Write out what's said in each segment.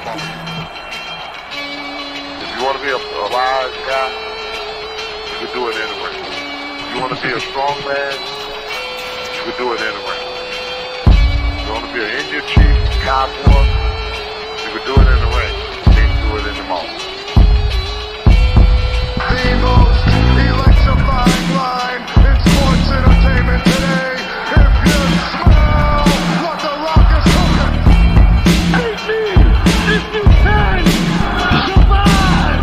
moment. If you want to be a wise guy, you can do it anyway. If you want to be a strong man, you can do it anyway. If you want to be an Indian chief, cowboy, you can do it in the ring. You can't do it in the moment. The most electrifying line in sports entertainment today. If you smell what the Rock is cooking, hate me if you can survive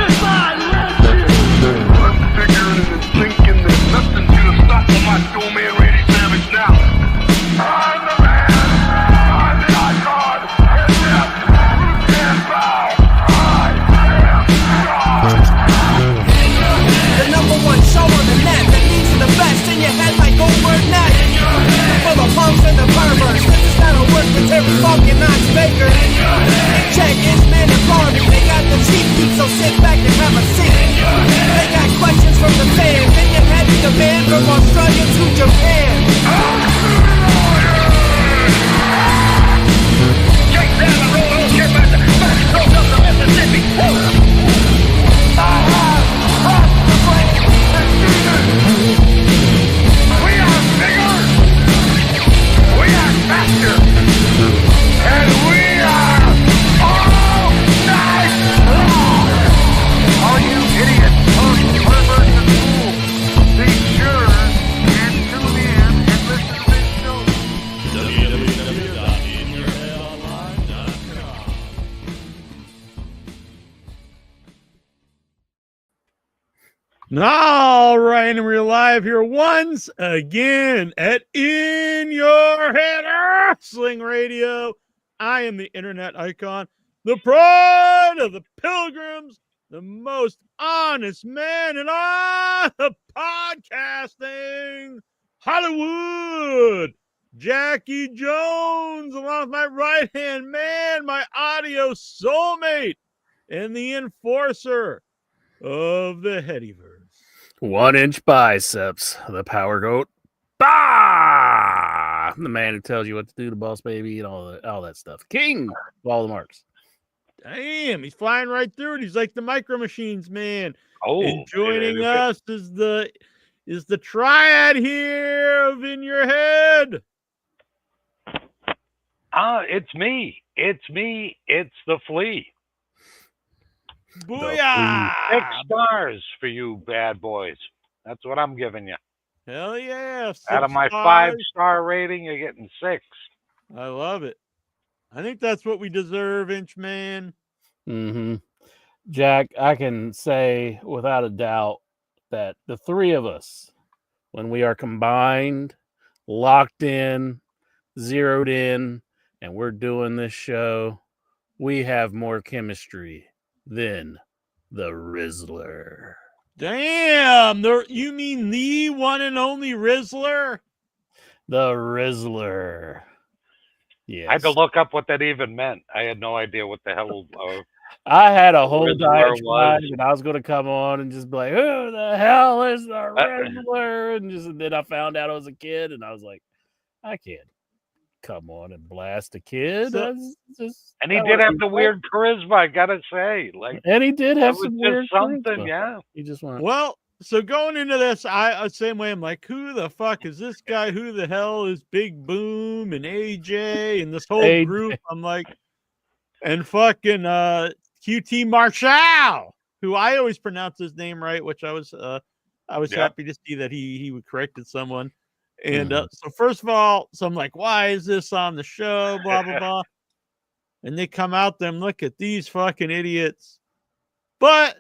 if I let you. I'm figuring and thinking that nothing's gonna stop my dual man Randy Savage now. I'm the man. I'm the icon. And yes, you can't bow. I am God. The number one show on the net that leads to the best in your head like Goldberg Net. For the punks and the perverts, this is not a work for Terry Funk and Knox Baker. Check Isman and Barney, they got the cheap beat, so sit back and have a seat. They got questions from the fans, in your head is the band from Australia to Japan. Jake down the road, oh shit, man. Back stroke up the Mississippi. We are bigger, we are faster, and we are all night long. All you idiots, punks, perverts, and fools, be sure and tune in and listen to this show. All right, and we're live here once again at In Your Head Wrestling Radio. I am the internet icon, the pride of the pilgrims, the most honest man in all the podcasting Hollywood, Jackie Jones, along with my right-hand man, my audio soulmate, and the enforcer of the Headyverse. 1 inch biceps, the power goat. Bah! The man who tells you what to do, the boss baby, and all that stuff. King of all the marks. Damn, he's flying right through it. He's like the Micro Machines man. Oh, And joining us is the triad here of In Your Head. It's me. It's the Flea. Booyah! 6 stars for you bad boys. That's what I'm giving you. Hell yeah. Out of 6 my stars. 5-star rating, you're getting 6. I love it. I think that's what we deserve, Inchman. Mm-hmm. Jack, I can say without a doubt that the three of us, when we are combined, locked in, zeroed in, and we're doing this show, we have more chemistry than the Rizzler. Damn, you mean the one and only Rizzler? The Rizzler. Yes. I had to look up what that even meant. I had no idea what the hell. I had a whole Rizzler diatribe, was. and I was going to come on and just be like, "Who the hell is the Rizzler?" And then I found out I was a kid, and I was like, "I can't come on and blast a kid." And he did have the weird charisma, I gotta say. Like, and he did have that was some weird just something, charisma. yeah. He just went. Well, so going into this, I same way. I'm like, who the fuck is this guy? Who the hell is Big Boom and AJ and this whole AJ. group? I'm like, and fucking QT Marshall, who I always pronounce his name right, which I was happy to see that he would corrected someone. And so first of all, so I'm like, why is this on the show? Blah blah blah. And they come out there and look at these fucking idiots. But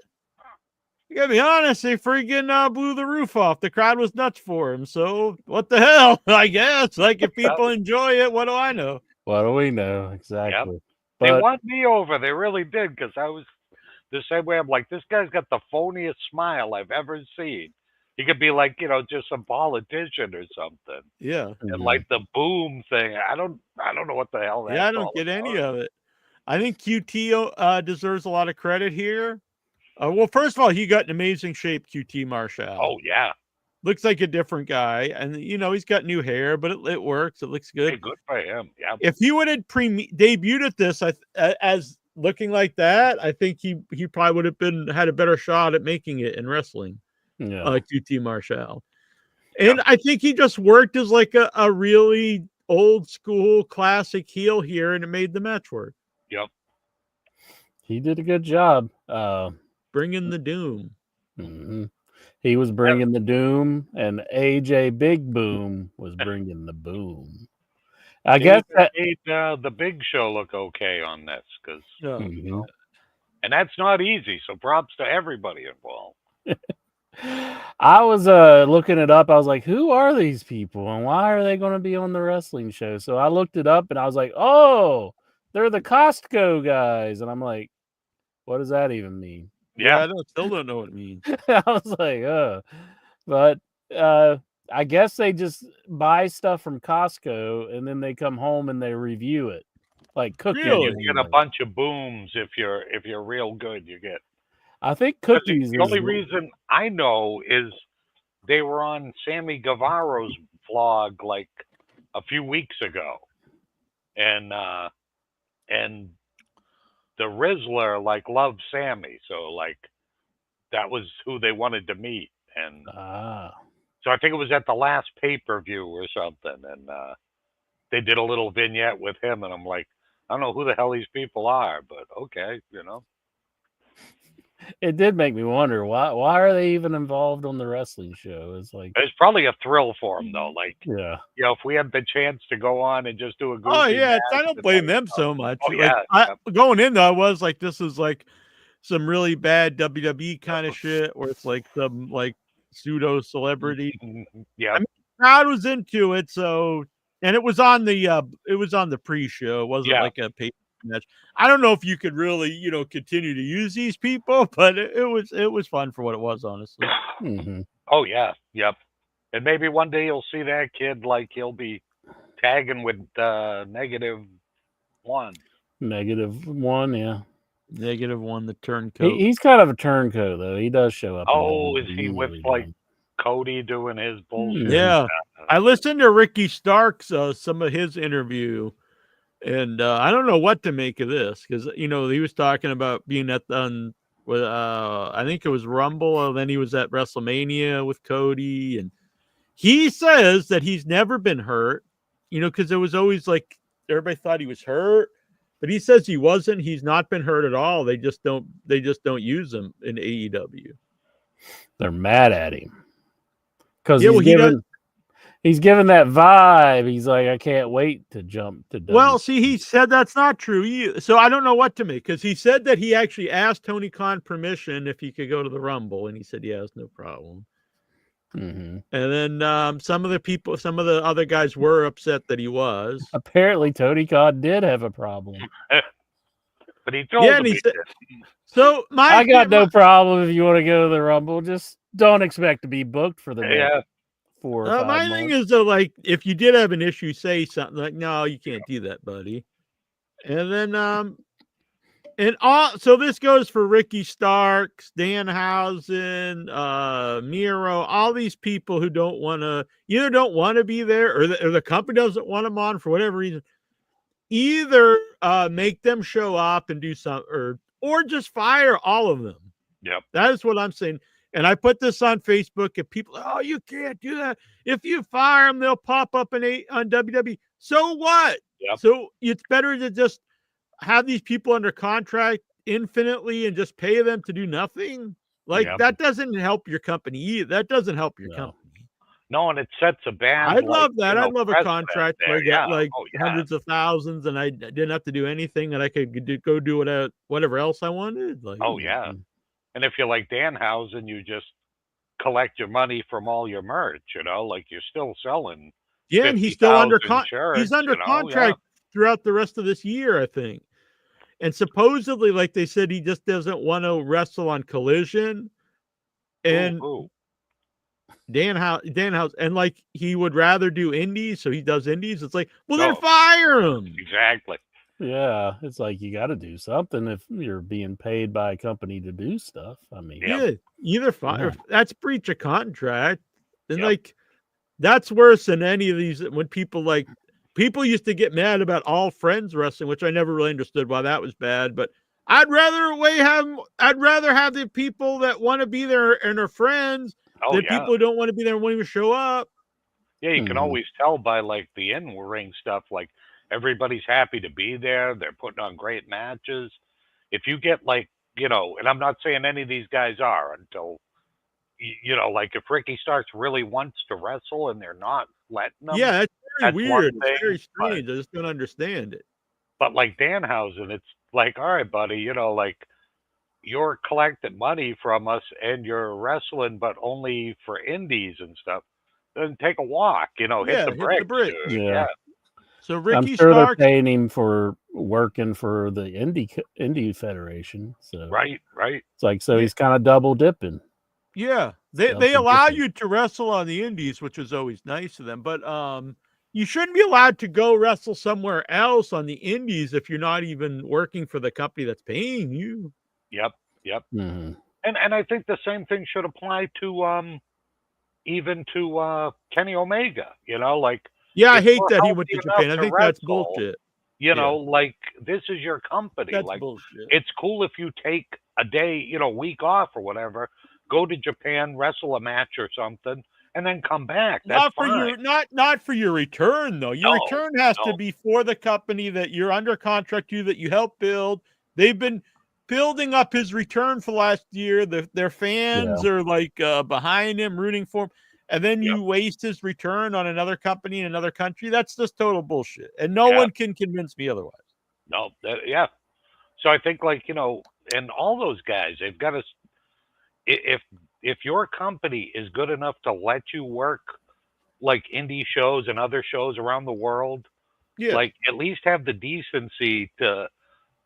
you gotta be honest, they freaking blew the roof off. The crowd was nuts for him. So what the hell? I guess. Like, if people enjoy it, what do I know? What do we know? Exactly. Yep. But They won me over. They really did, because I was the same way. I'm like, this guy's got the phoniest smile I've ever seen. He could be like, just some politician or something. Yeah. And like the boom thing, I don't know what the hell that's Yeah, I don't all get any about. of it. I think QT deserves a lot of credit here. Well, first of all, he got in amazing shape, QT Marshall. Oh, yeah. Looks like a different guy. And, he's got new hair, but it works. It looks good. Hey, good for him. Yeah. If he would have debuted at this as looking like that, I think he probably would have had a better shot at making it in wrestling. Yeah. QT Marshall. And I think he just worked as like a really old school classic heel here, and it made the match work. Yep. He did a good job. Bringing the doom. Mm-hmm. He was bringing the doom, and AJ Big Boom was bringing the boom. I guess that made the Big Show look okay on this, because Mhm. and that's not easy. So props to everybody involved. I was looking it up. I was like, who are these people and why are they going to be on the wrestling show? So I looked it up and I was like, oh, they're the Costco guys. And I'm like, what does that even mean? Yeah, I still don't know what it means. I was like, but I guess they just buy stuff from Costco and then they come home and they review it, like cookies. Really? You get a bunch of booms if you're real good. You get. I think cookies. The only reason I know is they were on Sammy Guevaro's vlog like a few weeks ago, and the Rizzler like loved Sammy, so like that was who they wanted to meet, and so I think it was at the last pay-per-view or something, and they did a little vignette with him, and I'm like, I don't know who the hell these people are, but okay, you know. It did make me wonder why are they even involved on the wrestling show? It's like It's probably a thrill for them though. Like, yeah, you know, if we had the chance to go on and just do a goofy Oh yeah, match, I don't blame them so much. Oh, yeah, Going in though, I was like, this is like some really bad WWE kind of shit, where it's like some like pseudo celebrity. Yeah, I mean, the crowd was into it, so and it was on the pre-show. It wasn't like a pay match. I don't know if you could really, continue to use these people, but it was fun for what it was, honestly. Mm-hmm. Oh yeah, yep. And maybe one day you'll see that kid, like he'll be tagging with -1. -1, yeah. -1, the turncoat. He's kind of a turncoat though. He does show up. Oh, is he with like Cody doing his bullshit? Yeah, I listened to Ricky Stark's some of his interview. And I don't know what to make of this, because he was talking about being at I think it was Rumble, and then he was at WrestleMania with Cody, and he says that he's never been hurt, because it was always like everybody thought he was hurt, but he says he wasn't. He's not been hurt at all. They just don't use him in AEW. They're mad at him because he's given that vibe. He's like, I can't wait to jump to. Well, see, he said that's not true either. So I don't know what to make, because he said that he actually asked Tony Khan permission if he could go to the Rumble, and he said, yes, no problem. Mm-hmm. And then some of the other guys were upset that he was. Apparently, Tony Khan did have a problem. But he told him he said, so I got no problem if you want to go to the Rumble. Just don't expect to be booked for the next 4 or 5 my months. thing is though, like, if you did have an issue, say something like, no, you can't do that, buddy. And then so this goes for Ricky Starks, Danhausen, Miro, all these people who either don't want to be there, or the company doesn't want them on for whatever reason. Either make them show up and do something, or just fire all of them. Yep. That is what I'm saying. And I put this on Facebook, and people, oh, you can't do that. If you fire them, they'll pop up on WWE. So what? Yep. So it's better to just have these people under contract infinitely and just pay them to do nothing. Like, that doesn't help your company either. That doesn't help your company. No, and it sets a band. I'd love that. I'd love a contract where I get like hundreds of thousands, and I didn't have to do anything, and I could go do whatever else I wanted. Like, oh yeah. And if you're like Danhausen, you just collect your money from all your merch, like you're still selling. Yeah, and he's still under shirts, he's under contract throughout the rest of this year, I think. And supposedly, like they said, he just doesn't want to wrestle on Collision. And Danhausen, and like he would rather do indies, so he does indies. It's like, well, then fire him. Exactly. Yeah, it's like you got to do something if you're being paid by a company to do stuff. I mean, either fire. That's breach of contract, and like that's worse than any of these. When people used to get mad about All Friends Wrestling, which I never really understood why that was bad, but I'd rather have the people that want to be there and are friends than people who don't want to be there and won't even show up. Yeah, you can always tell by like the in-ring stuff. Like everybody's happy to be there. They're putting on great matches. If you get like, and I'm not saying any of these guys are until, like if Ricky Starks really wants to wrestle and they're not letting them. Yeah, that's very weird. One thing, it's very strange. I just don't understand it. But like Danhausen, it's like, all right, buddy, like you're collecting money from us and you're wrestling, but only for indies and stuff. Then take a walk, hit the bricks. Yeah. So Ricky I'm sure Starks, they're paying him for working for the indie federation. So right. It's like he's kind of double dipping. Yeah, they allow you to wrestle on the indies, which is always nice of them. But you shouldn't be allowed to go wrestle somewhere else on the indies if you're not even working for the company that's paying you. Yep. Mm-hmm. And I think the same thing should apply to even to Kenny Omega. Yeah, I hate that he went to Japan. I think that's bullshit. Like this is your company. That's like bullshit. It's cool if you take a day, week off or whatever, go to Japan, wrestle a match or something, and then come back. That's fine. Not for your return though. Your return has to be for the company that you're under contract to, that you help build. They've been building up his return for last year. Their fans are like behind him, rooting for him. And then you waste his return on another company in another country. That's just total bullshit. And no one can convince me otherwise. No, So I think and all those guys, they've got to, if your company is good enough to let you work like indie shows and other shows around the world, like at least have the decency to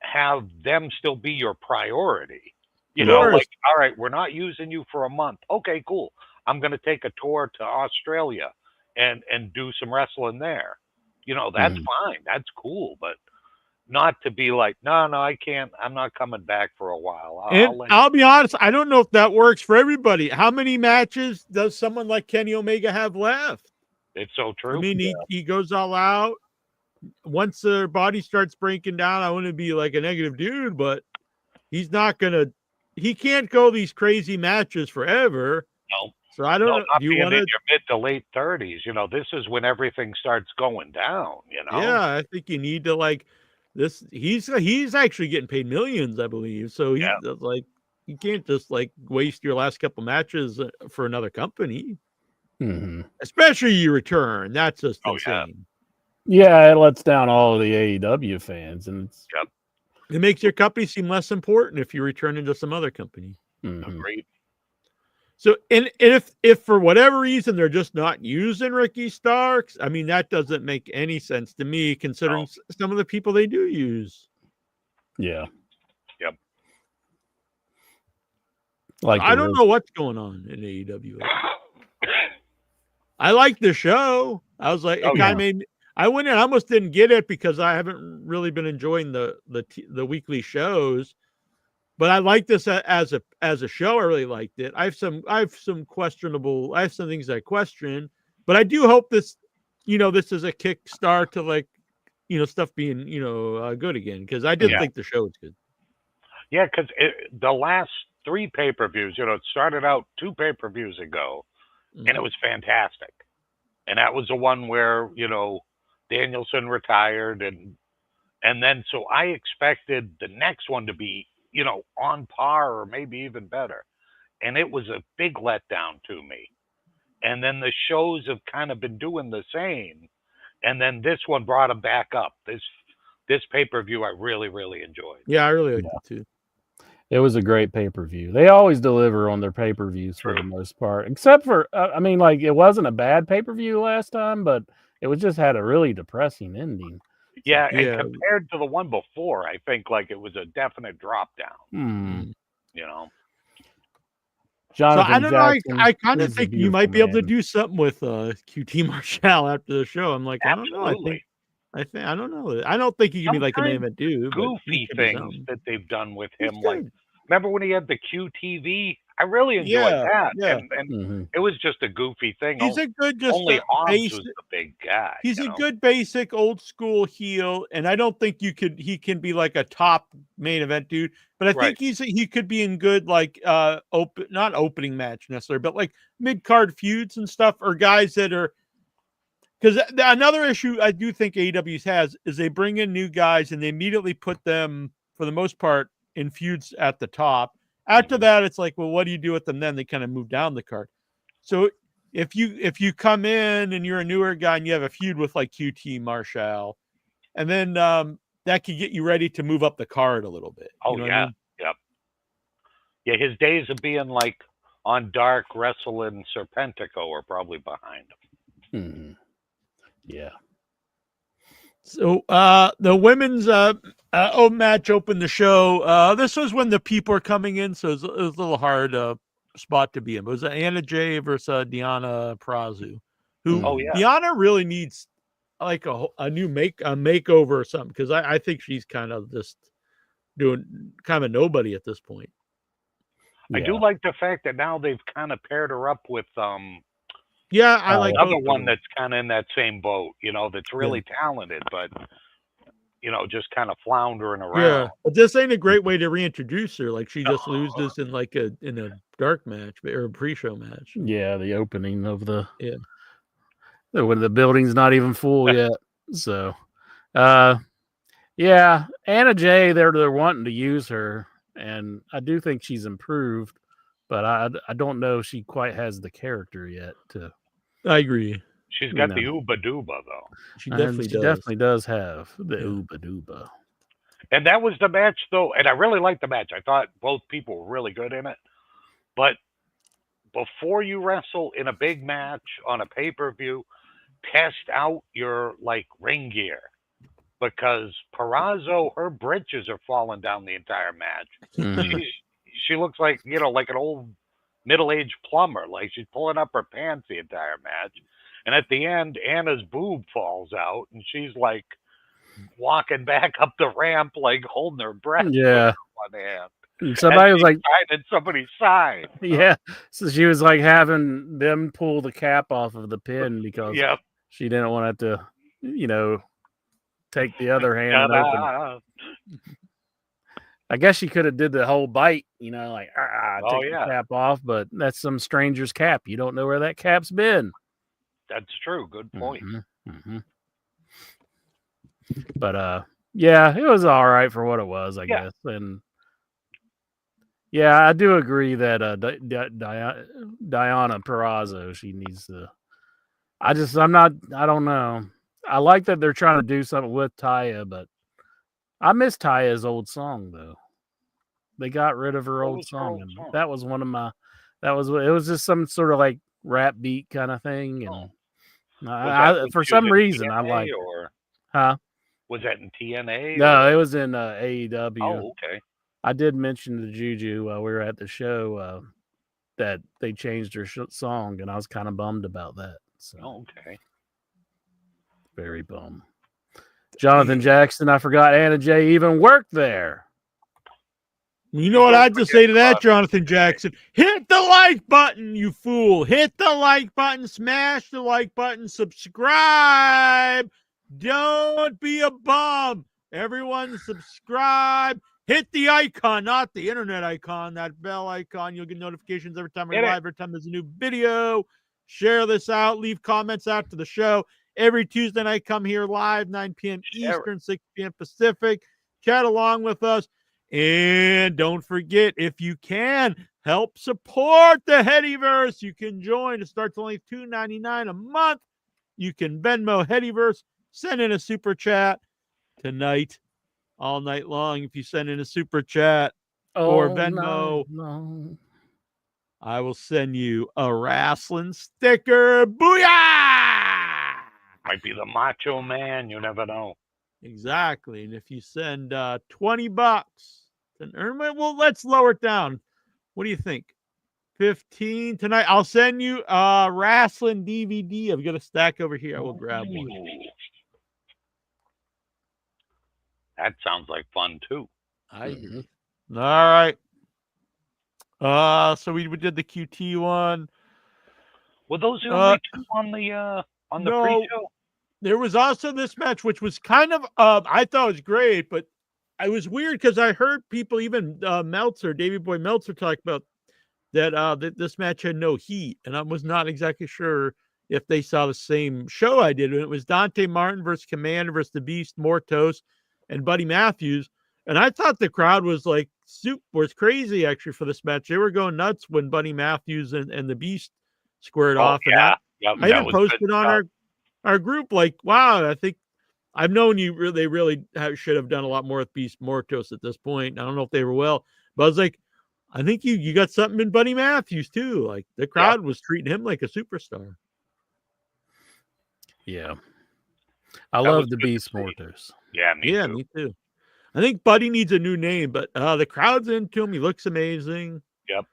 have them still be your priority. Like, all right, we're not using you for a month. Okay, cool. I'm going to take a tour to Australia and do some wrestling there. That's fine. That's cool. But not to be like, no, I can't. I'm not coming back for a while. I'll be honest. I don't know if that works for everybody. How many matches does someone like Kenny Omega have left? It's so true. I mean, he goes all out. Once their body starts breaking down, I want to be like a negative dude, but he can't go these crazy matches forever. No. So I don't know. Do you want in your mid to late 30s? This is when everything starts going down. Yeah, I think you need to like this. He's actually getting paid millions, I believe. So he's like, you can't just like waste your last couple matches for another company, especially your return. That's just insane. Yeah, it lets down all of the AEW fans, and it makes your company seem less important if you return into some other company. Agreed. So, and if for whatever reason they're just not using Ricky Starks, I mean, that doesn't make any sense to me, considering some of the people they do use. Yeah. Yep. Like, I don't know what's going on in AEW. I like the show. I was like, it kind of made me. I went in. I almost didn't get it because I haven't really been enjoying the weekly shows. But I like this as a show. I really liked it. I have some things I question, but I do hope this is a kickstart to like, stuff being, good again. Cause I did think the show was good. Yeah. Cause the last 3 pay-per-views, it started out 2 pay-per-views ago and it was fantastic. And that was the one where, Danielson retired and then, so I expected the next one to be, on par or maybe even better. And it was a big letdown to me. And then the shows have kind of been doing the same. And then this one brought them back up. This pay-per-view I really, really enjoyed. Yeah, I really liked it too. It was a great pay-per-view. They always deliver on their pay-per-views for the most part. Except for, it wasn't a bad pay-per-view last time, but it was just had a really depressing ending. Yeah, and compared to the one before, I think it was a definite drop down. Jonathan so I don't Jackson know. I kind of think you might be able to do something with QT Marshall after the show. I'm like, absolutely. I don't know. I don't think he can be like a main event dude. Goofy things that they've done with him. Like, remember when he had the QTV I really enjoyed Yeah, that, yeah. and it was just a goofy thing. He's a good, just Only a Hobbs was basic. the big guy. He's a good basic old school heel, and I don't think he can be like a top main event dude, but I think he could be in good like not opening match necessarily, but like mid card feuds and stuff, or guys that are, because another issue I do think AEW has is they bring in new guys and they immediately put them for the most part in feuds at the top. After that, it's like, well, what do you do with them then? They kind of move down the card. So if you come in and you're a newer guy and you have a feud with like QT Marshall, and then that could get you ready to move up the card a little bit. Oh, you know yeah. what I mean? Yep. Yeah, his days of being like on Dark, wrestling Serpentico are probably behind him. Yeah. So the women's match opened the show. This was when the people are coming in, so it was a little hard spot to be in. But it was Anna Jay versus Deonna Purrazzo, who Deonna really needs like a new makeover or something, because I think she's kind of just doing kind of a nobody at this point. I do like the fact that now they've kind of paired her up with I like another one that's kind of in that same boat, that's really talented, but just kind of floundering around. Yeah, but this ain't a great way to reintroduce her. Like she just loses in like a dark match or a pre-show match. Yeah, the opening of the when the building's not even full yet. So, yeah, Anna Jay, they're wanting to use her, and I do think she's improved, but I don't know if she quite has the character yet. I agree. She's got the Uba Duba though. She definitely does have the Uba Duba. And that was the match though, and I really liked the match. I thought both people were really good in it. But before you wrestle in a big match on a pay-per-view, test out your like ring gear, because Purrazzo, her britches are falling down the entire match. She looks like like an old middle-aged plumber, like she's pulling up her pants the entire match. And at the end, Anna's boob falls out, and she's like walking back up the ramp, like holding her breath with one hand. And somebody was like signing somebody's sign. Yeah, so she was like having them pull the cap off of the pin because she didn't want to, take the other hand and open. I guess she could have did the whole bite, like take the cap off, but that's some stranger's cap. You don't know where that cap's been. That's true. Good point. But it was all right for what it was, I guess. And I do agree that Deonna Purrazzo, she needs to. I don't know. I like that they're trying to do something with Taya, but I miss Taya's old song though. They got rid of her old song, and that was one of my. It was just some sort of like rap beat kind of thing, and for some reason I like. Was that in TNA? No, it was in AEW. Oh, okay. I did mention to Juju while we were at the show that they changed her song, and I was kind of bummed about that. So. Okay. Very bummed. Jonathan Jackson, I forgot Anna Jay even worked there. You know what I'd just say to that, Jonathan Jackson? Hit the like button, you fool. Hit the like button. Smash the like button. Subscribe. Don't be a bum. Everyone subscribe. Hit the icon, not the internet icon, that bell icon. You'll get notifications every time we're live, every time there's a new video. Share this out. Leave comments after the show. Every Tuesday night, come here live, 9 p.m. Eastern, 6 p.m. Pacific. Chat along with us. And don't forget, if you can, help support the Headyverse. You can join. It starts only $2.99 a month. You can Venmo Headyverse. Send in a super chat tonight, all night long. If you send in a super chat or Venmo, I will send you a wrestling sticker. Booyah! Might be the Macho Man. You never know. Exactly. And if you send $20, then earn my. Well, let's lower it down. What do you think? 15 tonight. I'll send you a wrestling DVD. I've got a stack over here. I will grab one. That sounds like fun too. I agree. All right. So we did the QT one. Were those the only two on the No. pre-show? There was also this match, which was kind of, I thought it was great, but it was weird because I heard people, even Meltzer, Davey Boy Meltzer, talk about that this match had no heat, and I was not exactly sure if they saw the same show I did. And it was Dante Martin versus Commander versus the Beast, Mortos, and Buddy Matthews. And I thought the crowd was like was crazy actually for this match. They were going nuts when Buddy Matthews and the Beast squared off. Yeah. And I even posted on our group, like, wow, I think I've known they really should have done a lot more with Beast Mortos at this point. I don't know if they were well, but I was like, I think you got something in Buddy Matthews too. Like the crowd was treating him like a superstar. Yeah. I love the Beast Mortos. Yeah, me too. I think Buddy needs a new name, but the crowd's into him. He looks amazing. Yep.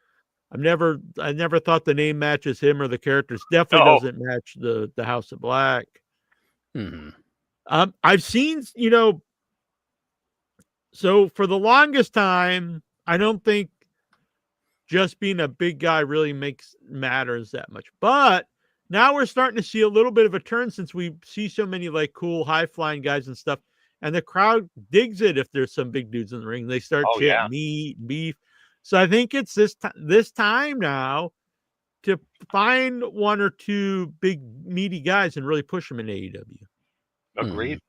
I never thought the name matches him or the characters. Definitely doesn't match the House of Black. Mm-hmm. I've seen, so for the longest time, I don't think just being a big guy really matters that much. But now we're starting to see a little bit of a turn since we see so many like cool high flying guys and stuff. And the crowd digs it if there's some big dudes in the ring. They start chanting meat, beef. So I think it's this time now to find one or two big meaty guys and really push them in AEW. Agreed.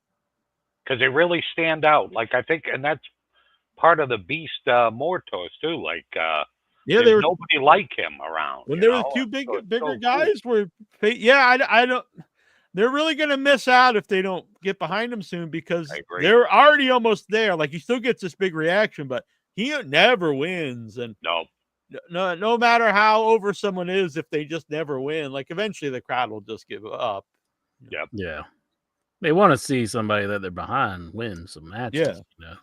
Because they really stand out. Like I think, and that's part of the Beast Mortos too. Like there's nobody like him around. When there were two bigger guys were, I don't. They're really going to miss out if they don't get behind him soon because they're already almost there. Like he still gets this big reaction, but he never wins. And no matter how over someone is, if they just never win, like eventually the crowd will just give up. Yep. Yeah. They want to see somebody that they're behind win some matches. Yeah.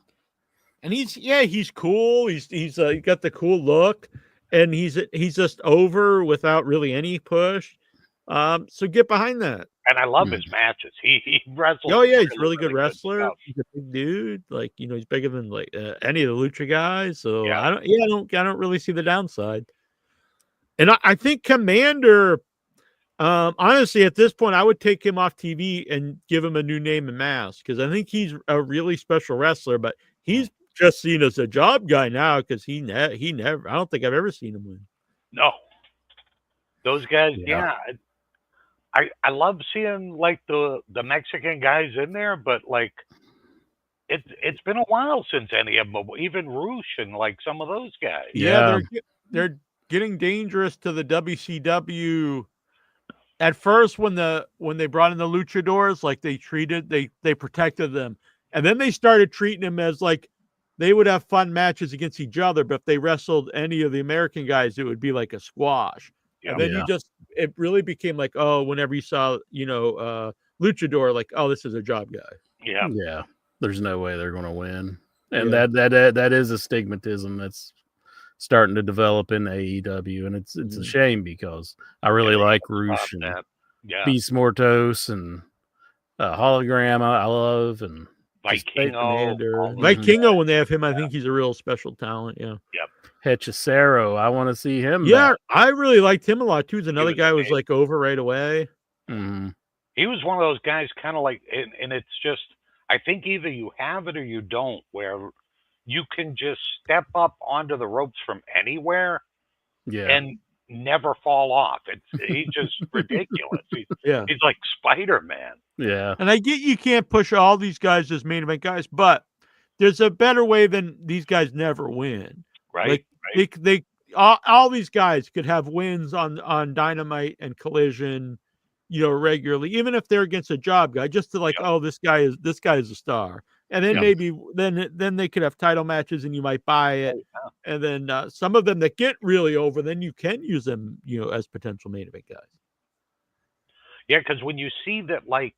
And he's cool. He's got the cool look, and he's just over without really any push. So get behind that. And I love his matches. He wrestles. Oh yeah, he's a really good wrestler. He's a big dude. Like he's bigger than like any of the Lucha guys. So I don't really see the downside. And I think Commander, honestly, at this point, I would take him off TV and give him a new name and mask because I think he's a really special wrestler. But he's just seen as a job guy now because he never. I don't think I've ever seen him win. No, those guys. Yeah. I love seeing like the Mexican guys in there, but like it's been a while since any of them, even Roosh and like some of those guys. Yeah, they're getting dangerous to the WCW. At first, when they brought in the luchadors, like they protected them, and then they started treating them as like they would have fun matches against each other, but if they wrestled any of the American guys, it would be like a squash. And then it really became like, oh, whenever you saw, luchador, like, oh, this is a job guy. Yeah. Yeah. There's no way they're going to win. And that is a stigmatism that's starting to develop in AEW. And it's a shame because I really like Roosh and Beast Mortos and Hologram I love, and Vikingo, when they have him, I think he's a real special talent. Yeah. Yep. Hechicero, I want to see him. Yeah, back. I really liked him a lot too. He's another guy who was like over right away. Mm-hmm. He was one of those guys, kind of like, and it's just, I think either you have it or you don't, where you can just step up onto the ropes from anywhere, and never fall off. He's just ridiculous. He's like Spider-Man. Yeah, and I get you can't push all these guys as main event guys, but there's a better way than these guys never win. Right. Like they all these guys could have wins on Dynamite and Collision, regularly, even if they're against a job guy, just to like, oh, this guy is a star. And then maybe then they could have title matches and you might buy it. And then some of them that get really over, then you can use them, as potential main event guys. Yeah, because when you see that, like,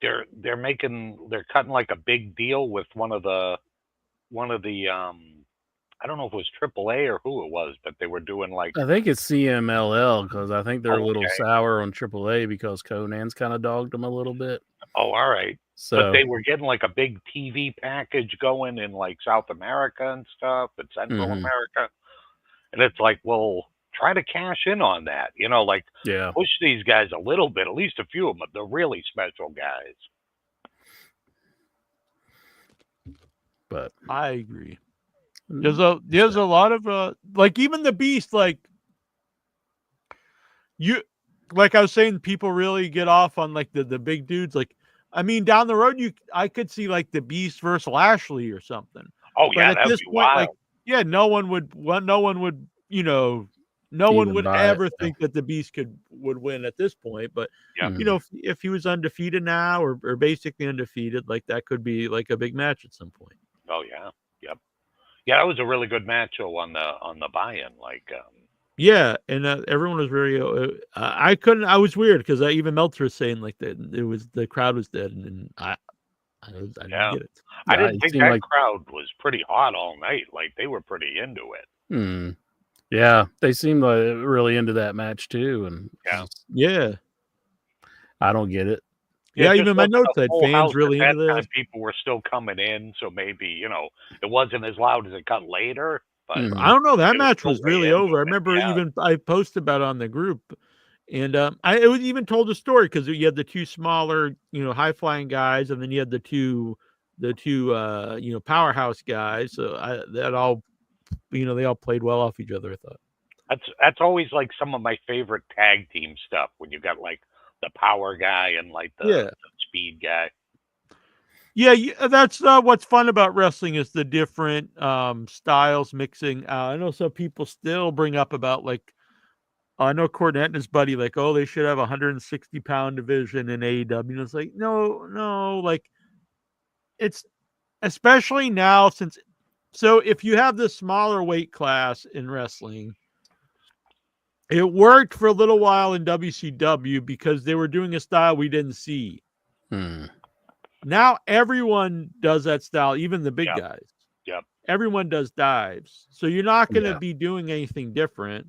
they're cutting like a big deal with one of the I don't know if it was AAA or who it was, but they were doing like, I think it's CMLL, because I think they're a little sour on AAA because Conan's kind of dogged them a little bit. Oh, all right. So, but they were getting like a big TV package going in like South America and stuff, and Central Mhm. America, and it's like, well, try to cash in on that. Like yeah. push these guys a little bit, at least a few of them, the really special guys. But I agree. mm, There's a lot of like even the Beast, like I was saying, people really get off on like the big dudes. Like, I mean, down the road, I could see like the Beast versus Lashley or something. Oh But yeah, at that'd this be point, like, wild. yeah, no one would, no one even would buy it. ever think that the Beast would win at this point. But Yeah. Mhm. if he was undefeated now or basically undefeated, like that could be like a big match at some point. Oh yeah. Yep. Yeah, that was a really good match though on the buy-in. Like, Yeah, and everyone was very. I couldn't. I was weird because even Meltzer was saying like that the crowd was dead, and I didn't yeah, get it. I Yeah, didn't it think seemed that like crowd was pretty hot all night. Like they were pretty into it. yeah, they seemed like really into that match too, and Yeah. Yeah, I don't get it. Yeah, yeah. it just Even my wasn't a notes said full fans house at really into that this. time. People were still coming in, so maybe it wasn't as loud as it got later, but Mhm. I don't know. That it was match still was way really into over. I it. remember Yeah. even I posted about it on the group, and it was even told a story because you had the two smaller, high flying guys, and then you had the two powerhouse guys. So that all, they all played well off each other, I thought. That's always like some of my favorite tag team stuff when you got like the power guy and like the Yeah. speed guy. Yeah, that's what's fun about wrestling is the different styles mixing. I know some people still bring up about like I know Cornette and his buddy like, oh, they should have a 160-pound division in AEW. And it's like, no, like it's especially now so if you have the smaller weight class in wrestling, it worked for a little while in WCW because they were doing a style we didn't see. Now everyone does that style, even the big Yep. guys. Yep. Everyone does dives. So you're not going to be doing anything different.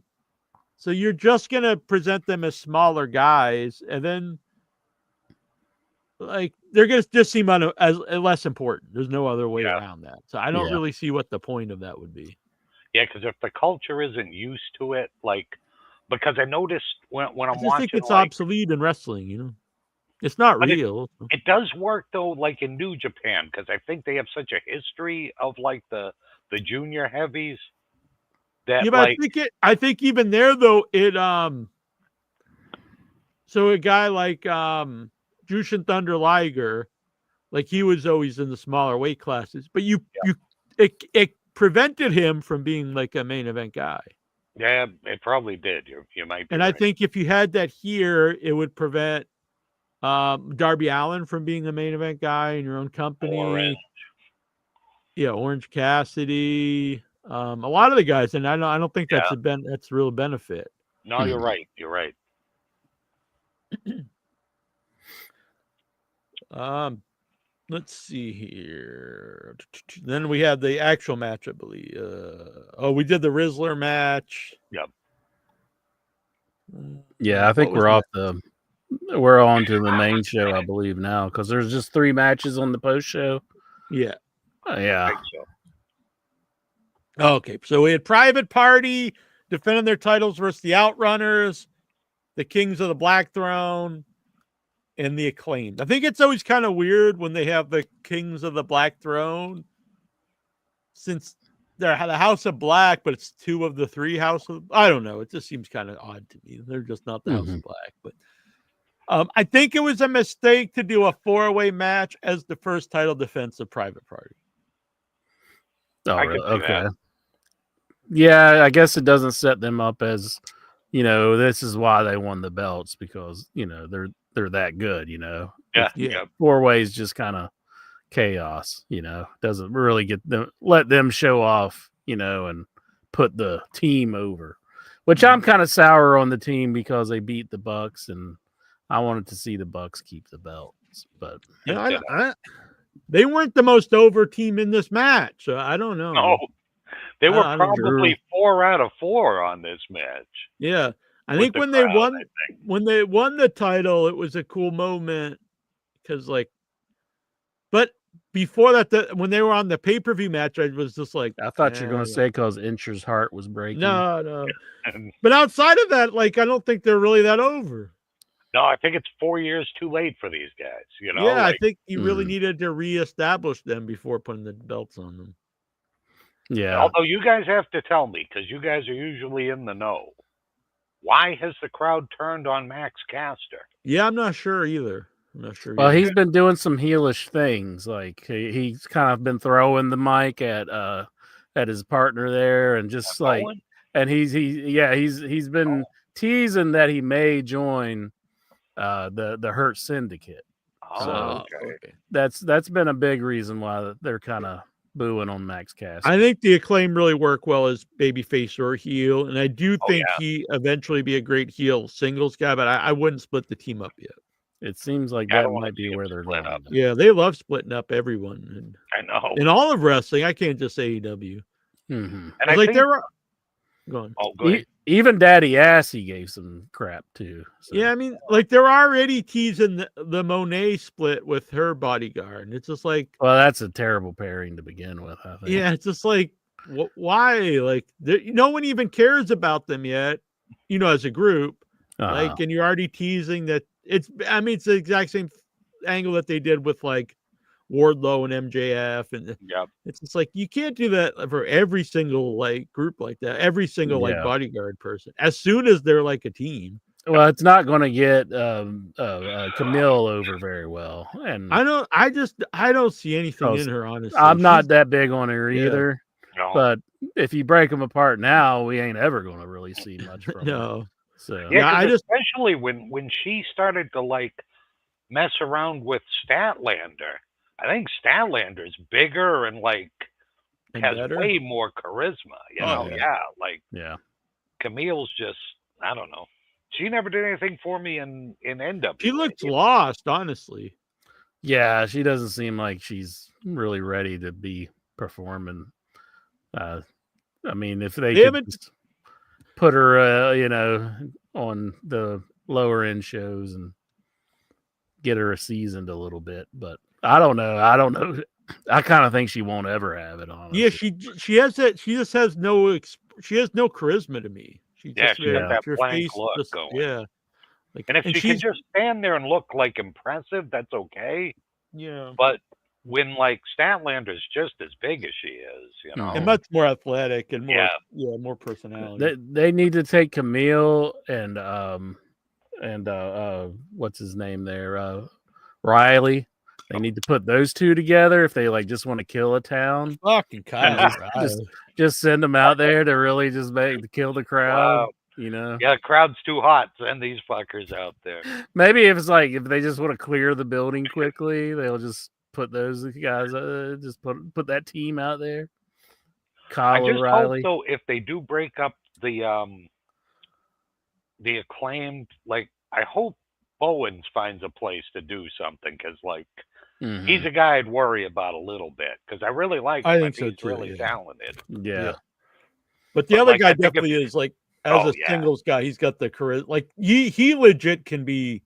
So you're just going to present them as smaller guys. And then, like, they're going to just seem as less important. There's no other way Yeah. around that. So I don't really see what the point of that would be. Yeah, because if the culture isn't used to it, like, because I noticed when I I'm just think watching, it's like, obsolete in wrestling. It's not but real. it does work though, like in New Japan, because I think they have such a history of like the junior heavies that Yeah, but like I think even there though, so a guy like Jushin Thunder Liger, like he was always in the smaller weight classes, but it prevented him from being like a main event guy. yeah, it probably did. You might be And right. I think if you had that here, it would prevent Darby Allin from being a main event guy in your own company. Orange. Yeah, Orange Cassidy, a lot of the guys, and I don't think that's Yeah. that's a real benefit. No, you're right. You're right. Let's see here. Then we had the actual match, I believe. We did the Rizzler match. Yep. Yeah, I think What was we're on to the main show, I believe now, because there's just 3 matches on the post show. Yeah. I Yeah. think so. Okay, so we had Private Party defending their titles versus the Outrunners, the Kings of the Black Throne, and the Acclaimed. I think it's always kind of weird when they have the Kings of the Black Throne, since they're the House of Black, but it's 2 of the 3 House of. I don't know. It just seems kind of odd to me. They're just not the House of Black, but. I think it was a mistake to do a 4-way match as the first title defense of Private Party. Oh, I really? could see Okay. that. Yeah, I guess it doesn't set them up as, this is why they won the belts, because, they're that good, Yeah. Yeah. Yeah. 4 ways just kind of chaos, doesn't really let them show off, and put the team over, which I'm kind of sour on the team because they beat the Bucks, and I wanted to see the Bucks keep the belts, but they weren't the most over team in this match. So I don't know. No, they were I don't know. probably 4 out of 4 on this match. Yeah, I With think the when crowd, they won the title, it was a cool moment because like But before that, when they were on the pay-per-view match, I was just like, I thought you were going to say because Incher's heart was breaking. no. But outside of that, like, I don't think they're really that over. No, I think it's 4 years too late for these guys. You know, Yeah, like, I think you really needed to reestablish them before putting the belts on them. Yeah. Although you guys have to tell me, because you guys are usually in the know, why has the crowd turned on Max Caster? Yeah, I'm not sure either. Well, he's been doing some heelish things. Like he's kind of been throwing the mic at his partner there, and just like, Owen? and he's been teasing that he may join the Hurt Syndicate. Oh, okay. That's been a big reason why they're kind of booing on Max Caster. I think the Acclaim really work well as babyface or heel, and I do think he eventually be a great heel singles guy, but I wouldn't split the team up yet. It seems like that might be where they're going. Yeah, they love splitting up everyone. And I know. in all of wrestling, I can't just say AEW. Mm-hmm. And I like think there are. Go on. Oh, go ahead. Even Daddy Assy gave some crap too. So. Yeah, I mean, like they're already teasing the Monet split with her bodyguard, and it's just like, well, that's a terrible pairing to begin with. I think. Yeah, it's just like, why? Like, no one even cares about them yet, as a group. Like, and you're already teasing that it's. I mean, it's the exact same angle that they did with like Wardlow and MJF, and it's just like you can't do that for every single like group like that, every single like bodyguard person. As soon as they're like a team, well, it's not going to get Camille over very well, and I don't see anything in her. Honestly, I'm not that big on her either. No. But if you break them apart now, we ain't ever going to really see much from no. her. So yeah, especially when she started to like mess around with Statlander. I think Statlander's bigger and like has better? way more charisma. You know, Camille's just, I don't know. She never did anything for me in NWA. She looked lost, honestly. Yeah, she doesn't seem like she's really ready to be performing. I mean, if they could just put her, on the lower end shows and get her seasoned a little bit, but I don't know. I kind of think she won't ever have it, honestly. Yeah, she has that. She just has no. She has no charisma to me. She got that blank look going. Yeah, and if she can just stand there and look like impressive, that's okay. Yeah, but when like Statlander's just as big as she is, and much more athletic and more, more personality. They need to take Camille and what's his name there, Riley. They need to put those two together if they like just want to kill a town. Fucking Kyle, just send them out there to really just kill the crowd. Wow. Yeah, the crowd's too hot. Send these fuckers out there. Maybe if they just want to clear the building quickly, they'll just put those guys. Just put that team out there. Kyle I just O'Reilly. hope so. If they do break up the Acclaimed, like I hope Bowens finds a place to do something because like he's a guy I'd worry about a little bit because I really like him. I think so he's too, really talented. Yeah. But the other guy definitely is like as a singles guy, he's got the charisma. Like he legit can be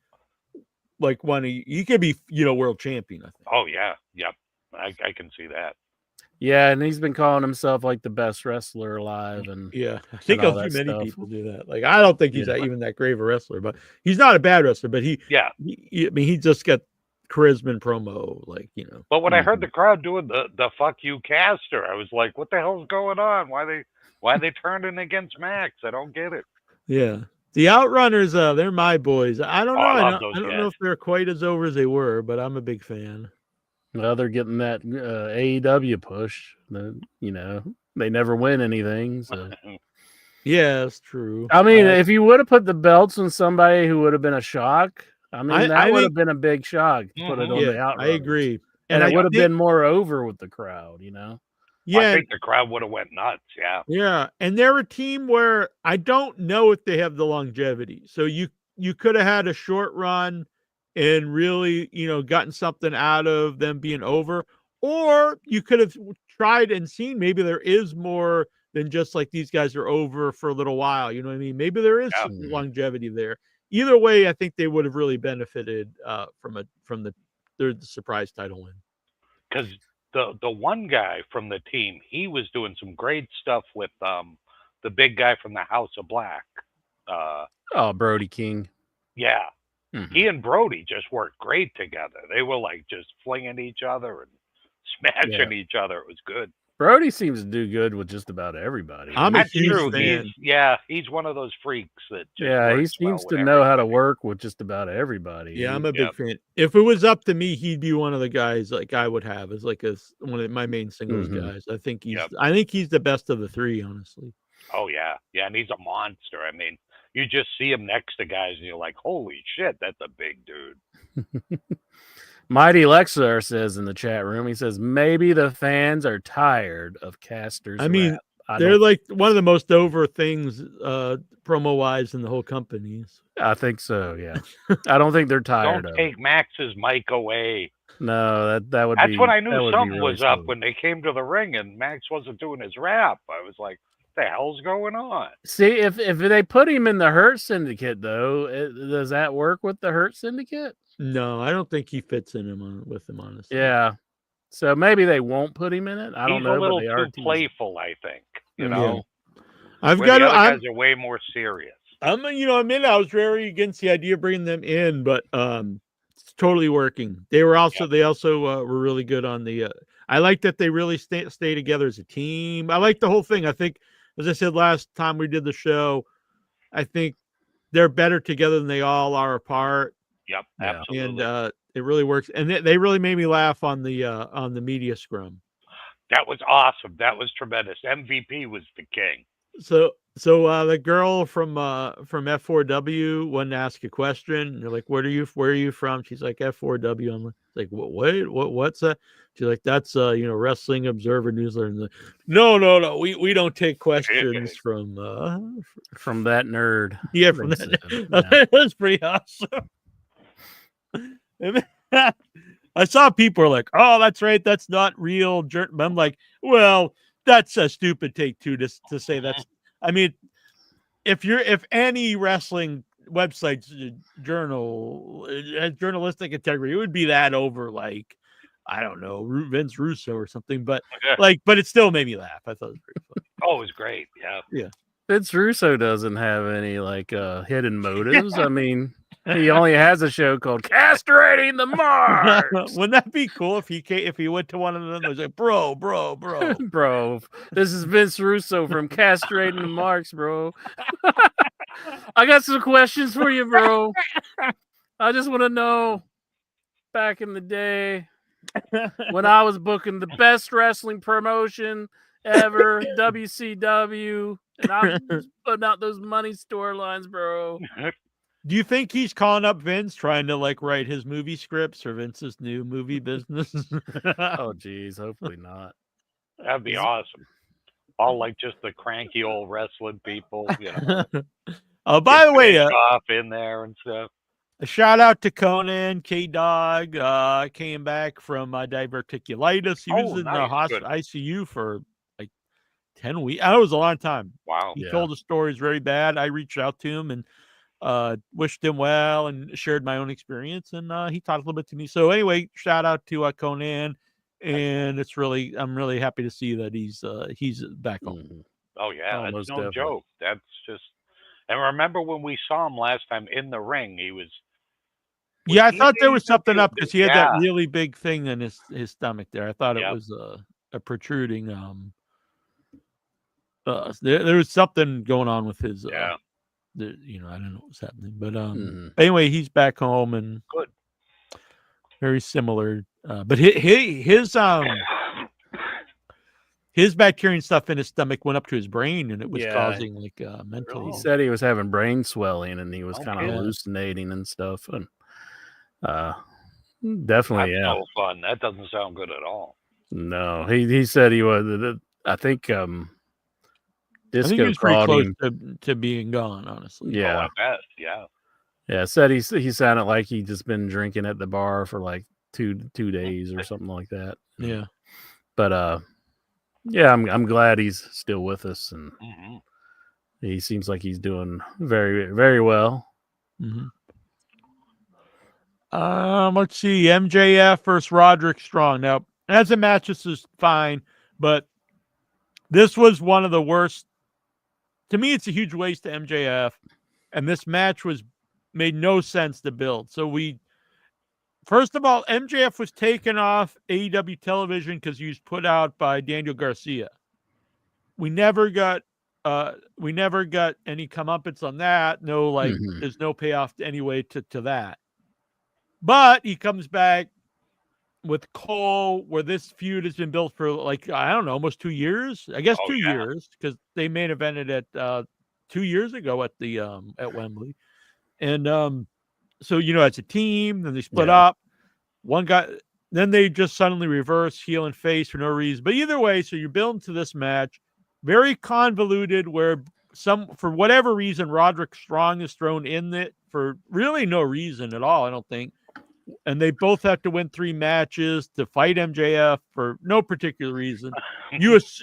like he could be world champion. I think. Oh yeah, yep. I can see that. Yeah, and he's been calling himself like the best wrestler alive, and I think many people do that. Like I don't think he's even that great of a wrestler, but he's not a bad wrestler. But I mean, he just got charisma and promo, But when I heard the crowd doing the "fuck you, Caster," I was like, "What the hell's going on? Why they turning against Max? I don't get it." Yeah, the Outrunners, they're my boys. I don't know. I don't know if they're quite as over as they were, but I'm a big fan. Well, they're getting that AEW push. They never win anything. So. Yeah, that's true. I mean, if you would have put the belts on somebody who would have been a shock, I mean, that would have been a big shock to put it on the Outrunners. I agree. And it would have been more over with the crowd, Yeah, I think the crowd would have went nuts. Yeah. Yeah, and they're a team where I don't know if they have the longevity. So you could have had a short run and really, gotten something out of them being over, or you could have tried and seen maybe there is more than just like these guys are over for a little while. You know what I mean? Maybe there is some longevity there. Either way, I think they would have really benefited from the surprise title win. because the one guy from the team, he was doing some great stuff with the big guy from the House of Black. Oh, Brody King. Yeah, Mhm. he and Brody just worked great together. They were like just flinging each other and smashing each other. It was good. Brody seems to do good with just about everybody. I'm a That's huge true. fan. He's one of those freaks that just Yeah, he works well seems with to know how to everybody. work with just about everybody. Yeah, I'm He- a big fan. If it was up to me, he'd be one of the guys like I would have as like one of my main singles Mhm. guys. I think Yep. he's the best of the three, honestly. Oh yeah, yeah, and he's a monster. I mean, you just see him next to guys, and you're like, "Holy shit, that's a big dude." Mighty Lexar says in the chat room, he says, maybe the fans are tired of Caster's I mean, rap. they're like one of the most over things promo wise in the whole company. I think so, yeah. I don't think they're tired Don't of take it. Max's mic away. No, that would That's be when I knew that would be something really was up silly. when they came to the ring and Max wasn't doing his rap. I was like, "What the hell's going on?" See, if they put him in the Hurt Syndicate, though, does that work with the Hurt Syndicate? No, I don't think he fits in with them, honestly. Yeah. So maybe they won't put him in it. I don't He's know, a little but they are too teasing. playful, I think. You Mhm. know, I've where got the to. other guys are way more serious. I was very against the idea of bringing them in, but it's totally working. They also were really good on the. I like that they really stay together as a team. I like the whole thing. I think, as I said last time we did the show, I think they're better together than they all are apart. Yep, Yeah. absolutely. And it really works. And they really made me laugh on the media scrum. That was awesome. That was tremendous. MVP was the king. So the girl from F4W wanted to ask a question. And they're like, where are you from? She's like, F4W. I'm like, what's that? She's like, that's Wrestling Observer newsletter. And like, no, we don't take questions from that nerd. Yeah, from that. That's pretty awesome. I saw people are like, oh, that's right, that's not real. I'm like, well, that's a stupid take too to say that's. I mean, if any wrestling website's journalistic integrity, it would be that over like, I don't know, Vince Russo or something. But but it still made me laugh. I thought it was pretty funny. Oh, it was great. Yeah. Vince Russo doesn't have any hidden motives. I mean, he only has a show called Castrating the Marks. Wouldn't that be cool if he went to one of them? Was like, bro, bro, this is Vince Russo from Castrating the Marks, bro. I got some questions for you, bro. I just want to know, back in the day, when I was booking the best wrestling promotion ever, WCW, and I'm putting out those money storylines, bro. Do you think he's calling up Vince, trying to write his movie scripts for Vince's new movie business? Oh, geez, hopefully not. That'd be awesome. All just the cranky old wrestling people, Oh, by the way, off in there and stuff. A shout out to Conan K-Dog. Came back from diverticulitis. He was in the hospital ICU for 10 weeks. That was a long time. Wow. He told the stories very bad. I reached out to him and wished him well and shared my own experience. And he talked a little bit to me. So anyway, shout out to Conan. And I'm really happy to see that he's back home. Mm-hmm. Oh yeah, that's no definitely. joke. That's just. And remember when we saw him last time in the ring, he was. Yeah, I thought there was something up because he had that really big thing in his stomach there. I thought it was a protruding. There was something going on with his. I don't know what was happening, but anyway, he's back home and good. Very similar, but his bacteria stuff in his stomach went up to his brain, and it was causing mental. He said he was having brain swelling, and he was kind of hallucinating and stuff. And definitely, That's no fun. That doesn't sound good at all. No, he said he was. I think Disco he was pretty close him to being gone. Honestly, yeah, I bet. Yeah. Yeah, said he sounded like he'd just been drinking at the bar for like two days or something like that. Yeah, but yeah, I'm glad he's still with us, and he seems like he's doing very, very well. Mm-hmm. Let's see, MJF versus Roderick Strong. Now, As a match, this is fine, but this was one of the worst. To me, it's a huge waste to MJF, and this match made no sense to build. So first of all, MJF was taken off AEW television because he was put out by Daniel Garcia. We never got any comeuppance on that. No, there's no payoff anyway to that. But he comes back with Cole, where this feud has been built for I don't know, almost 2 years. I guess 2 years, because they main evented it 2 years ago at the at Wembley. And so it's a team, then they split up. One guy, then they just suddenly reverse heel and face for no reason. But either way, so you're building to this match, very convoluted, where for whatever reason, Roderick Strong is thrown in it for really no reason at all, I don't think. And they both have to win 3 matches to fight MJF for no particular reason.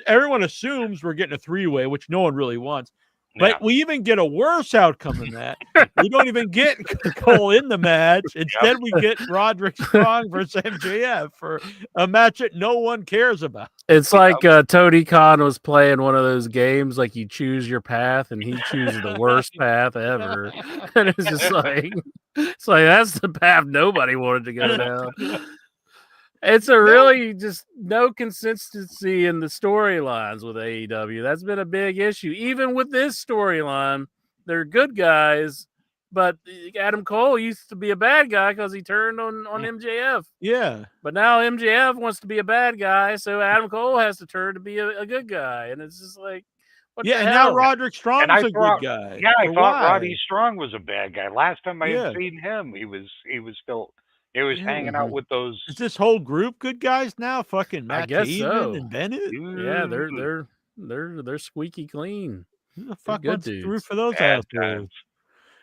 Everyone assumes we're getting a 3-way, which no one really wants. But we even get a worse outcome than that. We don't even get Cole in the match. Instead, we get Roderick Strong versus MJF for a match that no one cares about. It's like Tony Khan was playing one of those games, like you choose your path, and he chooses the worst path ever. And it's just like, that's the path nobody wanted to go down. It's a really just no consistency in the storylines with AEW. That's been a big issue. Even with this storyline, they're good guys, but Adam Cole used to be a bad guy because he turned on MJF. Yeah. But now MJF wants to be a bad guy, so Adam Cole has to turn to be a good guy. And it's just like, what the hell? And now Roderick Strong is a good guy. Yeah, I thought Roddy Strong was a bad guy. Last time I had seen him, he was still... He was hanging out with those. Is this whole group good guys now? Fucking Matt Taven and Bennett? Yeah, they're squeaky clean. Who the fuck went through for those assholes?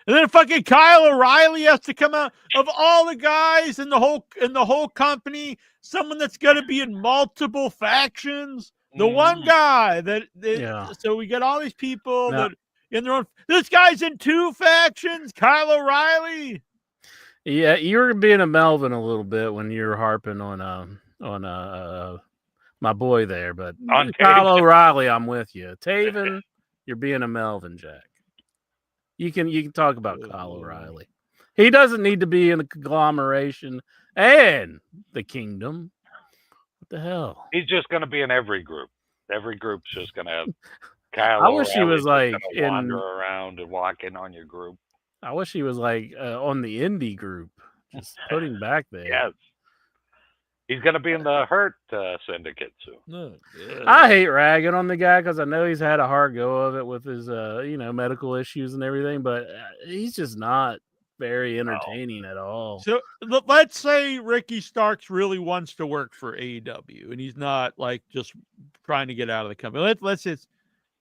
And then fucking Kyle O'Reilly has to come out. Of all the guys in the whole company, someone that's going to be in multiple factions. The one guy so we got all these people that in their own. This guy's in 2 factions. Kyle O'Reilly. Yeah, you were being a Melvin a little bit when you were harping on my boy there, but on Kyle O'Reilly, I'm with you. Taven, you're being a Melvin, Jack. You can talk about Kyle O'Reilly. He doesn't need to be in the conglomeration and the kingdom. What the hell? He's just going to be in every group. Every group's just going to have Kyle. I wish he was like wander around and walk in on your group. I wish he was like on the indie group, just put him back there. Yes. He's going to be in the Hurt syndicate soon. I hate ragging on the guy because I know he's had a hard go of it with his, medical issues and everything, but he's just not very entertaining at all. So let's say Ricky Starks really wants to work for AEW and he's not like just trying to get out of the company. Let's just.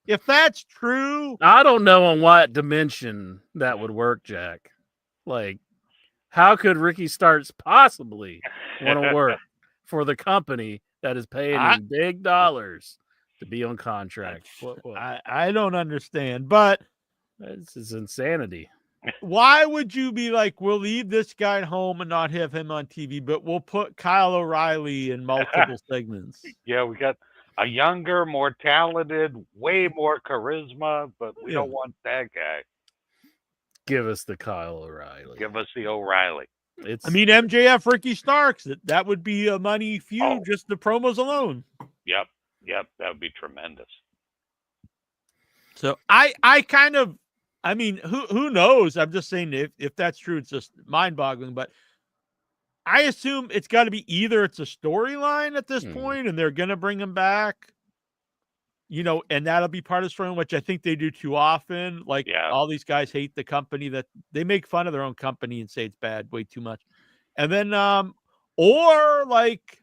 If that's true, I don't know on what dimension that would work, Jack. Like, how could Ricky Starks possibly want to work for the company that is paying him big dollars to be on contract? What? I don't understand, but this is insanity. Why would you be like, we'll leave this guy at home and not have him on TV, but we'll put Kyle O'Reilly in multiple segments? Yeah, we got a younger, more talented, way more charisma, but we don't want that guy. Give us the Kyle O'Reilly. Give us the O'Reilly. MJF, Ricky Starks, that would be a money feud, just the promos alone. Yep, that would be tremendous. So I kind of, who knows? I'm just saying if that's true, it's just mind-boggling, but I assume it's got to be either it's a storyline at this point and they're going to bring him back, and that'll be part of the storyline, which I think they do too often. Like all these guys hate the company that they make fun of their own company and say it's bad way too much. And then, or like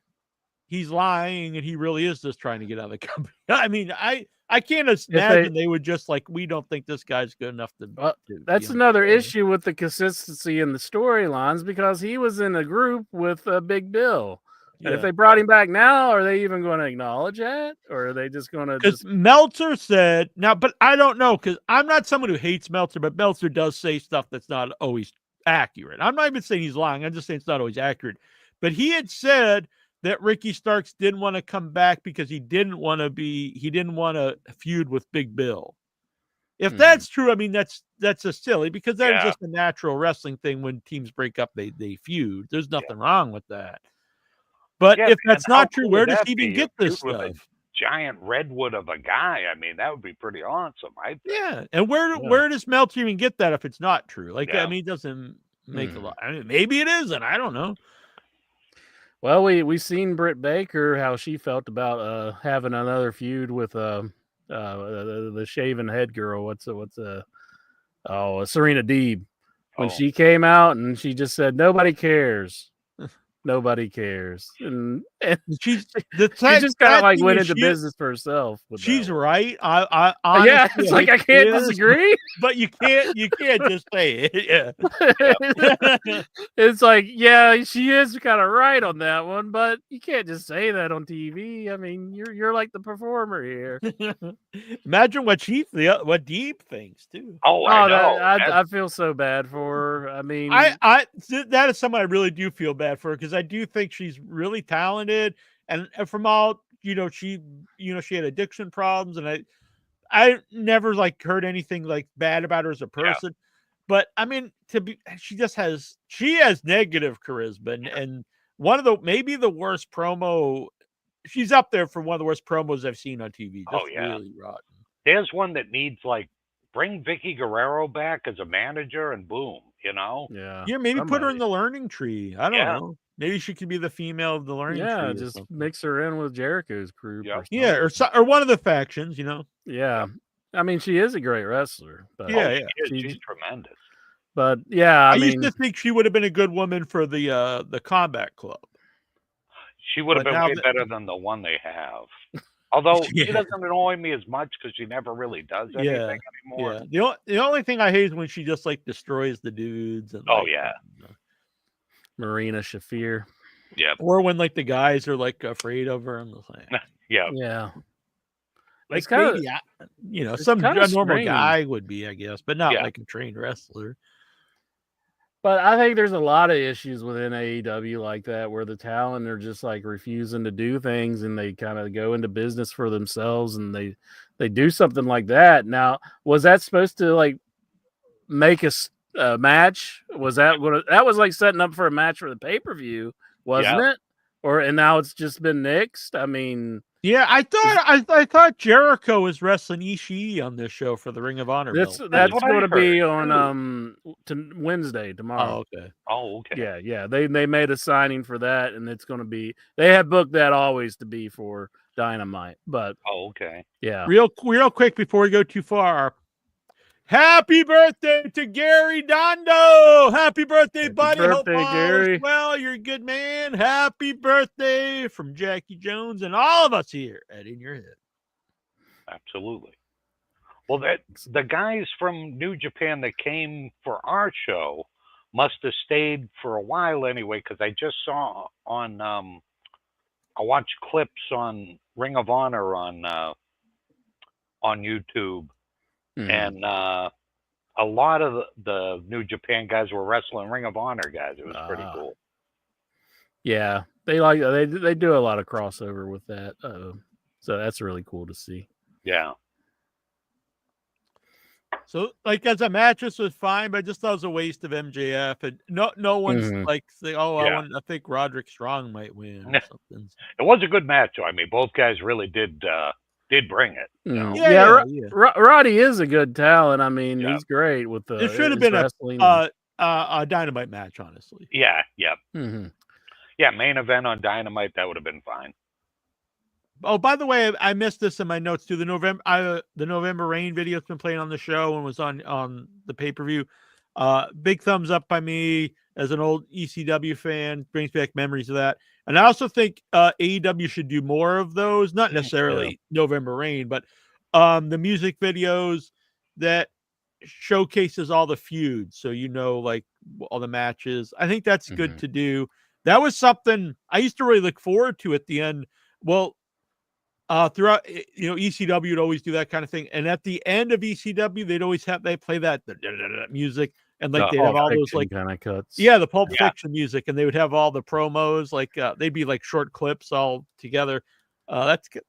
he's lying and he really is just trying to get out of the company. I can't imagine they would just like, we don't think this guy's good enough to. That's another issue with the consistency in the storylines because he was in a group with Big Bill. And if they brought him back now, are they even going to acknowledge that? Or are they just going to? Because Meltzer said now, but I don't know because I'm not someone who hates Meltzer, but Meltzer does say stuff that's not always accurate. I'm not even saying he's lying. I'm just saying it's not always accurate. But he had said that Ricky Starks didn't want to come back because he didn't want to feud with Big Bill. If that's true, I mean that's a silly, because that is just a natural wrestling thing. When teams break up, they feud. There's nothing wrong with that. But if that's not true, where does he even get this stuff? Giant redwood of a guy. I mean, that would be pretty awesome, I think. Yeah, and where does Meltzer even get that if it's not true? Like, I mean, it doesn't make a lot. I mean, maybe it isn't. I don't know. Well, we seen Britt Baker, how she felt about having another feud with the shaven head girl. Serena Deeb, when she came out and she just said nobody cares. Nobody cares, and she just kind of like went into business for herself. She's right. I honestly, yeah, it's like I can't disagree, but you can't just say it. Yeah, it's like she is kind of right on that one, but you can't just say that on TV. I mean, you're like the performer here. Imagine what Deep thinks too. Oh, I know. I feel so bad for her. I mean, that is someone I really do feel bad for, because I do think she's really talented, and from all she had addiction problems, and I never like heard anything like bad about her as a person, but I mean, she has negative charisma, and one of maybe the worst promo. She's up there for one of the worst promos I've seen on TV. Just really rotten. There's one that needs bring Vicky Guerrero back as a manager, and boom, Yeah, maybe put her in the learning tree. I don't know. Maybe she could be the female of the learning tree. Yeah, just mix her in with Jericho's crew. Yeah, or one of the factions. Yeah, I mean, she is a great wrestler. But she's tremendous. But I mean, used to think she would have been a good woman for the Combat Club. She would have been way better than the one they have. Although she doesn't annoy me as much because she never really does anything anymore. Yeah. The only thing I hate is when she just destroys the dudes. And, Marina Shafir. Yeah. Or when the guys are afraid of her. And yeah. Like maybe some normal guy would be, I guess, but not like a trained wrestler. But I think there's a lot of issues within AEW like that, where the talent are just refusing to do things, and they kind of go into business for themselves, and they do something like that. Now, was that supposed to make a match? Was that that was setting up for a match for the pay-per-view, wasn't it? And now it's just been nixed. I mean, yeah, I thought Jericho was wrestling Ishii on this show for the Ring of Honor. That's going to be on Wednesday, tomorrow. Oh, okay. Oh, okay. Yeah. They made a signing for that, and it's going to be. They have booked that always to be for Dynamite, but okay. Yeah. Real quick before we go too far. Happy birthday to Gary Dondo! Happy birthday, buddy! Hope all is well. You're a good man. Happy birthday from Jackie Jones and all of us here at In Your Head. Absolutely. Well, the guys from New Japan that came for our show must have stayed for a while anyway, because I just saw on I watched clips on Ring of Honor on YouTube. And a lot of the New Japan guys were wrestling Ring of Honor guys. It was pretty cool. Yeah, they do a lot of crossover with that, so that's really cool to see. Yeah. So, as a match, this was fine, but I just thought it was a waste of MJF, and no one's saying, I think Roderick Strong might win or something. It was a good match. I mean, both guys really did bring it. Yeah. Roddy is a good talent. I mean, he's great with the. It should have been a Dynamite match, honestly. Yeah. Mm-hmm. Yeah, main event on Dynamite, that would have been fine. Oh, by the way, I missed this in my notes too. The November Rain video has been playing on the show and was on the pay-per-view. Big thumbs up by me as an old ECW fan. Brings back memories of that. And I also think AEW should do more of those, not necessarily November Rain, but the music videos that showcases all the feuds. So, all the matches. I think that's good to do. That was something I used to really look forward to at the end. Well, throughout, ECW would always do that kind of thing. And at the end of ECW, they'd play that music. and like The they'd have all those Fiction like kind of cuts. the Pulp Yeah. Fiction music, and they would have all the promos like they'd be like short clips all together. That's good.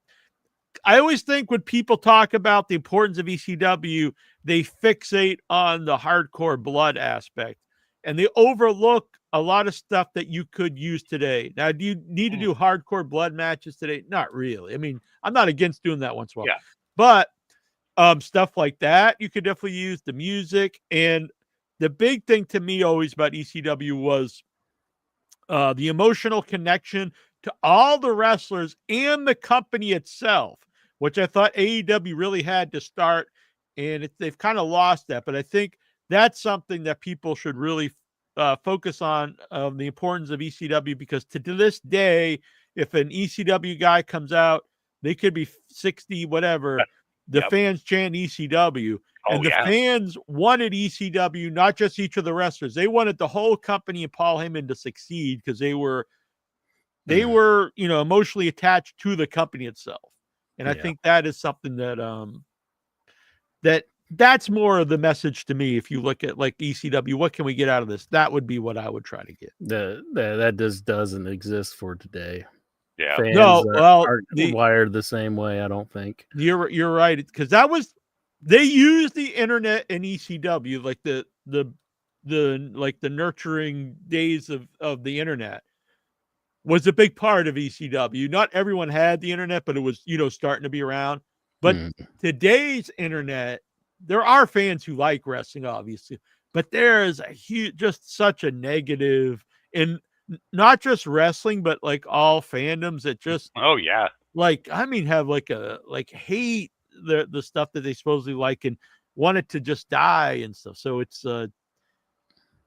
I always think when people talk about the importance of ECW, they fixate on the hardcore blood aspect and they overlook a lot of stuff that you could use today. Now, do you need to do hardcore blood matches today? Not really. I mean, I'm not against doing that once in a while, Yeah. but stuff like that, you could definitely use the music. And the big thing to me always about ECW was the emotional connection to all the wrestlers and the company itself, which I thought AEW really had to start, and they've kind of lost that. But I think that's something that people should really focus on, the importance of ECW, because to this day, if an ECW guy comes out, they could be 60, whatever, the Yep. fans chant ECW. Oh, And the yeah. fans wanted ECW, not just each of the wrestlers. They wanted the whole company and Paul Heyman to succeed because they were, emotionally attached to the company itself. And I think that is something that that's more of the message to me. If you look at like ECW, what can we get out of this? That would be what I would try to get. That just doesn't exist for today. Yeah. Fans aren't wired the same way, I don't think. You're right, because they used the internet in ECW, like the nurturing days of the internet was a big part of ECW. Not everyone had the internet, but it was, starting to be around. But today's internet, there are fans who like wrestling, obviously, but there is just such a negative in not just wrestling, but like all fandoms that just, oh yeah, have hate the stuff that they supposedly like and want it to just die and stuff. So it's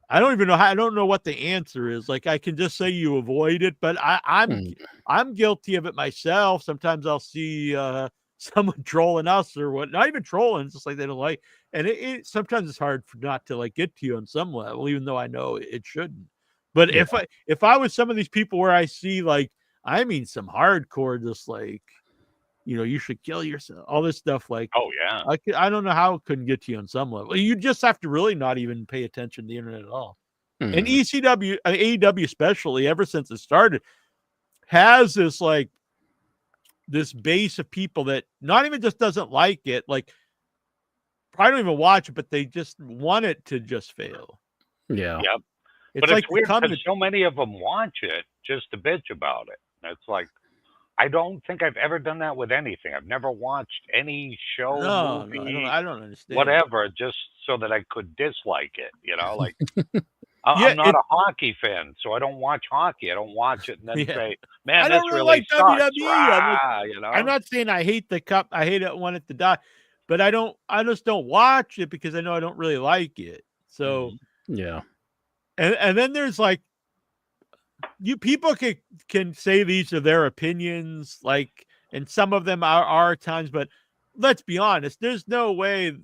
I don't even know I don't know what the answer is. Like, I can just say you avoid it, but I'm guilty of it myself. Sometimes I'll see someone trolling us or what, not even trolling, it's just like they don't like, and it sometimes it's hard not to like get to you on some level, even though I know it shouldn't. But if I was some of these people where I see some hardcore, just like, you should kill yourself, all this stuff, like, oh yeah, I don't know how it couldn't get to you on some level. You just have to really not even pay attention to the internet at all. And ECW, AEW especially, ever since it started, has this this base of people that not even just doesn't like it, like probably don't even watch it, but they just want it to just fail. Yeah. Yep. It's but like it's weird because so many of them watch it just to bitch about it. It's like, I don't think I've ever done that with anything. I've never watched any show, movie, I don't understand. whatever, just so that I could dislike it. Like I'm not a hockey fan, so I don't watch hockey. I don't watch it and then say, "Man, I this don't really really like sucks." WWE. I'm not saying I hate the cup. I hate it, want it to die, but I just don't watch it because I know I don't really like it. So yeah. And then there's people can say these are their opinions, and some of them are at times, but let's be honest, there's no way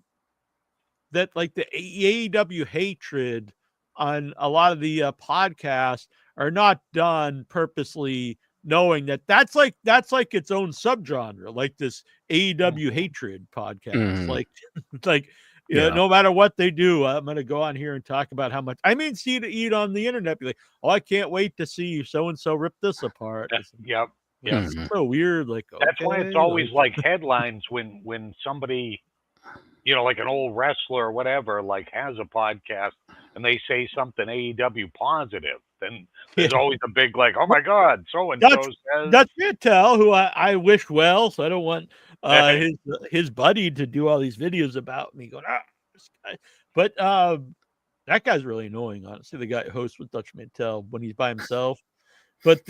that the AEW hatred on a lot of the podcasts are not done purposely, knowing that that's like its own subgenre, like this AEW hatred podcast, no matter what they do, I'm going to go on here and talk about how much. See to eat on the internet, be like, "Oh, I can't wait to see so and so rip this apart." Yep. It's so weird. That's why it's always headlines when somebody, like an old wrestler or whatever, has a podcast and they say something AEW positive. Then there's always a big "Oh my God, so and so says." Dutch Mantel, who I wish well, so I don't want his buddy to do all these videos about me going, this guy. But that guy's really annoying, honestly, the guy who hosts with Dutch Mantel when he's by himself. But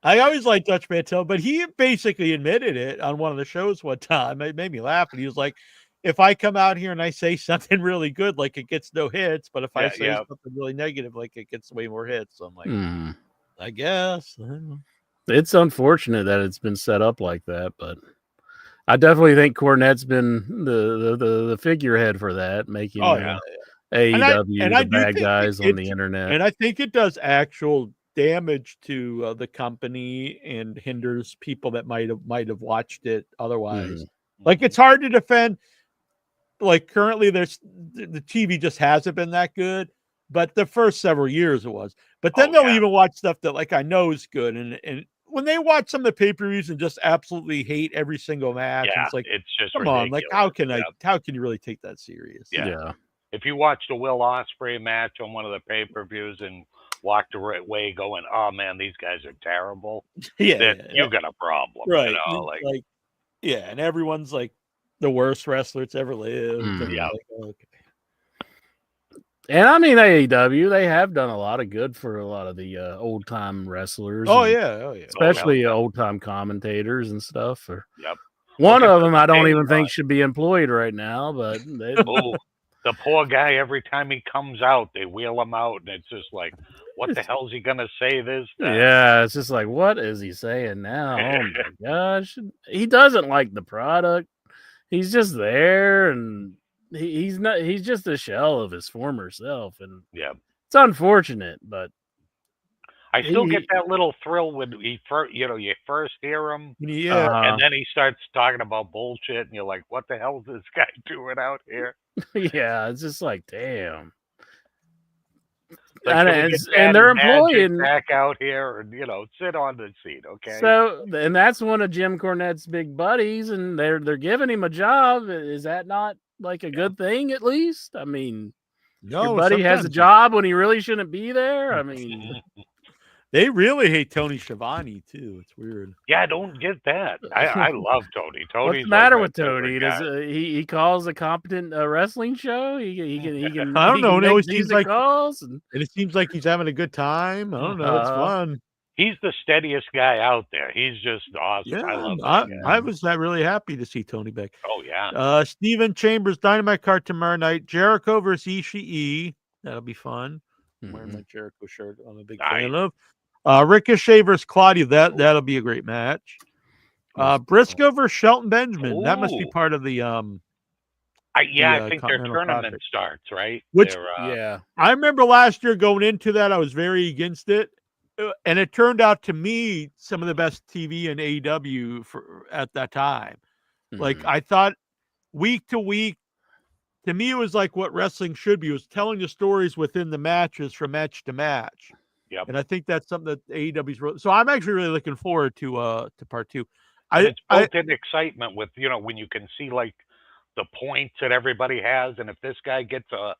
I always liked Dutch Mantel, but he basically admitted it on one of the shows one time. It made me laugh, and he was like, if I come out here and I say something really good, it gets no hits, but if I say something really negative, it gets way more hits. So I'm like, I guess. It's unfortunate that it's been set up like that, but I definitely think Cornette's been the figurehead for that, making AEW the bad guys on the internet. And I think it does actual damage to the company and hinders people that might have watched it otherwise. It's hard to defend. like currently there's the TV just hasn't been that good, but the first several years it was. But then they'll even watch stuff that like I know is good, and when they watch some of the pay-per-views and just absolutely hate every single match, and it's like, it's just come ridiculous. on, like how can you really take that serious? Yeah. If you watched a Will Ospreay match on one of the pay-per-views and walked away going, "Oh man, these guys are terrible," then you got a problem, right? You know, like and everyone's like the worst wrestler it's ever lived. And yeah. like, okay. And I mean, AEW, they have done a lot of good for a lot of the old time wrestlers. Oh yeah, especially old time commentators and stuff. Or yep. One of them I don't even think should be employed right now, but the poor guy, every time he comes out, they wheel him out, and it's just like, what the hell is he gonna say this time? Yeah, it's just like, what is he saying now? Oh my gosh. He doesn't like the product. He's just there, and he's just a shell of his former self, and it's unfortunate, but I still get that little thrill when you first hear him, and then he starts talking about bullshit, and you're like, what the hell is this guy doing out here? Yeah, it's just like, damn. Like, and they're employing back out here, and sit on the seat, okay? So, and that's one of Jim Cornette's big buddies, and they're giving him a job. Is that not like a good thing? At least, I mean, your buddy has a job when he really shouldn't be there. I mean, they really hate Tony Schiavone too. It's weird. Yeah, I don't get that. I love Tony. What's the matter with Tony? Does he calls a competent wrestling show? He can. I don't know. It always seems like calls, and it seems like he's having a good time. I don't know. It's fun. He's the steadiest guy out there. He's just awesome. Yeah, I love that guy. I was really happy to see Tony back. Oh yeah. Steven Chambers Dynamite card tomorrow night. Jericho versus Ishii. That'll be fun. I'm wearing my Jericho shirt. I'm a big fan of. Ricochet versus Claudio. That'll be a great match. Briscoe versus Shelton Benjamin. Ooh. That must be part of the I think their tournament starts, right? Which I remember last year going into that, I was very against it. And it turned out to me some of the best TV in AEW at that time. Like I thought week to week, to me, it was like what wrestling should be. It was telling the stories within the matches from match to match. Yep. And I think that's something that AEW's. So I'm actually really looking forward to part two. It's built-in excitement with, when you can see like the points that everybody has. And if this guy gets a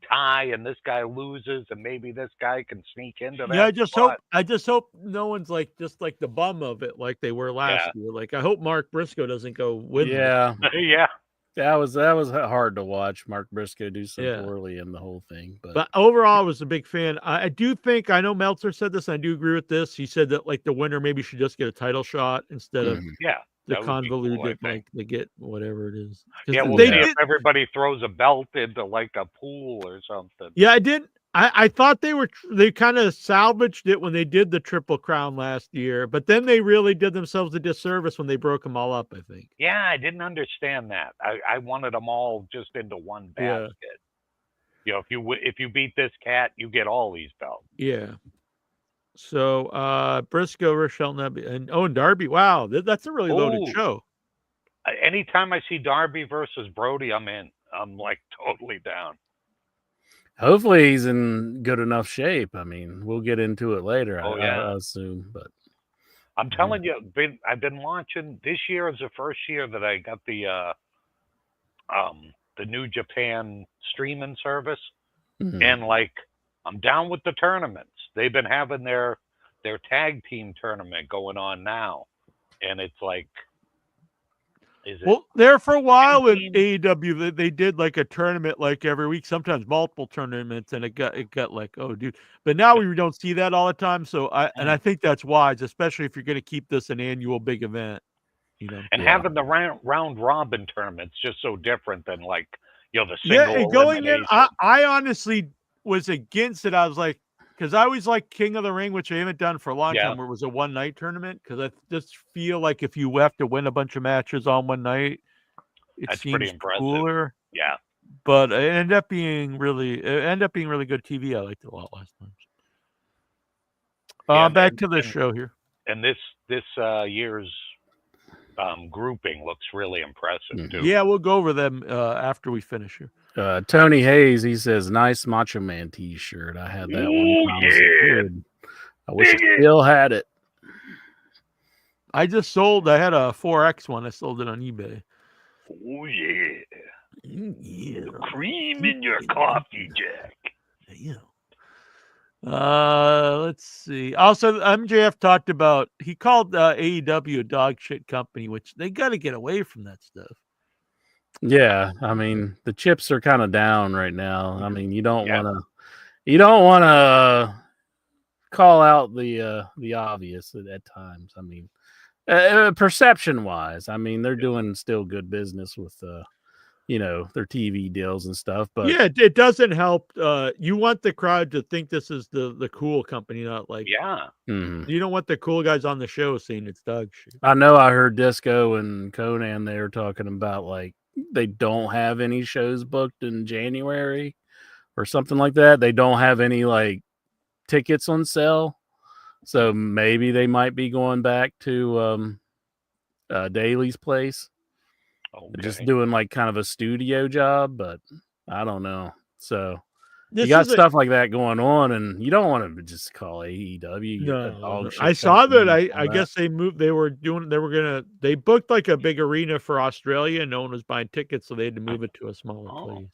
tie and this guy loses, and maybe this guy can sneak into that. Yeah, I just hope no one's like just like the bum of it like they were last year. Like I hope Mark Briscoe doesn't go win. Yeah. Yeah. That was hard to watch Mark Briscoe do so poorly in the whole thing. But overall, I was a big fan. I do think, I know Meltzer said this, and I do agree with this. He said that like the winner maybe should just get a title shot instead of the convoluted, like they get whatever it is. Yeah, we'll see if everybody throws a belt into like a pool or something. Yeah, I did. I thought they kind of salvaged it when they did the Triple Crown last year, but then they really did themselves a disservice when they broke them all up, I think. Yeah, I didn't understand that. I wanted them all just into one basket. Yeah. If you beat this cat, you get all these belts. Yeah. So Briscoe, Rochelle, and Darby. Wow, that's a really loaded show. Anytime I see Darby versus Brody, I'm in. I'm like totally down. Hopefully he's in good enough shape. I mean, we'll get into it later. I assume, but I'm telling you, I've been watching. This year is the first year that I got the New Japan streaming service, and like I'm down with the tournaments. They've been having their tag team tournament going on now, and it's like. There for a while in AEW, they did like a tournament like every week, sometimes multiple tournaments, and it got like, oh, dude. But now we don't see that all the time. So I think that's wise, especially if you're going to keep this an annual big event, And having the round robin tournaments just so different than like the single. Yeah, going in, I honestly was against it. I was like, because I always like King of the Ring, which I haven't done for a long time, where it was a one-night tournament. Because I just feel like if you have to win a bunch of matches on one night, it seems cooler. Yeah. But it ended up being really good TV. I liked it a lot last time. Back to the show here. And this year's grouping looks really impressive too. Yeah, we'll go over them after we finish here. Tony Hayes, he says, nice Macho Man T-shirt. I had that one when I was a kid. I wish I still had it. I had a 4X one. I sold it on eBay. Oh yeah. Yeah. The cream in your coffee, Jack. Yeah. Let's see. Also, MJF talked about, he called AEW a dog shit company, which they got to get away from that stuff. Yeah, I mean, the chips are kind of down right now. I mean, you don't want to call out the obvious at times. I mean, perception wise, I mean, they're doing still good business with their TV deals and stuff, but yeah, it doesn't help. You want the crowd to think this is the cool company, not like, you don't want the cool guys on the show saying it's dog shit. I know I heard Disco and Conan, they were talking about like they don't have any shows booked in January or something like that. They don't have any like tickets on sale, so maybe they might be going back to Daly's place. Just doing like kind of a studio job, but I don't know. So you got stuff like that going on, and you don't want to just call AEW. No. I saw that. I guess they moved. They booked like a big arena for Australia, and no one was buying tickets, so they had to move it to a smaller place.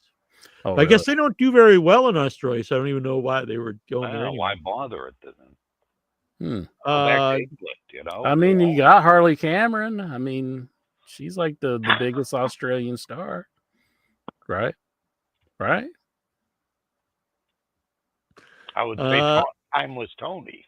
Oh, I guess they don't do very well in Australia, so I don't even know why they were going there. Anyway. Why bother it then? I mean, you got Harley Cameron. I mean, she's like the biggest Australian star, right? Right? I would say Timeless Tony.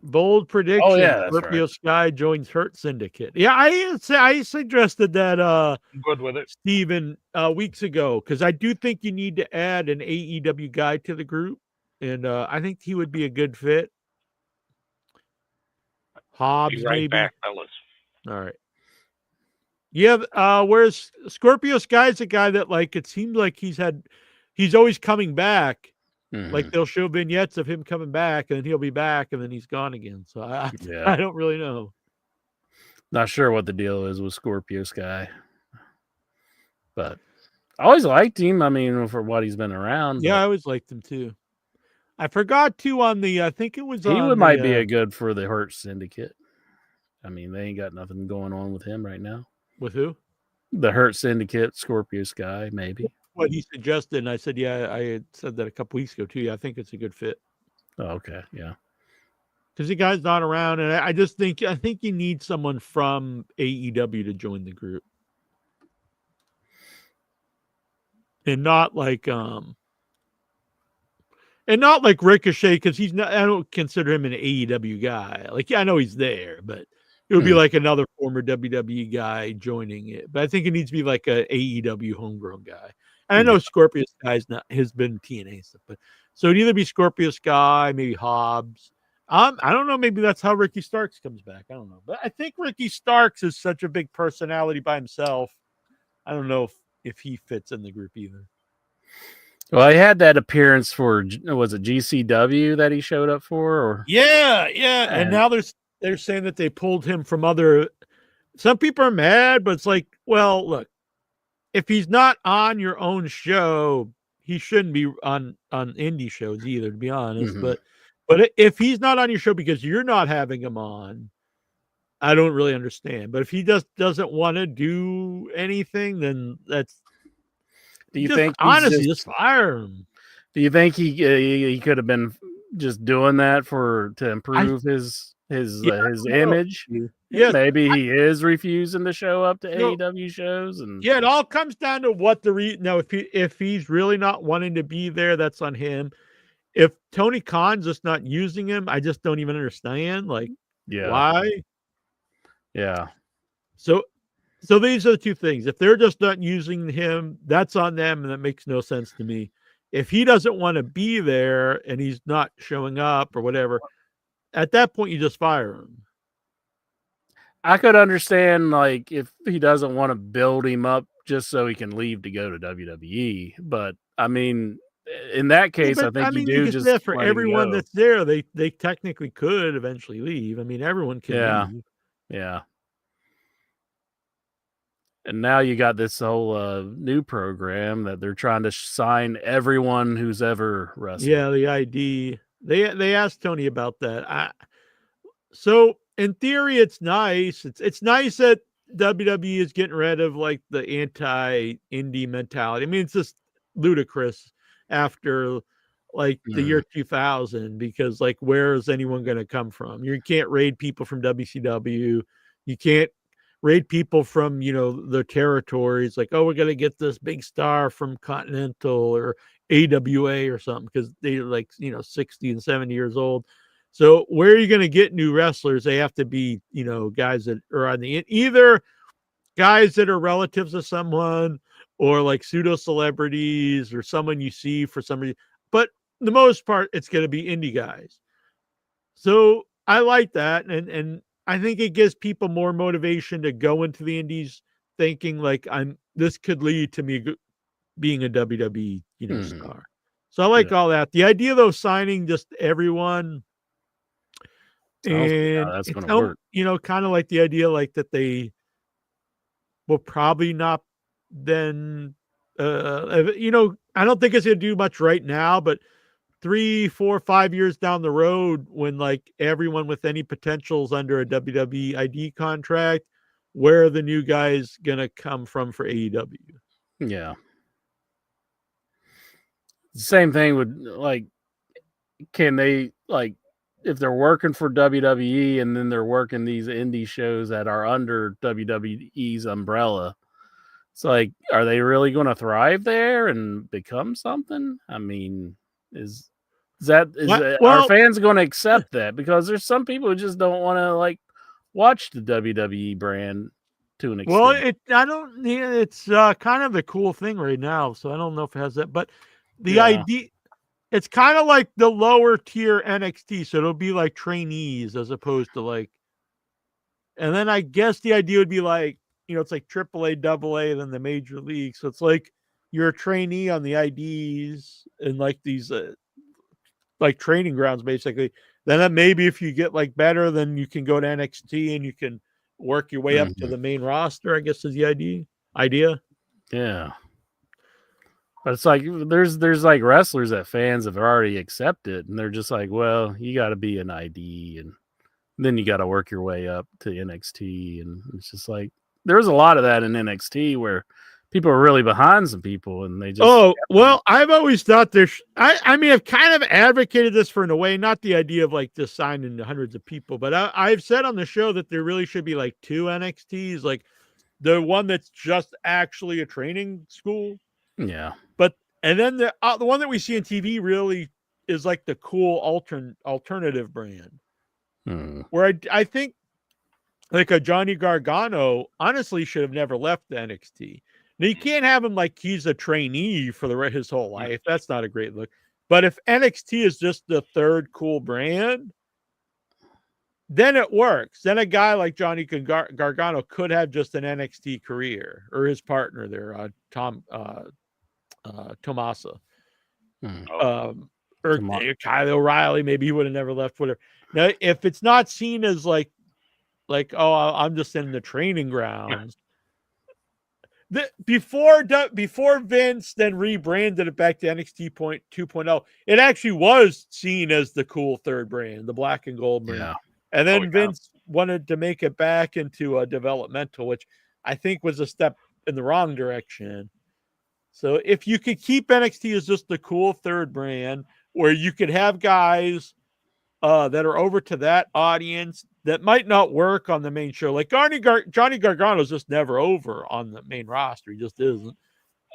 Bold prediction: Scorpio Sky joins Hurt Syndicate. Yeah, I suggested that. I'm good with it, Steven, weeks ago, because I do think you need to add an AEW guy to the group, and I think he would be a good fit. Hobbs, maybe. Back, fellas. All right. Yeah. Whereas Scorpio Sky's a guy that, like, it seems like he's always coming back. Mm-hmm. Like they'll show vignettes of him coming back, and then he'll be back, and then he's gone again. So I don't really know. Not sure what the deal is with Scorpio Sky, but I always liked him. I mean, for what he's been around. Yeah, I always liked him too. I forgot to on the. I think it was. Might be a good for the Hurt Syndicate. I mean, they ain't got nothing going on with him right now. With who? The Hurt Syndicate, Scorpio Sky, maybe. What he suggested, and I said, yeah, I had said that a couple weeks ago too. Yeah, I think it's a good fit. Oh, okay, yeah. Because the guy's not around, and I think you need someone from AEW to join the group, and not like Ricochet, because he's not. I don't consider him an AEW guy. Like, yeah, I know he's there, but it would be like another former WWE guy joining it. But I think it needs to be like a AEW homegrown guy. And I know Scorpio Sky's has been TNA stuff, but so it'd either be Scorpio Sky, maybe Hobbs. I don't know. Maybe that's how Ricky Starks comes back. I don't know, but I think Ricky Starks is such a big personality by himself. I don't know if he fits in the group either. Well, he had that appearance for, was it GCW that he showed up for? Or yeah, and now they're saying that they pulled him from other. Some people are mad, but it's like, well, look, if he's not on your own show, he shouldn't be on indie shows either, to be honest. Mm-hmm. But if he's not on your show because you're not having him on, I don't really understand. But if he doesn't want to do anything, then that's. Do you think honestly just fire him? Do you think he could have been just doing that to improve his image? Yeah, maybe he is refusing to show up to AEW shows, and it all comes down to what the reason. Now, if he's really not wanting to be there, that's on him. If Tony Khan's just not using him, I just don't even understand. Like, why? Yeah. So these are the two things. If they're just not using him, that's on them, and that makes no sense to me. If he doesn't want to be there and he's not showing up or whatever, at that point you just fire him. I could understand, like, if he doesn't want to build him up just so he can leave to go to WWE, but I mean, in that case, I think you do just for everyone that's there. They technically could eventually leave. I mean, everyone can leave. Yeah. And now you got this whole new program that they're trying to sign everyone who's ever wrestled. Yeah, the ID. They asked Tony about that. So in theory, it's nice. It's nice that WWE is getting rid of like the anti-indie mentality. I mean, it's just ludicrous after like the year 2000 because like where is anyone going to come from? You can't raid people from WCW. You can't raid people from the territories. Like, oh, we're going to get this big star from Continental or AWA or something because they're like 60 and 70 years old. So where are you going to get new wrestlers? They have to be, guys that are on the either guys that are relatives of someone or like pseudo celebrities or someone you see for some reason. But the most part, it's going to be indie guys. So I like that. And I think it gives people more motivation to go into the indies thinking like this could lead to me being a WWE, star. So I like all that. The idea though, signing just everyone, and that's it's going to work. kind of like the idea like that they will probably not then I don't think it's going to do much right now, but 3, 4, 5 years down the road when like everyone with any potentials under a WWE ID contract, where are the new guys going to come from for AEW? Yeah. Same thing with like, can they like, if they're working for WWE and then they're working these indie shows that are under WWE's umbrella, it's like, are they really going to thrive there and become something? I mean, are fans going to accept that? Because there's some people who just don't want to like watch the WWE brand to an extent. Well, it's kind of a cool thing right now, so I don't know if it has that, but the idea. It's kind of like the lower tier NXT, so it'll be like trainees as opposed to like. And then I guess the idea would be like, it's like AAA, AA, then the major league. So it's like you're a trainee on the IDs and like these like training grounds, basically. Then maybe if you get like better, then you can go to NXT and you can work your way up to the main roster, I guess is the idea. Yeah. But it's like there's like wrestlers that fans have already accepted, and they're just like, well, you got to be an ID, and then you got to work your way up to NXT, and it's just like there was a lot of that in NXT where people are really behind some people, and they just. Oh well, I've always thought there's. I mean, I've kind of advocated this for in a way, not the idea of like just signing hundreds of people, but I've said on the show that there really should be like 2 NXTs, like the one that's just actually a training school. Yeah. And then the one that we see on TV really is like the cool alternative brand. Where I think like a Johnny Gargano honestly should have never left the NXT. Now you can't have him like he's a trainee for his whole life. That's not a great look. But if NXT is just the third cool brand, then it works. Then a guy like Johnny Gargano could have just an NXT career, or his partner there, Tomasa. Or Kyle O'Reilly, maybe he would have never left. Whatever. Now, if it's not seen as like, oh, I'm just in the training grounds. Before Vince then rebranded it back to NXT 2.0, it actually was seen as the cool third brand, the black and gold brand. Yeah. And then Vince wanted to make it back into a developmental, which I think was a step in the wrong direction. So if you could keep NXT as just the cool third brand, where you could have guys that are over to that audience that might not work on the main show, like Johnny Gargano's just never over on the main roster. He just isn't.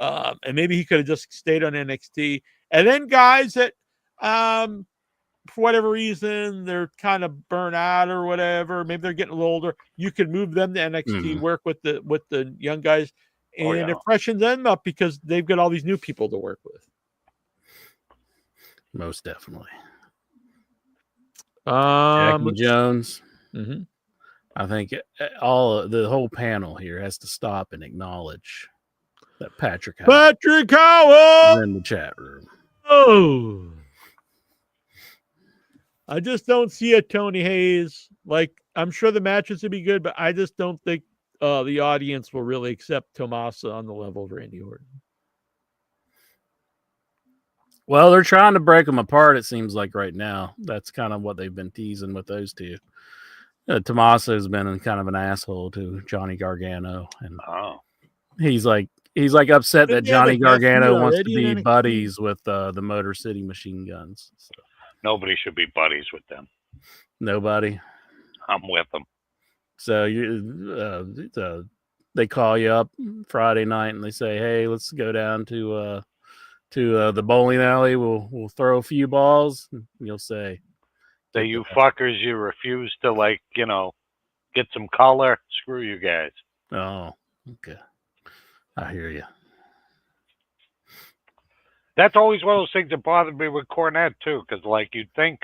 And maybe he could have just stayed on NXT. And then guys that, for whatever reason, they're kind of burnt out or whatever, maybe they're getting a little older, you could move them to NXT, work with the young guys, and it freshens them up because they've got all these new people to work with. Most definitely. Jackie Jones. I think the whole panel here has to stop and acknowledge that Patrick Howell is in the chat room. Oh, I just don't see a Tony Hayes. Like, I'm sure the matches would be good, but I just don't think the audience will really accept Tommaso on the level of Randy Orton. Well, they're trying to break them apart, it seems like right now. That's kind of what they've been teasing with those two. Tommaso's been kind of an asshole to Johnny Gargano, and he's like upset that Johnny Gargano wants to be buddies with the Motor City Machine Guns. So. Nobody should be buddies with them. Nobody. I'm with them. So they call you up Friday night and they say, "Hey, let's go down to the bowling alley. We'll throw a few balls." And you'll say, "You fuckers, you refuse to get some color. Screw you guys." Oh, okay. I hear you. That's always one of those things that bothered me with Cornette too, because you'd think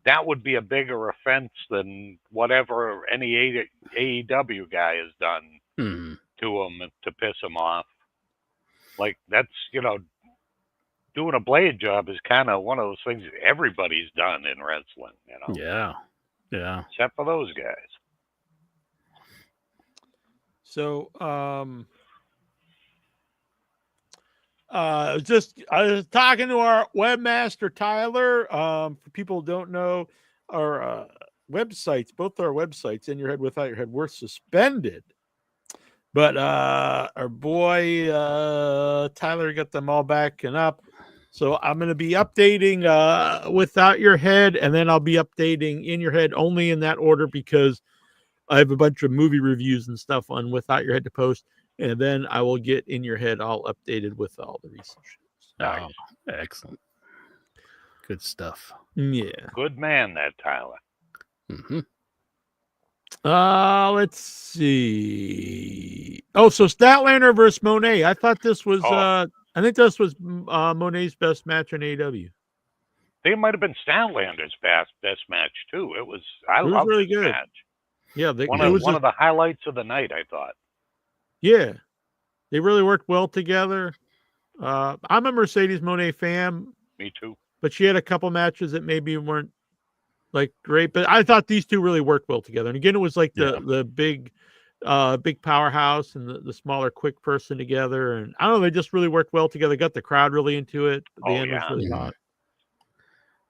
that would be a bigger offense than whatever any AEW guy has done to him to piss him off. That's doing a blade job is kind of one of those things that everybody's done in wrestling. Yeah. Except for those guys. So, I was talking to our webmaster Tyler. For people who don't know, our websites, both our websites, In Your Head, Without Your Head, were suspended. But our boy Tyler got them all back and up. So I'm going to be updating Without Your Head, and then I'll be updating In Your Head only in that order because I have a bunch of movie reviews and stuff on Without Your Head to post. And then I will get In Your Head all updated with all the recent shows. Nice. Oh, excellent. Good stuff. Yeah. Good man, that Tyler. Mm-hmm. Let's see. Oh, so Statlander versus Monet. I thought this was I think this was Monet's best match in AEW. I think it might have been Statlander's best match too. It was really good. Match. Yeah, one of the highlights of the night, I thought. Yeah, they really worked well together. I'm a Mercedes Moné fan. Me too. But she had a couple matches that maybe weren't great. But I thought these two really worked well together. And again, it was the big powerhouse and the smaller, quick person together. And I don't know, they just really worked well together. Got the crowd really into it. The end was really hot.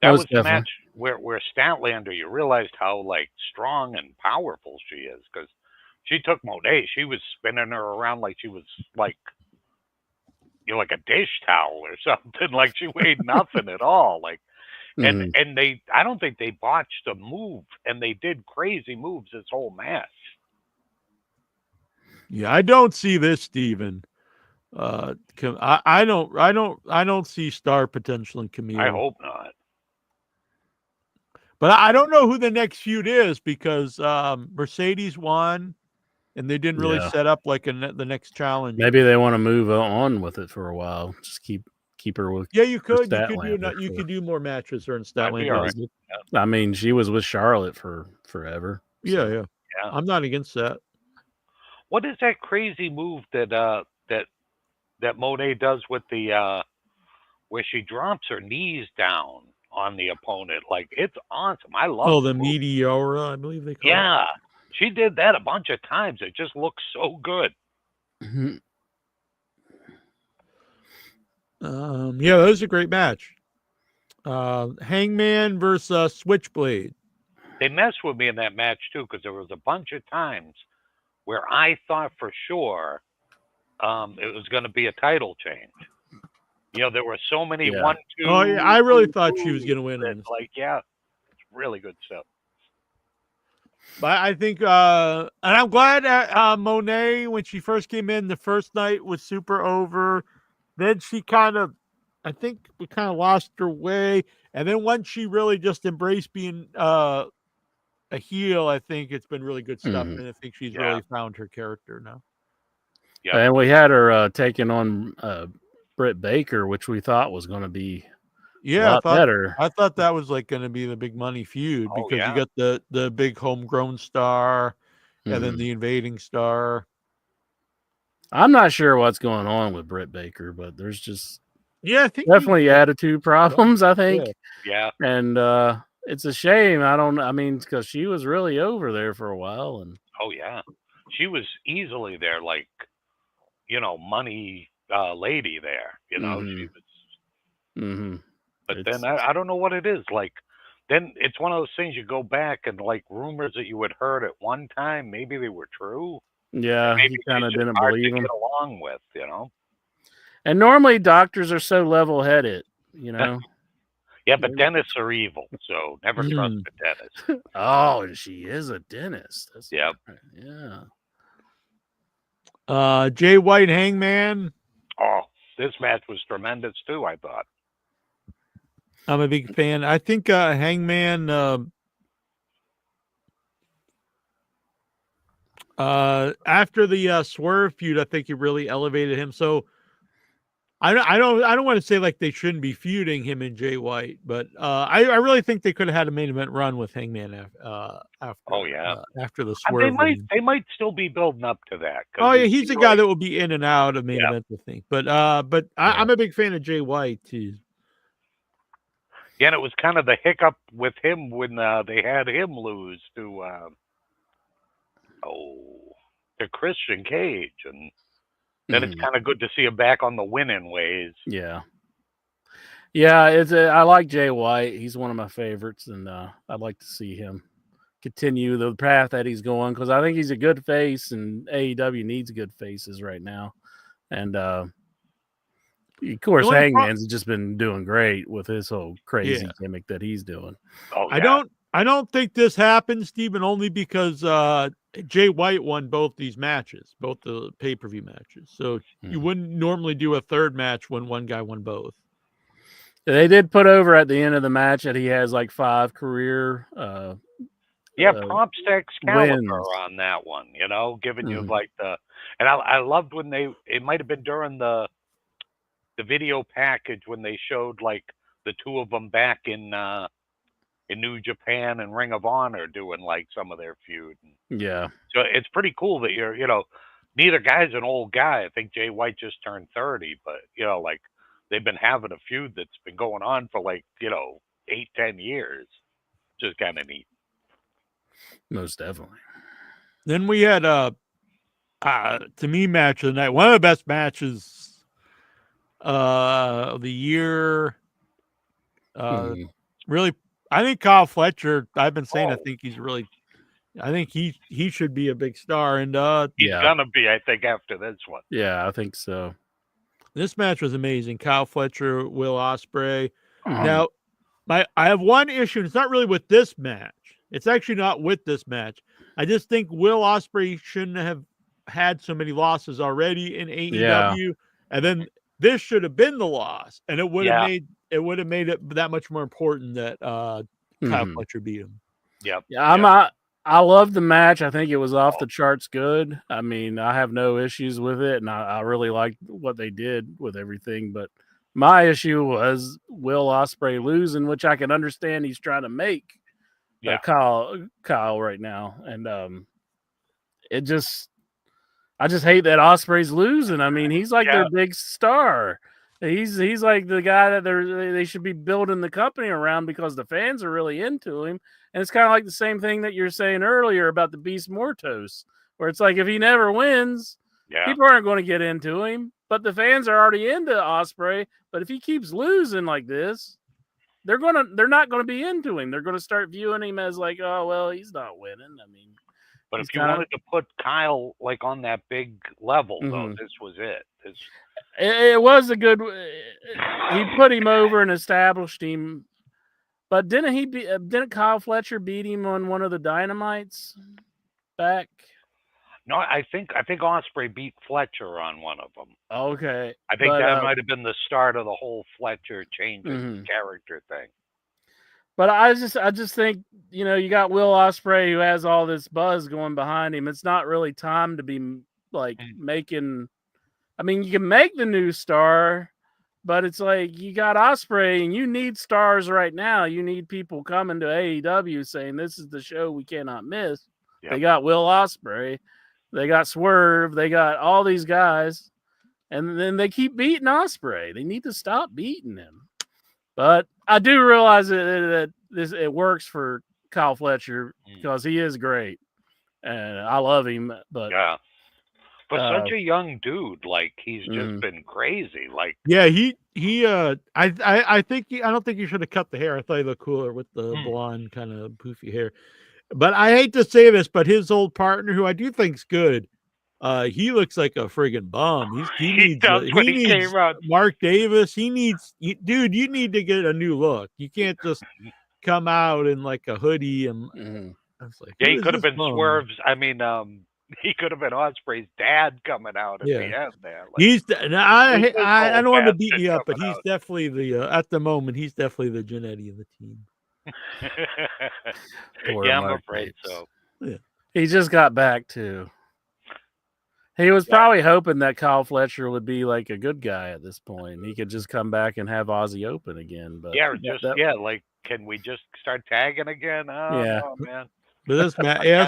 That was the match where Statlander, you realized how strong and powerful she is, because she took Monet. She was spinning her around like she was like a dish towel or something. She weighed nothing at all. And I don't think they botched a move, and they did crazy moves this whole match. Yeah, I don't see this, Steven. I don't see star potential in Camille. I hope not. But I don't know who the next feud is because Mercedes won. And they didn't really set up the next challenge. Maybe they want to move on with it for a while. Just keep her with. Yeah, you could. You could do more matches during Statlander. Right. I mean, she was with Charlotte for forever. So. Yeah. I'm not against that. What is that crazy move that Monet does with the where she drops her knees down on the opponent? It's awesome. I love. Oh, the Meteora, I believe they call it. Yeah. She did that a bunch of times. It just looks so good. Mm-hmm. Yeah, that was a great match. Hangman versus Switchblade. They messed with me in that match, too, because there was a bunch of times where I thought for sure it was going to be a title change. There were so many 1, 2. Oh, yeah, I really thought she was going to win. It's really good stuff. But I think, and I'm glad that Monet, when she first came in, the first night was super over. Then she I think we kind of lost her way. And then once she really just embraced being a heel, I think it's been really good stuff. And I think she's really found her character now. Yeah. And we had her taking on Britt Baker, which we thought was going to be better. I thought that was going to be the big money feud because you got the big homegrown star and then the invading star. I'm not sure what's going on with Britt Baker, but there's just I think definitely attitude problems, I think. Yeah. And it's a shame. Because she was really over there for a while. And she was easily their like, money lady there. She was. Mm-hmm. But then I don't know what it is. Like, then it's one of those things you go back and like rumors that you had heard at one time, maybe they were true. Yeah, Maybe he kind of she's just didn't hard believe to him. get along with. And normally doctors are so level-headed, Yeah, but dentists are evil, so never trust a dentist. Oh, and she is a dentist. That's Yep. Yeah. Jay White Hangman. Oh, this match was tremendous too, I thought. I'm a big fan. I think Hangman after the Swerve feud, I think he really elevated him. So I don't want to say like they shouldn't be feuding him and Jay White, but I really think they could have had a main event run with Hangman after. Oh yeah, after the Swerve. They might still be building up to that. Oh yeah, he's a guy that will be in and out of main events, I think. But I'm a big fan of Jay White too. Yeah, and it was kind of the hiccup with him when they had him lose to Christian Cage, and then it's kind of good to see him back on the winning ways. Yeah. I like Jay White. He's one of my favorites, and I'd like to see him continue the path that he's going, because I think he's a good face, and AEW needs good faces right now. And of course, Hangman's just been doing great with his whole crazy gimmick that he's doing. Oh, yeah. I don't think this happened, Stephen, only because Jay White won both these matches, both the pay-per-view matches. So you wouldn't normally do a third match when one guy won both. They did put over at the end of the match that he has like 5 career prompts to Excalibur on that one, giving you like and I loved when it might have been during the video package when they showed like the two of them back in New Japan and Ring of Honor doing like some of their feud. Yeah. So it's pretty cool that neither guy's an old guy. I think Jay White just turned 30, but like they've been having a feud that's been going on for like, 8-10 years. Just kind of neat. Most definitely. Then we had to me, match of the night. One of the best matches of the year. Really, I think Kyle Fletcher, I've been saying I think he should be a big star. And he's gonna be, I think, after this one. Yeah, I think so. This match was amazing. Kyle Fletcher, Will Ospreay. Now, I have one issue, and it's not really with this match. It's actually not with this match. I just think Will Ospreay shouldn't have had so many losses already in AEW, and then this should have been the loss, and it would have made it that much more important that Kyle Fletcher beat him. Yep. Yeah, I love the match. I think it was off the charts good. I mean, I have no issues with it, and I really liked what they did with everything. But my issue was Will Ospreay losing, which I can understand he's trying to make Kyle right now, and I just hate that Ospreay's losing. I mean, he's like their big star. He's like the guy that they should be building the company around because the fans are really into him. And it's kind of like the same thing that you're saying earlier about the Beast Mortos, where it's like if he never wins, people aren't going to get into him. But the fans are already into Ospreay. But if he keeps losing like this, they're not going to be into him. They're going to start viewing him as like, oh well, he's not winning. I mean, but if you wanted to put Kyle like on that big level, though, this was it. It was a good. He put him over and established him. But didn't Kyle Fletcher beat him on one of the Dynamites back? No, I think Ospreay beat Fletcher on one of them. Okay, I think that might have been the start of the whole Fletcher changing character thing. But I just think you got Will Ospreay who has all this buzz going behind him. It's not really time to be like making. I mean, you can make the new star. But it's like you got Ospreay, and you need stars right now. You need people coming to AEW saying this is the show we cannot miss. Yep. They got Will Ospreay, they got Swerve, they got all these guys, and then they keep beating Ospreay. They need to stop beating him. But I do realize that it works for Kyle Fletcher because he is great, and I love him, but Yeah. For Uh, such a young dude, like he's just Mhm. been crazy. Like Yeah, I think I don't think you should have cut the hair. I thought he looked cooler with the blonde kind of poofy hair. But I hate to say this, but his old partner, who I do think's good, he looks like a friggin' bum. He he needs does when he needs came out. Mark Davis. Dude, you need to get a new look. You can't just come out in like a hoodie and Mhm. I was like, Yeah, who he is could have this been bum? Swerve's. I mean, he could have been Osprey's dad coming out at Yeah. the end there. Like, He's who's this I old don't want to beat bastard you up, but coming he's out? definitely the at the moment he's definitely the Jannetty of the team. Poor Yeah, I'm Mark afraid Davis. so. Yeah. He just got back too. He was probably hoping that Kyle Fletcher would be like a good guy at this point. He could just come back and have Aussie Open again. But Yeah, or just like, can we just start tagging again? Oh Yeah. no, man. But this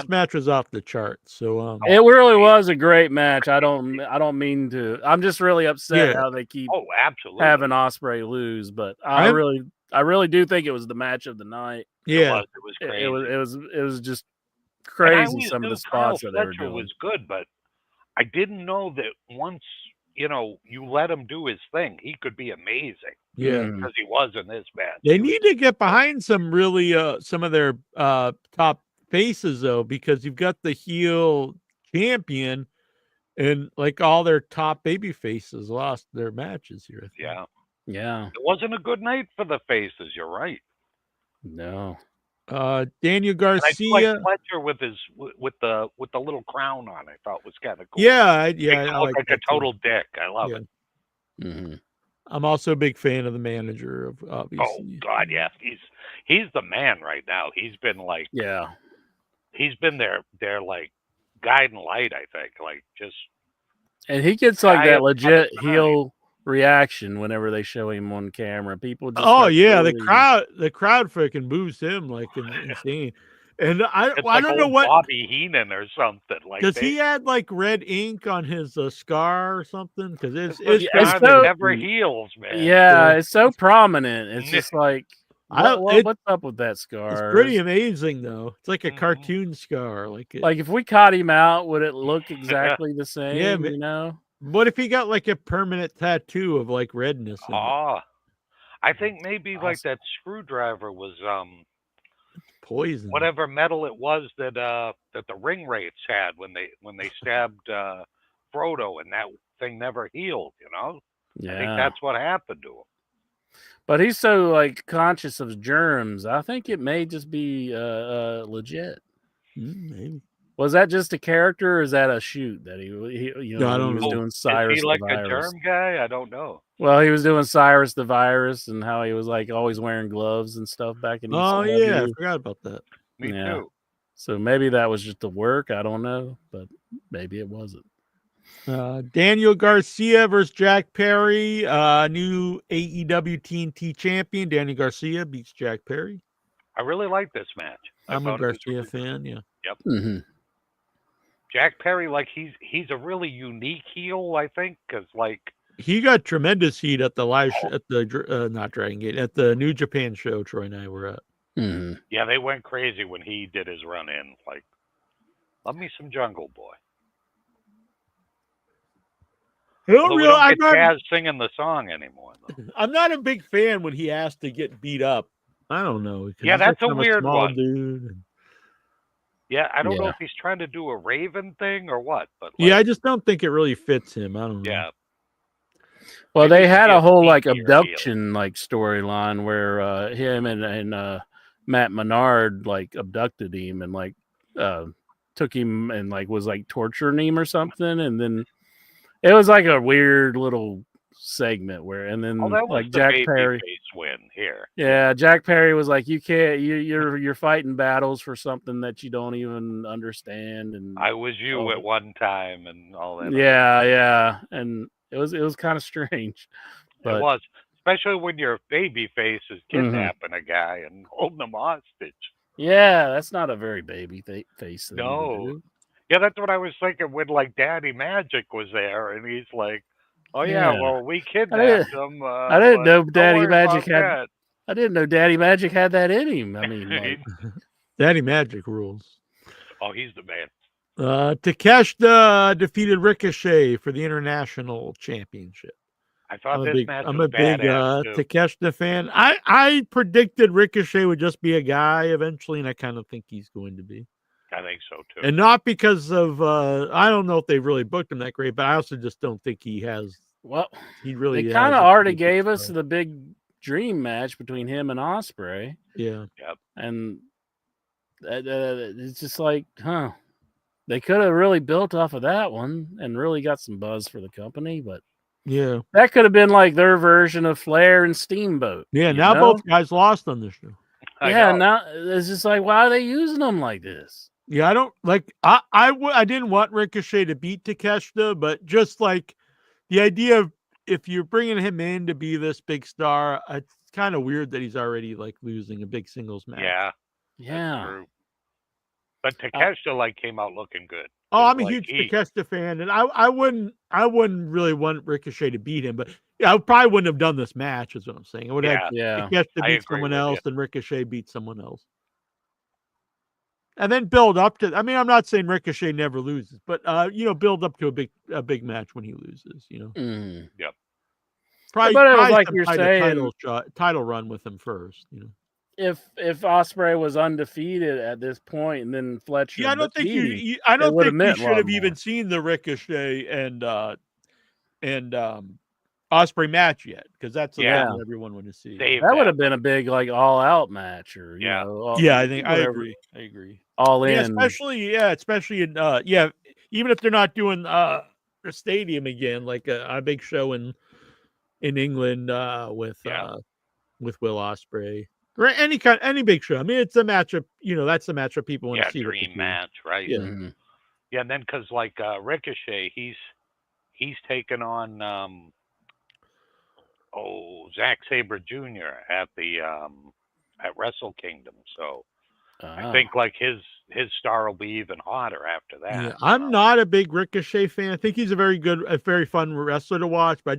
match was off the charts. So it really was a great match. I don't mean to. I'm just really upset Yeah. how they keep Oh, absolutely. having Osprey lose. But I really do think it was the match of the night. Yeah. It was crazy. It was just crazy. Some of the spots Kyle that they were Fletcher doing was good, but I didn't know that once you let him do his thing, he could be amazing. Yeah. Because he was in this match. They need to get behind some really some of their top faces though, because you've got the heel champion and like all their top baby faces lost their matches here. I think. Yeah. It wasn't a good night for the faces, you're right. No. Daniel And I Garcia. do like Fletcher with the little crown on. I thought was kind of cool. Yeah, Makes him look like a total dick. I love it. Mm-hmm. I'm also a big fan of the manager of Oh obviously. God, yeah, he's the man right now. He's been like he's been their like guiding light. I think like just and he gets like guy that of legit the heel reaction whenever they show him on camera. People just the crowd freaking boos him like insane. And I don't know what Bobby Heenan or something like. Does he had like red ink on his scar or something? Because it's scar that never heals, man. Yeah, it's so prominent. It's just like what's up with that scar? It's pretty amazing though. It's like a cartoon scar. Like if we caught him out, would it look exactly the same? Yeah, but, what if he got like a permanent tattoo of like redness? I think maybe like that screwdriver was poison. Whatever metal it was that the ring wraiths had when they stabbed Frodo, and that thing never healed. I think that's what happened to him. But he's so like conscious of germs. I think it may just be legit. Maybe. Was that just a character, or is that a shoot that he I don't was know. doing Cyrus Is he like the Virus? a germ guy? I don't know. Well, he was doing Cyrus the Virus and how he was like always wearing gloves and stuff back in ECW. Oh yeah, I forgot about that. Me too. So maybe that was just the work. I don't know, but maybe it wasn't. Daniel Garcia versus Jack Perry, new AEW TNT champion. Daniel Garcia beats Jack Perry. I really like this match. I'm a Garcia fan. Yeah. Yep. Mm-hmm. Jack Perry, like he's a really unique heel, I think, because like he got tremendous heat at the live at the not Dragon Gate at the New Japan show Troy and I were at. Mm-hmm. Yeah, they went crazy when he did his run in. Like, love me some Jungle Boy. I'm not singing the song anymore. Though. I'm not a big fan when he has to get beat up. I don't know. Yeah, that's a weird one. Dude. Yeah, I don't know if he's trying to do a Raven thing or what, but yeah, I just don't think it really fits him. I don't know. Yeah. Well, they had a whole like abduction like storyline where him and Matt Menard like abducted him and like took him and like was like torturing him or something, and then it was like a weird little segment where, and then like Jack Perry win here. Yeah, Jack Perry was like, "You can't. You're fighting battles for something that you don't even understand." And I was you at one time, and all that. Yeah, and it was kind of strange. But it was, especially when your baby face is kidnapping a guy and holding him hostage. Yeah, that's not a very baby face thing. No. Yeah, that's what I was thinking when like Daddy Magic was there, and he's like, "Oh yeah, well we kidnapped him." I didn't know Daddy Magic had. I didn't know Daddy Magic had that in him. I mean, like, Daddy Magic rules. Oh, he's the man. Takeshita defeated Ricochet for the international championship. I thought I'm this match a was big badass too. Takeshita fan. I predicted Ricochet would just be a guy eventually, and I kind of think he's going to be. I think so too. And not because of I don't know if they really booked him that great, but I also just don't think he has. Well, he really they has kind of it to already be a big gave us star. the big dream match between him and Ospreay, Yeah. Yep. and it's just like, huh? They could have really built off of that one and really got some buzz for the company, but Yeah. that could have been like their version of Flair and Steamboat. Yeah. you Now know? both guys lost on this show. I Yeah, know. now it's just like, why are they using them like this? Yeah, I don't like. I didn't want Ricochet to beat Takeshita, but just like the idea of if you're bringing him in to be this big star, it's kind of weird that he's already like losing a big singles match. Yeah. Yeah. That's true. But Takeshita came out looking good. Oh, I'm a Like, huge Takeshita fan, and I wouldn't really want Ricochet to beat him, but yeah, I probably wouldn't have done this match. Is what I'm saying. I would have Yeah. Takeshita I beat agree someone with else, you. and Ricochet beat someone else. And then build up to. I mean, I'm not saying Ricochet never loses, but build up to a big match when he loses. Mm. Yep. Probably, but it was probably like some you're kind of saying, title run with him first. if Ospreay was undefeated at this point, and then Fletcher, Yeah, I don't think it I don't would've think we meant a should lot have even more. seen the Ricochet and Ospreay match yet, because that's the Yeah. one everyone would have seen. Save That would have been a big like all out match, or Yeah. I think I whatever. agree. All Yeah, in. especially in even if they're not doing the stadium again, like a big show in England with Will Ospreay. Or any big show. I mean, it's a matchup. That's the matchup people want to see. dream match, right? Yeah. Mhm. Yeah, and then because like Ricochet, he's taken on Zack Sabre Jr. at the at Wrestle Kingdom. So I think like his star will be even hotter after that. Yeah, I'm not a big Ricochet fan. I think he's a very fun wrestler to watch, but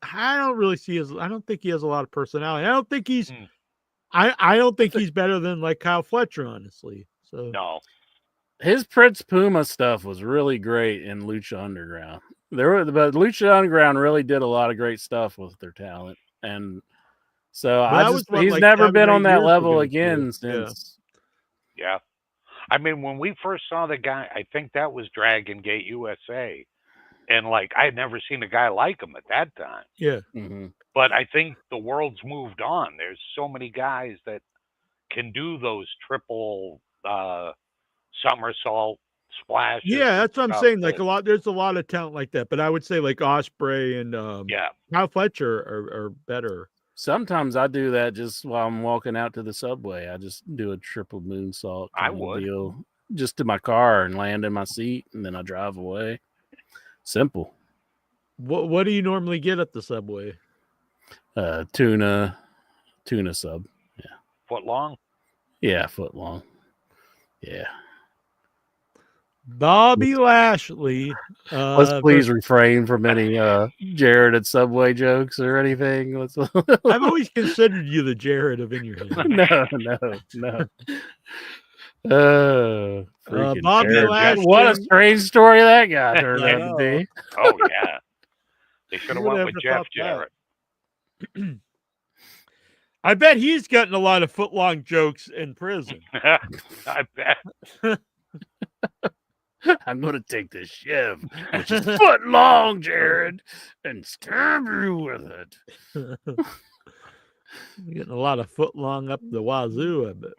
I don't really see I don't think he has a lot of personality. I don't think he's I don't think he's better than like Kyle Fletcher, honestly. So No. His Prince Puma stuff was really great in Lucha Underground. But Lucha Underground really did a lot of great stuff with their talent, and so he's never been on that level again since. Yeah. I mean, when we first saw the guy, I think that was Dragon Gate USA, and like I had never seen a guy like him at that time. Yeah. Mm-hmm. But I think the world's moved on. There's so many guys that can do those triple somersault splashes. Yeah, that's what I'm saying. Like there's a lot of talent like that, but I would say like Ospreay and Kyle Fletcher are better. Sometimes I do that just while I'm walking out to the subway. I just do a triple moonsault. I would just to my car and land in my seat, and then I drive away. Simple. What do you normally get at the subway? Tuna sub. Yeah. Foot long. Yeah, foot long. Yeah. Bobby Lashley. Let's please refrain from any Jared at Subway jokes or anything. I've always considered you the Jared of In Your Head. No. Bobby Jared. Lashley. What a strange story that guy turned out to be. Oh yeah. They should have went with Jeff Jarrett. I bet he's gotten a lot of footlong jokes in prison. I bet. I'm going to take this shiv, which is foot long, Jared, and stab you with it. You're getting a lot of footlong up the wazoo, I bet.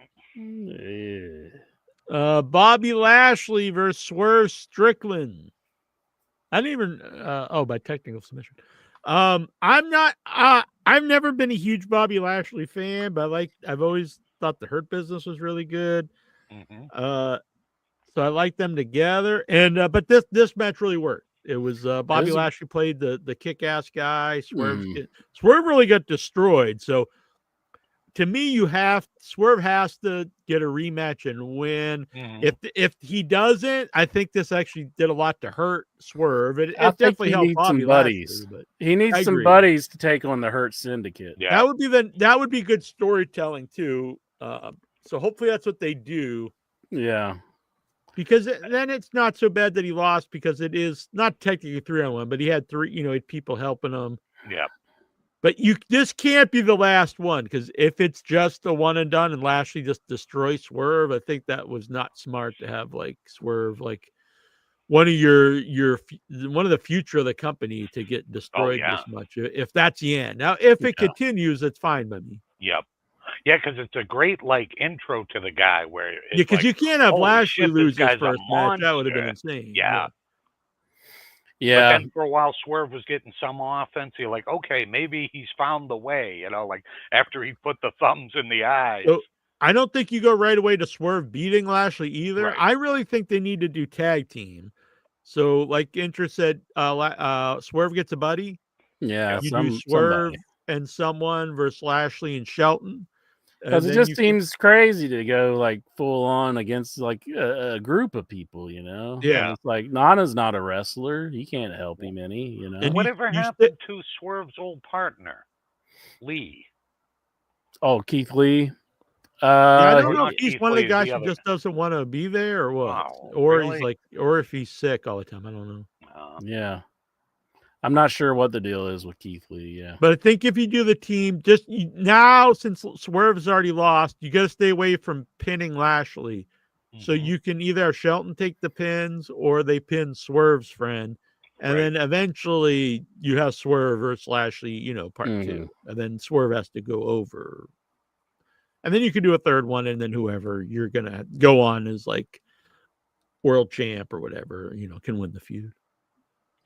Yeah. Bobby Lashley versus Swerve Strickland. I didn't even by technical submission. I've never been a huge Bobby Lashley fan, but I've always thought the Hurt Business was really good. Mm-hmm. So I like them together, and but this match really worked. It was Bobby Lashley played the kick-ass guy. Swerve really got destroyed. So to me, Swerve has to get a rematch and win. Mm-hmm. If he doesn't, I think this actually did a lot to hurt Swerve. It definitely helped Bobby Lashley. But he needs some buddies to take on the Hurt Syndicate. Yeah. That would be good storytelling too. So hopefully that's what they do. Yeah. Because then it's not so bad that he lost because it is not technically 3-on-1, but he had three, he had people helping him. Yeah. But this can't be the last one, because if it's just a one and done and Lashley just destroys Swerve, I think that was not smart to have like Swerve like one of the future of the company to get destroyed this much. If that's the end. Now, if it continues, it's fine by me. Yep. Yeah, because it's a great like intro to the guy where it's because you can't have Lashley lose his guy's first match. That would have been insane. Yeah. Yeah. But then for a while, Swerve was getting some offense. You're like, okay, maybe he's found the way, like after he put the thumbs in the eyes. So, I don't think you go right away to Swerve beating Lashley either. Right. I really think they need to do tag team. So, like Intra said, Swerve gets a buddy. Yeah, you do Swerve and someone versus Lashley and Shelton. Because it just seems crazy to go like full on against like a group of people, Yeah. And it's like Nana's not a wrestler. He can't help him any, And whatever happened to Swerve's old partner, Lee? Oh, Keith Lee. I don't know if he's one of the guys who just doesn't want to be there or what. Oh, or really? he's like, or if he's sick all the time. I don't know. Yeah. I'm not sure what the deal is with Keith Lee, yeah. But I think if you do the team, now since Swerve's already lost, you got to stay away from pinning Lashley. Mm-hmm. So you can either have Shelton take the pins or they pin Swerve's friend. And then eventually you have Swerve versus Lashley, part 2. And then Swerve has to go over. And then you can do a third one, and then whoever you're going to go on as like world champ or whatever, can win the feud.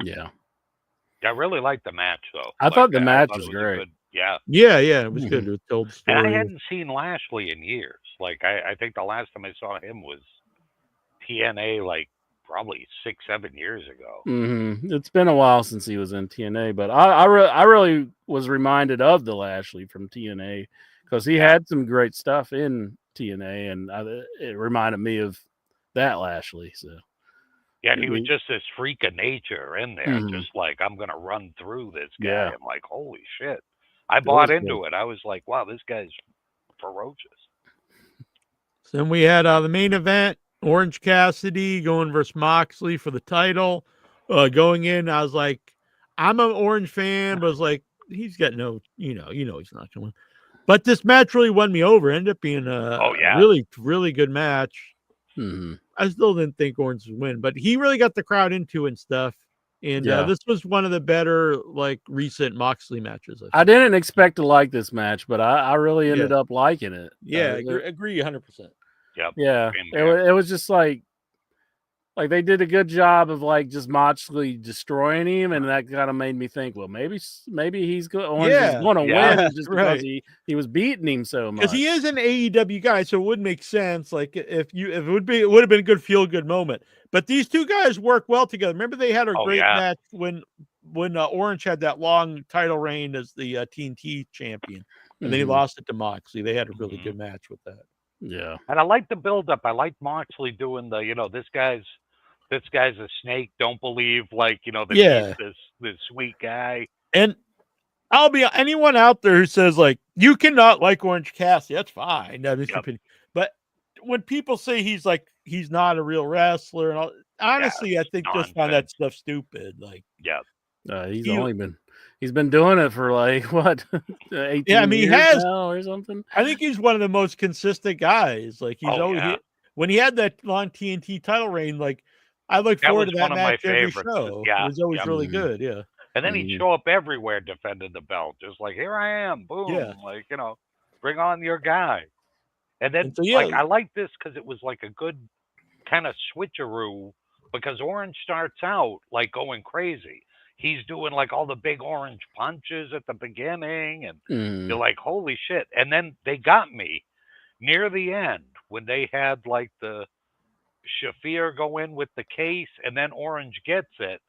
Yeah. I really liked the match, though. I thought the match was great. Yeah, it was good. It told the story. And I hadn't seen Lashley in years. Like, I think the last time I saw him was TNA, like, probably 6-7 years ago. Mm-hmm. It's been a while since he was in TNA, but I really was reminded of the Lashley from TNA because he had some great stuff in TNA, and it reminded me of that Lashley, so. Yeah, he was just this freak of nature in there, just like, I'm going to run through this guy. Yeah. I'm like, holy shit. I bought into it. I was like, wow, this guy's ferocious. So then we had the main event, Orange Cassidy going versus Moxley for the title. Going in, I was like, I'm an Orange fan, but I was like, he's got no, he's not going to win. But this match really won me over. Ended up being a really, really good match. Mm-hmm. I still didn't think Orange would win, but he really got the crowd into and stuff. And this was one of the better, like, recent Moxley matches. I didn't expect to like this match, but I really ended up liking it. Yeah, agree 100%. Yep. Yeah, it was just like they did a good job of like just Moxley destroying him, and that kind of made me think, well, maybe he's going to win just because he was beating him so much. Because he is an AEW guy, so it would make sense. Like it would have been a good feel good moment. But these two guys work well together. Remember they had a great match when Orange had that long title reign as the TNT champion, and then he lost it to Moxley. They had a really good match with that. Yeah, and I like the build up. I like Moxley doing the, this guy's a snake. Don't believe that he's this sweet guy. And I'll be anyone out there who says like you cannot like Orange Cassidy, that's fine. That is your opinion. But when people say he's not a real wrestler, and all, honestly, I think just find that stuff stupid. Like, he's been doing it for like what 18 years he has now or something. I think he's one of the most consistent guys. Like he's always when he had that long TNT title reign, like I look forward to that match every show. It was always really good. Yeah. And then he'd show up everywhere defending the belt, just like, here I am, boom, like, bring on your guy. And then I like this because it was like a good kind of switcheroo, because Orange starts out like going crazy. He's doing like all the big orange punches at the beginning, and you're like, holy shit. And then they got me near the end when they had like the Shafir go in with the case, and then Orange gets it.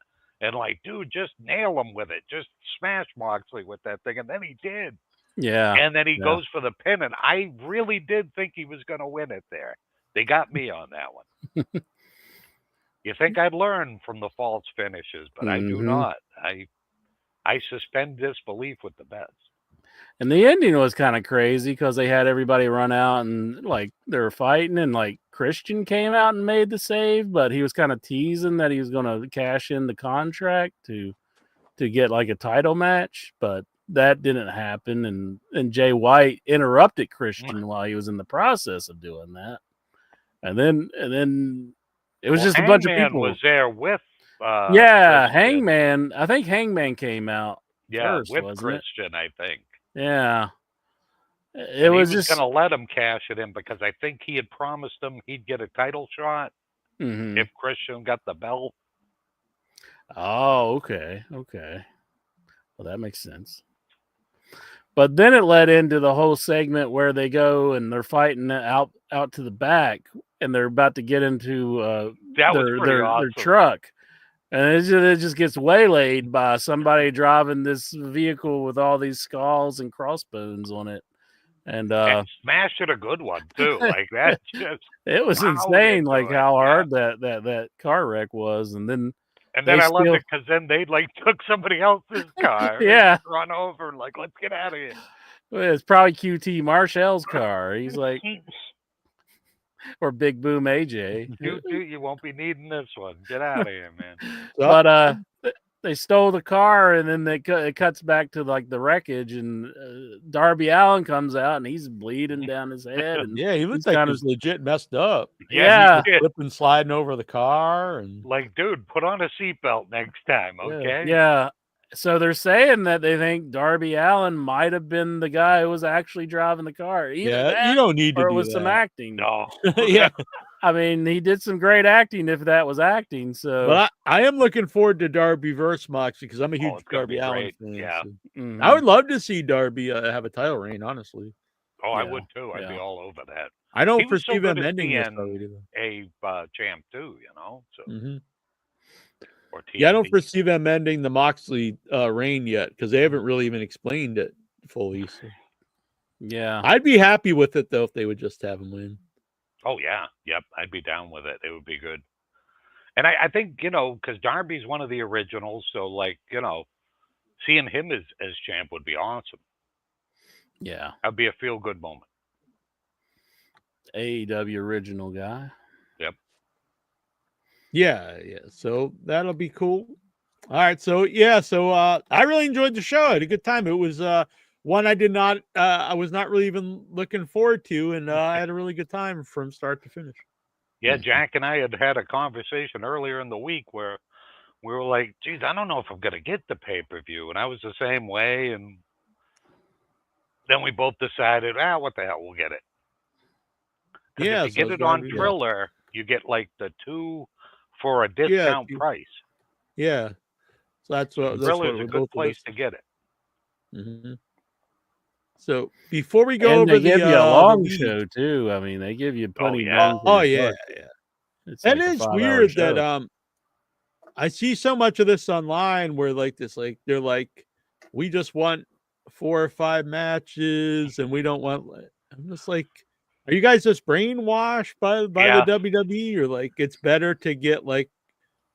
And like, dude, just nail him with it. Just smash Moxley with that thing. And then he did. Yeah. And then he goes for the pin. And I really did think he was going to win it there. They got me on that one. You think I'd learn from the false finishes, but I do not. I suspend disbelief with the bets. And the ending was kind of crazy because they had everybody run out and like they were fighting, and like Christian came out and made the save, but he was kind of teasing that he was going to cash in the contract to get like a title match, but that didn't happen. And Jay White interrupted Christian while he was in the process of doing that, and then it was just a bunch of people. Was there with yeah, Christian. Hangman. I think Hangman came out first, with wasn't Christian, I think. Yeah. He was just going to let him cash it in because I think he had promised him he'd get a title shot if Christian got the belt. Oh, okay. Well, that makes sense. But then it led into the whole segment where they go and they're fighting out to the back, and they're about to get into their truck. And it just gets waylaid by somebody driving this vehicle with all these skulls and crossbones on it. And smashed it a good one too. Like that just it was insane, like how hard that car wreck was. And then I loved it because then they like took somebody else's car, yeah, run over and like, let's get out of here. Well, it's probably QT Marshall's car. He's like, or Big Boom AJ. You won't be needing this one. Get out of here, man. But they stole the car, and then it cuts back to like the wreckage, and Darby Allin comes out, and he's bleeding down his head. And yeah, he looks like he was legit messed up. Yeah, flipping, sliding over the car, and like, dude, put on a seatbelt next time, okay? Yeah. So they're saying that they think Darby Allin might have been the guy who was actually driving the car. Either that, you don't need to. Or it was some acting. No. Yeah. I mean, he did some great acting if that was acting. So, but I am looking forward to Darby versus Moxley because I'm a huge Darby Allin fan. Yeah. So. I would love to see Darby have a title reign, honestly. Oh, I would too. I'd be all over that. I don't foresee them ending this a champ too, you know. So. Yeah, I don't foresee them ending the Moxley reign yet because they haven't really even explained it fully. So. Yeah, I'd be happy with it though if they would just have him win. Oh yeah, yep, I'd be down with it. It would be good. And I think because Darby's one of the originals, so like seeing him as champ would be awesome. Yeah, that'd be a feel good moment. AEW original guy. Yep. Yeah. So that'll be cool. All right. So I really enjoyed the show. I had a good time. It was one I was not really even looking forward to, and I had a really good time from start to finish. Yeah, Jack and I had a conversation earlier in the week where we were like, geez, I don't know if I'm going to get the pay-per-view. And I was the same way. And then we both decided, what the hell, we'll get it. Yeah, if you get it on Thriller, you get like the 2 for a discount price. Yeah. So that's Thriller's a good place to get it. Mm-hmm. So before we go over they give you a long show too. I mean, they give you plenty. Yeah. It's like is weird that I see so much of this online where like this, like they're like, we just want 4 or 5 matches, and we don't want. I'm just like, are you guys just brainwashed by the WWE, or like it's better to get like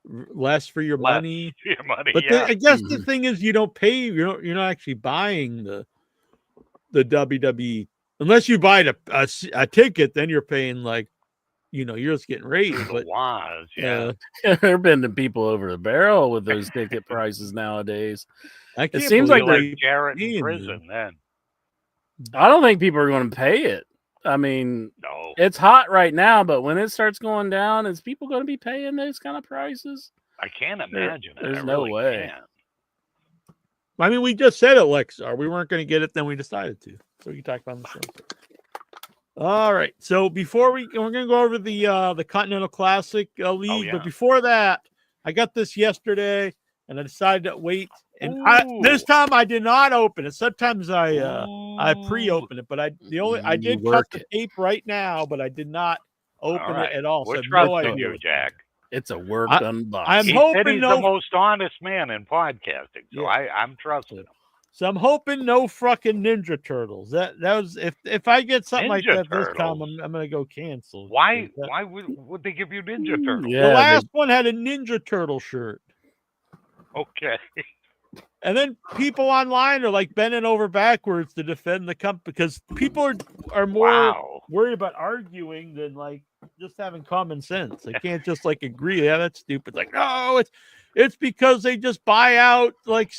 less for your money? But I guess the thing is, you don't pay. You're not actually buying the WWE unless you buy a ticket. Then you're paying like, you're just getting raised. But there have been the people over the barrel with those ticket prices nowadays. It seems like they're Jarrett in prison. Then I don't think people are going to pay it. I mean, no, it's hot right now, but when it starts going down, is people going to be paying those kind of prices? I can't imagine it. There's no way. Can't. I mean, we just said it, Lexar. We weren't going to get it, then we decided to. So we can talk about the show. All right. So before we're going to go over the Continental Classic League, but before that, I got this yesterday, and I decided to wait. And this time I did not open it. Sometimes I pre-open it, but I did cut the tape right now, but I did not open it at all. We're trusting you, Jack. It's a work unboxing. I'm hoping he's the most honest man in podcasting, so I'm trusting him. So I'm hoping no fucking Ninja Turtles. That was if I get something like that this time, I'm gonna go cancel. Why would they give you Ninja Turtles? The last one had a Ninja Turtle shirt. Okay. And then people online are like bending over backwards to defend the company because people are more Wow. worried about arguing than like just having common sense. They can't just like agree. Yeah, that's stupid. Like, no, it's because they just buy out like.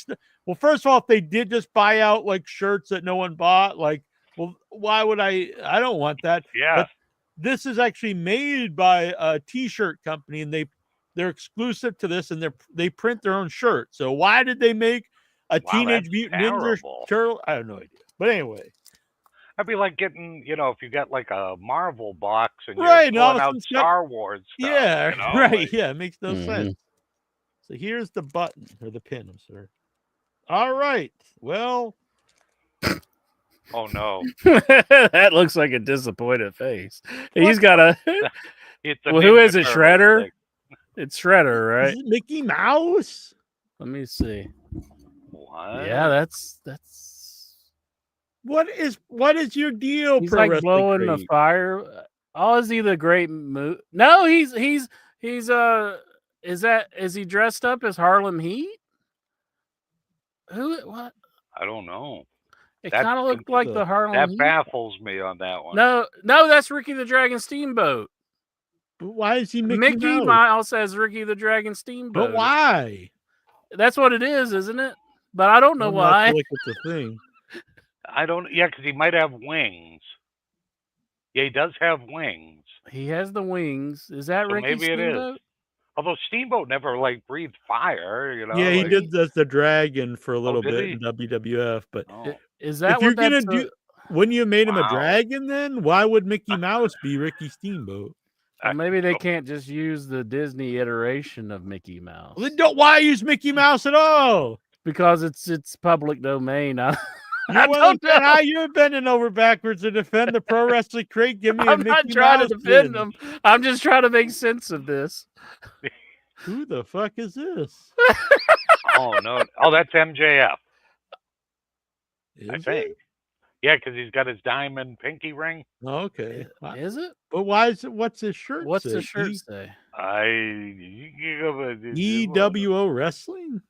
Well, first of all, if they did just buy out like shirts that no one bought, like, well, why would I? I don't want that. Yeah. But this is actually made by a T-shirt company, and they're exclusive to this, and they print their own shirt. So why did they make a Teenage that's Mutant terrible. Ninja turtle? I have no idea. But anyway, That'd be like getting, if you got like a Marvel box and right, and you're all pulling of a out sudden Star Wars stuff. yeah, right, like, yeah, it makes no sense. So here's the button or the pin, sir. All right, well, oh no, That looks like a disappointed face. He's got a. it's a Well, who Ninja is it? Turtle Shredder. thing. It's Shredder, is right? it Mickey Mouse? Let me see. What? Yeah, that's. What is your deal? He's Pro like Wrestling blowing the Crate? fire. Oh, is he the great No, he's is he dressed up as Harlem Heat? What? I don't know. It That's kind of looked like the Harlem That Heat. baffles me on that one. No, that's Ricky the Dragon Steamboat. But why is he Mickey Mouse? Mouse as Ricky the Dragon Steamboat. But why? That's what it is, isn't it? But I don't know why. I feel like it's a thing. I don't. Yeah, because he might have wings. Yeah, he does have wings. He has the wings. Is that So Ricky maybe Steamboat? it is. Although Steamboat never like breathed fire, Yeah, he like, did the dragon for a little did bit he? in WWF. But Is that if you're what that's gonna do, wouldn't you have made him a Wow. dragon then? Why would Mickey Mouse be Ricky Steamboat? Well, maybe they can't just use the Disney iteration of Mickey Mouse. Well, then why use Mickey Mouse at all? Because it's public domain. I don't don't know. how you're bending over backwards to defend the Pro Wrestling Crate. Give me a I'm Mickey not trying Mouse to defend pin. them. I'm just trying to make sense of this. Who the fuck is this? Oh no! Oh, that's MJF. I Is think. it? Yeah, because he's got his diamond pinky ring. Okay. Is it? But why is it? What's his shirt What's say? the shirt say? EWO Wrestling?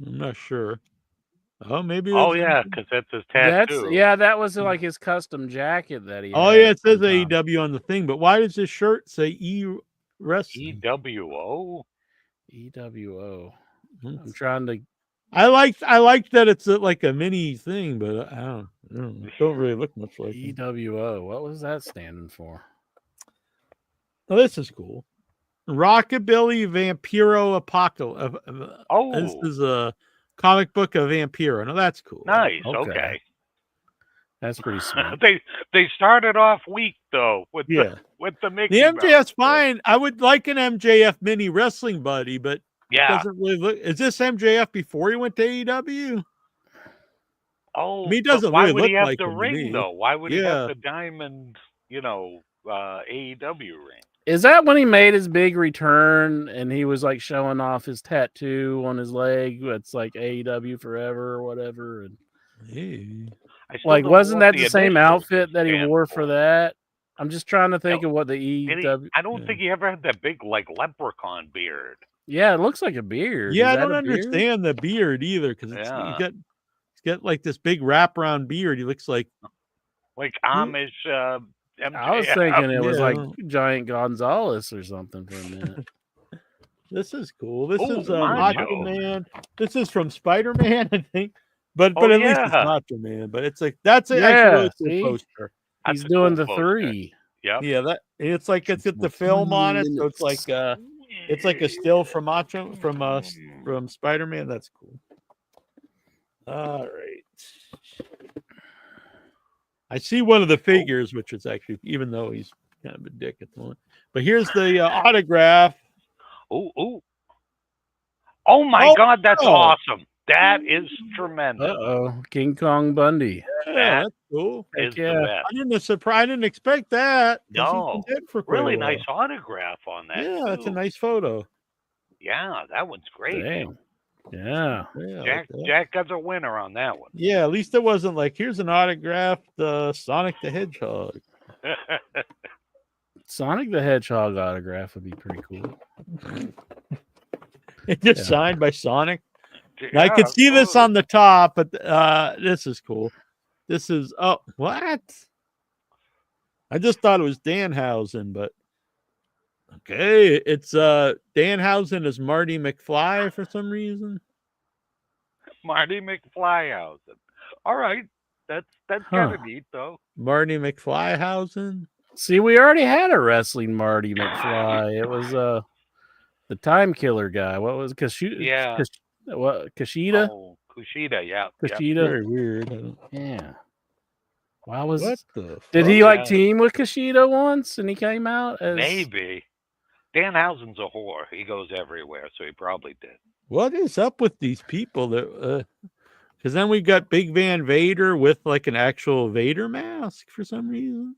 I'm not sure. Oh, maybe. Oh yeah, because that's his tattoo. That was like his custom jacket that he. Oh had yeah, it at says one time. AEW on the thing, but why does his shirt say Wrestling? EWO. EWO. I'm trying to. I like that it's like a mini thing, but I don't really look much like it. EWO. What was that standing for? Oh, this is cool. Rockabilly Vampiro Apocalypse. Oh, this is a comic book of Vampiro. No, that's cool. Nice. Okay. That's pretty sweet. They started off weak though with the Mickey. The MJF's fine. I would like an MJF mini wrestling buddy, but doesn't really look. Is this MJF before he went to AEW? Oh, he doesn't why really would look he have like the him to ring me. though? Why would he have the diamond? AEW ring. Is that when he made his big return and he was like showing off his tattoo on his leg? It's like AEW forever or whatever. And like, wasn't that the same outfit that he wore for that? I'm just trying to think of what the EW. I don't think he ever had that big like leprechaun beard. Yeah, it looks like a beard. Yeah, I don't understand the beard either because he's got like this big wraparound beard. He looks like Amish. MJF. I was thinking it was like Giant Gonzalez or something for a minute. This is cool. This is Macho Man. This is from Spider-Man, I think. But at least it's Macho Man. But it's like that's actually a cool poster. He's doing the poster. 3. Yep. Yeah, it's like it's got the film on it, so it's like a still from Macho from Spider-Man. That's cool. All right. I see one of the figures, which is actually, even though he's kind of a dick at the moment. But here's the autograph. Oh my God, that's awesome. That is tremendous. King Kong Bundy. Yeah, that's cool. Is the best. I didn't expect that. No, he's been dead for quite really a while. nice autograph on that. Yeah, too. that's a nice photo. Yeah, that one's great. Dang. Yeah. Jack got a winner on that one. Yeah, at least it wasn't like, here's an autographed Sonic the Hedgehog. Sonic the Hedgehog autograph would be pretty cool. It just Yeah. signed by Sonic. Yeah, Now, I could see this absolutely. on the top, but this is cool. This is what? I just thought it was Danhausen, but okay, it's Danhausen is Marty McFly for some reason. Marty McFlyhausen. All right, that's kind of neat though. Marty McFlyhausen. See, we already had a wrestling Marty McFly. It was the time killer guy. What was Yeah. Kushida? Oh, Kushida, yeah. Kushida. Very weird. Yeah. Why was What the? Did fuck? he like team with Kushida once and he came out as Maybe. Danhausen's a whore. He goes everywhere, so he probably did. What is up with these people that? Because then we got Big Van Vader with like an actual Vader mask for some reason.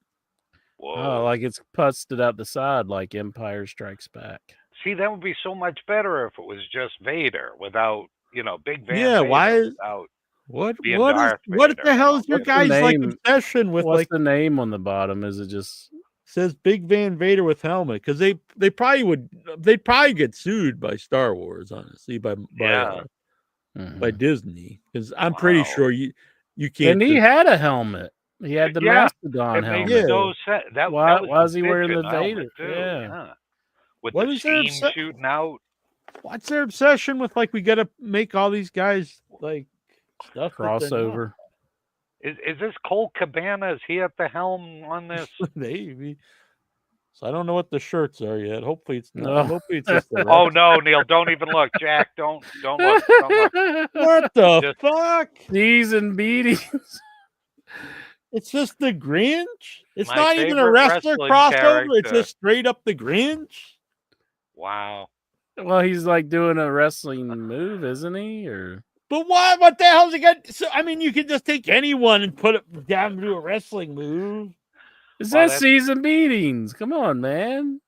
Whoa. Oh, like it's pusted out the side like Empire Strikes Back. See, that would be so much better if it was just Vader without, Big Van Yeah, Vader why is- without What? being What is? Darth What Vader, the hell is your What's the guys like name? obsession with? What's Like the name on the bottom? Is it just says Big Van Vader with helmet? Because they probably would. They'd probably get sued by Star Wars, honestly, by Mhm. Disney. Because I'm pretty Wow. sure you can't. And he had a helmet. He had the Yeah, Mastodon It makes helmet. no sense. That Why was is he wearing the helmet, Vader? too, Yeah. With What the is their steam shooting out. What's their obsession with? Like we got to make all these guys like stuff that they're not? Crossover. Is this Colt Cabana? Is he at the helm on this? Maybe. So I don't know what the shirts are yet. Hopefully it's not. Oh. Hopefully it's just the Oh no, Neil! Don't even look, Jack. Don't look. Don't look. What the Just- fuck? Knees and beatings. It's just the Grinch. It's My not even a favorite wrestler wrestling crossover. It's character. just straight up the Grinch. Wow. Well, he's like doing a wrestling move, isn't he? Or But why? What the hell's he got? So I mean, you can just take anyone and put it down and do a wrestling move. it Well, says season beatings. Come on, man.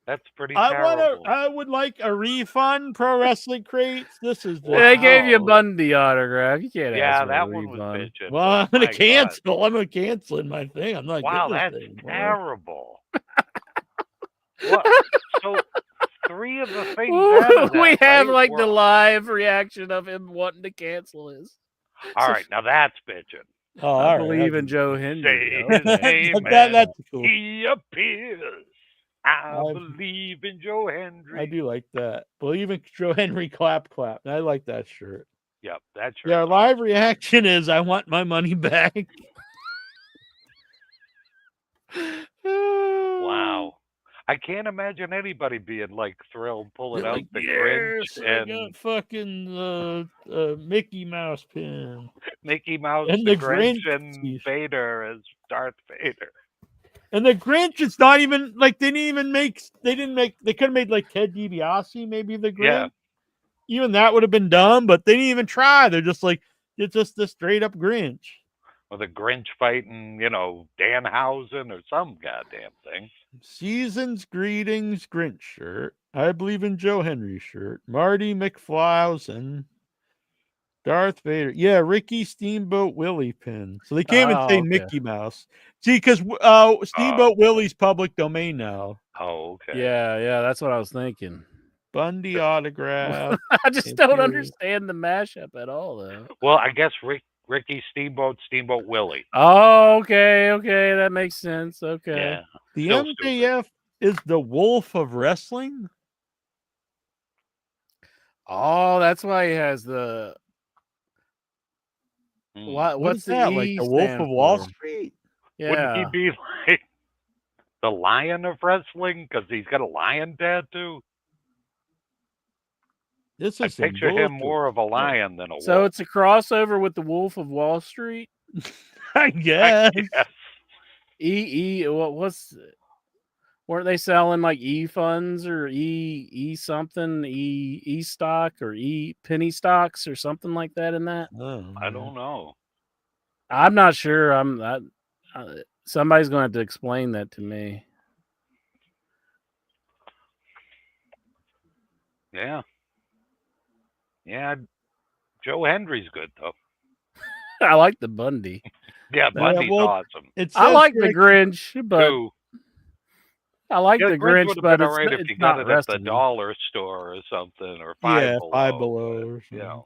That's pretty I terrible. would like a refund. Pro Wrestling Crates. This is the. They gave you a Wow. Bundy autograph. You can't Yeah, ask for that a one was refund. bitching. Well, I'm but gonna my God. cancel. I'm gonna cancel my thing. I'm not. Wow, getting that's this thing, boy. terrible. What? So 3 of the things out of that, We have right, like were- the live reaction of him wanting to cancel his. All right, now that's bitching. Oh, I all right, believe in okay. Joe Henry. Say Okay. his name, That's cool. He appears. I I've- believe in Joe Hendry. I do like that. Believe in Joe Henry. Clap, clap. I like that shirt. Yep, that's Yeah, our right. live reaction is I want my money back. Wow. I can't imagine anybody being like thrilled pulling They're out like, the yes, Grinch I and got fucking Mickey Mouse pin. Mickey Mouse, and the the Grinch, Grinch. and Vader as Darth Vader. And the Grinch, it's not even like they didn't make they could have made like Ted DiBiase, maybe the Grinch. Yeah. Even that would have been dumb, but they didn't even try. They're just like, it's just the straight up Grinch. Or the Grinch fighting, Danhausen or some goddamn thing. Season's Greetings Grinch shirt. I believe in Joe Henry shirt. Marty McFlowson. Darth Vader. Yeah, Ricky Steamboat Willie pin. So they can't even say okay. Mickey Mouse. See, because Steamboat Willie's public domain now. Oh, okay. Yeah, that's what I was thinking. Bundy autograph. I just don't understand the mashup at all, though. Well, I guess Ricky Steamboat Willie. Oh, okay, that makes sense. Okay. Yeah. The Still MJF is the Wolf of Wrestling. Oh, that's why he has the. Mm. What's is that? Like the Wolf of Wall Street? Yeah. Wouldn't he be like the Lion of Wrestling? Because he's got a lion tattoo. This I is some picture him bullshit. more of a lion than a So wolf. it's a crossover with the Wolf of Wall Street. I guess. Yes. What's weren't they selling like E funds or E something, E stock or E penny stocks or something like that in that? I don't know. I'm not sure. Somebody's going to have to explain that to me. Yeah. Yeah. Joe Hendry's good though. I like the Bundy. Yeah, Bundy's well, awesome. It I says like here- the Grinch, but Too. I like Yeah, the Grinch Grinch, would have but been all right if it's you got not it at the wrestling. dollar store or something, or Five Below. Five Below but, or you know.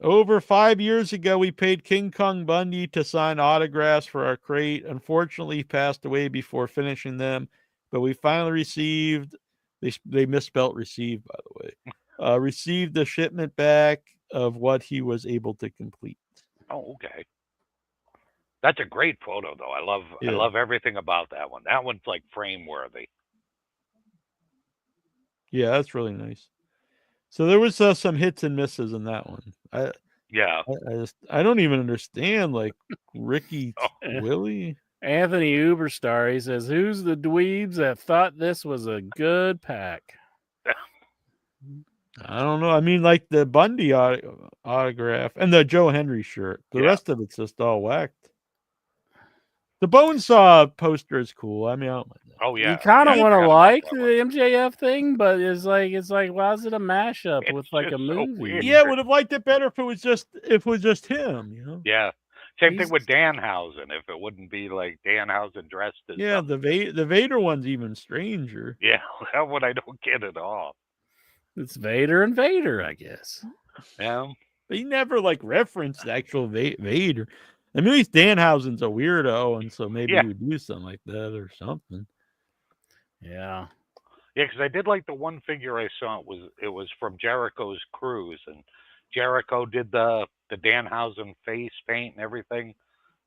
Over 5 years ago, we paid King Kong Bundy to sign autographs for our crate. Unfortunately, he passed away before finishing them, but we finally received, they misspelt received, by the way, received the shipment back of what he was able to complete. Oh, okay. That's a great photo, though. I love everything about that one. That one's like frame worthy. Yeah, that's really nice. So there was some hits and misses in that one. Yeah. I don't even understand, like Ricky Oh. Willie. Anthony Uberstar, he says, "Who's the dweebs that thought this was a good pack?" I don't know. I mean, like the Bundy autograph and the Joe Henry shirt. The rest of it's just all whacked. The Bonesaw poster is cool. I mean, I don't mind that. Oh yeah. You kind of Yeah, I want to forgot about like that the one. MJF thing, but it's like, why is it a mashup It's with like a just so movie? weird. Yeah, would have liked it better if it was just him. You know. Yeah. Same thing He's- with Danhausen. If it wouldn't be like Danhausen dressed as Yeah, something. the Vader one's even stranger. Yeah, that one I don't get at all. It's Vader and Vader, I guess. Yeah. He never like referenced the actual Vader. I mean, at least Danhausen's a weirdo, and so maybe he would do something like that or something. Yeah. Yeah, because I did like the one figure I saw. It was from Jericho's cruise, and Jericho did the Danhausen face paint and everything.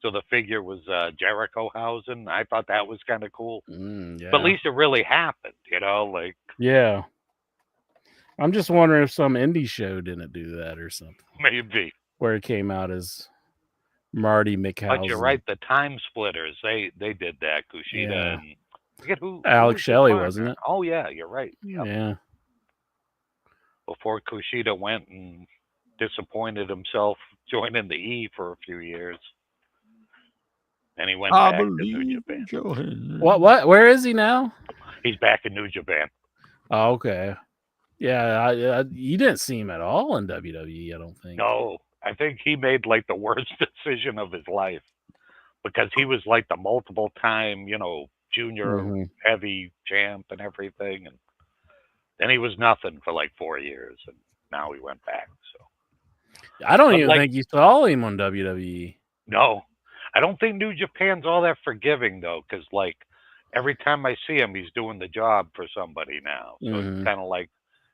So the figure was Jerichohausen. I thought that was kind of cool. Yeah. But at least it really happened, like. Yeah. I'm just wondering if some indie show didn't do that or something. Maybe. Where it came out as Marty McHousen. But you're right. The Time Splitters, they did that. Kushida and I forget who. Alex Shelley, wasn't it? Oh yeah, you're right. Yep. Yeah. Before Kushida went and disappointed himself joining the E for a few years. And he went back to New Japan. What? Where is he now? He's back in New Japan. Oh, okay. Yeah, you didn't see him at all in WWE, I don't think. No, I think he made like the worst decision of his life because he was like the multiple time, junior heavy champ and everything. And then he was nothing for like 4 years. And now he went back. So I don't even think you saw him on WWE. No, I don't think New Japan's all that forgiving though, because like every time I see him, he's doing the job for somebody now. So it's kind of like,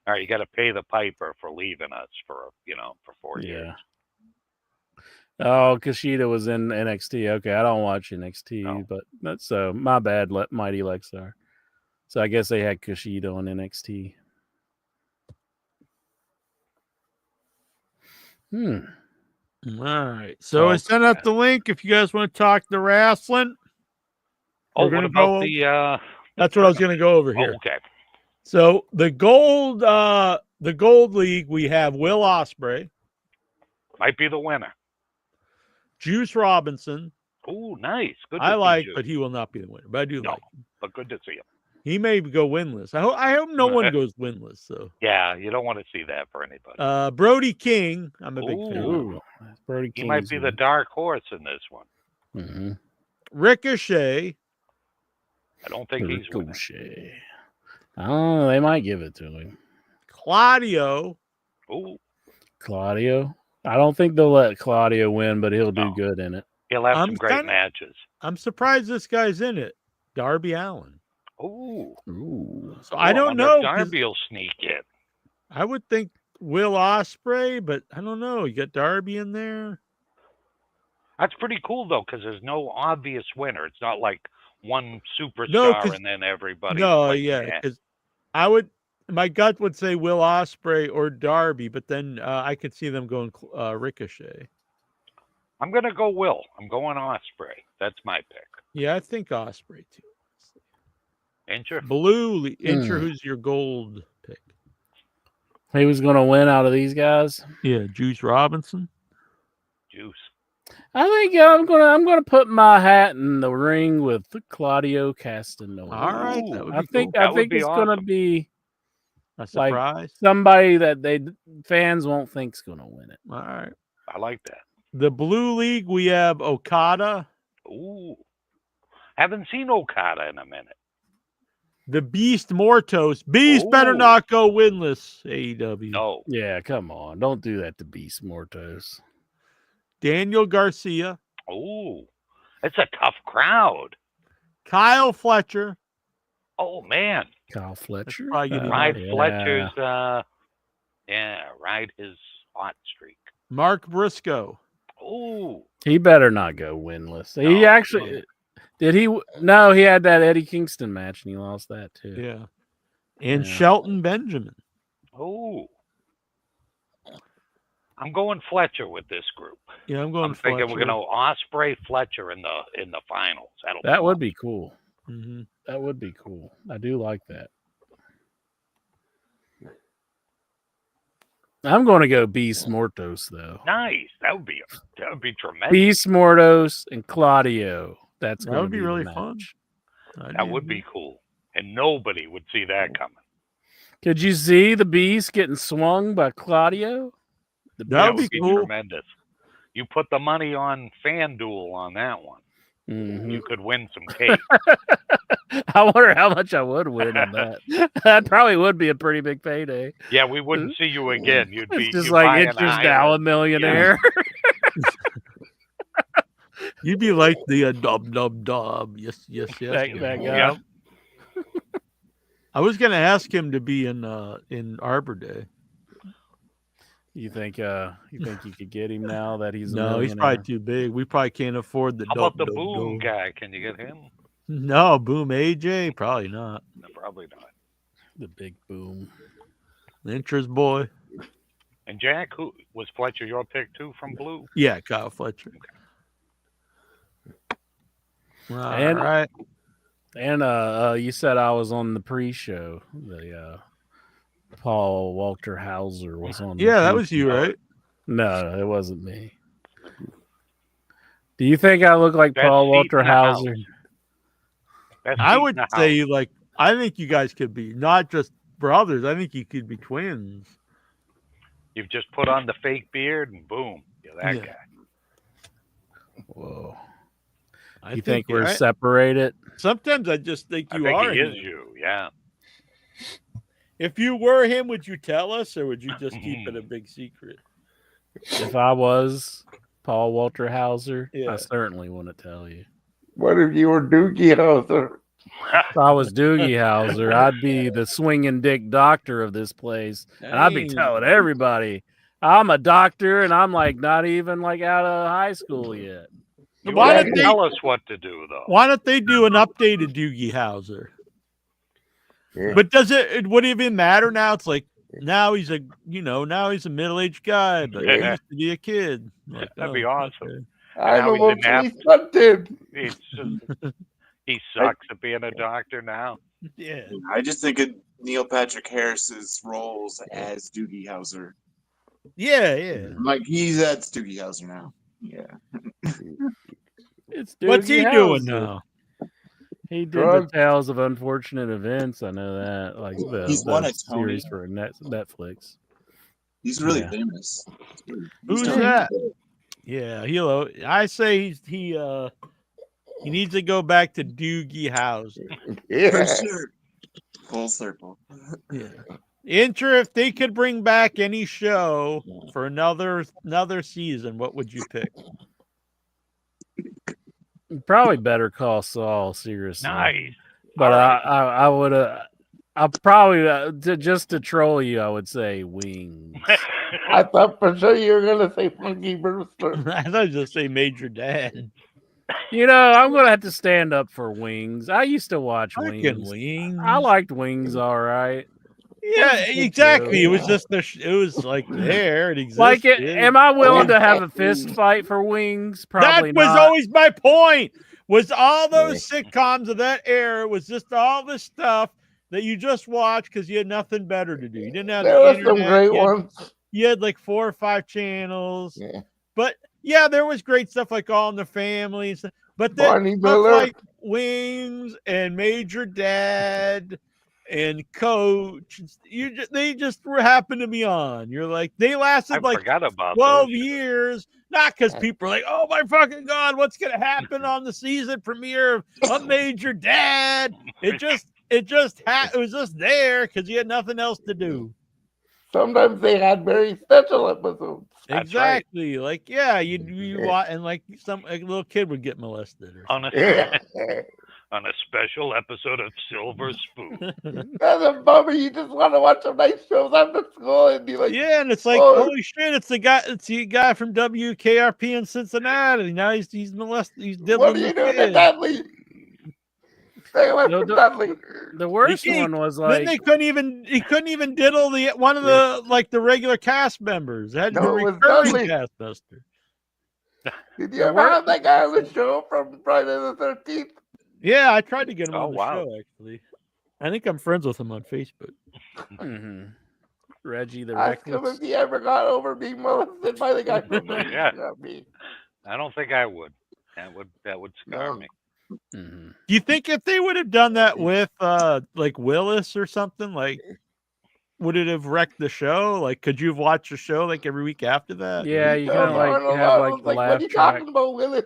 all right, you got to pay the piper for leaving us for 4 years. Oh, Kushida was in NXT. Okay, I don't watch NXT, but that's my bad, Mighty Lexar. So I guess they had Kushida on NXT. All right. So I sent out the link if you guys want to talk the wrestling. Oh, what about the that's what I was going to go over here. Oh, okay. So the gold league, we have Will Ospreay. Might be the winner. Juice Robinson. Oh, nice. Good. But he will not be the winner. But I do like him. But good to see him. He may go winless. I hope no one goes winless. So yeah, you don't want to see that for anybody. Brody King, I'm a big fan of. Brody King. He might be the dark horse in this one. Mm-hmm. Ricochet. I don't think he's winning. Oh, they might give it to him. Claudio. Ooh. Claudio. I don't think they'll let Claudio win, but he'll do good in it. He'll have some great matches. I'm surprised this guy's in it. Darby Allin. Ooh. So I don't know. Darby will sneak in. I would think Will Ospreay, but I don't know. You got Darby in there. That's pretty cool though, because there's no obvious winner. It's not like one superstar and then everybody. No, because my gut would say Will Ospreay or Darby, but then I could see them going Ricochet. I'm gonna go Will. I'm going Ospreay. That's my pick. Yeah, I think Ospreay too. Incher? Incher, who's your gold pick? He was going to win out of these guys. Yeah, Juice Robinson. Juice. I think I'm gonna put my hat in the ring with Claudio Castagnoli. All right, I think it's awesome. gonna be a surprise. Like somebody that fans won't think's gonna win it. All right, I like that. The Blue League, we have Okada. Ooh, haven't seen Okada in a minute. The Beast Mortos. Beast better Ooh. not go winless, AEW. No. Yeah, come on. Don't do that to Beast Mortos. Daniel Garcia. Oh, it's a tough crowd. Kyle Fletcher. Oh, man. Kyle Fletcher. probably getting Ride yeah. Fletcher's, ride his hot streak. Mark Briscoe. Oh, He better not go winless. He No. actually did he? No, he had that Eddie Kingston match and he lost that too. Yeah. And Yeah. Shelton Benjamin. oh. I'm going Fletcher with this group. Yeah, I'm going I'm thinking Fletcher. we're going to Osprey Fletcher in the finals. That would be cool. Mm-hmm. That would be cool. I do like that. I'm going to go Beast Mortos though. nice. That would be tremendous. Beast Mortos and Claudio. That's That going to would be the really match. fun. That would be cool, and nobody would see that coming. Could you see the Beast getting swung by Claudio? That would be cool. Tremendous. You put the money on FanDuel on that one. Mhm. You could win some cake. I wonder how much I would win on that. That probably would be a pretty big payday. Yeah, we wouldn't see you again. You'd be It's just you'd like buy it's an just island. now a millionaire. You'd be like the dub dub dub. Yes, yes, yes. That guy. Yeah. I was gonna ask him to be in Arbor Day. You think you could get him now that he's a No, he's millionaire? probably too big. We probably can't afford the. How about the dub, dub, Boom dub. guy? Can you get him? No, Boom AJ, probably not. No, probably not. The big boom. Interest boy. And Jack, who was Fletcher your pick too from Blue? Yeah, Kyle Fletcher. All And- right. And you said I was on the pre-show. The Paul Walter Hauser was on. Yeah, the that was you, right? No, it wasn't me. Do you think I look like Best Paul seat Walter in the house. Hauser? Best I seat would in the say house. like I think you guys could be not just brothers. I think you could be twins. You've just put on the fake beard and boom, you're that Yeah. guy. Whoa. I You think we're I- separated? Sometimes I just think I you think are. he is him. you. Yeah. If you were him, would you tell us, or would you just keep it a big secret? If I was Paul Walter Hauser, Yeah. I certainly wouldn't tell you. What if you were Doogie Howser? If I was Doogie Howser, I'd be the swinging dick doctor of this place. And I'd be Dang. telling everybody, I'm a doctor and I'm like not even like out of high school yet. You Why wouldn't don't they- tell us what to do though? Why don't they do an updated Doogie Howser? Yeah. But does it? Would it even matter now? It's like now he's a middle-aged guy, but he Yeah. used to be a kid. Like, That'd be awesome. okay. I'm Now he's in emotionally stunted. It's just, he sucks at being a doctor now. Yeah. I just think of Neil Patrick Harris's roles as Doogie Howser. Yeah. Like that's Doogie Howser now. Yeah. It's What's he Doogie doing Howser. now? He did Drugs. the Tales of Unfortunate Events. I know that. Like He's the won a series Tony. for Netflix. He's really Yeah. famous. Who's He's that? Yeah, I say he needs to go back to Doogie Howser. For Yeah. sure. Full circle. Yeah. If they could bring back any show for another season, what would you pick? Probably Better Call Saul. Seriously, Nice. But All right. I would I'll probably just to troll you. I would say Wings. I thought for sure you were gonna say Funky Brewster. I thought you just say Major Dad. You know, I'm gonna have to stand up for Wings. I used to watch Fucking Wings. Wings. I liked Wings, all right. Yeah, exactly. It was just it was like there. It existed. Like, am I willing to have a fist fight for Wings? Probably that was not. always my point. Was all those sitcoms of that era was just all this stuff that you just watched because you had nothing better to do. You didn't have There the were some internet. great you had- ones. You had like 4 or 5 channels. Yeah. But yeah, there was great stuff like All in the Family and stuff. But then Barney stuff Miller. like Wings and Major Dad and Coach, they just were happened to be on. You're like they I lasted like forgot about 12 those. years, not because people are like, oh my fucking god, what's gonna happen on the season premiere of Major Dad? It just it was just there because you had nothing else to do. Sometimes they had very special episodes. That's Exactly. Like, yeah, you watch, and like a little kid would get molested or on something. on a special episode of Silver Spoon. As a bummer, you just want to watch some nice shows after school and be like, Yeah, and it's like, oh. holy shit, it's the guy from WKRP in Cincinnati. Now he's molested. He's what diddling are you the doing to kid. Dudley? Stay away from Dudley. The worst He- one was Then like he couldn't even diddle one of the regular cast members. It had to No, be it was recurring Dudley. cast member. Did you ever have that guy on the show from Friday the 13th? Yeah, I tried to get him Oh, on the wow. show, actually. I think I'm friends with him on Facebook. Reggie the Ask him Reckless. if he ever got over being molested by the guy from Yeah. me. I don't think I would. That would scar No. me. Mhm. Do you think if they would have done that with like Willis or something, like would it have wrecked the show? Like, could you have watched the show like every week after that? Yeah, you kind of Arnold, like have I like was the like, what are laugh you track. talking about, Willis?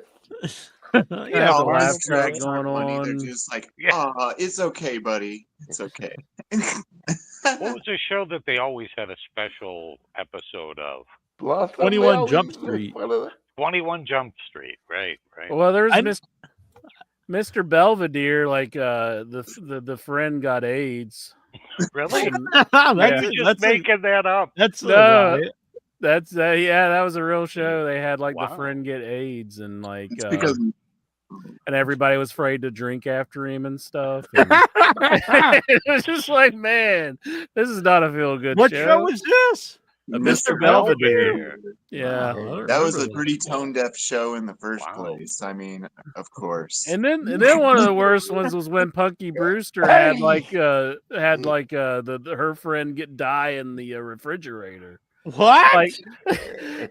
Yeah, yeah, the all laugh these track jokes aren't going funny. on. They're just like, Yeah. it's okay, buddy. It's okay. What was the show that they always had a special episode of? Blossom, 21 they always Jump make Street. fun of it. 21 Jump Street. Right. Well, there's I- Mr. Belvedere. Like the friend got AIDS. Really? And that's You're it. just making that up. That's No. right. that's that was a real show. They had like Wow. the friend get AIDS and like It's because and everybody was afraid to drink after him and stuff. And it was just like, man, this is not a feel good What show. show is this? Mr. Belvedere. Yeah. That was a remember pretty tone deaf show in the first Wow. place. I mean, of course. And then one of the worst ones was when Punky Brewster had like her friend get die in the refrigerator. What? Like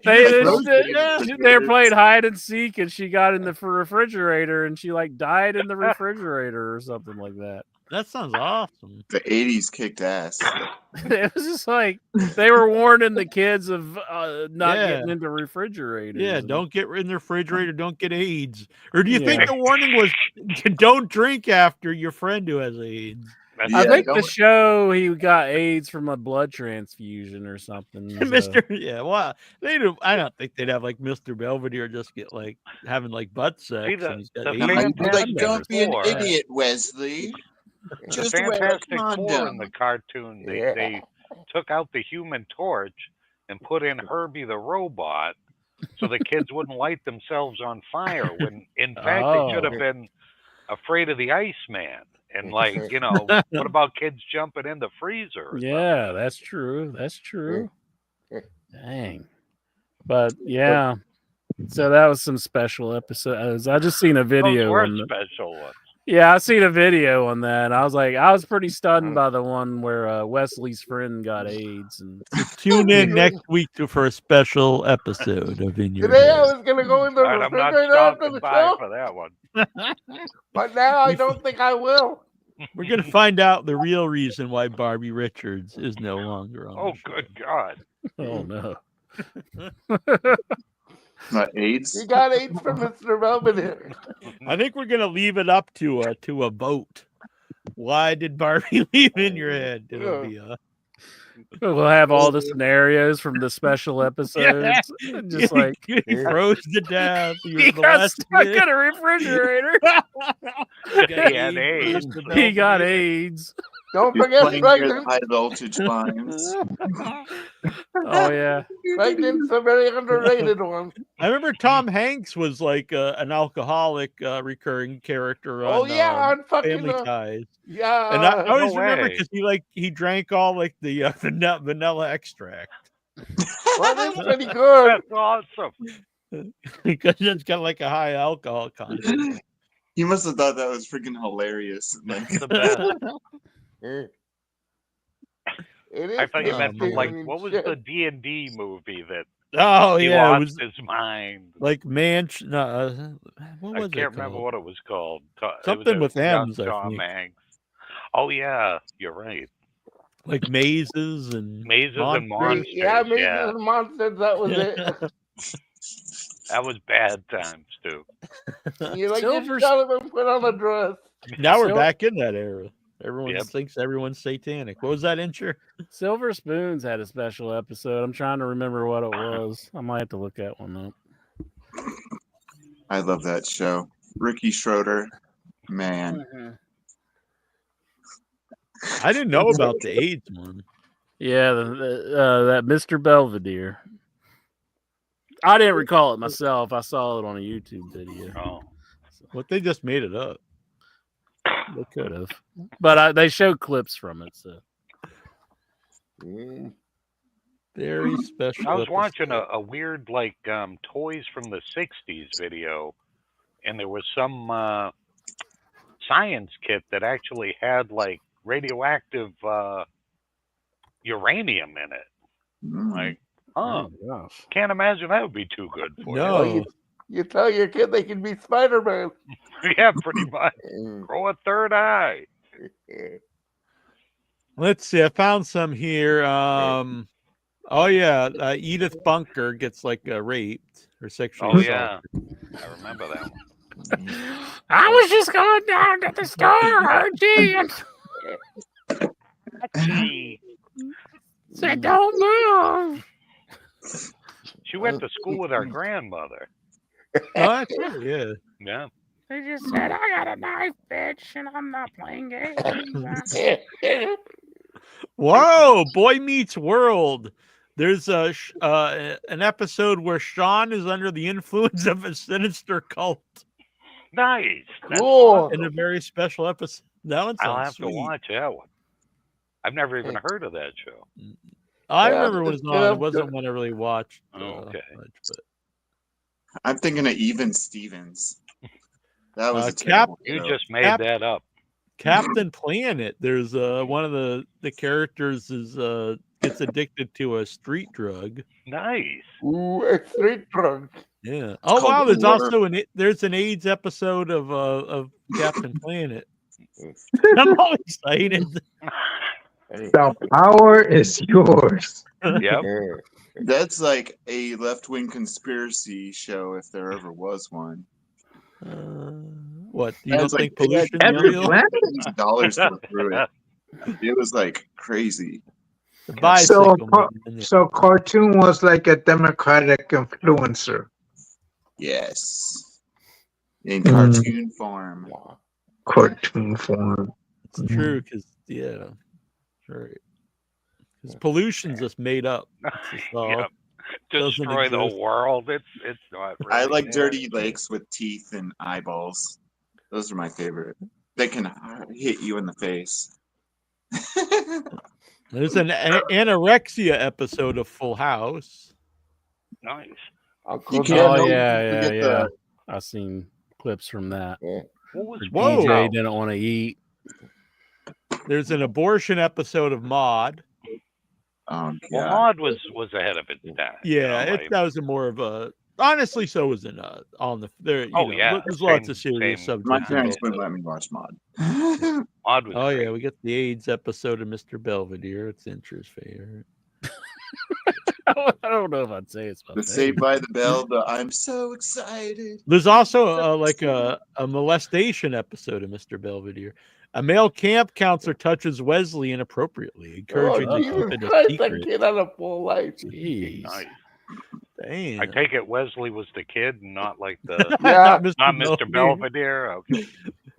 they were playing hide and seek and she got in the refrigerator and she like died in the refrigerator or something like that. That sounds awesome. The 80s kicked ass. It was just like they were warning the kids of not Yeah. getting into refrigerators. Yeah, and- don't get in the refrigerator, don't get AIDS. Or do you think Yeah. the warning was don't drink after your friend who has AIDS? That's I Yeah, think the don't- show he got AIDS from a blood transfusion or something. so- Mr. Yeah, well, they do. I don't think they'd have like Mr. Belvedere just get like having like butt sex. See, the- and he's got the AIDS. Now, I'd be Fantastic like, don't be an Four. idiot, Wesley. the Just wear a Fantastic Four in condom. the cartoon. They took out the Human Torch and put in Herbie the robot, so the kids wouldn't light themselves on fire. When in fact they should have been afraid of the Iceman. And like, what about kids jumping in the freezer? or Yeah, that's true. That's true. Dang. But yeah. So that was some special episodes. I just seen a something? Those video were on special ones. Yeah, I seen a video on that. I was pretty stunned by the one where Wesley's friend got AIDS and Tune in next week for a special episode of In Your Today I Head. was going to go in the All right, I'm not refrigerator after stopping the by show, for that one. but now I don't think I will. We're gonna find out the real reason why Barbie Richards is no longer on. Oh, the show. good God. oh no. Not AIDS. You got AIDS from Mr. Belvedere. I think we're gonna leave it up to a vote. Why did Barbie leave In Your Head? It'll be We'll have all the scenarios from the special episodes. Just like he froze to death. he got stuck in a refrigerator. He had AIDS. He got AIDS. Don't You're forget playing with pregnant. high voltage lines. Oh yeah. Pregnant's a very underrated one. I remember Tom Hanks was like an alcoholic recurring character on, Oh yeah, on fucking Family Ties. yeah. And I always no remember way. because he drank all like the vanilla extract well, that's pretty good. That's awesome. because it's got like a high alcohol content. He must have thought that was freaking hilarious. Like, The best. It is I thought you meant from like, interesting what was shit. the D&D movie that Oh he yeah, it lost was his mind? like what I was can't it remember called? what it was called. It was Something a with young M's, I Tom think. Hanks. Oh yeah, you're right. Like mazes and Mazes and Monsters. Yeah, Mazes Yeah, and Monsters, that was it. that was bad times too. You like Silver- just shut him and put on a dress. Now we're So- back in that era. Everyone Yep. thinks everyone's satanic. What was that, Incher? Silver Spoons had a special episode. I'm trying to remember what it was. I might have to look at one up. I love that show. Ricky Schroeder, man. I didn't know about the AIDS one. Yeah, that Mr. Belvedere. I didn't recall it myself. I saw it on a YouTube video. Oh. What, they just made it up? They could have, but they showed clips from it. So very special. I was episode. watching a weird like toys from the '60s video, and there was some science kit that actually had like radioactive uranium in it. Like, can't imagine that would be too good for No. you. You tell your kid they can be Spider-Man. Yeah, pretty much. Grow a third eye. Let's see. I found some here. Oh yeah, Edith Bunker gets like raped or sexually assaulted. I remember that one. I was just going down to the store, Gee. said, "Don't move." She went to school with our grandmother. Oh, that's right, yeah. Yeah. They just said, "I got a knife, bitch, and I'm not playing games." Whoa, Boy Meets World. There's an episode where Sean is under the influence of a sinister cult. Nice. That's Cool. awesome. In a very special episode. That one sounds I'll have sweet. to watch that one. I've never even heard of that show. I Yeah, remember when it was on. yeah, It wasn't one I really watched. Okay. Much, but. I'm thinking of Even Stevens. That was a Cap- terrible You show. just made Cap- that up. Captain Planet. There's one of the characters is gets addicted to a street drug. Nice. Ooh, a street drunk. Yeah. Oh called wow. There's Water. also there's an AIDS episode of Captain Planet. I'm all excited. The power is yours. Yep. That's like a left-wing conspiracy show if there ever was one. What? You don't That's think like- they had pollution is real? millions of dollars go through it. It was like crazy. The bicycle man. So cartoon was like a democratic influencer. Yes. In cartoon form. Cartoon form. It's true because right. Because pollution's just made up. It's just all- Yep. doesn't Destroy the exist. world. It's not. Really I like there. dirty lakes with teeth and eyeballs. Those are my favorite. They can hit you in the face. There's an anorexia episode of Full House. Nice. You Oh can't yeah. forget I've seen clips from that. What was Whoa. DJ didn't want to eat. There's an abortion episode of Maude. Oh, Well, God. Maud was ahead of its time. Yeah, you know, like- that was a more of a. Honestly, so was in on the there. You Oh, know, yeah, there's lots of same- serious same. subjects. My in parents both. wouldn't let me watch Mod. Maud was Oh great. yeah, we get the AIDS episode of Mr. Belvedere. It's Incher's favorite. I don't know if I'd say it's my The favorite. Saved by the Bell, the I'm so excited. There's also like a molestation episode of Mr. Belvedere. A male camp counselor touches Wesley inappropriately, encouraging Oh, to Jesus keep it a Christ, that secret. kid had a full life. Jeez. Nice. Damn. I take it Wesley was the kid, and not like the Yeah. not Mr. Belvedere. Okay,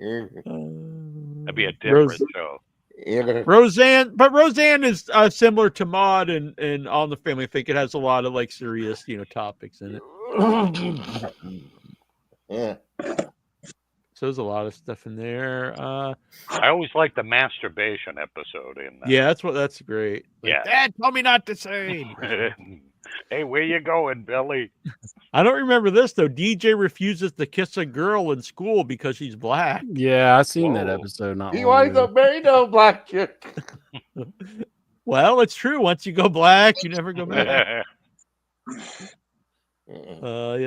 Mm. that'd be a different Rose- show. Yeah. Roseanne is similar to Maude and On the Family. I think it has a lot of like serious, topics in it. Yeah. So there's a lot of stuff in there. I always like the masturbation episode in that. Yeah, that's great. Like, Yeah. Dad, tell me not to say. Hey, where you going, Billy? I don't remember this though. DJ refuses to kiss a girl in school because she's black. Yeah, I seen that Whoa. episode. Not He long winds ago. up married to a black chick. Well, it's true. Once you go black, you never go back.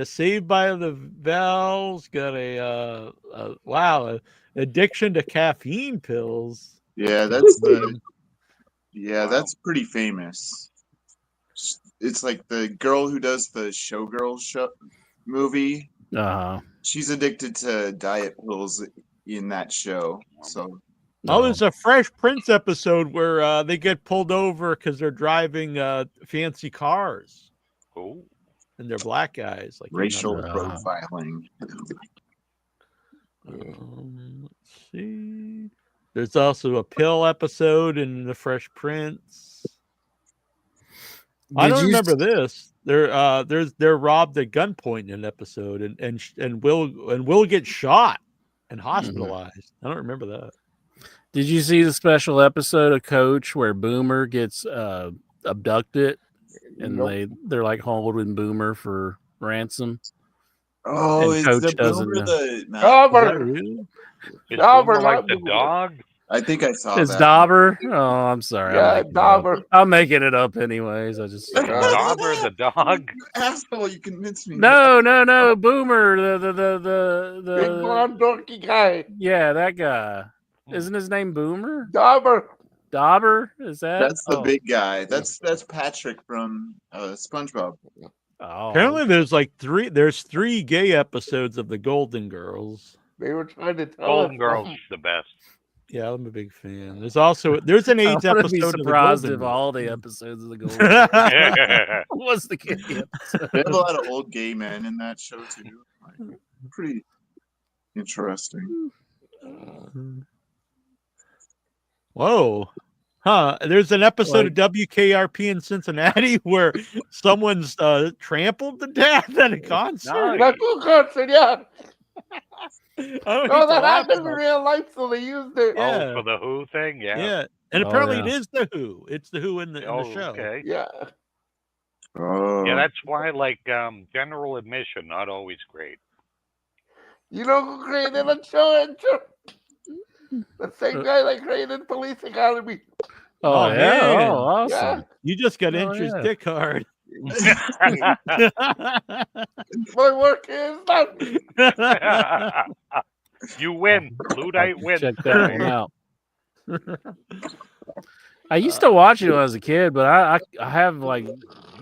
Saved by the Bells got a addiction to caffeine pills. Yeah, that's pretty famous. It's like the girl who does the Showgirls movie. Uh-huh. She's addicted to diet pills in that show. So Oh, there's a Fresh Prince episode where they get pulled over because they're driving fancy cars. Oh. And they're black guys. Like racial profiling. Let's see. There's also a pill episode in the Fresh Prince. I don't remember this. They're robbed at gunpoint in an episode, and Will get shot and hospitalized. I don't remember that. Did you see the special episode of Coach where Boomer gets abducted and they're like holding Boomer for ransom? Oh, and is Coach the doesn't Boomer know. the Is Boomer like the dog? I think I saw It's that. Dauber. Oh, I'm sorry. Yeah, Dauber. I'm making it up anyways. I just Dauber the dog. You asshole! You convinced me. No. Boomer, the Big blonde dorky guy. Yeah, that guy. Isn't his name Boomer? Dauber. Is that? That's the big guy. That's Patrick from SpongeBob. Oh. Apparently, there's three gay episodes of the Golden Girls. They were trying to tell Golden us Girls something. is the best. Yeah, I'm a big fan. There's an AIDS I episode. would be surprised of the if Golden all the episodes of the Golden Girls was the gay episode. They have a lot of old gay men in that show too. Like, pretty interesting. Whoa. Huh. There's an episode of WKRP in Cincinnati where someone's trampled to death at a concert. That's a concert, yeah. Oh, No, that happened in real life, so they used it. Yeah. Oh, for the Who thing? Yeah. Yeah. And apparently it is the Who. It's the Who in the show. Okay. Yeah. Yeah, that's why, like, general admission, not always great. You know who created a show? The same guy that created Police Academy. Oh, yeah. man. Oh, awesome. Yeah. You just got interest dick hard. My work is done. You win. Luddite wins. Check that one out. I used to watch it when I was a kid, but I have like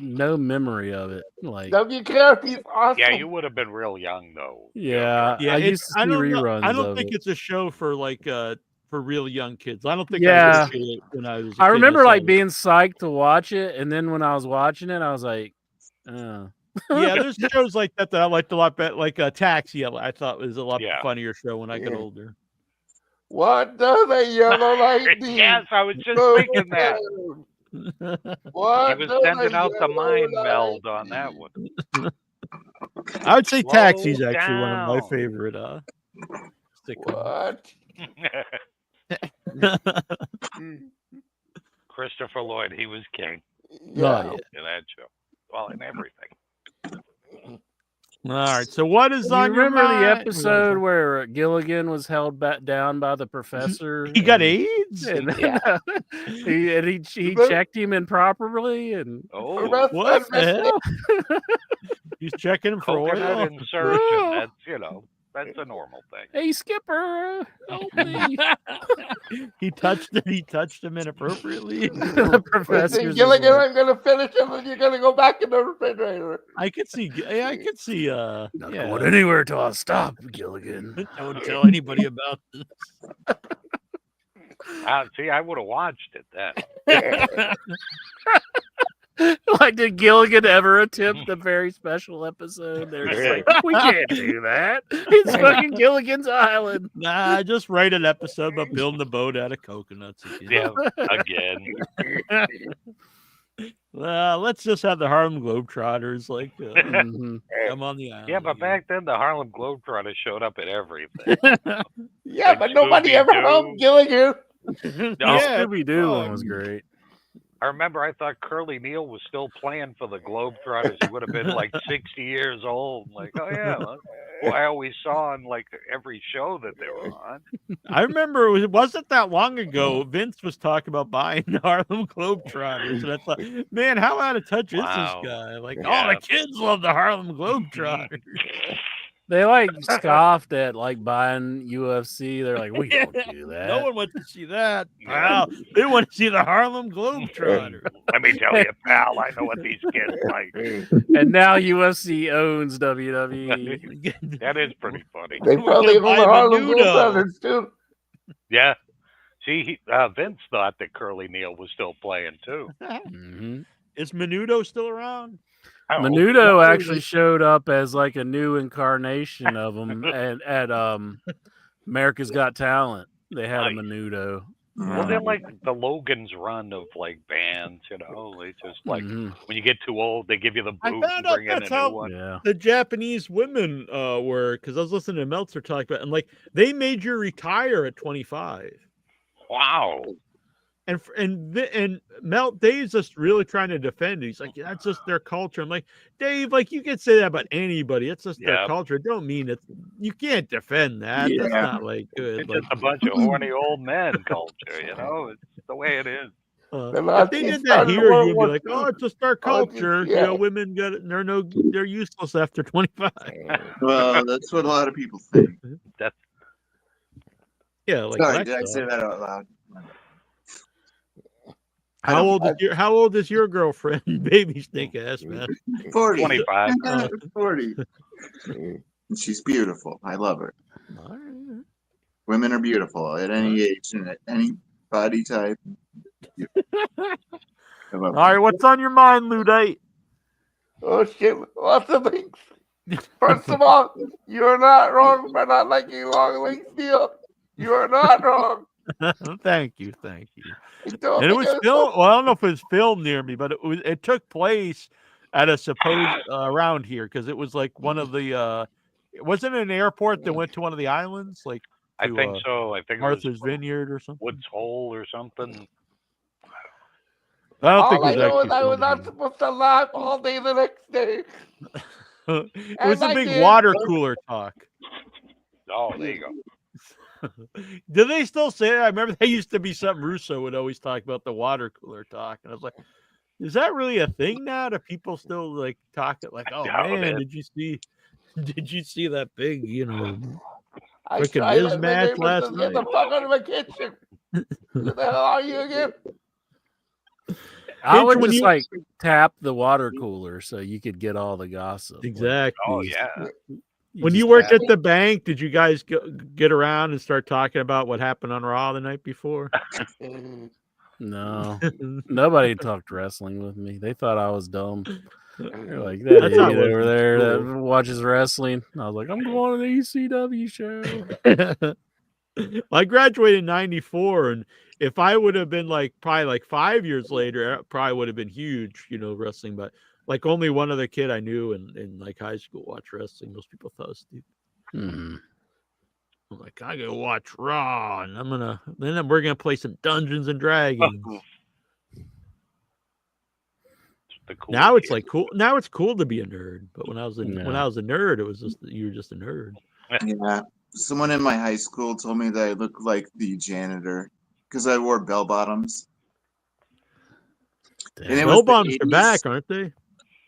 no memory of it. Like WKRP is awesome. Yeah, you would have been real young though. yeah, Yeah, I used to see reruns. I don't of think it. it's a show for like for real young kids. I don't think Yeah. I watched it when I was a I kid. remember That's like all. being psyched to watch it, and then when I was watching it, I was like, oh. Yeah, there's shows like that I liked a lot better. Like Taxi, I thought was a lot Yeah. funnier show when I got older. What does a yellow light mean? Yes, I was just thinking that. What He was does sending a out the yellow mind light meld on that one. I would say Slow Taxi's actually one of my down. favorite sitcoms. What? Christopher Lloyd, he was king Yeah. in that show. Well, in everything. All right, so what is You on your remember the mind? episode where Gilligan was held back down by the professor? He got AIDS? And, he checked him improperly, and Oh, What the hell? He's checking him for coconut oil. insertion. That's, that's a normal thing. hey Skipper, help me. He touched him inappropriately. The Listen, professor's Gilligan, like, I'm gonna finish it, and you're gonna go back in the refrigerator. I could see. not Yeah. going anywhere till I stop, Gilligan. Don't tell anybody about this. See, I would have watched it then. Like, did Gilligan ever attempt a very special episode? They're just like, we can't do that. It's fucking Gilligan's Island. Nah, just write an episode about building a boat out of coconuts again. Yeah, again. Let's just have the Harlem Globetrotters Mhm. come on the island. Yeah, but back then the Harlem Globetrotters showed up at everything. Yeah, Like but nobody ever Scooby-Doo. helped Gilligan. The Yeah, Scooby-Doo one was great. I remember I thought Curly Neal was still playing for the Globetrotters. He would have been like 60 years old. Like, oh yeah, well, I always saw on like every show that they were on. I remember it wasn't that long ago. Vince was talking about buying the Harlem Globetrotters, and I thought, man, how out of touch Wow. is this guy? Like, Yeah. oh, the kids love the Harlem Globetrotters. They like scoffed at like buying UFC. They're like, we don't do that. No one wants to see that. Wow, they want to see the Harlem Globetrotters. Let me tell you, pal, I know what these kids like. And now UFC owns WWE. That is pretty funny. They probably own buy the Harlem Menudo. Globetrotters too. Yeah. See, Vince thought that Curly Neal was still playing too. Mm-hmm. Is Menudo still around? Menudo actually showed up as like a new incarnation of him at America's Got Talent. They had a Menudo. Well, they're like the Logan's run of like bands, you know. They just like when you get too old, they give you the boot and bring in a new one. Yeah. The Japanese women were, because I was listening to Meltzer talk about, and like they made you retire at 25. Wow. And Dave's just really trying to defend it. He's like, that's just their culture. I'm like, Dave, like you can say that about anybody. It's just their culture. Don't mean it. You can't defend that. Yeah. That's not like good. It's like, just a bunch of horny old men culture, you know. It's the way it is. if they did that here, you'd be like, oh, it's just our culture. You know, women got it. They're useless after 25. Well, that's what a lot of people think. That's like. Sorry, did I say that out loud? How old is your girlfriend, baby snake ass man? 40. 25. 40. She's beautiful. I love her. Women are beautiful at any age and at any body type. All right, what's on your mind, Ludite? Oh shit! Lots of things. First of all, you're not wrong for not liking long leg steel. You are not wrong. Thank you. And And it was filmed. Well, I don't know if it was filmed near me, but it took place at a supposed around here because it was like one of the. It wasn't an airport that went to one of the islands, like I to, think so. I think Martha's it was Vineyard or something. Woods Hole or something. I don't all think I it was know actually. is I was filmed not here. supposed to laugh all day the next day. It And was a I big did. water cooler talk. Oh, there you go. Do they still say that? I remember there used to be something Russo would always talk about the water cooler talk, and I was like, "Is that really a thing now? Do people still like talk it like, oh doubt man, it. did you see that big, I freaking tried Miz to match last get night?" the fuck out of my kitchen. Who the hell are you again? I would when just you- like tap the water cooler so you could get all the gossip. Exactly. Oh yeah. When you worked at the bank, did you guys get around and start talking about what happened on Raw the night before? No, nobody talked wrestling with me. They thought I was dumb. They're like, That's that how idiot it was over in there school. that watches wrestling. I was like, I'm going to the ECW show. I graduated in 94, and if I would have been probably 5 years later, it probably would have been huge, wrestling. But like only one other kid I knew in like high school watched wrestling. Most people thought it was stupid. Mm-hmm. I'm like, I gotta watch Raw, and we're gonna play some Dungeons and Dragons. Now it's like cool. Now it's cool to be a nerd. But when I was a nerd, it was just you were just a nerd. Yeah. Someone in my high school told me that I looked like the janitor because I wore bell bottoms. Bell bottoms are back, aren't they?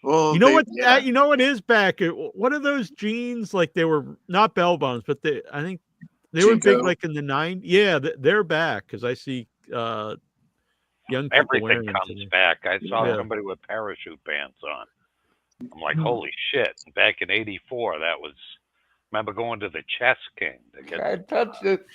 Well, you know what? Yeah. You know what is back? What are those jeans? Like they were not bell bottoms, but I think they were big like in the 90s. Yeah, they're back because I see young people everything wearing comes them back. I saw somebody with parachute pants on. I'm like, holy shit! Back in '84, that was. Remember going to the Chess King to get. I touched it.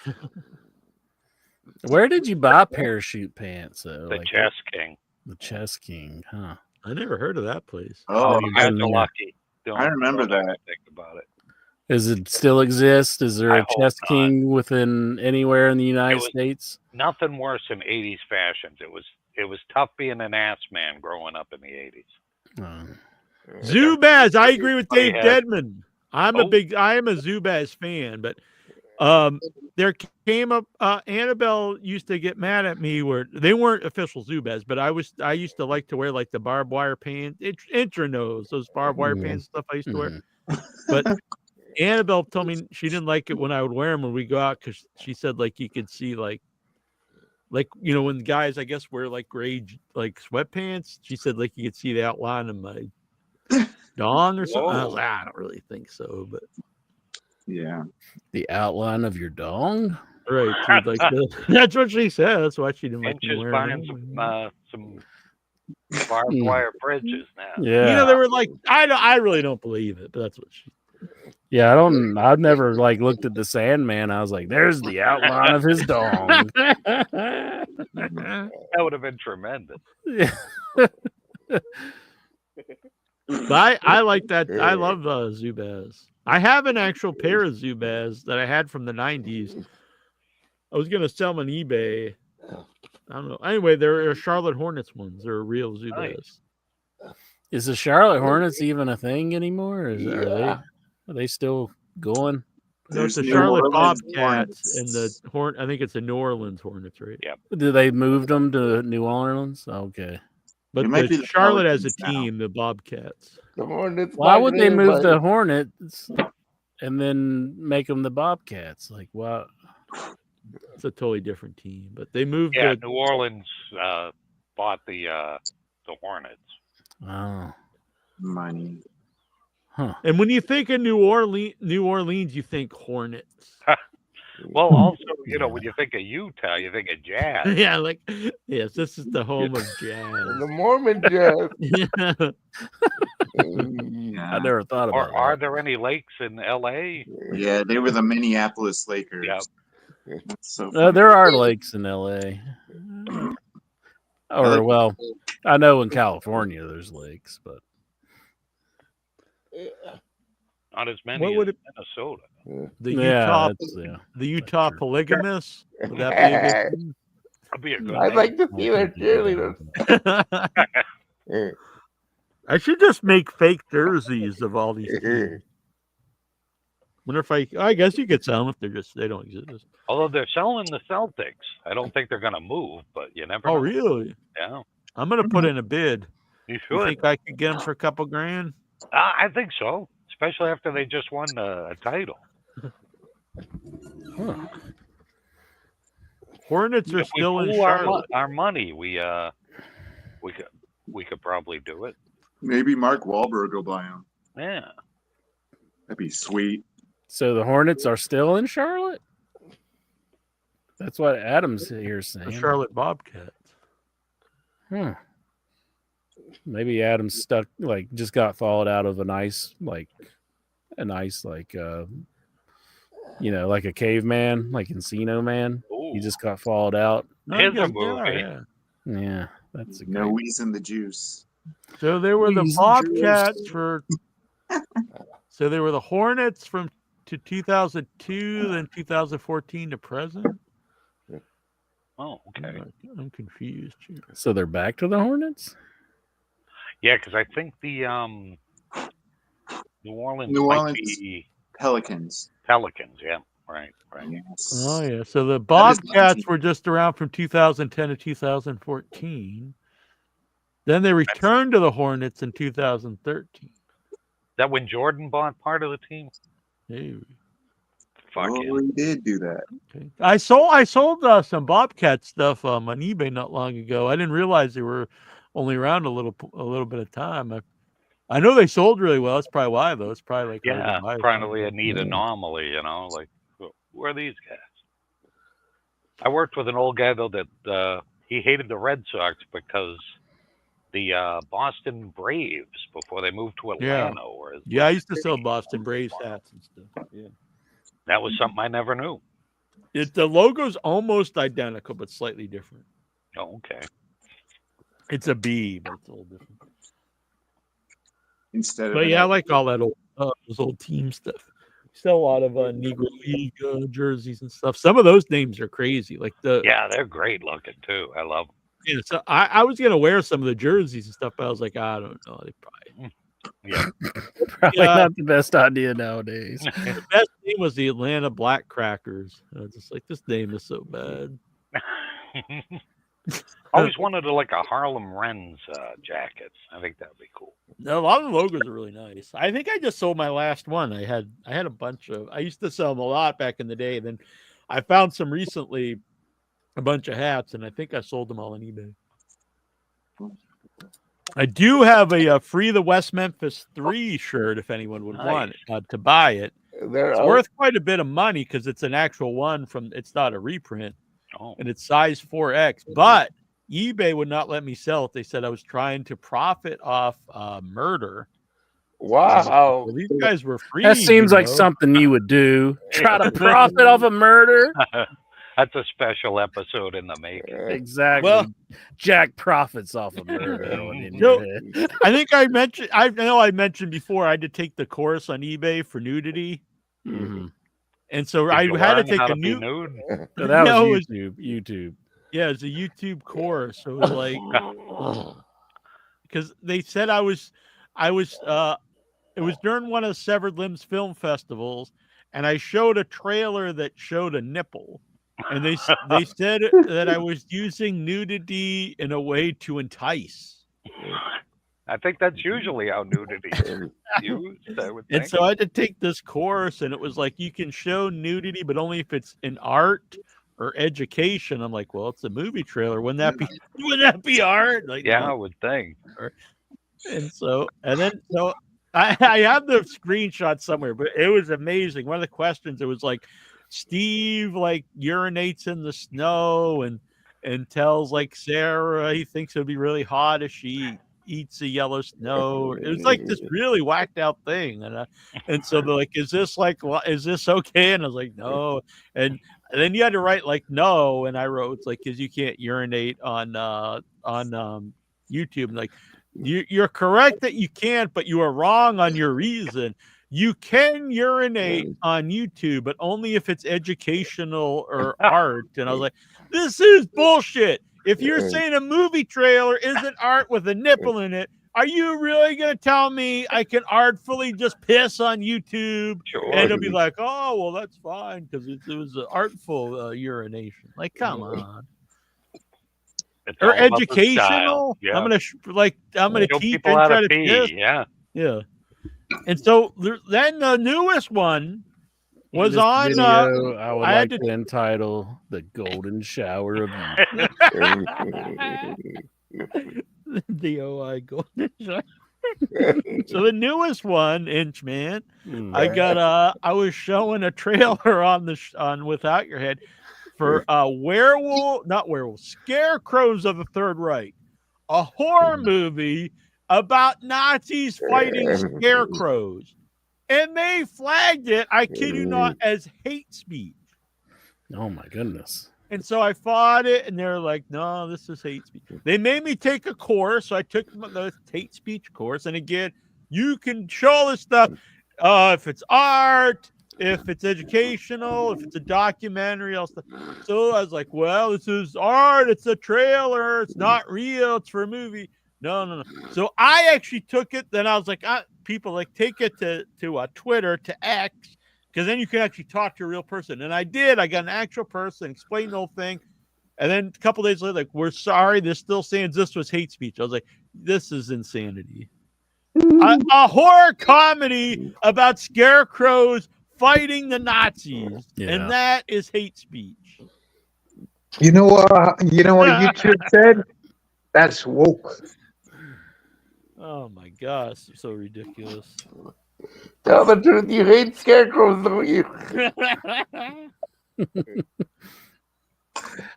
Where did you buy parachute pants? The Chess King. The Chess King, huh? I never heard of that place. Oh, you guys are lucky. I remember that. Think about it. Does it still exist? Is there a Chess King within anywhere in the United States? Nothing worse than '80s fashions. It was tough being an ass man growing up in the '80s. Zubaz, I agree with Dave Deadman. I am a Zubaz fan, but there came up Annabelle used to get mad at me where they weren't official Zubaz, but I used to like to wear like the barbed wire pants, Intranos, those barbed wire pants stuff I used to wear. But Annabelle told me she didn't like it when I would wear them when we go out because she said like you could see like when guys I guess wear like gray like sweatpants, she said like you could see the outline of my dong or something. I was like, I don't really think so, but yeah, the outline of your dong, right? Dude, like that's what she said. That's why she didn't like me wearing some barbed wire bridges now. Yeah, they were like, I really don't believe it, but that's what she. Yeah, I've never like looked at the Sandman. I was like, there's the outline of his dong. That would have been tremendous. Yeah. But I like that. I love Zubaz. I have an actual pair of Zubaz that I had from the 90s. I was going to sell them on eBay. I don't know. Anyway, they're Charlotte Hornets ones. They're real Zubaz. Nice. Is the Charlotte Hornets even a thing anymore? Are they still going? No, it's There's the New Charlotte Orleans Bobcats and the Hornets. I think it's the New Orleans Hornets, right? Yeah. Did they move them to New Orleans? Okay. But It might be the the Charlotte as a Pelicans now. team, the Bobcats. The Hornets. Why would they move migrated, the Hornets and then make them the Bobcats? Like, what? It's a totally different team, but they moved. Yeah, the, New Orleans bought the Hornets. Oh, Money. huh. and when you think of New Orleans, you think Hornets. Well, also, Yeah. when you think of Utah, you think of Jazz. Yeah, like yes, this is the home of jazz. The Mormon Jazz. Yeah. Yeah. I never thought about Or are that. there any lakes in L.A.? Yeah, they were the Minneapolis Lakers. Yep. That's so funny. There are lakes in LA. Or, well, I know in California there's lakes, but Not as many What as would it- Minnesota. The yeah, Utah true. polygamists. Would that be a good thing? That'd be a good I'd name. like to see their cheerleaders. I should just make fake jerseys of all these teams. Wonder if I guess you could sell them if they don't exist. Although they're selling the Celtics. I don't think they're going to move, but you never Oh, know. really? Yeah, I'm gonna put in a bid. you You should. think I could get them for a couple grand? I think so, especially after they just won a title. Hornets are If we still in pool Charlotte. our money, we could probably do it. Maybe Mark Wahlberg will buy him. Yeah. That'd be sweet. so the Hornets are still in Charlotte? That's what Adam's here saying. The Charlotte Bobcats. Huh. Maybe Adam's stuck, like, just got followed out of an ice, like like a caveman, like Encino Man. Ooh. He just got followed out. Here's a Yeah, movie. yeah. Yeah, that's a No great. wheeze in the juice. So they were the Please, Bobcats for. So they were the Hornets from to 2002, then 2014 to present. Oh, okay. I'm confused here. So they're back to the Hornets? Yeah, because I think the New Orleans New might Orleans. be Pelicans. Pelicans. Yeah, right. Yes. Oh yeah. So the That is Bobcats 19. were just around from 2010 to 2014. Then they returned to the Hornets in 2013. That when Jordan bought part of the team? Hey, Fuck Oh, yeah. he did do that. okay. I sold some Bobcat stuff on eBay not long ago. I didn't realize they were only around a little bit of time. I know they sold really well. That's probably why though. It's probably like hard to Yeah, buy probably a neat anomaly, like, who are these guys? I worked with an old guy, though, that he hated the Red Sox because the Boston Braves, before they moved to Atlanta, were his Yeah, I used to sell Boston Braves hats and stuff. Yeah. That was something I never knew. The logo's almost identical, but slightly different. Oh, okay. It's a B, but it's a little different. Instead of But an yeah, I L. like all that those old team stuff. Still a lot of Negro League jerseys and stuff. Some of those names are crazy. Like Yeah, they're great looking, too. I love them. yeah, so I was gonna wear some of the jerseys and stuff, but I was like, I don't know. They probably Yeah. Probably Yeah. not the best idea nowadays. the best name was the Atlanta Black Crackers. I was just like, this name is so bad. Always wanted like a Harlem Wren's jacket. I think that would be cool. No, a lot of the logos are really nice. I think I just sold my last one. I had a bunch of. I used to sell them a lot back in the day. Then I found some recently, a bunch of hats, and I think I sold them all on eBay. I do have a Free the West Memphis 3 shirt if anyone would want to buy it. They're It's out. worth quite a bit of money because it's an actual one from. It's not a reprint. Oh, And it's size 4X, but eBay would not let me sell it. They said I was trying to profit off murder, Wow. Well, these guys were free. That seems like know? something you would do. Try to profit off a murder. That's a special episode in the making. Exactly. Well- Jack profits off a murder. In No, your head. I think I mentioned before I had to take the course on eBay for nudity. Mhm. And so Did I you had to learn take how a to be new nude? So that No, was it was- YouTube. Yeah, it's a YouTube course. So it was like because they said it was during one of the Severed Limbs film festivals, and I showed a trailer that showed a nipple, and they said that I was using nudity in a way to entice. I think that's usually how nudity is used, I would think. And so I had to take this course, and it was like you can show nudity, but only if it's in art or education. I'm like, well, it's a movie trailer. Wouldn't that be art? Like, Yeah, no. I would think. And then I have the screenshot somewhere, but it was amazing. One of the questions, it was like Steve like urinates in the snow and tells like Sarah he thinks it would be really hot if she eats the yellow snow. It was like this really whacked out thing, and so they're like, is this okay? And I was like, no. And then you had to write like no, and I wrote it's like because you can't urinate on YouTube. Like you're correct that you can't, but you are wrong on your reason. You can urinate on YouTube, but only if it's educational or art. And I was like, this is bullshit. If you're saying a movie trailer isn't art with a nipple in it, are you really going to tell me I can artfully just piss on YouTube? Sure. And it'll be like, oh, well, that's fine because it was an artful urination. Like, come on. It's Or all about the style. educational. Yeah. I'm gonna Show teach people and how try to to pee. piss. Yeah. Yeah. And so then the newest one was This on. video, I would I had like to entitle "The Golden Shower of the OI Golden Shower. So the newest one, Inchman, You." I was showing a trailer on Without Your Head for Scarecrows of the Third Reich, a horror movie about Nazis fighting scarecrows. And they flagged it, I kid you not, as hate speech. Oh my goodness! And so I fought it, and they're like, no, this is hate speech. They made me take a course, so I took the hate speech course. And again, you can show all this stuff if it's art, if it's educational, if it's a documentary, all stuff. So I was like, well, this is art. It's a trailer. It's not real. It's for a movie. No. So I actually took it. Then I was like, people like take it to Twitter, to X, because then you can actually talk to a real person. And I did. I got an actual person, explained the whole thing. And then a couple days later, like, we're sorry. They're still saying this was hate speech. I was like, this is insanity. A horror comedy about scarecrows fighting the Nazis. Yeah. And that is hate speech. You know what YouTube said? That's woke. Oh my gosh, so ridiculous. Tell the truth, you hate scarecrows, don't you?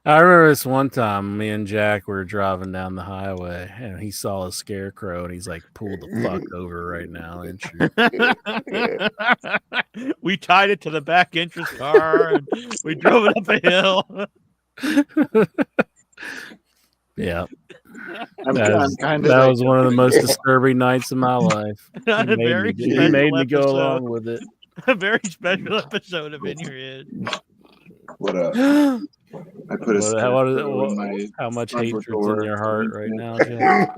I remember this one time, me and Jack were driving down the highway, and he saw a scarecrow, and he's like, "Pull the fuck over right now!" And we tied it to the back entrance car, and we drove it up a hill. yeah, I'm that kind of was one of the most disturbing nights of my life. He made me go along with it. A very special episode of In Your Head. What up? I put a scarecrow in my how much front hatred's door. in your heart right now, Jack?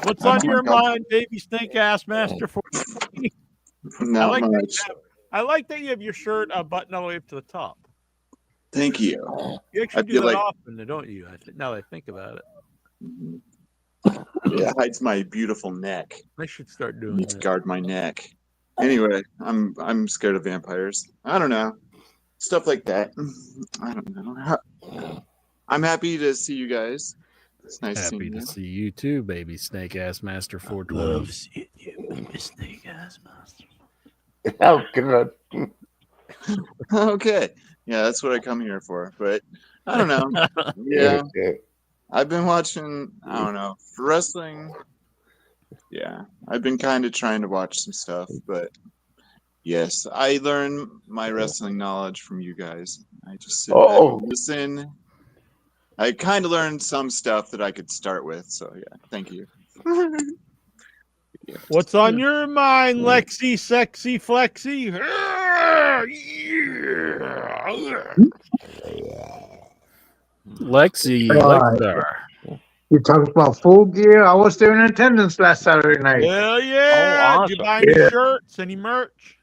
What's on your mind, baby snake ass master? Not much. I like that you have your shirt buttoned all the way up to the top. Thank you. You actually I do feel that like- often, don't you? Now that I think about it, It hides my beautiful neck. I should start I doing need to that. guard my neck. Anyway, I'm scared of vampires. I don't know. Stuff like that. I don't know. I'm happy to see you guys. It's nice Happy seeing to you. see you too, baby Snake Ass Master 420. seeing you, baby snake ass master. Oh, good. Okay. Yeah, that's what I come here for. But I don't know. Yeah. I've been watching. I don't know wrestling. Yeah, I've been kind of trying to watch some stuff, but yes, I learn my wrestling knowledge from you guys. I just sit back and listen. I kind of learned some stuff that I could start with. So yeah, thank you. What's on your mind, Lexi, sexy, flexi? Lexi, Lexar. You talking about Full Gear? I was there in attendance last Saturday night. Hell yeah! Oh, Did you awesome. buy any shirts, any merch?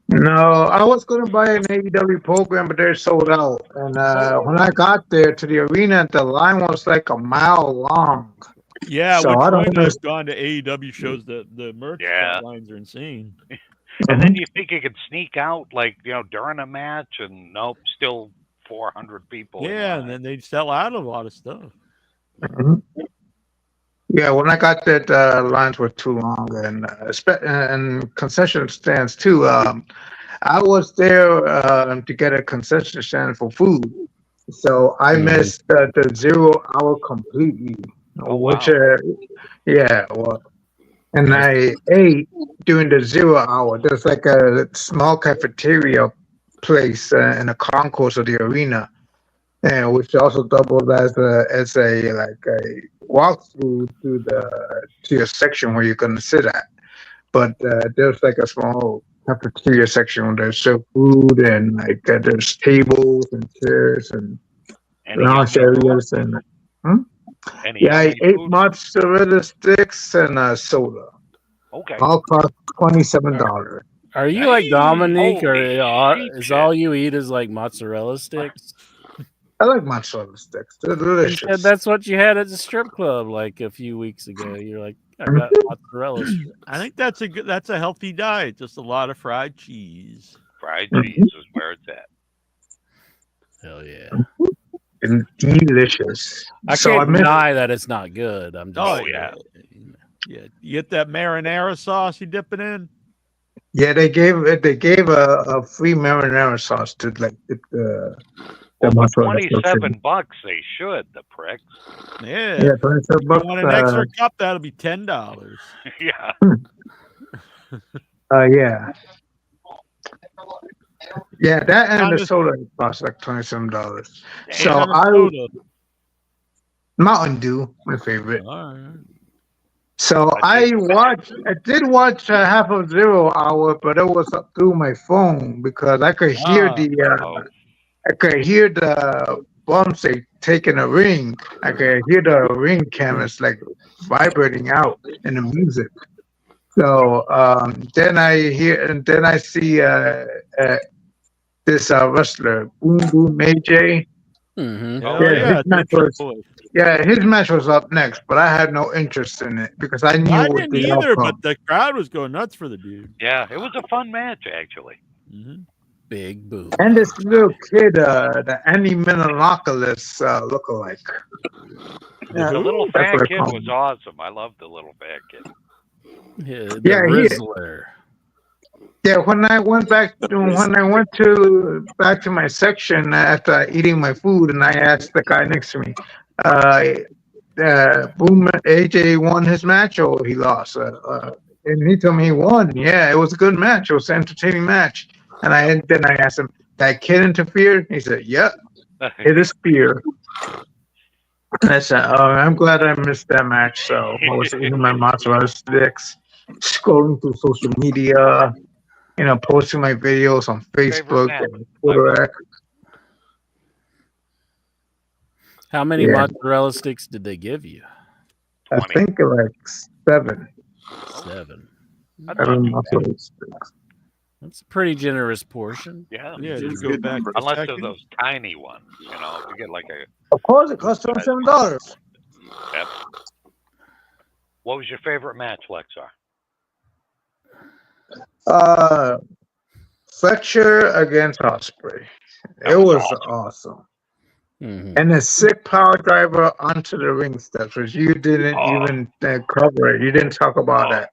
No, I was going to buy an AEW program, but they're sold out. And when I got there to the arena, the line was like a mile long. Yeah, So which I don't one know. has gone to AEW shows that the merch Yeah. lines are insane. And then you think you could sneak out, like, during a match, and nope, still 400 people. Yeah, and then they sell out of a lot of stuff. Yeah, when I got there, the lines were too long, and concession stands too. I was there to get a concession stand for food, so I missed the 0 hour completely. Oh, which, wow. and I ate during the 0 hour. There's like a small cafeteria place in the concourse of the arena, and which also doubled as a walkthrough to your section where you're gonna sit at. But there's like a small cafeteria section where there's serve food and like there's tables and chairs and Any lounge yummy areas and. Any Yeah, I yummy ate food? mozzarella sticks and a soda. Okay. All cost $27. Are you like Dominique, or Holy is shit. all you eat is like mozzarella sticks? I like mozzarella sticks. They're You delicious. said that's what you had at the strip club like a few weeks ago. You're like, I got mozzarella sticks. I think that's a healthy diet. Just a lot of fried cheese. Fried cheese is where it's at. Hell yeah. And delicious. I can't deny that it's not good. I'm just Oh, yeah. Yeah. You get that marinara sauce you dip it in? Yeah, they gave a free marinara sauce to like the Well, for mozzarella. $27, they should, the pricks. Yeah. Yeah, $27 If you want an extra cup, that'll be $10. Yeah. Yeah. Yeah, that and the Honest- soda cost like $27. What So kind of soda? Mountain Dew, my favorite. All right. So I did watch half of 0 hour, but it was up through my phone because I could hear the bumps they take in a ring. I could hear the ring cameras like vibrating out in the music. So then I see this wrestler, Boom Boom AJ. Mm-hmm. Oh, yeah. His match was up next, but I had no interest in it because I knew I what didn't the either, outcome. but the crowd was going nuts for the dude. Yeah, it was a fun match, actually. Mm-hmm. Big boom. And this little kid, the Andy Menelacolis lookalike. The little That's fat what I kid call was him. awesome. I love the little fat kid. Yeah, the Yeah, he is. Rizzler. Yeah, when I went back to my section after eating my food, and I asked the guy next to me, Boom AJ won his match or he lost? And he told me he won. Yeah, it was a good match. It was an entertaining match. And then I asked him, that kid interfered? He said, yep, it is fear. And I said, oh, I'm glad I missed that match. So I was eating my mozzarella sticks, scrolling through social media, posting my videos on Facebook and Twitter. How many mozzarella sticks did they give you? I think like 7. 7. 7 mozzarella sticks. That's a pretty generous portion. Yeah. Yeah, just go back. Unless they're those tiny ones, if you get like a. Of course, it costs $27. Yep. What was your favorite match, Lexar? Fletcher against Osprey. It was awesome. Mm-hmm. And a sick power driver onto the ring steps, which you didn't even cover it. You didn't talk about that.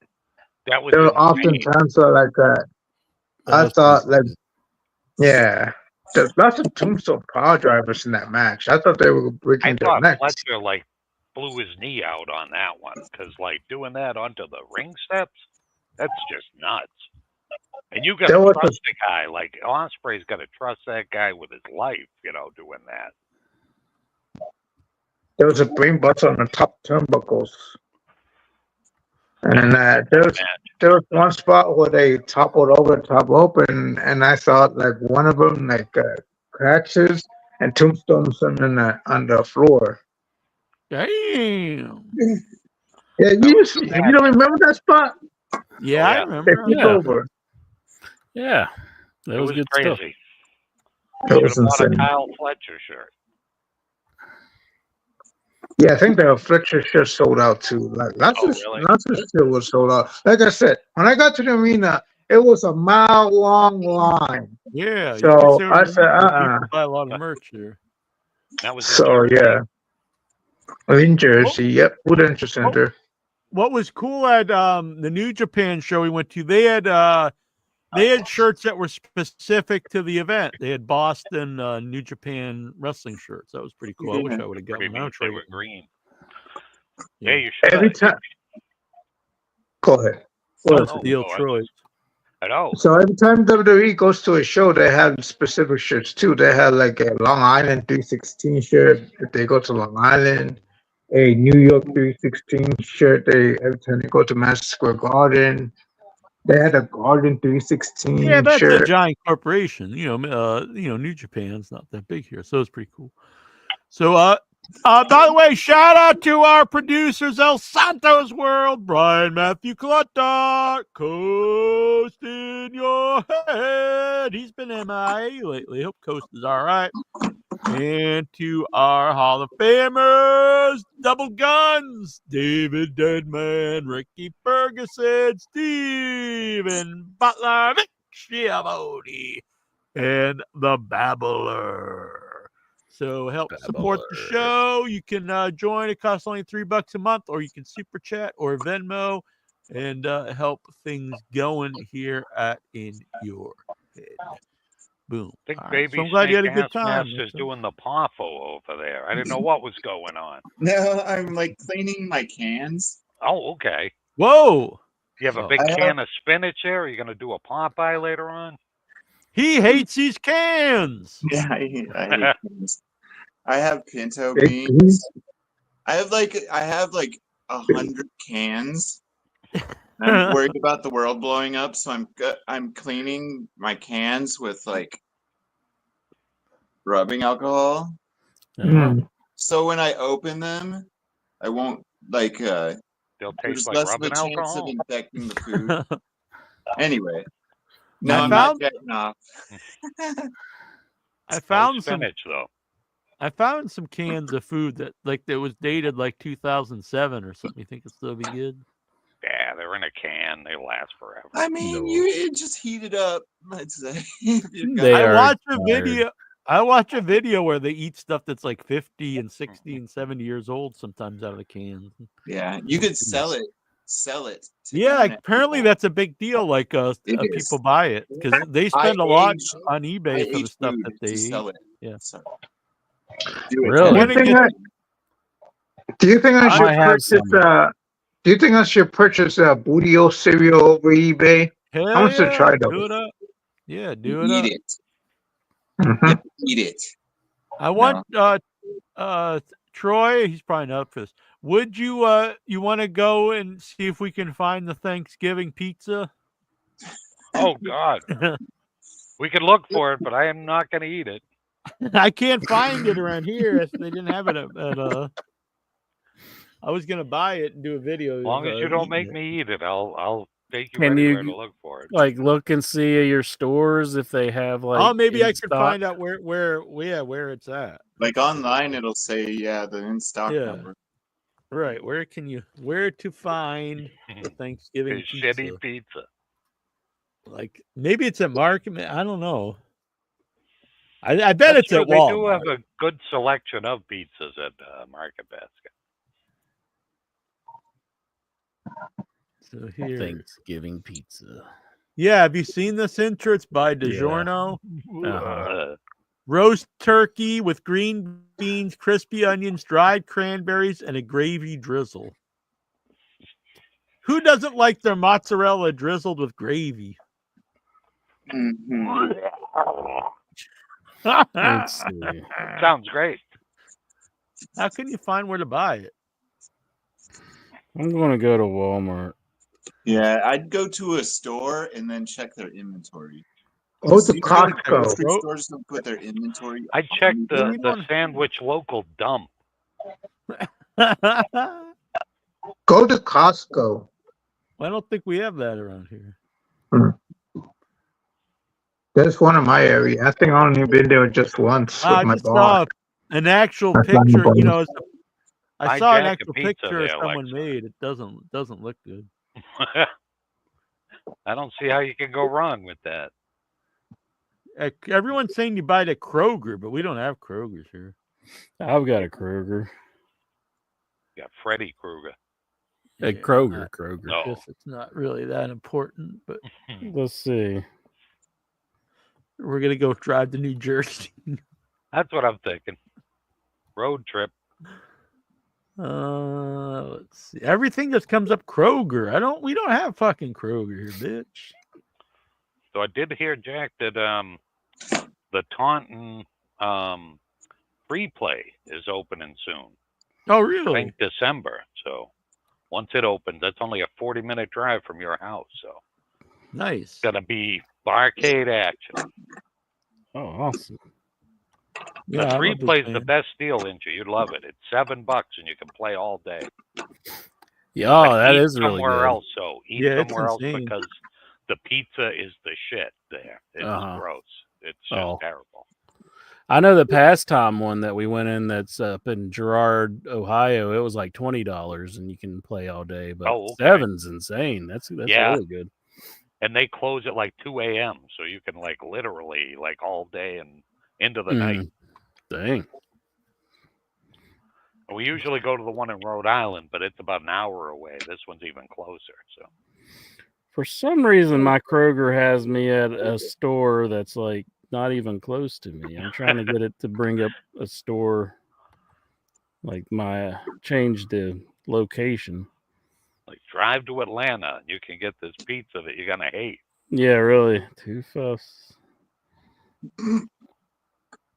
That was there were often times like that. I thought, like, yeah. There's lots of Tombstone power drivers in that match. I thought they were I breaking their thought necks. Fletcher like blew his knee out on that one because like doing that onto the ring steps, that's just nuts. And you got There to was trust the guy. Like Ospreay's got to trust that guy with his life, doing that. there was a brain bust on the top turnbuckles, and there was one spot where they toppled over the top rope, and I saw like one of them crashes and tombstones him on the floor. Damn. Yeah, you don't remember that spot? Yeah, I yeah. They remember. flipped over. Yeah, that It was was good crazy. stuff. It Should was have bought a insane. Kyle Fletcher shirt. Yeah, I think the Affliction shirt sold out too. Like lots Oh, of really? shit was sold out. Like I said, when I got to the arena, it was a mile long line. Yeah, you could So say I said, people buy a lot of merch here. That was in So Jersey. yeah, in Jersey. Yep, Prudential Center. What was cool at the New Japan show we went to, they had shirts that were specific to the event. They had Boston New Japan wrestling shirts. That was pretty cool. I wish I would have got Maybe one. I don't they trade were it. green. Yeah. Yeah, you should Every have. time. Go ahead. That What was else? Steel go ahead. Troy. I know. So every time WWE goes to a show, they have specific shirts too. They have like a Long Island 316 shirt if they go to Long Island, a New York 316 shirt. Every time they go to Madison Square Garden, they had a Garden 316 Yeah, that's a shirt. giant corporation. New Japan's not that big here, so it's pretty cool. So, by the way, shout out to our producers, El Santos World, Brian Matthew Clutter, Coast in your head. He's been MIA lately. Hope Coast is all right. And to our Hall of Famers, Double Guns, David Deadman, Ricky Ferguson, Steven Butler, Vic Schiavone, and the Babbler. So help support the show. You can join. It costs only $3 a month, or you can super chat or Venmo and help things going here at In Your Head. Boom. I think All right. Baby So I'm glad you Snake had a good Ass time. Master's doing the PAFO over there. I didn't know what was going on. No, I'm like cleaning my cans. Oh, okay. Whoa. You have a Oh. big I have- can of spinach here? Are you going to do a Popeye later on? He hates these cans. Yeah, I hate cans. I have pinto Big beans. I have like 100 cans. I'm worried about the world blowing up, so I'm cleaning my cans with like rubbing alcohol. Mm. So when I open them, I won't like They'll there's taste like less of a rubbing chance alcohol. of infecting the food. Anyway, Now, no, I'm not getting off. I found no some. spinach, though. I found some cans of food that was dated like 2007 or something. You think it'll still be good? Yeah, they're in a can. They last forever. I mean, No. you just heat it up. I'd say. If you've got- They I are watched a expired. video. I watch a video where they eat stuff that's like 50 and 60 and 70 years old sometimes out of the cans. Yeah, you could sell it. To Yeah, internet apparently people. that's a big deal. Like It is. people buy it because they spend a lot on eBay for the stuff that they eat. sell it. Yeah. So, do it. Really? When it gets- Do you think I I should have purchase? some. Do you think I should purchase a Bootio cereal over eBay? Hell I want to yeah, try do those. it up. Yeah, do it Eat up. it. Mhm. Eat it. I want Troy, he's probably not up for this. Would you want to go and see if we can find the Thanksgiving pizza? Oh, God. We could look for it, but I am not going to eat it. I can't find it around here. If they didn't have it at I was gonna buy it and do a video. As long as you don't make it. me eat it, I'll take you Can anywhere you- to look for it. Like, look and see at your stores if they have like. Oh, maybe I in could stock. find out where it's at. Like online, it'll say the in stock Yeah. number. Right. Where to find the Thanksgiving It's pizza? shitty pizza. Like maybe it's at Market. I don't know. I bet it's true. at They do Walmart. have a good selection of pizzas at Market Basket. So here. Thanksgiving pizza. Yeah, have you seen this intro? It's by DiGiorno. Uh-huh. roast turkey with green beans, crispy onions, dried cranberries, and a gravy drizzle. Who doesn't like their mozzarella drizzled with gravy? Mhm. Let's see. Sounds great. How can you find where to buy it? I'm going to go to Walmart. Yeah, I'd go to a store and then check their inventory. Go to You go to Costco. grocery stores to put their inventory. I checked we the don't- sandwich local dump. Go to Costco. I don't think we have that around here. That's one of my area. I think I only been there just once I with my just boss. saw an actual That's not picture. important. You know, I I saw an jack a actual pizza picture there, someone Alexa. made. It doesn't look good. I don't see how you can go wrong with that. Everyone's saying you buy it at Kroger, but we don't have Kroger's here. I've got a Kroger. You got Freddy Krueger. A Kroger. Kroger. No. I guess it's not really that important, but Let's see. we're gonna go drive to New Jersey. That's what I'm thinking. Road trip. Let's see. Everything just comes up Kroger. We don't have fucking Kroger here, bitch. So I did hear, Jack, that the Taunton free play is opening soon. Oh, I really? think December. So once it opens, that's only a 40-minute drive from your house. So Nice. it's gonna be barcade action. Oh, awesome. Yeah, The I free love this play is the band. best deal, Inju. You'd love it. It's $7 and you can play all day. Yeah, oh, But that eat is really somewhere good. else. So eat Yeah, it's somewhere else insane. because the pizza is the shit there. It's gross. It's just terrible. I know the pastime one that we went in that's up in Girard, Ohio. It was like $20 and you can play all day. But $7's insane. That's really good. And they close at like 2 a.m. So you can like literally like all day and into the night. Dang. We usually go to the one in Rhode Island, but it's about an hour away. This one's even closer. So For some reason, my Kroger has me at a store that's like not even close to me. I'm trying to get it to bring up a store, like change the location. like drive to Atlanta, you can get this pizza that you're gonna hate. Yeah, really. Too fast.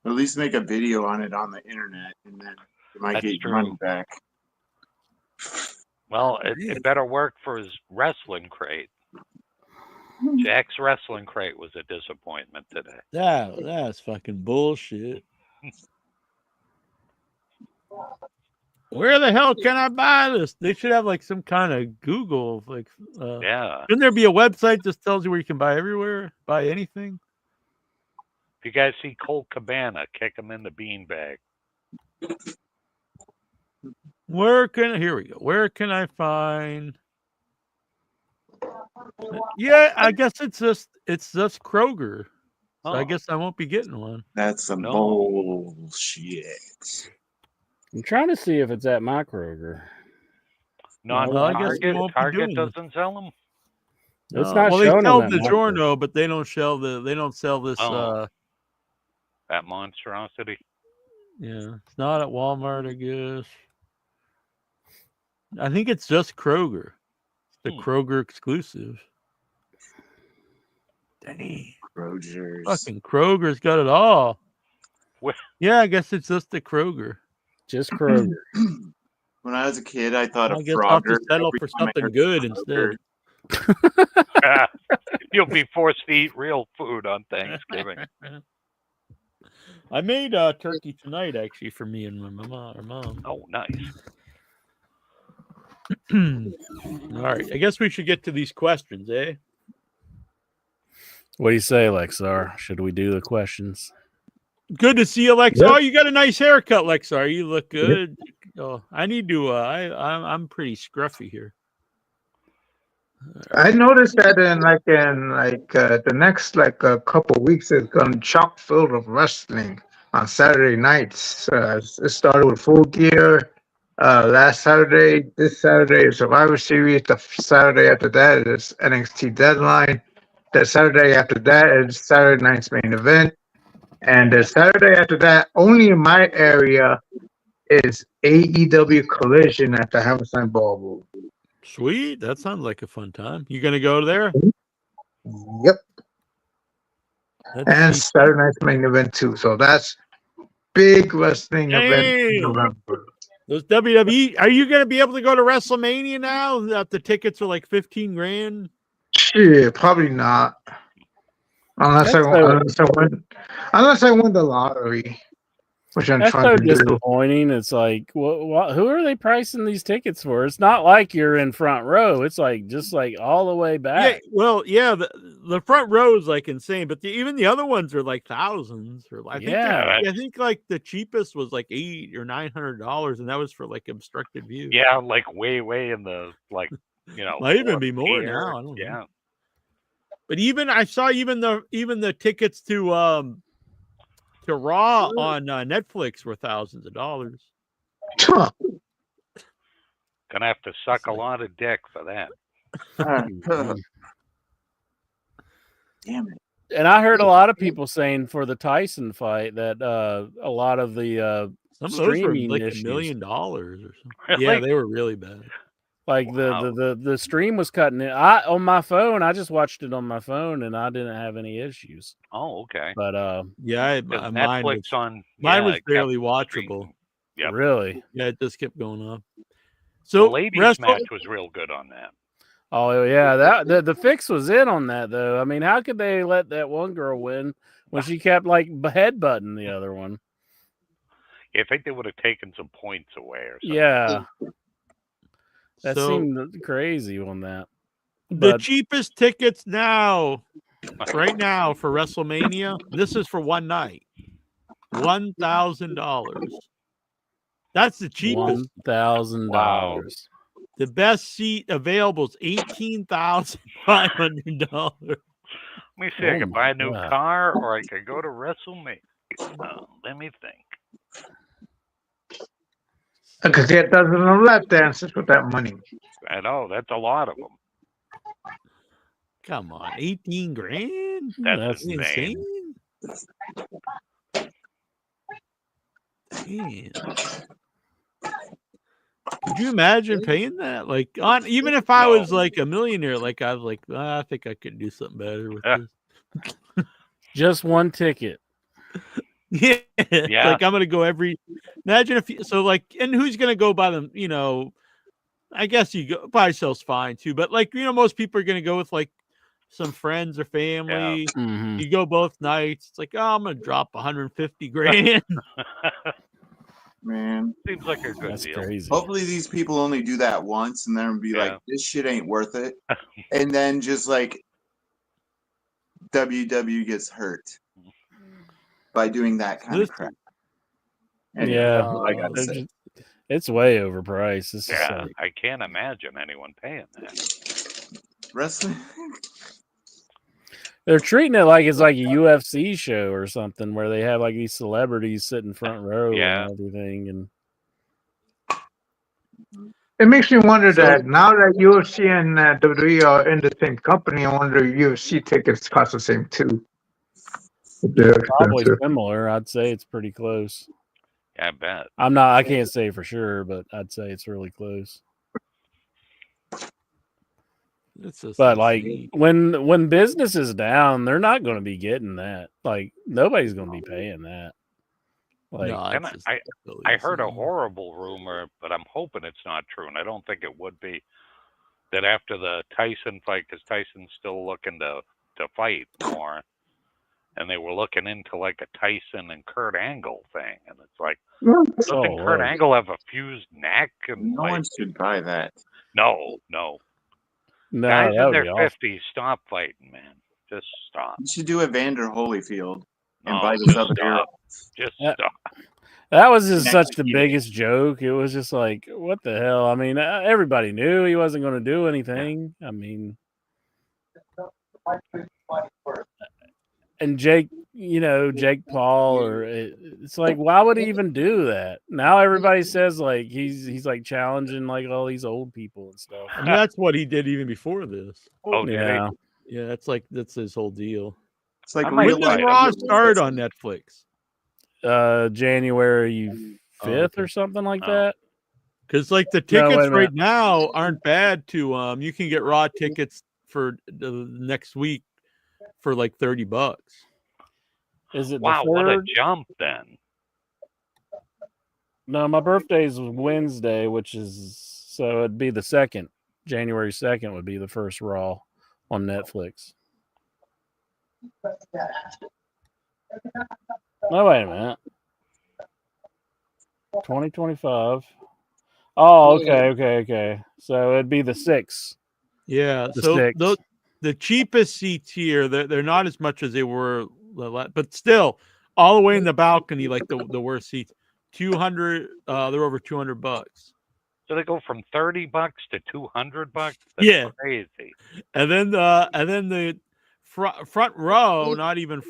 At least make a video on it on the internet, and then you might get your money back. Well, it better work for his wrestling crate. Jack's wrestling crate was a disappointment today. That's fucking bullshit. Where the hell can I buy this? They should have like some kind of Google, like, Yeah. Shouldn't there be a website that tells you where you can buy everywhere, buy anything? If you guys see Colt Cabana, kick him in the beanbag. Here we go. Where can I find? Yeah, I guess it's just Kroger. So I guess I won't be getting one. That's some bullshit. I'm trying to see if it's at my Kroger. No, Well, I guess you won't be Target doing it. doesn't sell them. It's not Well, they showing sell them at my DiGiorno, but they don't sell this. That monstrosity. Yeah, it's not at Walmart, I guess. I think it's just Kroger. It's the Kroger exclusive. Dang. Kroger's. Fucking Kroger's got it all. What? Yeah, I guess it's just the Kroger. Just Kroger. When I was a kid, I thought I of guess I'll have Frogger. to settle every for time I something heard good Frogger. instead. You'll be forced to eat real food on Thanksgiving. I made turkey tonight, actually, for me and my mom. Oh, nice. All right, I guess we should get to these questions, eh? What do you say, Lexar? Should we do the questions? Good to see you, Lexar. Yep. Oh, you got a nice haircut, Lexar. You look good. Oh, I need to. I'm pretty scruffy here. I noticed that in the next couple weeks it's gonna chock filled of wrestling on Saturday nights. It started with Full Gear last Saturday. This Saturday is Survivor Series. The Saturday after that is NXT Deadline. The Saturday after that is Saturday night's main event. And the Saturday after that, only in my area, is AEW Collision at the Hammerstein Ballroom. Sweet. That sounds like a fun time. You gonna go there? Yep. That's And cheap. Saturday night's main event too. So that's big wrestling event in Damn. November. Those WWE. Are you gonna be able to go to WrestleMania now? That the tickets are like 15 grand. Shit, probably not. Unless That's unless I win the lottery, which I'm That's trying so to do. disappointing. It's like, who are they pricing these tickets for? It's not like you're in front row. It's like just like all the way back. Yeah, well, yeah, the front row is like insane, but even the other ones are like thousands. Or I think like the cheapest was like $800 or $900, and that was for like obstructed view. Yeah, like way in the might even be more now. I don't know. But I saw even the tickets to Raw on Netflix were thousands of dollars. Gonna have to suck a lot of dick for that. Damn it. And I heard a lot of people saying for the Tyson fight that a lot of the some of those were streaming like issues, $1 million or something. Really? Yeah, they were really bad. Like the stream was cutting it. On my phone, I just watched it on my phone, and I didn't have any issues. Oh, okay. But yeah, mine was barely watchable. Yep. Really? Yeah, it just kept going up. So the ladies match was real good on that. Oh yeah, the fix was in on that though. I mean, how could they let that one girl win when she kept like headbutting the other one? Yeah, I think they would have taken some points away or something. Yeah, that seemed crazy on that. The cheapest tickets right now for WrestleMania. This is for one night, $1,000. That's the cheapest. $1,000. Wow. The best seat available is $18,500. Let me see. I can buy a new car, or I can go to WrestleMania. Let me think. I could get dozens of lap dances with that money. I know that's a lot of them. Come on, 18 grand? That's insane. Damn. Could you imagine paying that? Like, even if I was like a millionaire, like I was like, I think I could do something better with this. Just one ticket. Yeah. Like I'm gonna go imagine if and who's gonna go by them, I guess you go buy yourselves fine too, but like most people are gonna go with like some friends or family. Yeah. Mm-hmm. You go both nights. It's like, I'm gonna drop 150 grand. Man, seems like a good deal. Crazy. Hopefully these people only do that once and then be like, this shit ain't worth it. And then just like WW gets hurt by doing that kind of crap. Anyway, I gotta say. It's way overpriced. I can't imagine anyone paying that. Wrestling. They're treating it like it's like a UFC show or something where they have like these celebrities sitting front row and everything. And it makes me wonder that now that UFC and WWE are in the same company, I wonder if UFC tickets cost the same too. Probably similar. I'd say it's pretty close. Yeah, I bet. I can't say for sure, but I'd say it's really close. But like when business is down, they're not going to be getting that. Like nobody's going to be paying that. Like I heard a horrible rumor, but I'm hoping it's not true, and I don't think it would be. That after the Tyson fight, because Tyson's still looking to fight more, and they were looking into like a Tyson and Kurt Angle thing, and it's like, doesn't Kurt Angle have a fused neck? And no one should buy that. No. No, guys in their 50s, stop fighting, man. Just stop. You should do Evander Holyfield and buy this other hero. Just stop. That was just such the biggest joke. It was just like, what the hell? I mean, everybody knew he wasn't going to do anything. I mean, and Jake Paul, or it's like, why would he even do that? Now everybody says like he's like challenging like all these old people and stuff. And that's what he did even before this. Oh yeah, yeah. That's his whole deal. It's like might When does like Raw start on Netflix? January 5th okay. or something like Oh. that. Because like the No, wait a tickets right minute. now aren't bad to you can get Raw tickets for the next week for like $30. Is it wow, the what a 3rd? jump then. No, my birthday's Wednesday, which is so it'd be the 2nd. January 2nd would be the first Raw on Netflix. No, wait a minute. 2025. Oh, okay. So it'd be the 6th. Yeah. The So 6th. the cheapest seats here, they're not as much as they were, but still all the way in the balcony, like the worst seats. 200. They're over $200. So they go from $30 to $200. That's Yeah. crazy. And then the front row, not even.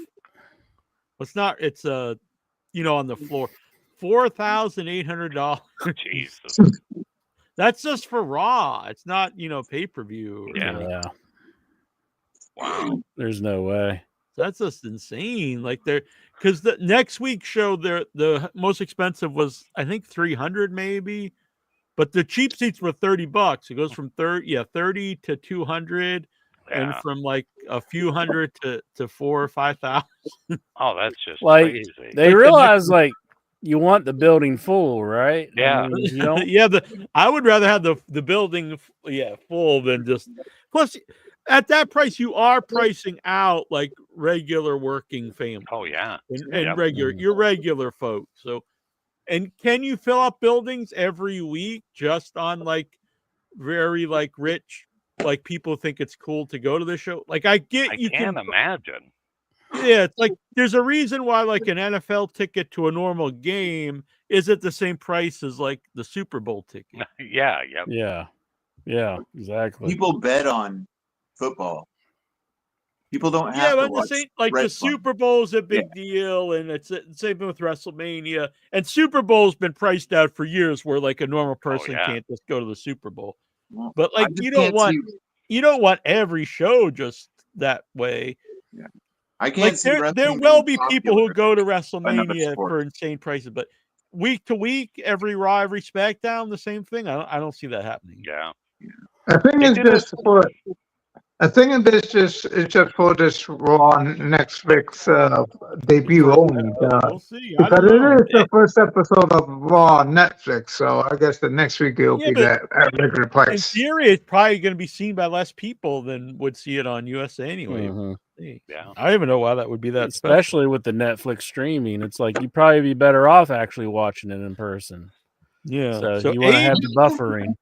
It's not. It's on the floor, $4,800. Jesus. That's just for Raw. It's not pay-per-view. Yeah. Wow. There's no way. That's just insane. Like because the next week's show, the most expensive was I think 300 maybe, but the cheap seats were $30. It goes from 30 to 200, and Yeah. from like a few hundred to 4,000 or 5,000. Oh, that's just Like crazy. they realize like you want the building full, right? Yeah. I mean, you don't. Yeah, I would rather have the building full than just. Plus, at that price, you are pricing out like regular working families. Oh yeah. And Yep. your regular folks. So, and can you fill up buildings every week just on like very like rich, like people think it's cool to go to the show? Like I can't imagine. Yeah, it's like there's a reason why like an NFL ticket to a normal game is at the same price as like the Super Bowl ticket. Yeah. Yep. Yeah, exactly. People bet on football. People don't have Yeah, to but watch the same, like the wrestling. Super Bowl is a big deal, and it's the same thing with WrestleMania. And Super Bowl's been priced out for years, where like a normal person can't just go to the Super Bowl. Well, But like you don't want every show just that way. Yeah. I can't Like see there wrestling will being be people who go to another WrestleMania sport. for insane prices, but week to week, every Raw, every SmackDown, the same thing. I don't see that happening. Yeah. I think it's just for. I think it's just for this Raw Netflix debut only. We'll see. I Because don't know. it is the first episode of Raw Netflix, so I guess the next week it'll be but at regular in price. theory, it's probably going to be seen by less people than would see it on USA anyway. Mhm. Yeah. I don't even know why that would be that special. Especially with the Netflix streaming, it's like you'd probably be better off actually watching it in person. Yeah. So you want to have the buffering.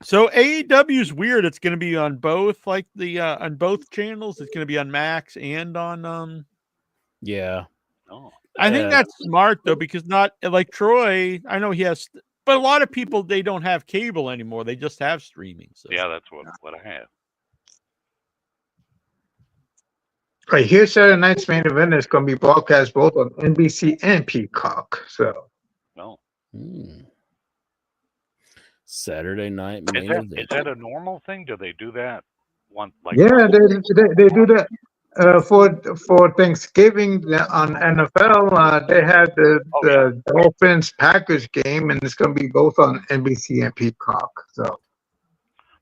So AEW is weird. It's going to be on both, like the on both channels. It's going to be on Max and on Yeah. Oh. I think that's smart though, because not like Troy. I know he has, but a lot of people they don't have cable anymore. They just have streaming. So Yeah, that's what I have. Right here, Saturday night's main event is going to be broadcast both on NBC and Peacock. So No. Saturday night main Is event. that a normal thing? Do they do that one? Like yeah, they do that for Thanksgiving on NFL. They have the Dolphins Packers game, and it's going to be both on NBC and Peacock. So.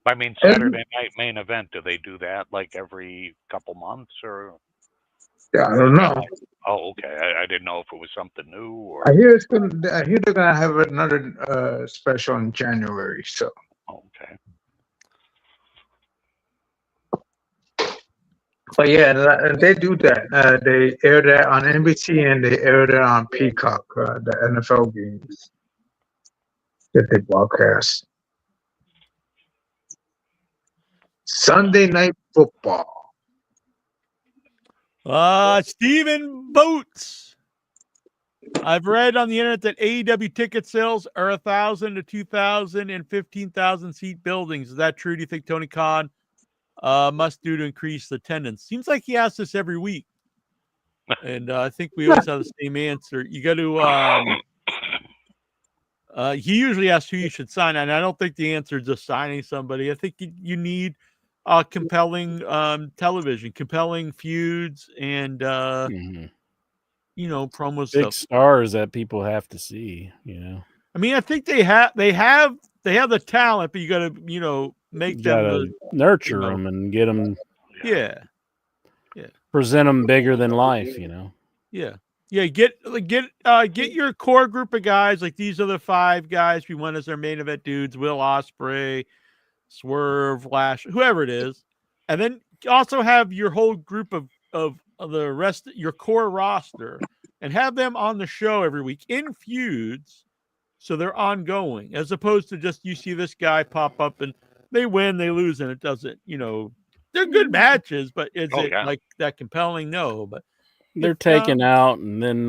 I mean, Saturday night main event. Do they do that like every couple months or? Yeah, I don't know. Oh, okay. I didn't know if it was something new or. I hear they're gonna have another special in January. So. Oh, okay. But yeah, they do that. They air that on NBC and they air that on Peacock. The NFL games that they broadcast. Sunday Night Football. Stephen Boats. I've read on the internet that AEW ticket sales are 1,000 to 2,000 and 15,000 seat buildings. Is that true? Do you think Tony Khan must do to increase attendance? Seems like he asks this every week, and I think we always have the same answer. You got to. He usually asks who you should sign, and I don't think the answer is just signing somebody. I think you need compelling television, compelling feuds, and promos. Big stuff. stars that people have to see. I mean, I think they have the talent, but you got to make You them gotta nurture them and get them. Yeah. Present them bigger than life. Yeah. Get your core group of guys. Like, these are the 5 guys we want as our main event dudes: Will Ospreay, Swerve, Lash, whoever it is, and then also have your whole group of the rest, your core roster, and have them on the show every week in feuds, so they're ongoing, as opposed to just you see this guy pop up and they win, they lose, and it doesn't. They're good matches, but is it like that compelling? No, but they're taken out, and then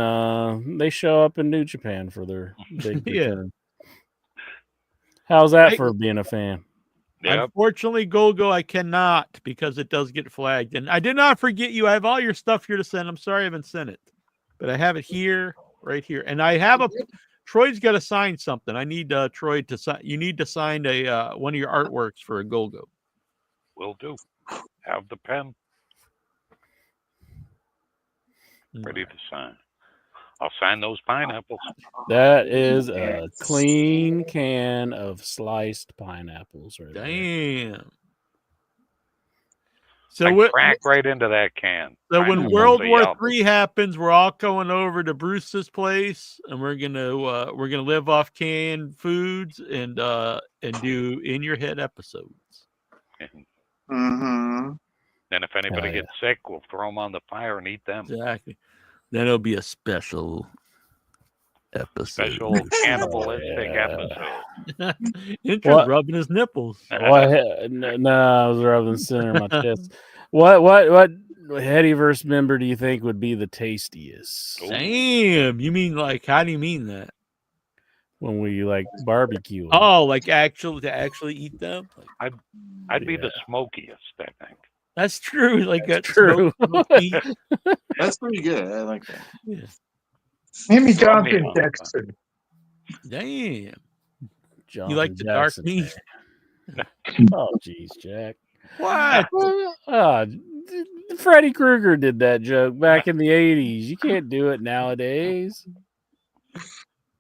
they show up in New Japan for their big return. How's that for being a fan? Yep. Unfortunately, Golgo, I cannot, because it does get flagged. And I did not forget you. I have all your stuff here to send. I'm sorry I haven't sent it, but I have it here, right here. And I have Troy's got to sign something. I need Troy to sign. You need to sign one of your artworks for a Golgo. Will do. Have the pen ready to sign. I'll sign those pineapples. That is a clean can of sliced pineapples right Damn. So I crack right into that can. So when World War III happens, we're all going over to Bruce's place, and we're gonna live off canned foods and do in your head episodes. Mm-hmm. Then if anybody gets sick, we'll throw them on the fire and eat them. Exactly. Then it'll be a special episode. Special cannibalistic episode. Intro's rubbing his nipples. No, I was rubbing the center of my chest. What Headyverse member do you think would be the tastiest? Damn, you mean like, how do you mean that? When we like barbecue them. Oh, like to actually eat them? I'd be the smokiest, I think. That's true. Like, that's true. That's pretty good. I like that. Yeah. Amy Johnson Jackson. Damn. John You like the dark meat? Oh, jeez, Jack. What? Freddy Krueger did that joke back in the 80s. You can't do it nowadays.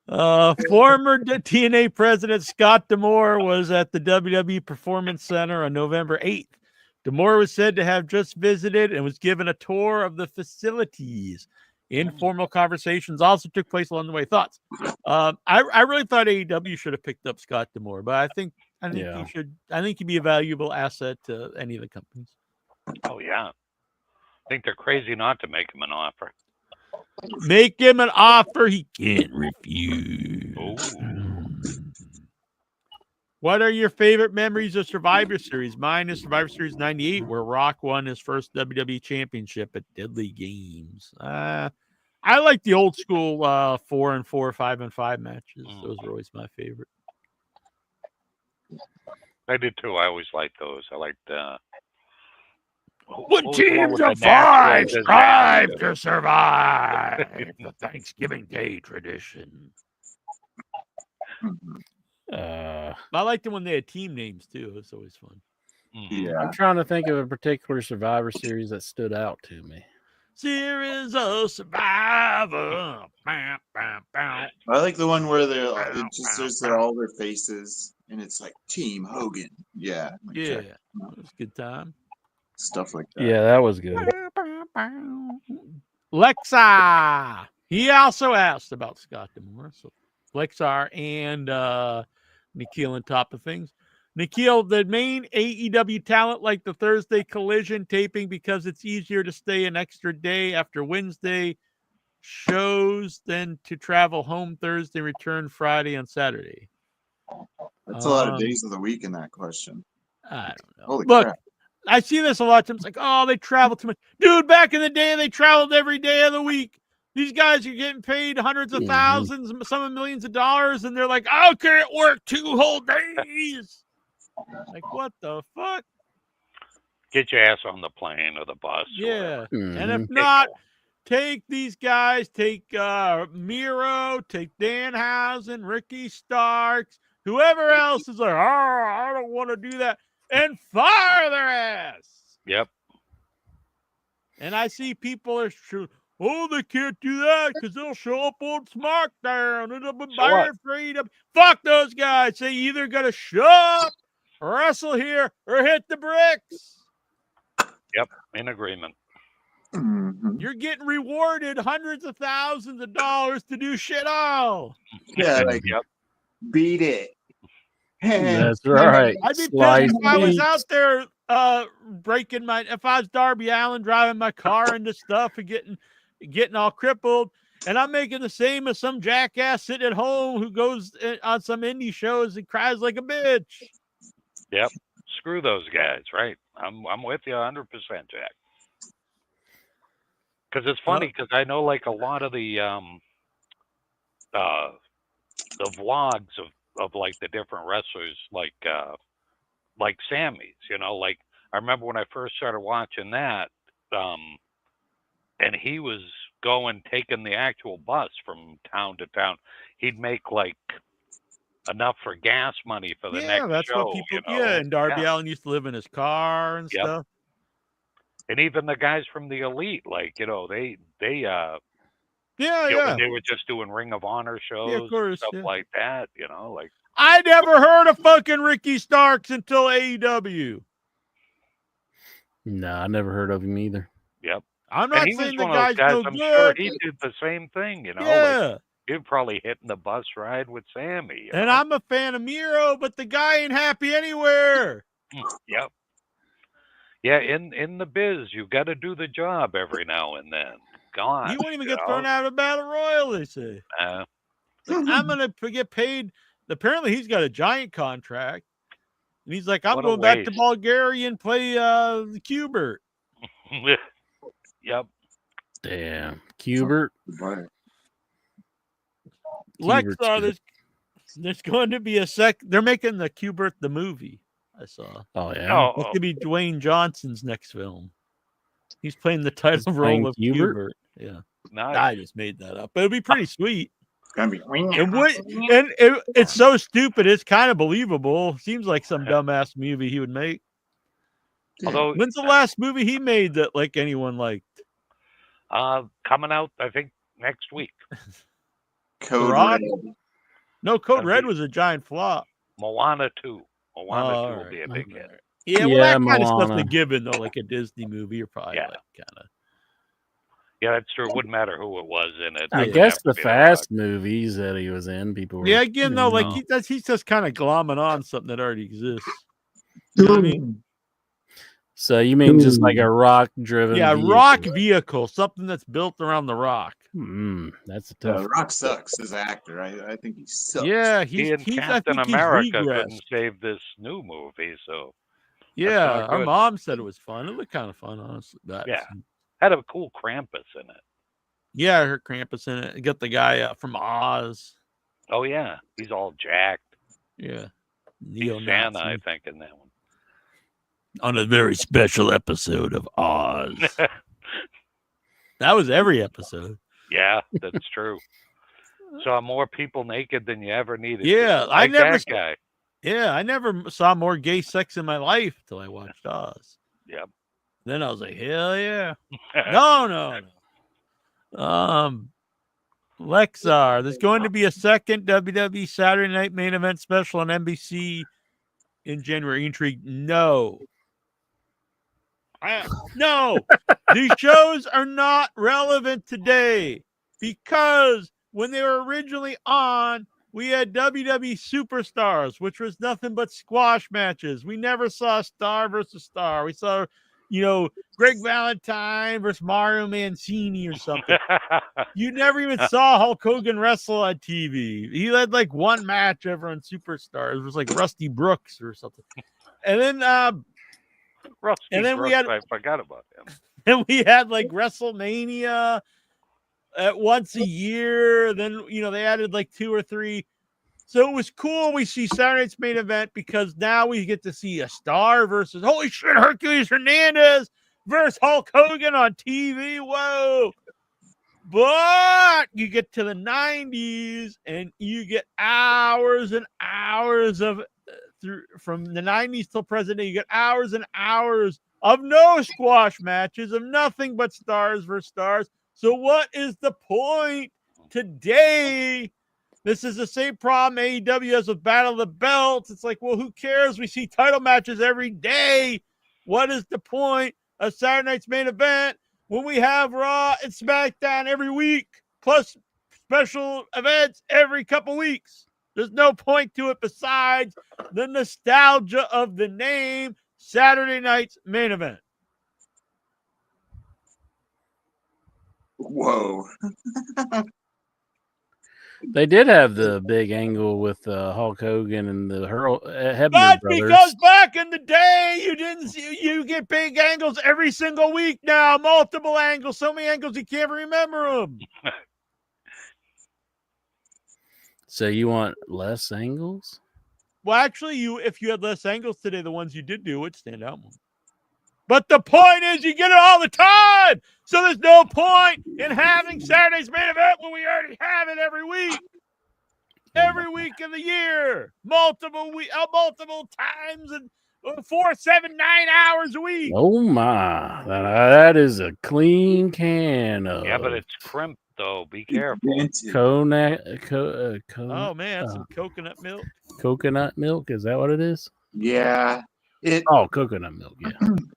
Former TNA president Scott D'Amore was at the WWE Performance Center on November 8th. D'Amore was said to have just visited and was given a tour of the facilities. Informal conversations also took place along the way. Thoughts? I really thought AEW should have picked up Scott D'Amore, but I think you should. I think he'd be a valuable asset to any of the companies. Oh yeah, I think they're crazy not to make him an offer. Make him an offer he can't refuse. What are your favorite memories of Survivor Series? Mine is Survivor Series 98, where Rock won his first WWE championship at Deadly Games. I like the old school 4-4, 5-5 matches. Those were always my favorite. I did too. I always liked those. I liked when teams of 5 strive to survive the Thanksgiving Day tradition. I liked them when they had team names too. It was always fun. Yeah. I'm trying to think of a particular Survivor Series that stood out to me. Series of Survivor. I like the one where there's all their faces and it's like Team Hogan. Yeah. Like it was a good time. Stuff like that. Yeah, that was good. Lexar. He also asked about Scott D'Amore. So Lexar and Nikhil on top of things. Nikhil, the main AEW talent like the Thursday Collision taping because it's easier to stay an extra day after Wednesday shows than to travel home Thursday, return Friday on Saturday. That's a lot of days of the week in that question. I don't know. Holy Look, crap. I see this a lot of times. Like, oh, they travel too much. Dude, back in the day, they traveled every day of the week. These guys are getting paid hundreds of thousands, some of millions of dollars, and they're like, I can't work 2 whole days. Like, what the fuck? get your ass on the plane or the bus. Yeah. And if not, take these guys, take Miro, take Danhausen, Ricky Starks, whoever else is like, oh, I don't want to do that. and fire their ass. Yep. And I see people are true. Oh, they can't do that because they'll show up on SmackDown and they'll be buying for AEW. Fuck those guys. They either got to show up, wrestle here, or hit the bricks. Yep, in agreement. Mhm. You're getting rewarded hundreds of thousands of dollars to do shit all. Yeah, like Yep. beat it. That's right. I'd be pissed Slice if I was meat. out there if I was Darby Allin driving my car into stuff and getting all crippled, and I'm making the same as some jackass sitting at home who goes on some indie shows and cries like a bitch. Yep. Screw those guys, right? I'm with you 100%, Jack. Because it's funny, because I know like a lot of the vlogs of like the different wrestlers, like Sammy's, like I remember when I first started watching that, and he was taking the actual bus from town to town. He'd make like enough for gas money for the next that's show. what people. Yeah, and Darby Allin used to live in his car and stuff. And even the guys from the Elite, like they when they were just doing Ring of Honor shows, of course, stuff like that. Like I never heard of fucking Ricky Starks until AEW. No, I never heard of him either. Yep. I'm not and he saying was the one of those guy's no I'm good. sure he did the same thing. Yeah. Like, he was probably hitting the bus ride with Sammy. And I'm a fan of Miro, but the guy ain't happy anywhere. Yep. Yeah, in the biz, you got to do the job every now and then. God, You won't even get thrown out of a battle royal, they say. Like, I'm going to get paid. Apparently, he's got a giant contract. And he's like, I'm What a going back to waste. Bulgaria and play the Qbert. Yep. Damn. Qbert. Lexar, there's going to be they're making the Qbert the movie. I saw. Oh, yeah. It's going to be Dwayne Johnson's next film. He's playing the title role of Qbert. Yeah. Nice. I just made that up. But it'd be pretty sweet. Gonna be It's so stupid. It's kind of believable. Seems like some dumbass movie he would make. Although, when's the last movie he made that like anyone liked? Coming out, I think next week. Code Red. No, Code Red was a giant flop. Moana 2. Moana 2 will be a big hit. Yeah, well, that kind of stuff's a given though. Like a Disney movie, you're probably like kind of. Yeah, that's true. It wouldn't matter who it was in it. I guess the Fast movies that he was in, people were. Yeah, again though, like he's just kind of glomming on something that already exists. You know what I mean? So you mean just like a rock-driven? Yeah, rock vehicle, something that's built around the Rock. That's a tough. Rock sucks as an actor. I think he sucks. Yeah, he and Captain America couldn't save this new movie, so. Yeah, our mom said it was fun. It looked kind of fun, honestly. Had a cool Krampus in it. Yeah, I heard Krampus in it. You got the guy from Oz. Oh yeah, he's all jacked. Yeah, he's Santa, I think, in that one. On a very special episode of Oz. That was every episode. Yeah, that's true. Saw more people naked than you ever needed. Yeah, I never. That guy. Yeah, I never saw more gay sex in my life till I watched Oz. Yep. Then I was like, hell yeah. No. Lexar, there's going to be a second WWE Saturday Night Main Event special on NBC in January. Intrigue? No. No. These shows are not relevant today because when they were originally on, we had WWE Superstars, which was nothing but squash matches. We never saw star versus star. We saw, Greg Valentine versus Mario Mancini or something. You never even saw Hulk Hogan wrestle on TV. He had like one match ever on Superstars. It was like Rusty Brooks or something. And then, Brooks, I forgot about him. And we had like WrestleMania at once a year. Then, they added like 2 or 3. So it was cool. We see Saturday Night's Main Event because now we get to see a star versus, holy shit, Hercules Hernandez versus Hulk Hogan on TV. Whoa. But you get to the 90s and you get hours and hours of through from the 90s till present day. You get hours and hours of no squash matches, of nothing but stars versus stars. So what is the point today? This is the same problem AEW has with Battle of the Belts. It's like, well, who cares? We see title matches every day. What is the point of Saturday night's main event when we have Raw and SmackDown every week, plus special events every couple weeks? There's no point to it besides the nostalgia of the name Saturday night's main event. Whoa. They did have the big angle with Hulk Hogan and the Hebner But brothers. because back in the day, you didn't see, you get big angles every single week now, multiple angles, so many angles you can't remember them. So you want less angles? Well, actually, if you had less angles today, the ones you did do would stand out more. But the point is, you get it all the time. So there's no point in having Saturday's main event when we already have it every week. Every week of the year. Multiple times and 4, 7, 9 hours a week. Oh, my. That is a clean can of... Yeah, but it's crimped, though. Be careful. Oh, man, that's some coconut milk. Coconut milk? Is that what it is? Yeah. Coconut milk, yeah.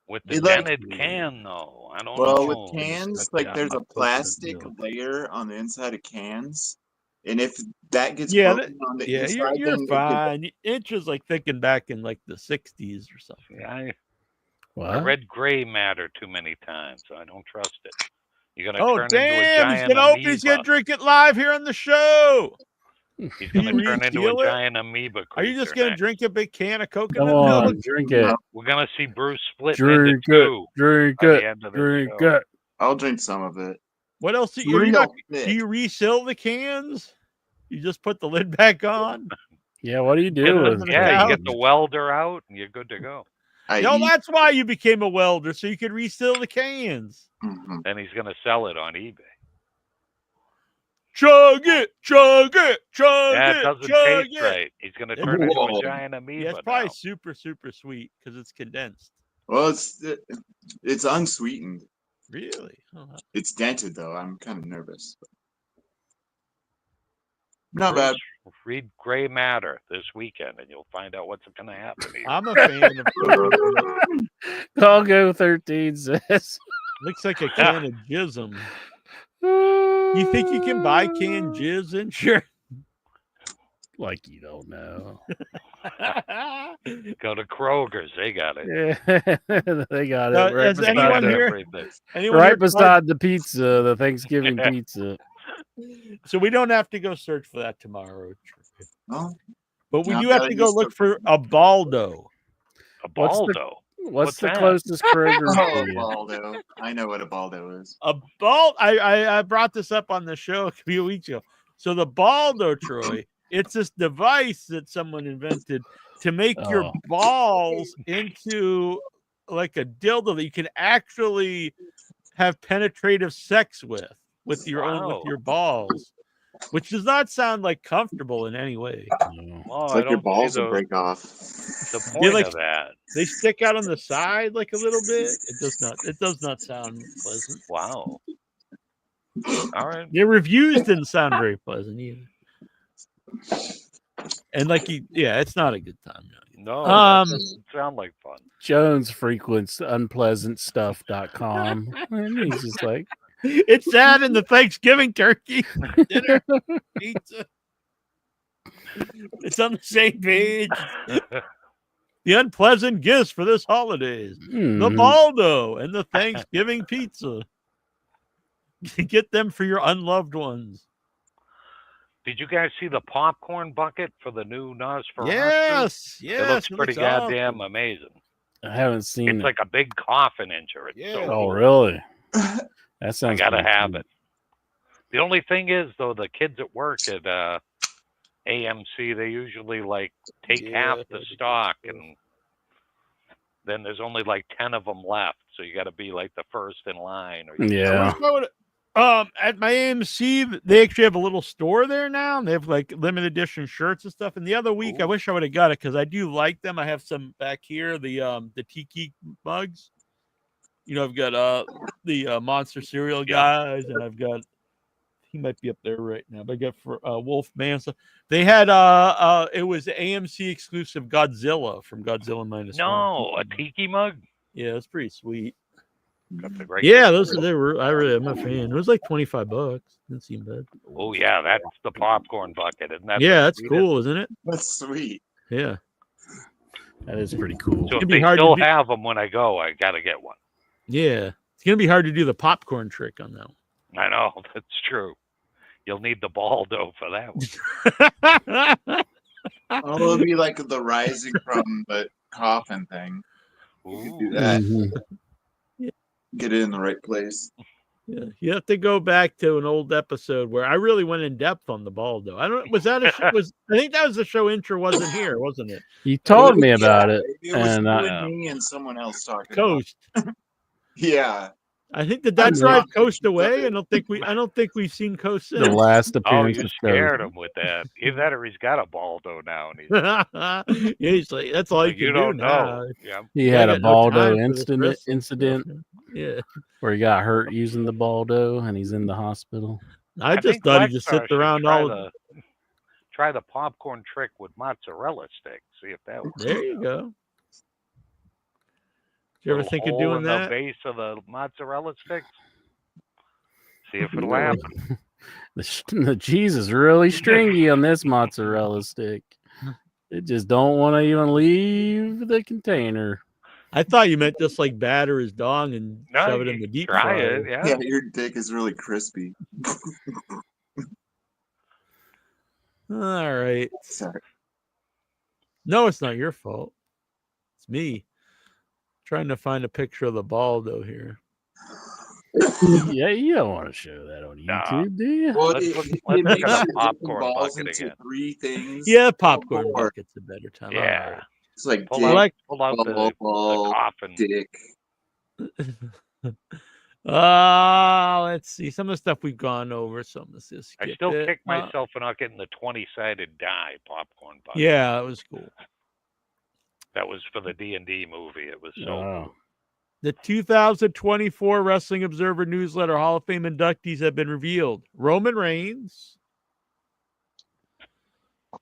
With the dented can, though. I don't know. Well, with cans, like there's a plastic layer on the inside of cans. And if that gets broken on the inside, you're fine. Inches like thinking back in like the 60s or something. Yeah, I read gray matter too many times, so I don't trust it. You're gonna turn into a giant amoeba. He's gonna drink it live here on the show. He's gonna turn into a giant amoeba creature. Are you just gonna drink a big can of coconut Come on, milk? drink it. We're gonna see Bruce split Drink into two. Drink it. I'll drink some of it. What else do you reseal the cans? You just put the lid back on? Yeah, what do you do? You get the welder out and you're good to go. That's why you became a welder, so you could reseal the cans. Mm-hmm. Then he's gonna sell it on eBay. Chug it. Yeah, it doesn't taste right. He's gonna turn into a giant amoeba. Yeah, it's probably super, super sweet because it's condensed. Well, it's unsweetened. Really? Oh, it's dented though. I'm kind of nervous. Not bad. Read Gray Matter this weekend, and you'll find out what's going to happen. I'm a fan of. Doggo 13 says, "Looks like a can of jism." You think you can buy canned jizz in sure? Like you don't know. Go to Kroger's; they got it. Yeah, they got it. Right Has anyone here? Right beside the pizza, the Thanksgiving pizza. So we don't have to go search for that tomorrow. Oh. But we do have to go look for a Baldo. A Baldo? What's the closest Kroger? Baldo. I know what a Baldo is. A Baldo. I brought this up on the show a few weeks ago. So the Baldo, Troy, it's this device that someone invented to make your balls into like a dildo that you can actually have penetrative sex with your own with your balls, which does not sound like comfortable in any way. Well, it's like your balls will break off. The point of that. They stick out on the side like a little bit. It does not sound pleasant. Wow. All right. Your reviews didn't sound very pleasant either. And it's not a good time. No, it doesn't sound like fun. Jones frequents unpleasantstuff.com. And he's just like, it's that and the Thanksgiving turkey dinner pizza. It's on the same page. The unpleasant gifts for this holidays. The Baldo and the Thanksgiving pizza. Get them for your unloved ones. Did you guys see the popcorn bucket for the new Nosferatu? Yes. It looks pretty goddamn amazing. I haven't seen it. It's like a big coffin incher. It's so cool. Really? That sounds. I gotta have it. The only thing is, though, the kids at work at AMC, they usually take half the stock, and then there's only 10 of them left. So you got to be the first in line. Or At my AMC, they actually have a little store there now, and they have like limited edition shirts and stuff. And the other week, I wish I would have got it because I do like them. I have some back here, the Tiki mugs. You know, I've got the Monster Cereal guys, and I've got, he might be up there right now, but I got for Wolf Man. So they had it was AMC exclusive Godzilla from Godzilla Minus One. No, a tiki mug. Yeah, it's pretty sweet. Got the great Yeah, I'm a fan. It was like $25. Didn't seem bad. Oh yeah, that's the popcorn bucket, isn't that? Yeah, that's cool, isn't it? That's sweet. Yeah, that is pretty cool. So if they still have them when I go, I gotta get one. Yeah, it's gonna be hard to do the popcorn trick on that one. I know, that's true. You'll need the Baldo for that one. Oh, it'll be like the rising from the coffin thing. You do that. Yeah. Get it in the right place. Yeah, you have to go back to an old episode where I really went in depth on the Baldo. I don't. Was that a I think that was the show intro. Wasn't here, wasn't it? You told me about it, It was and me and someone else talking. Coast. Yeah. I think did that drive Coast away? I don't think we've seen Coast since. the last appearance. Oh, you scared him with that. Either that or he's got a Baldo now. And yeah, he's like, that's all you can do now. Yeah. He had a Baldo incident. Yeah, where he got hurt using the Baldo, and he's in the hospital. I just thought he just sit around all. Try the popcorn trick with mozzarella sticks. See if that works. There you go. Did you ever think of doing that? The base of the mozzarella sticks. See if it'll happen. The cheese is really stringy on this mozzarella stick. It just don't want to even leave the container. I thought you meant just like batter his dong and shove it in the deep fryer. Yeah, your dick is really crispy. All right. Sorry. No, it's not your fault. It's me. Trying to find a picture of the Baldo here. Yeah, you don't want to show that on YouTube, do you? Well, let's look at a popcorn bucket again. 3 things. Yeah, popcorn bucket's a better time. Yeah. Right. It's like pull dick, out the coffin. Dick. Let's see. Some of the stuff we've gone over. Some of this. I still kick myself for not getting the 20-sided die popcorn bucket. Yeah, that was cool. That was for the D&D movie. It was so cool. The 2024 Wrestling Observer Newsletter Hall of Fame inductees have been revealed. Roman Reigns,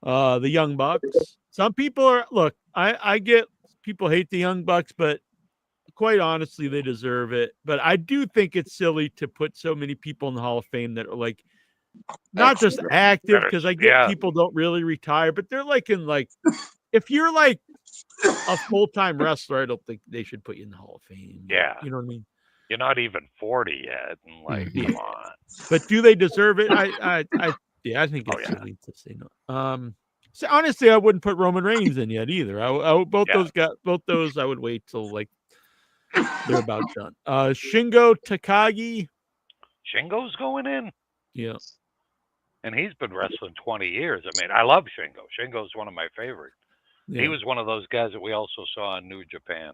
the Young Bucks. Some people are, look, I get people hate the Young Bucks, but quite honestly, they deserve it. But I do think it's silly to put so many people in the Hall of Fame that are like, not just active, because I get people don't really retire, but they're like if you're like a full-time wrestler, I don't think they should put you in the Hall of Fame. Yeah. You know what I mean? You're not even 40 yet. And come on. But do they deserve it? I think it's silly to say no. So honestly, I wouldn't put Roman Reigns in yet either. Both those I would wait till like they're about done. Shingo Takagi. Shingo's going in. Yeah. And he's been wrestling 20 years. I mean, I love Shingo. Shingo's one of my favorites. Yeah. He was one of those guys that we also saw in New Japan.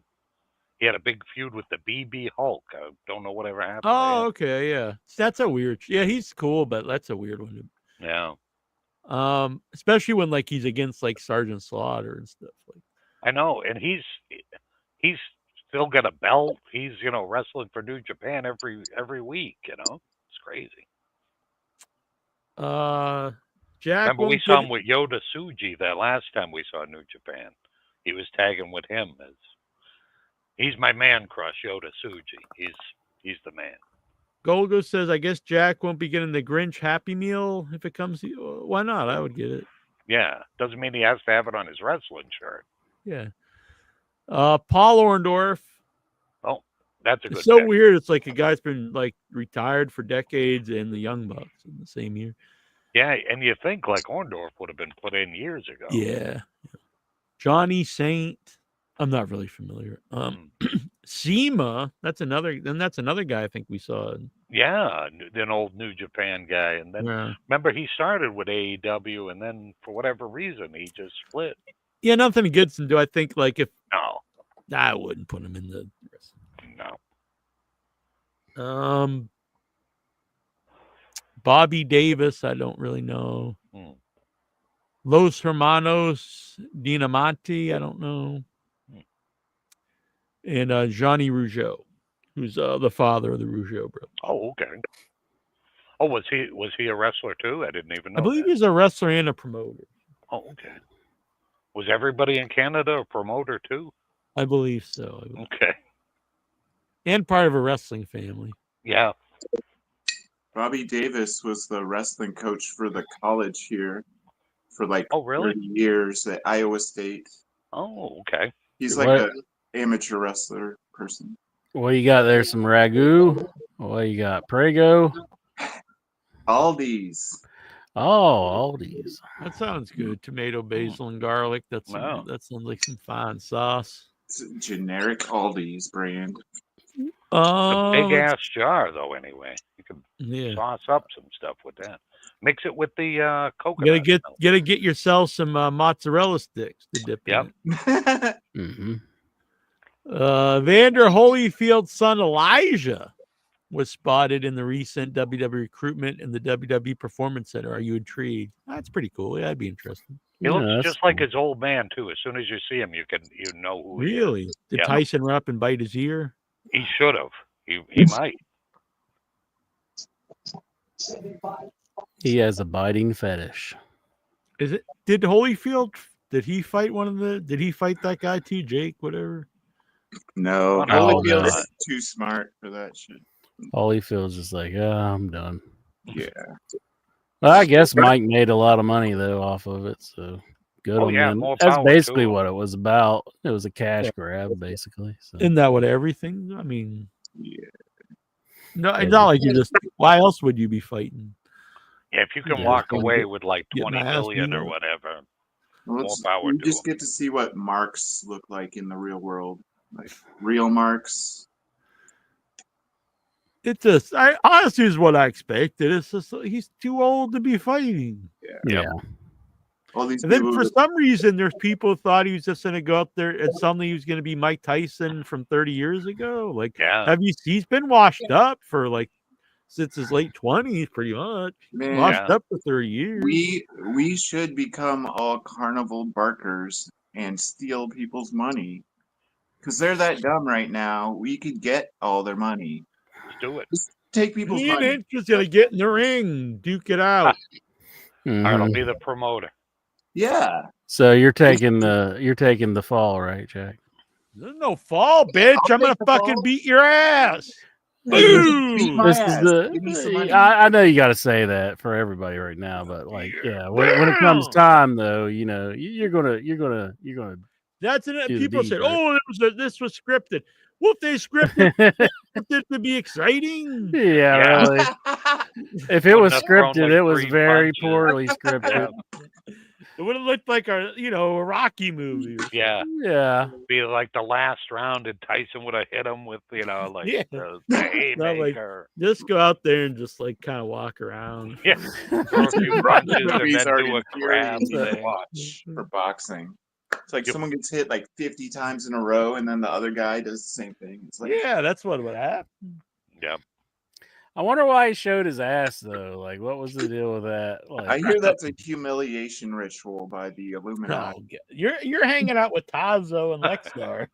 He had a big feud with the BB Hulk. I don't know whatever happened. Oh, okay, yeah. That's a weird. Yeah, he's cool, but that's a weird one. Yeah. Especially when like he's against like Sergeant Slaughter and stuff like. I know, and he's still got a belt. He's wrestling for New Japan every week. It's crazy. Jack. Remember we saw him with Yoda Tsuji that last time we saw New Japan. He was tagging with him as he's my man crush, Yoda Tsuji. He's the man. Golgo says, I guess Jack won't be getting the Grinch Happy Meal if it comes. Why not? I would get it. Yeah. Doesn't mean he has to have it on his wrestling shirt. Yeah. Paul Orndorff. Oh, that's a good It's so pick. weird. It's like a guy's been like retired for decades in the Young Bucks in the same year. Yeah, and you think like Orndorff would have been put in years ago. Yeah. Johnny Saint. I'm not really familiar. Sema. That's another guy I think we saw. Yeah, an old New Japan guy, and then remember he started with AEW, and then for whatever reason he just split. Yeah, nothing against him. Do I think like if no, I wouldn't put him in the no. Bobby Davis, I don't really know. Hmm. Los Hermanos Dinamati, I don't know. And Johnny Rougeau, who's the father of the Rougeau brothers. Oh, okay. Oh, was he a wrestler too? I didn't even know I believe that. he's a wrestler and a promoter. Oh, okay. Was everybody in Canada a promoter too? I believe so. Okay. And part of a wrestling family. Yeah. Bobby Davis was the wrestling coach for the college here for like Oh, really? 30 years at Iowa State. Oh, okay. He's What? like an amateur wrestler person. What you got there? Some ragu? What you got? Prego? Aldi's. Oh, Aldi's. That sounds good. Tomato, basil, and garlic. That sounds like some fine sauce. It's a generic Aldi's brand. It's a big let's- ass jar, though. Anyway, you can Yeah. sauce up some stuff with that. Mix it with the You coconut. gotta get yourself some mozzarella sticks to dip Yep. in Mm-hmm. it. Vander Holyfield's son Elijah was spotted in the recent WWE recruitment in the WWE Performance Center. Are you intrigued? That's pretty cool. Yeah, that'd be interesting. He looks just like his old man too. As soon as you see him, you know who he is. Really? Did Yeah. Tyson run up and bite his ear? He should have. He might. He has a biting fetish. Is it? Did Holyfield? Did he fight Did he fight that guy too, Jake? Whatever. No, Oh, Holyfield's no. too smart for that shit. Holyfield's just like, I'm done. Yeah. Well, I guess Mike made a lot of money though off of it, so good Oh, on yeah, him. more That's power basically to him. what it was about. It was a cash grab, basically. So. Isn't that what everything? I mean, Yeah. no, it's not like you just. Why else would you be fighting? Yeah, if you can Yeah, walk it's gonna away get- with like get 20 my ass million beat or up. whatever, Well, more power you to just him. get to see what marks look like in the real world, like real marks. It just, I honestly is what I expected. It's just he's too old to be fighting. Yeah. All these And then people. for some reason, there's people who thought he was just going to go up there and suddenly he was going to be Mike Tyson from 30 years ago. Like, Yeah. he's been washed up for like since his late 20s, pretty much. Man, Washed Yeah. up for 30 years. we should become all carnival barkers and steal people's money because they're that dumb right now. We could get all their money. Let's do it. Just take people's He and money. Inch is going to get in the ring, duke it out. All right, I'll Mhm. be the promoter. Yeah. So you're taking the fall, right, Jack? There's no fall, bitch. I'll I'm going take to the fucking fall. beat your ass. Beat Boom! my This ass. is Give me some money. I know you got to say that for everybody right now, but like, yeah, when it comes time though, you're gonna That's it. Do the People deed, said, right? "Oh, this was scripted." Well, if they scripted it to be exciting, yeah, Yeah. really. If it was Wouldn't have thrown, scripted, like, it was 3 very punches. poorly scripted. it would have looked like a Rocky movie. Or Yeah. Yeah. Be like the last round, and Tyson would have hit him with, like Yeah. the Not like- haymaker. just go out there and just like kind of walk around. Yeah. Throw a few punches and Movies then are do a crab infuriating to thing. watch for boxing. It's like Yep. someone gets hit like 50 times in a row, and then the other guy does the same thing. It's like, Yeah, that's what would happen. Yeah. I wonder why he showed his ass though. Like, what was the deal with that? I Like, hear that's a humiliation ritual by the Illuminati. Oh, you're hanging out with Tazo and Lexar.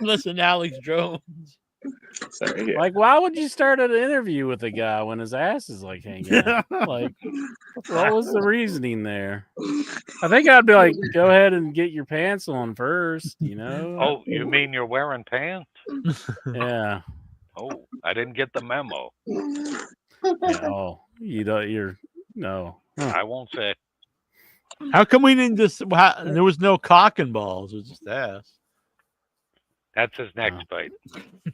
Listen, Alex Jones. Sorry, yeah. like, why would you start an interview with a guy when his ass is like hanging out? Like, what was the reasoning there? I think I'd be like, go ahead and get your pants on first, Oh, you mean you're wearing pants? Yeah. Oh, I didn't get the memo. Yeah, oh, you're no. Huh. I won't say. How come we didn't just? There was no cock and balls. It was just ass. That's his next fight.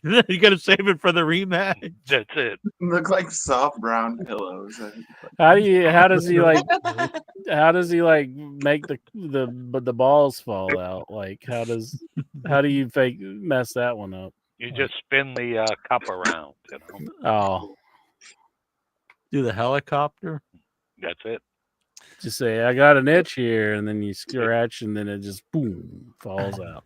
You got to save it for the rematch. That's it. Look like soft brown pillows. How does he like make the balls fall out? Like, how do you mess that one up? You just spin the cup around. Oh, Do the helicopter. That's it. just say I got an itch here, and then you scratch, and then it just boom falls out.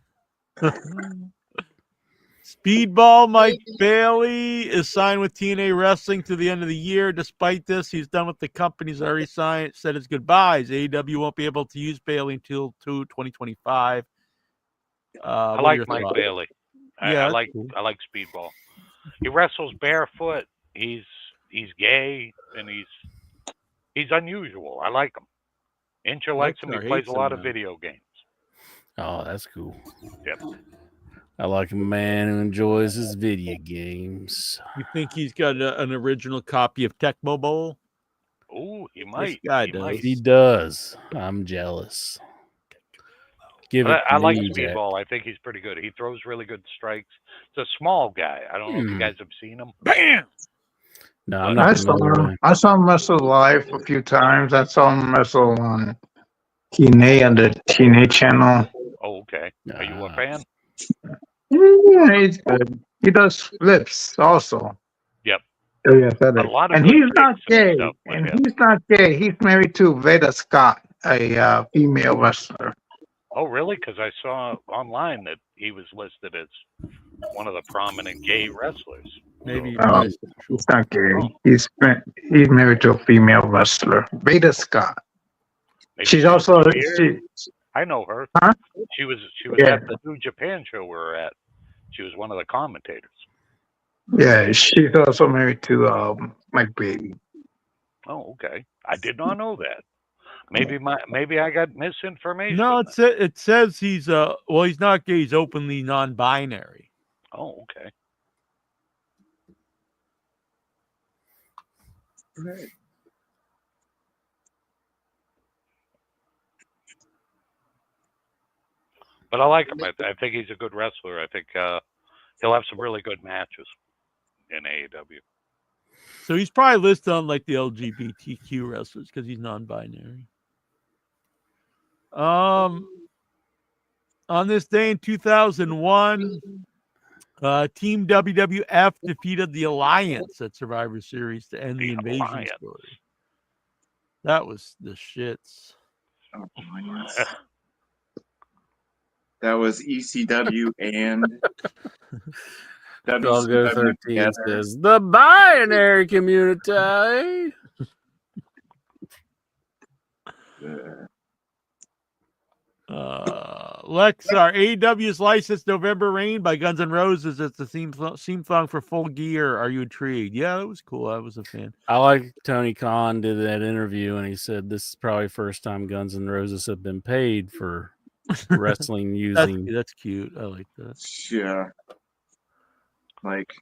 Speedball Mike Bailey is signed with TNA Wrestling through the end of the year. Despite this, he's done with the company's already said his goodbyes. AEW won't be able to use Bailey until 2025. I like Mike Bailey. Yeah, I like Speedball. He wrestles barefoot. He's gay and he's unusual. I like him. Incher likes him. He plays a lot of video games. Oh, that's cool. Yep. I like a man who enjoys his video games. You think he's got an original copy of Tecmo Bowl? Oh, he might. This guy he does. might. He does. I'm jealous. Give it. I like me, Speedball. I think he's pretty good. He throws really good strikes. It's a small guy. I don't know if you guys have seen him. Bam! No, I'm not. I saw him wrestle live a few times. I saw him wrestle on TNA on the TNA channel. Oh, okay. Are you a fan? Yeah, he's good. He does flips also. Yep. So yeah, A lot of and good he's not kicks and gay. stuff with And him. he's not gay. He's married to Veda Scott, a female wrestler. Oh, really? Because I saw online that he was listed as one of the prominent gay wrestlers. Maybe he's not gay. He's married to a female wrestler, Veda Scott. Maybe She's also I know her. Huh? She was Yeah. at the New Japan show we were at. She was one of the commentators. Yeah, she's also married to Mike Bailey. Oh, okay. I did not know that. Maybe I got misinformation. No, it says he's he's not gay. He's openly non-binary. Oh, okay. Right. But I like him. I think he's a good wrestler. I think he'll have some really good matches in AEW. So he's probably listed on like the LGBTQ wrestlers because he's non-binary. On this day in 2001, Team WWF defeated the Alliance at Survivor Series to end the invasion Alliance. story. That was the shits. Oh, yes. That was ECW and Doggo 13 together. says the binary community. Lexar, AEW's licensed November Rain by Guns N' Roses. It's the theme song for Full Gear. Are you intrigued? Yeah, it was cool. I was a fan. I like Tony Khan did that interview, and he said this is probably first time Guns N' Roses have been paid for wrestling using. That's cute. I like that. Yeah. Like,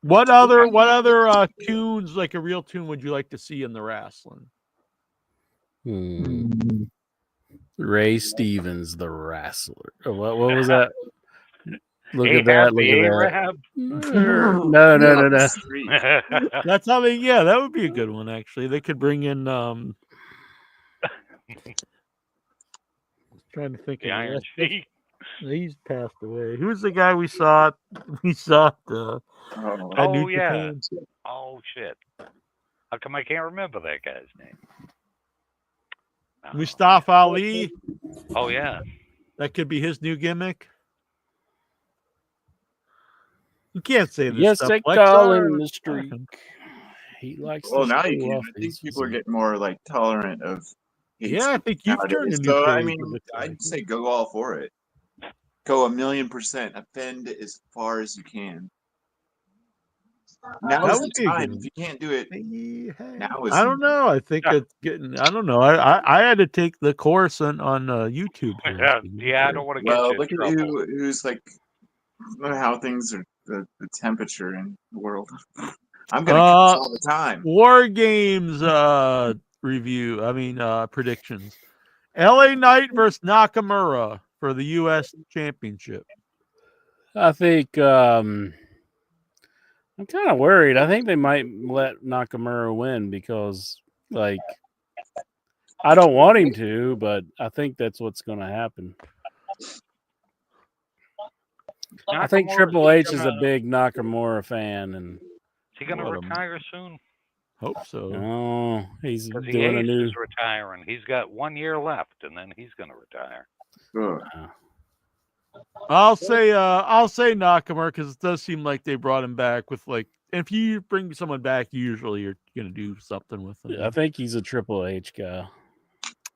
What other tunes, like a real tune, would you like to see in the wrestling? Ray Stevens, the wrestler. What was that? Look Hey, at that! Look at that! No. That's how they. Yeah, that would be a good one. Actually, they could bring in. Trying to think The of Iron it. Sheik. He's passed away. Who's the guy we saw? We saw at Oh, New yeah. Japan? Oh, shit. How come I can't remember that guy's name? Mustafa Ali. Oh, yeah. That could be his new gimmick. You can't say this Yes, stuff. they Lexar. call him the streak. He likes. well, to now show you can. off I think his people are physique. getting more like tolerant of. hate Yeah, I speech think you've nowadays. turned a new So I page mean, of the time. I'd say go all for it. Go 1,000,000%. Offend as far as you can. Now That is would the be a time. good If you can't do it, now is. I don't know. I think it's getting. I don't know. I had to take the course on YouTube. Yeah, I don't want to get Well, you look in at trouble. who's like how things are. The temperature in the world. I'm gonna cuss all the time. War Games review. I mean predictions. LA Knight versus Nakamura for the U.S. Championship. I think I'm kind of worried. I think they might let Nakamura win because, like, I don't want him to, but I think that's what's going to happen. I think Triple H is a big Nakamura fan, and Is he going to retire soon? Hope so. Oh, he's Because doing a new. is retiring. He's got 1 year left, and then he's going to retire. Ugh. I'll say Nakamura because it does seem like they brought him back with like. If you bring someone back, usually you're gonna do something with them. I think he's a Triple H guy.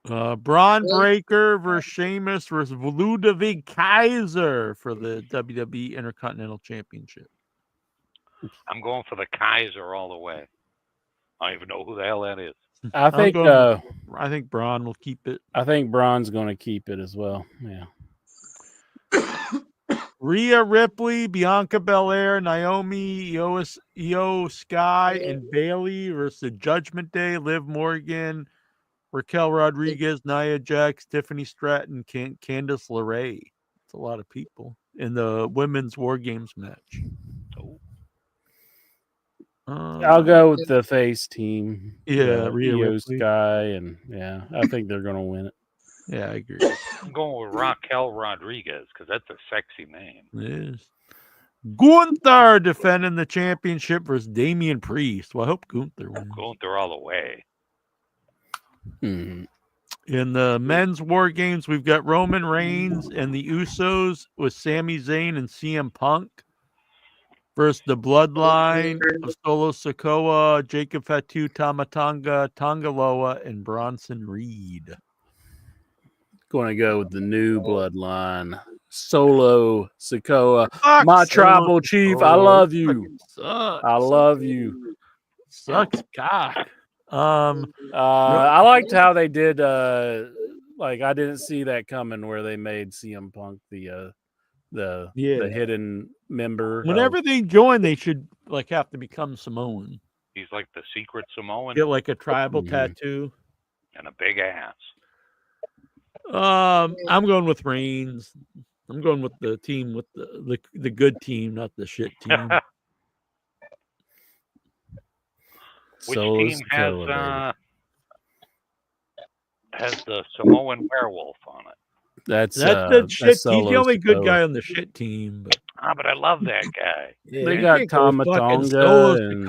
Braun Breaker versus Sheamus versus Ludwig Kaiser for the WWE Intercontinental Championship. I'm going for the Kaiser all the way. I don't even know who the hell that is. I think Braun will keep it. I think Braun's going to keep it as well. Yeah. Rhea Ripley, Bianca Belair, Naomi, Io Sky, and Bailey versus the Judgment Day, Liv Morgan, Raquel Rodriguez, Nia Jax, Tiffany Stratton, Candice LeRae. It's a lot of people in the women's War Games match. I'll go with the face team. Yeah, Rhea Io Ripley. Sky, and I think they're going to win it. Yeah, I agree. I'm going with Raquel Rodriguez because that's a sexy name. It is. Gunther defending the championship versus Damian Priest. Well, I hope Gunther wins. Gunther all the way. Hmm. In the men's War Games, we've got Roman Reigns and the Usos with Sami Zayn and CM Punk versus the Bloodline of Solo Sikoa, Jacob Fatu, Tama Tonga, Tongaloa, and Bronson Reed. Going to go with the new Bloodline. Solo Sikoa, Sucks. my tribal chief. I love you. Sucks. I love you. Sucks cock. I liked how they did. Like I didn't see that coming, where they made CM Punk the hidden member. Whenever they join, they should like have to become Samoan. He's like the secret Samoan. Get like a tribal tattoo and a big ass. I'm going with Reigns. I'm going with the team with the good team, not the shit team. Which team has the Samoan werewolf on it? That's the shit. He's the only good guy on the shit team. But I love that guy. Yeah, they got Tama Tonga and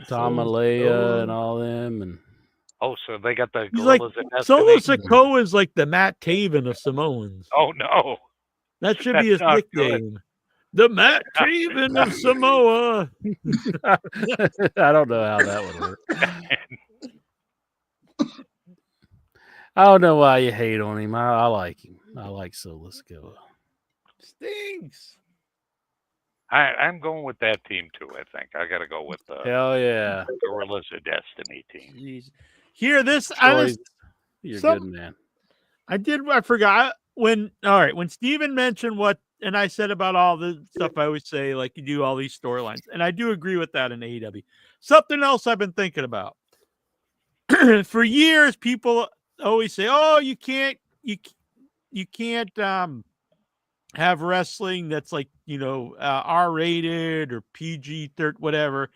Tamalea and all them, and so they got the he's gorillas like Solo Sikoa is like the Matt Taven of Samoans. Oh no, that should be his nickname. Good. The Matt Taven of Samoa. I don't know how that would work. I don't know why you hate on him. I like him. I like Solo Sikoa. Stinks. I'm going with that team too. I think I got to go with the hell yeah Gorillas of Destiny team. Jeez. Here, you're good, man. I forgot when Steven mentioned what, and I said about all the stuff I always say, like you do all these storylines, and I do agree with that in AEW. Something else I've been thinking about. For years, people always say, "Oh, you can't have wrestling that's like R-rated or PG-13, whatever,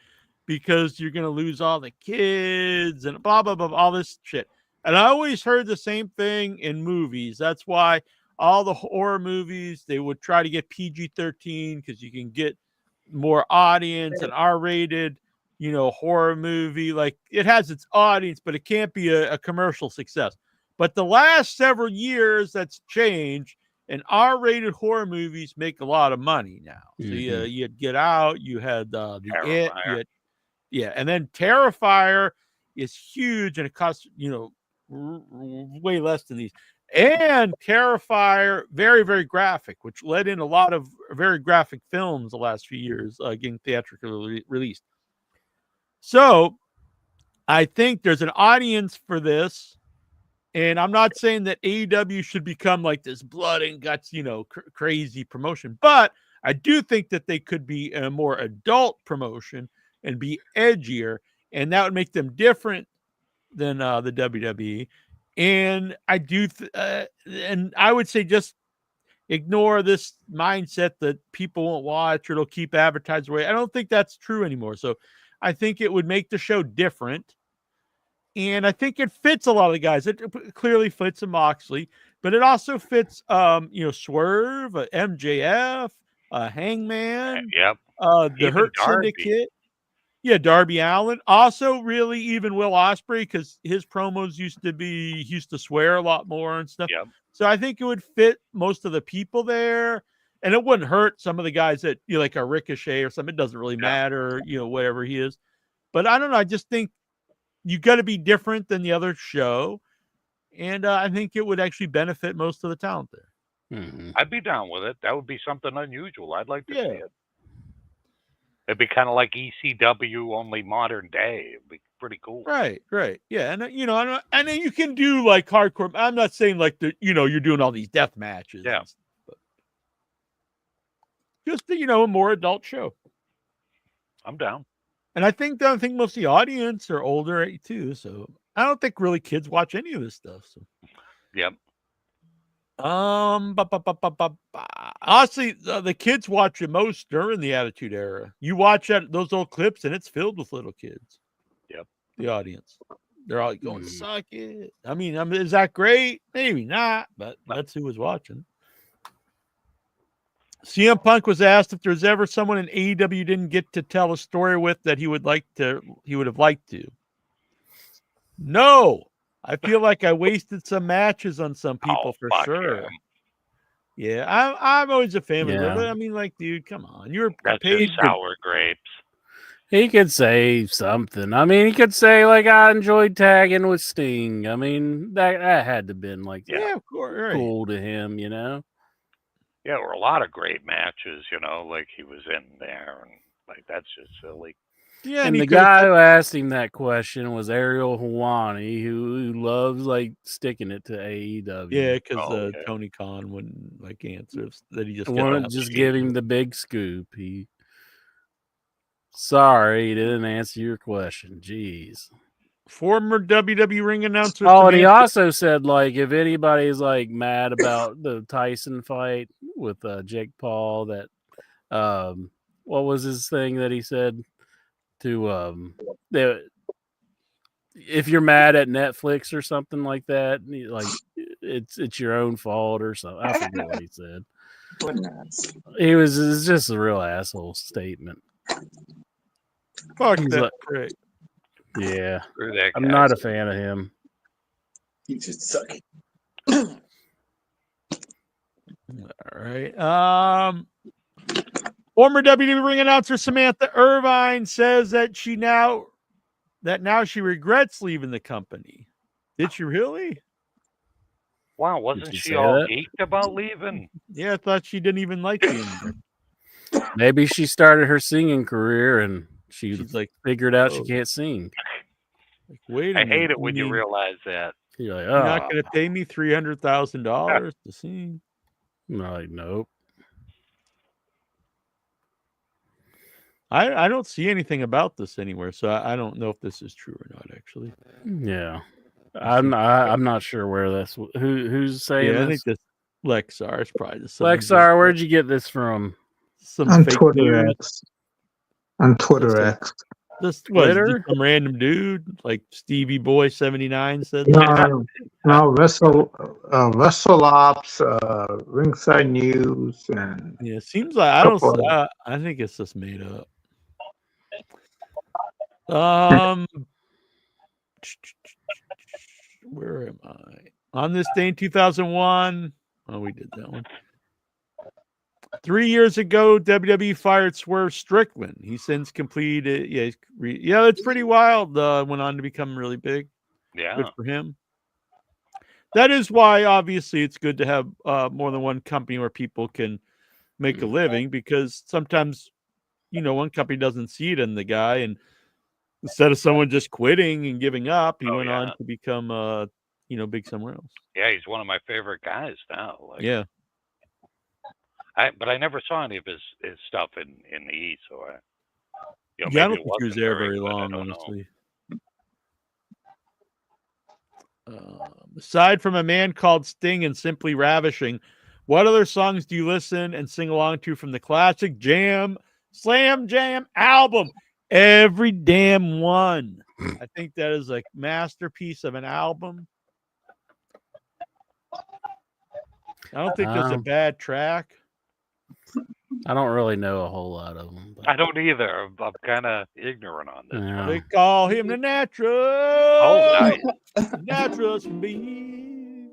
because you're gonna lose all the kids and blah blah blah, all this shit." And I always heard the same thing in movies. That's why all the horror movies, they would try to get PG-13 because you can get more audience. An R-rated horror movie, like it has its audience, but it can't be a commercial success. But the last several years, that's changed, and R-rated horror movies make a lot of money now. So you had Get Out, you had the It, and then Terrifier is huge, and it costs way less than these. And Terrifier, very, very graphic, which led in a lot of very graphic films the last few years getting theatrically released. So I think there's an audience for this. And I'm not saying that AEW should become like this blood and guts, crazy promotion. But I do think that they could be a more adult promotion and be edgier. And that would make them different than the WWE. And I do, and I would say just ignore this mindset that people won't watch or it'll keep advertising away. I don't think that's true anymore. So I think it would make the show different. And I think it fits a lot of the guys. It clearly fits a Moxley, but it also fits, Swerve, MJF, Hangman, the even Hurt Darby. Syndicate. Yeah, Darby Allin. Also, really, even Will Ospreay, because his promos used to swear a lot more and stuff. Yep. So I think it would fit most of the people there, and it wouldn't hurt some of the guys that like a Ricochet or something. It doesn't really matter, whatever he is. But I don't know. I just think you got to be different than the other show, and I think it would actually benefit most of the talent there. Mm-hmm. I'd be down with it. That would be something unusual. I'd like to see Yeah. it. It'd be kind of like ECW, only modern day. It'd be pretty cool. Right. Yeah, and and then you can do like hardcore. I'm not saying like you're doing all these death matches. Yeah. But just a more adult show. I'm down. And I think most of the audience are older too, so I don't think really kids watch any of this stuff. So. Yep. Honestly, the kids watch it most during the Attitude Era. You watch those old clips, and it's filled with little kids. Yep. The audience, they're all going, "Suck it." I mean, is that great? Maybe not, but that's who was watching. CM Punk was asked if there's ever someone in AEW didn't get to tell a story with that he would have liked to. No. I feel like I wasted some matches on some people for sure. Yeah, I'm always a fan of it. I mean, like, dude, come on. You're paid just sour grapes. He could say something. I mean, he could say, like, I enjoyed tagging with Sting. I mean, that had to have been, like, of course, cool to him, Yeah, there were a lot of great matches, like he was in there, and like that's just silly. Yeah, and the guy who asked him that question was Ariel Helwani, who loves like sticking it to AEW. Yeah, because Tony Khan wouldn't like answer that he just give him the big scoop. Sorry, he didn't answer your question. Jeez. Former WWE ring announcer. Oh, and he also said like if anybody's like mad about the Tyson fight with Jake Paul, that what was his thing that he said? If you're mad at Netflix or something like that, like it's your own fault or something. I forget what he said. It's just a real asshole statement. Fuck that prick. Yeah, I'm not a fan of him. He just suck. All right. Former WWE ring announcer Samantha Irvine says that now she regrets leaving the company. Did she really? Wow, wasn't she all geeked about leaving? Yeah, I thought she didn't even like being there. Maybe she started her singing career and she's like figured out she can't sing. Like, wait a minute. I hate it when you realize that. You're like, you're not going to pay me $300,000 to sing. I'm like, nope. I don't see anything about this anywhere, so I don't know if this is true or not. Actually, yeah, I'm not sure where this. Who's saying this? I think this Lexar is probably just Lexar. Where'd you get this from? On Twitter X. On Twitter X. This Twitter? Some random dude like Stevie Boy 79 said. No, WrestleOps, Ringside News, and it seems like I think it's just made up. Where am I? On this day in 2001. Oh, we did that one. 3 years ago, WWE fired Swerve Strickland. He since completed. Yeah, it's pretty wild. Went on to become really big. Yeah, good for him. That is why, obviously, it's good to have more than one company where people can make a living, because sometimes, one company doesn't see it in the guy, and instead of someone just quitting and giving up, he went on to become, big somewhere else. Yeah, he's one of my favorite guys now. Like, yeah. But I never saw any of his stuff in the East, so I don't think he was there very long, honestly. Aside from A Man Called Sting and Simply Ravishing, what other songs do you listen and sing along to from the classic Slam Jam album? Every damn one. I think that is a masterpiece of an album. I don't think there's a bad track. I don't really know a whole lot of them. But I don't either. I'm kind of ignorant on this. Yeah. They call him the Natural. Oh, nice. Naturals for me.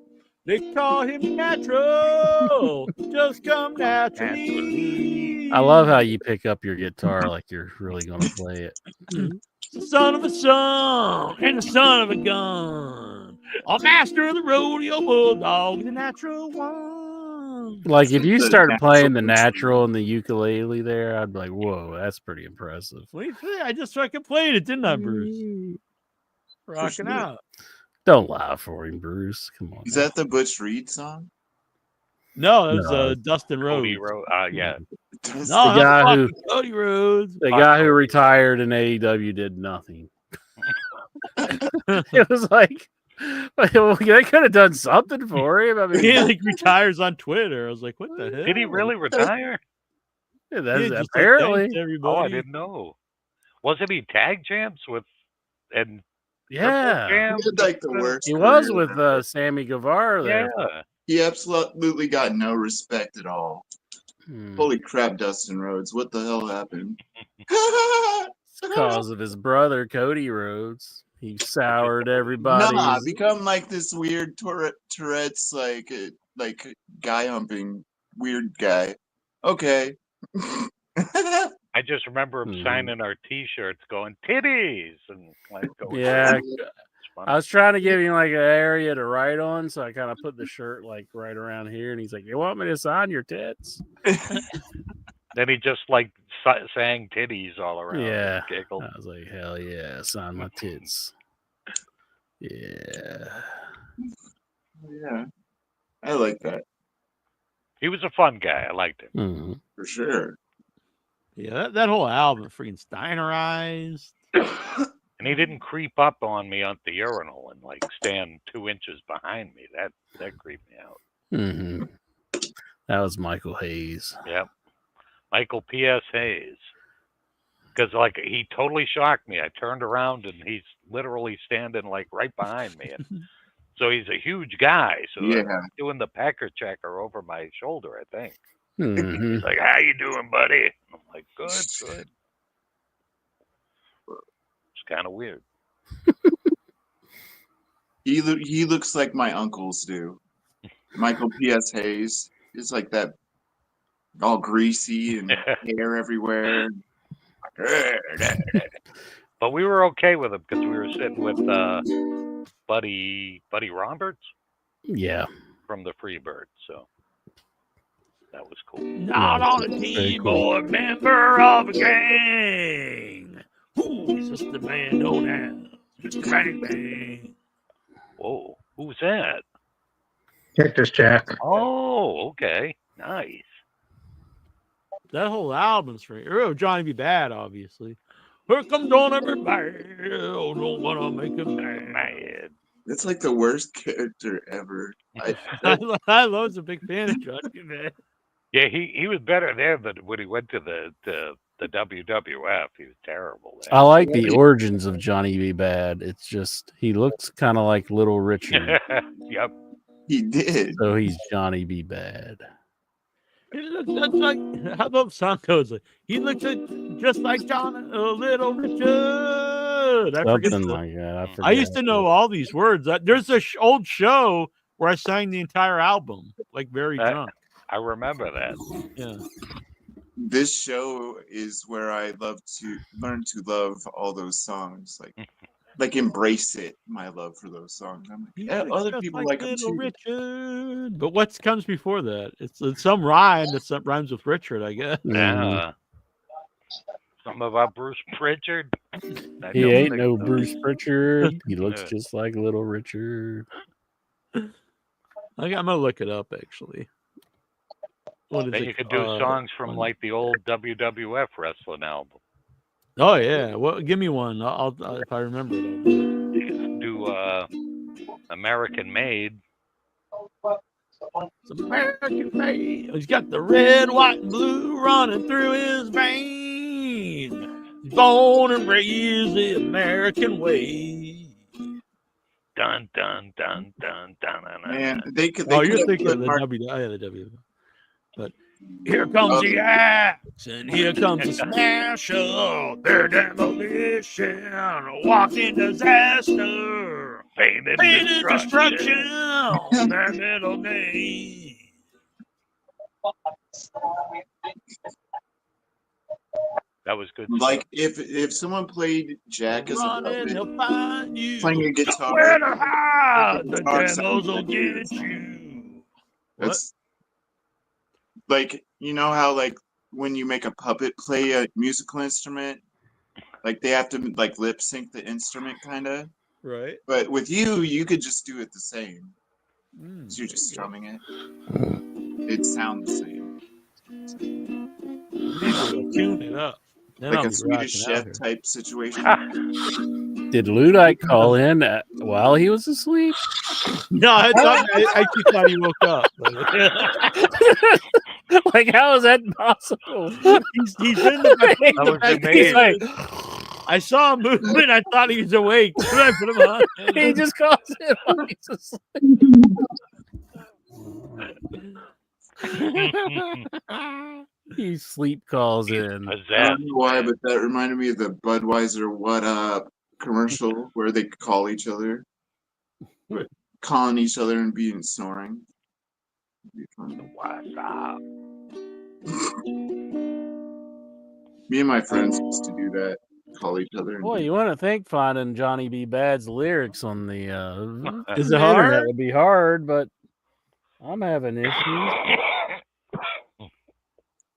They call him natural. Just come naturally. I love how you pick up your guitar like you're really going to play it. The son of a son and the son of a gun. A master of the rodeo bulldog, the natural one. Like if you The start playing the natural natural and the ukulele there, I'd be like, whoa, that's pretty impressive. What do you think? I just fucking played it, didn't I, Bruce? Rocking sure. out. Don't lie for him, Bruce. Come on. Is now. that the Butch Reed song? No, that was No. Dustin Rhodes. Cody Rhodes. Yeah. No, The not guy fucking who- Cody Rhodes. the guy who retired in AEW did nothing. It was like, well, they could have done something for him. I mean, He like retires on Twitter. I was like, what the hell? Did he really retire? yeah, Yeah, that's just apparently. like, thanks, everybody. Oh, I didn't know. Wasn't he tag champs with and Yeah, He champs? had like the worst. he was career. with Sammy Guevara there. Yeah. He absolutely got no respect at all. Hmm. Holy crap, Dustin Rhodes! What the hell happened? It's because of his brother Cody Rhodes. He soured everybody. Nah, become like this weird Tourette's like guy humping weird guy. Okay. I just remember him signing our T-shirts, going titties, and like going. Yeah, It's funny. I was trying to give him like an area to write on, so I kind of put the shirt like right around here, and he's like, "You want me to sign your tits?" Then he just like sang titties all around. Yeah, and giggled. I was like, "Hell yeah, sign my tits." Yeah, Yeah, I like that He was a fun guy. I liked him. mm-hmm. for sure. Yeah, that whole album, freaking Steinerized. And he didn't creep up on me at the urinal and like stand 2 inches behind me. That creeped me out. Mm-hmm. That was Michael Hayes. Yep. Michael P.S. Hayes. Because like he totally shocked me. I turned around and he's literally standing like right behind me. And so he's a huge guy. So Yeah. I'm doing the pecker checker over my shoulder, I think. Mm-hmm. He's like, how you doing, buddy? I'm like, good. It's kind of weird. He looks like my uncles do. Michael P.S. Hayes is like that, all greasy and hair everywhere. But we were okay with him because we were sitting with Buddy Roberts Yeah. from the Freebirds, so that was cool. Not on a team or member of a gang. Who is just the man known as Mr. Bang Bang? Whoa, who's that? Cactus Jack. Oh, okay, nice. That whole album's for oh, Johnny B. Bad, obviously. Here comes on everybody. Oh, don't wanna make him mad. It's like the worst character ever. I was a big fan of Johnny B. Bad. Yeah, he was better there than when he went to the WWF. He was terrible there. I like the origins of Johnny B. Bad. It's just he looks kind of like Little Richard, Yep. He did. so he's Johnny B. Bad. He looks just like how the song goes. Like, he looks just like John Little Richard. I forget Something the- like that. I used to know all these words. There's a old show where I sang the entire album, like very drunk. I remember that. Yeah. This show is where I love to learn to love all those songs, like embrace it. My love for those songs. I'm like, He yeah, looks other just people like like them Little too. Richard. But what comes before that? It's some rhyme that rhymes with Richard, I guess. Yeah. Something about Bruce Pritchard. I He don't ain't think no so. Bruce Pritchard. He looks Yeah. just like Little Richard. I'm gonna look it up actually. What is Then it? you could do songs from like the old WWF wrestling album. Oh yeah. Well, give me one. I'll if I remember it. I'll do it. You could do American Made. It's American made. He's got the red, white, and blue running through his veins. He's born and raised the American way. Dun dun dun dun dun dun. Man, they could. Oh, They you're could thinking of put the Mark, W. Oh, yeah, the W. But Here comes the axe, and here comes the smasher. They're demolition, walking disaster, Painted painted destruction. destruction. Their middle name. That was good. Like if someone played Jack as a Running, puppet, he'll find you. playing a guitar, Where to hide? The guitar demos sounds will like get this. you. That's like, you know how like when you make a puppet play a musical instrument, like they have to like lip sync the instrument kind of. Right. But with you could just do it the same. Mm, So you're just strumming it. It sounds the same. maybe we'll tune it up. Then Like I'll a be Swedish rocking chef out here. type situation. Did Ludite call in while he was asleep? No, I actually thought he woke up. Like, how is that possible? He's in the back. That was He's amazing. like, I saw him moving. I thought he was awake. I put him on. he just calls in while he's asleep. He sleep calls in. I don't know why, but that reminded me of the Budweiser "What Up" commercial where they call each other, calling each other and being snoring. It'd be fun. What's up? Me and my friends used to do that, call each other. And Boy, you want to think finding Johnny B. Bad's lyrics on the Is it internet hard? would be hard, but I'm having issues.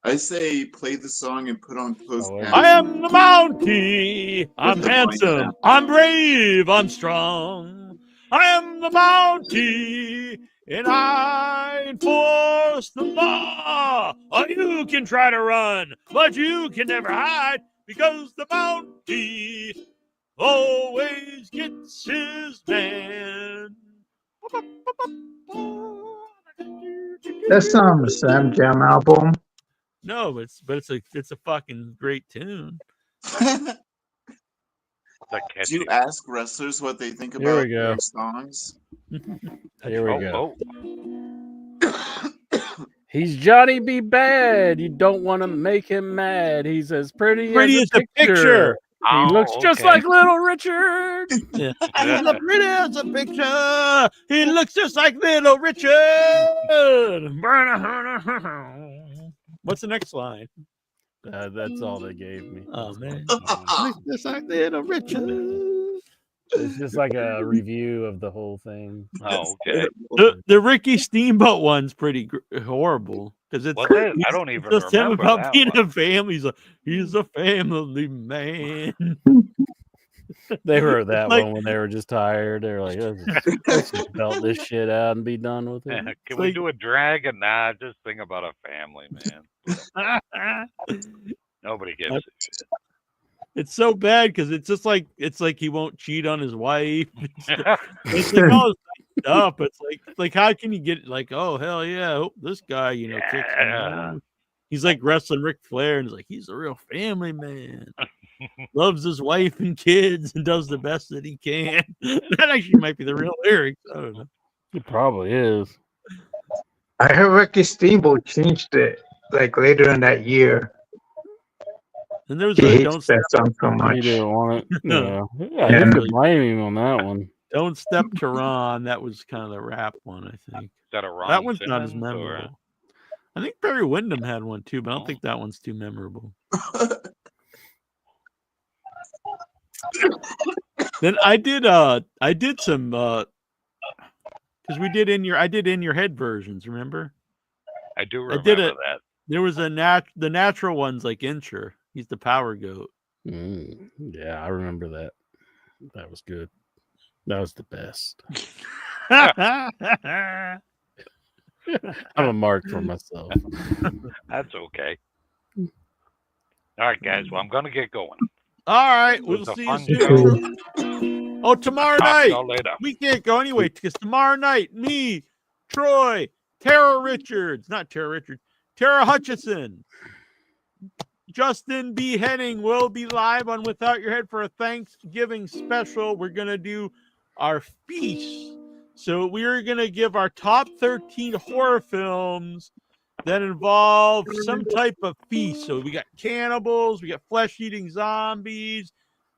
I say play the song and put on closed captions. I am the Mountie. I'm handsome. I'm brave. I'm strong. I am the Mountie, and I enforce the law. Oh, you can try to run, but you can never hide because the Mountie always gets his man. That's the Sam Jam album. No, it's a fucking great tune. Do you ask wrestlers what they think Here about we go. their songs? Here we go. Oh. He's Johnny B. Bad. You don't want to make him mad. He's as pretty Pretty as a picture. Oh, He looks just okay. like Little Richard. Yeah. He's as pretty as a picture. He looks just like Little Richard. What's the next line? That's all they gave me. Oh man, looks just like Little Richard. It's just like a review of the whole thing. Oh, okay. The Ricky Steamboat one's pretty horrible because it's Was it? I don't even just him remember about that being one. a family. He's a family man. They were that Like- one when they were just tired. They were like, let's just belt this shit out and be done with it. Can we do a dragon? Nah, just think about a family, man. Nobody gives a shit. It's so bad because it's like he won't cheat on his wife. It's like all this stuff. It's like how can you get like, oh hell yeah, I hope this guy kicks him out. He's like wrestling Ric Flair and he's like, he's a real family man. Loves his wife and kids and does the best that he can. That actually might be the real lyrics. I don't know. It probably is. I heard Ricky Steamboat changed it like later in that year. And there was He a hates don't that step, song so He much. didn't want it. Yeah, Yeah. you could blame him on that one. don't step to Ron. That was kind of the rap one, I think. Is that a Ron That one's not as Simmons, or- memorable. I think Barry Windham had one too, but I don't think that one's too memorable. Then I did some because I did in your head versions, remember? I do I remember did it. that. There was the natural ones like Incher. He's the power goat. Yeah, I remember that. That was good. That was the best. I'm a mark for myself. That's okay. All right, guys. Well, I'm gonna get going. All right, It we'll was a see you fun soon. show. Oh, tomorrow Talk to night. y'all later. We can't go anyway because tomorrow night, me, Troy, Tara Hutchison, Justin B. Henning will be live on Without Your Head for a Thanksgiving special. We're going to do our feast. So we're going to give our top 13 horror films that involve some type of feast. So we got cannibals, we got flesh-eating zombies,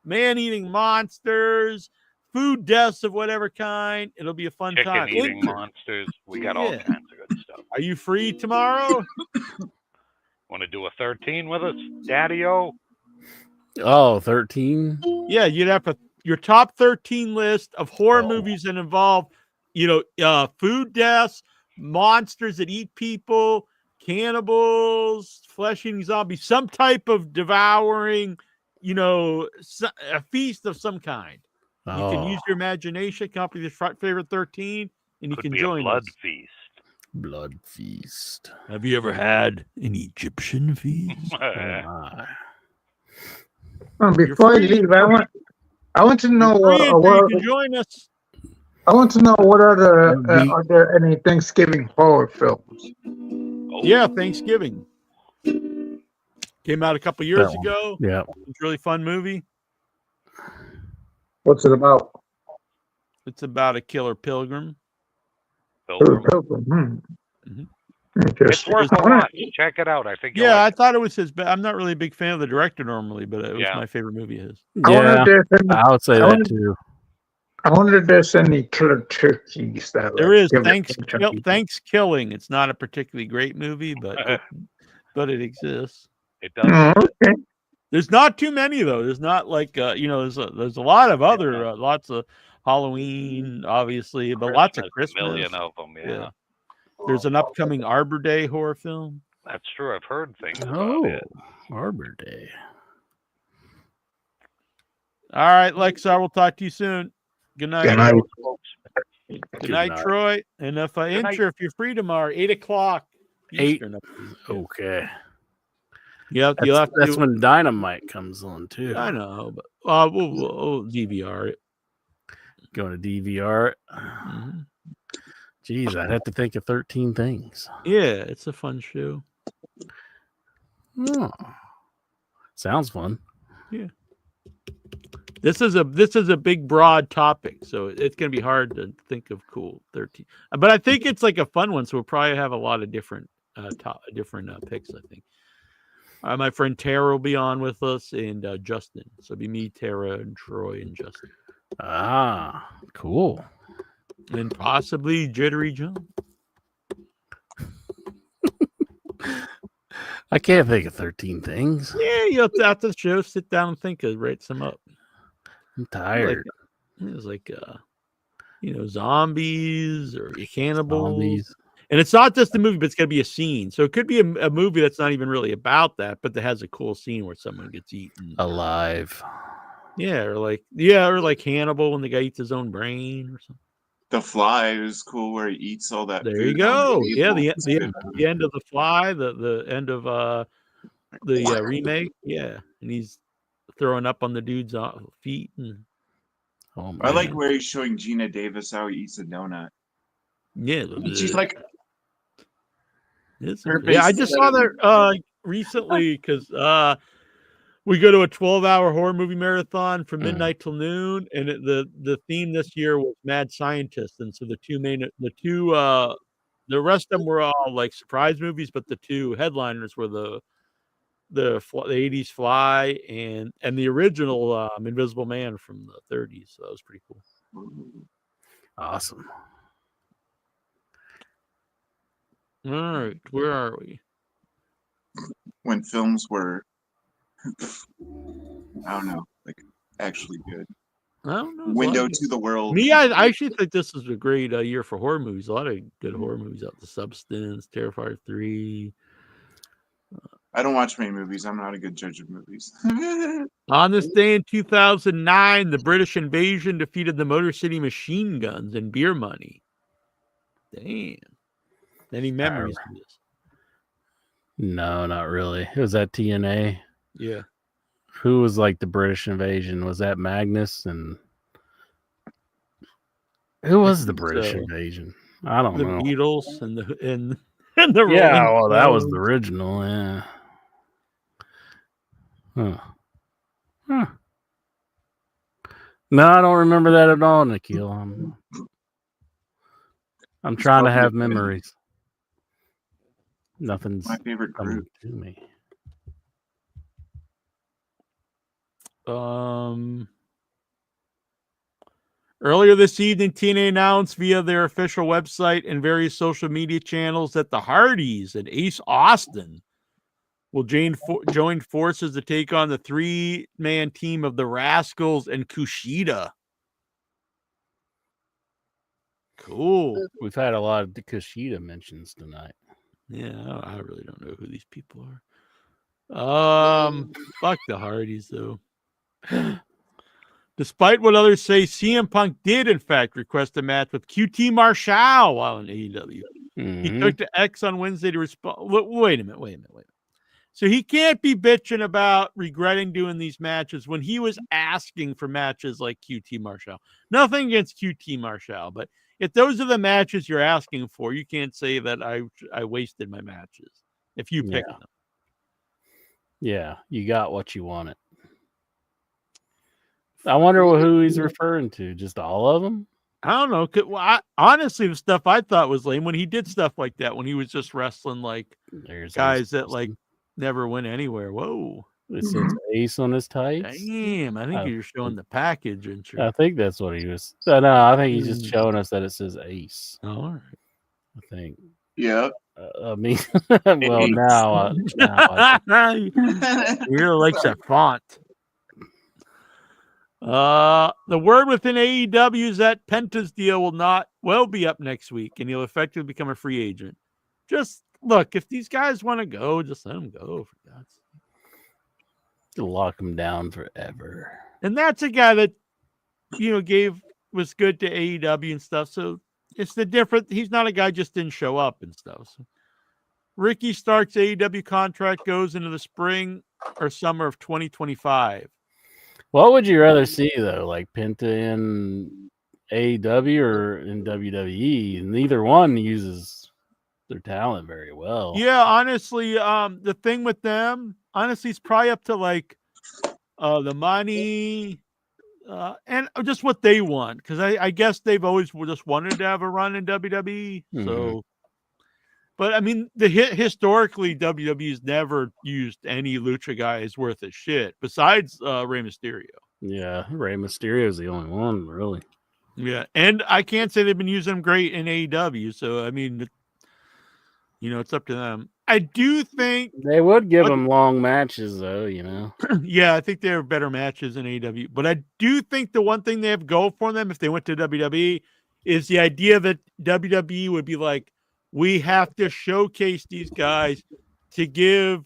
man-eating monsters, food deaths of whatever kind. It'll be a fun time. Chicken-eating monsters. We got all kinds of good stuff. Are you free tomorrow? Want to do a 13 with us, Daddy-O? Oh, 13? Yeah, you'd have your top 13 list of horror movies that involve, food deaths, monsters that eat people, cannibals, flesh-eating zombies, some type of devouring, a feast of some kind. You can use your imagination, come up with your favorite 13, and you Could can be join a blood us. feast. Blood feast. Have you ever had an Egyptian feast? Before I leave, I want to know you can join us. I want to know what are there any Thanksgiving horror films? Yeah, Thanksgiving came out a couple years ago. Yeah, it's a really fun movie. What's it about? It's about a killer pilgrim. Pilgrim. It's worth a watch. Check it out. I think. I thought it was his. I'm not really a big fan of the director normally, but it was my favorite movie of his. Yeah, I would say that too. I wonder if there's any killer turkeys that there is. Thanksgiving. It's not a particularly great movie, but it exists. It does. Okay. There's not too many though. There's not like there's a lot of other lots of Halloween, obviously, but lots of Christmas. A million of them. Yeah. There's an upcoming Arbor Day horror film. That's true. I've heard things about it. Arbor Day. All right, Lexar, we'll talk to you soon. Good night. Good night, folks. Good night, Troy. And if if you're free tomorrow, 8:00 Eastern. Okay. That's when Dynamite comes on too. I know, but we'll DVR it. Going to DVR it. Mm-hmm. Jeez, I'd have to think of 13 things. Yeah, it's a fun show. Oh, sounds fun. Yeah. This is a big broad topic, so it's going to be hard to think of cool 13. But I think it's like a fun one, so we'll probably have a lot of different picks. I think. My friend Tara will be on with us, and Justin. So it'll be me, Tara, and Troy, and Justin. Ah, cool. And possibly Jittery John. I can't think of 13 things. Yeah, you'll have to show, sit down and think of, write some up. I'm tired. It's like zombies or cannibals. Zombies. And it's not just a movie, but it's going to be a scene. So it could be a movie that's not even really about that, but that has a cool scene where someone gets eaten alive. Yeah, or like Hannibal when the guy eats his own brain or something. The Fly is cool where he eats all that. There you go. Yeah, the end of The Fly, the end of the remake. Yeah, and he's throwing up on the dude's feet. And I like where he's showing Gina Davis how he eats a donut. Yeah, she's like. I just saw that recently because we go to a 12-hour horror movie marathon from midnight till noon, and the theme this year was mad scientists, and so the rest of them were all like surprise movies, but the two headliners were the 80s Fly and the original Invisible Man from the 30s. So that was pretty cool. Awesome. All right, where are we? When films were, I don't know, like actually good. I don't know. Window to the world. Me, I actually think this is a great year for horror movies. A lot of good horror movies out. The Substance, Terrifier 3. I don't watch many movies. I'm not a good judge of movies. On this day in 2009, the British invasion defeated the Motor City Machine Guns and Beer Money. Damn. Any memories of this? No, not really. It was at TNA. Yeah. Who was like the British invasion? Was that Magnus? And who was the British invasion? I don't know. The Beatles and the yeah. Well, that was the original. Yeah. Huh. No, I don't remember that at all, Nikhil. I'm trying to have memories. Nothing's My favorite coming group. to me. Earlier this evening, TNA announced via their official website and various social media channels that the Hardys and Ace Austin will join forces to take on the 3-man team of the Rascals and Kushida. Cool. We've had a lot of the Kushida mentions tonight. Yeah, I really don't know who these people are. Fuck the Hardys, though. Despite what others say, CM Punk did, in fact, request a match with QT Marshall while in AEW. He took to X on Wednesday to respond. Wait a minute. So he can't be bitching about regretting doing these matches when he was asking for matches like QT Marshall. Nothing against QT Marshall, but if those are the matches you're asking for, you can't say that I wasted my matches if you picked them. Yeah, you got what you wanted. I wonder who he's referring to. Just all of them? I don't know. Well, honestly, the stuff I thought was lame when he did stuff like that, when he was just wrestling like guys that like never went anywhere. Whoa. It says Ace on his tights. Damn, I think you're showing the package. I think that's what he was. No, I think he's just showing us that it says Ace. Oh, all right. I think. Yeah. I mean, well, now you really like that font. The word within AEW is that Penta's deal will be up next week, and he'll effectively become a free agent. Just look, if these guys want to go, just let them go. For God's sake. Lock him down forever. And that's a guy that was good to AEW and stuff. So it's the different. He's not a guy just didn't show up and stuff. So Ricky Stark's AEW contract goes into the spring or summer of 2025. What would you rather see though, like Penta in AEW or in WWE? Neither one uses their talent very well. Yeah, honestly, the thing with them, honestly, it's probably up to like the money and just what they want. Because I guess they've always just wanted to have a run in WWE. Mm-hmm. So, but I mean, historically, WWE's never used any lucha guys worth of shit besides Rey Mysterio. Yeah, Rey Mysterio is the only one, really. Yeah, and I can't say they've been using them great in AEW. So, I mean, it's up to them. I do think they would give them long matches, though, Yeah, I think they have better matches in AEW. But I do think the one thing they have go for them if they went to WWE is the idea that WWE would be like, we have to showcase these guys to give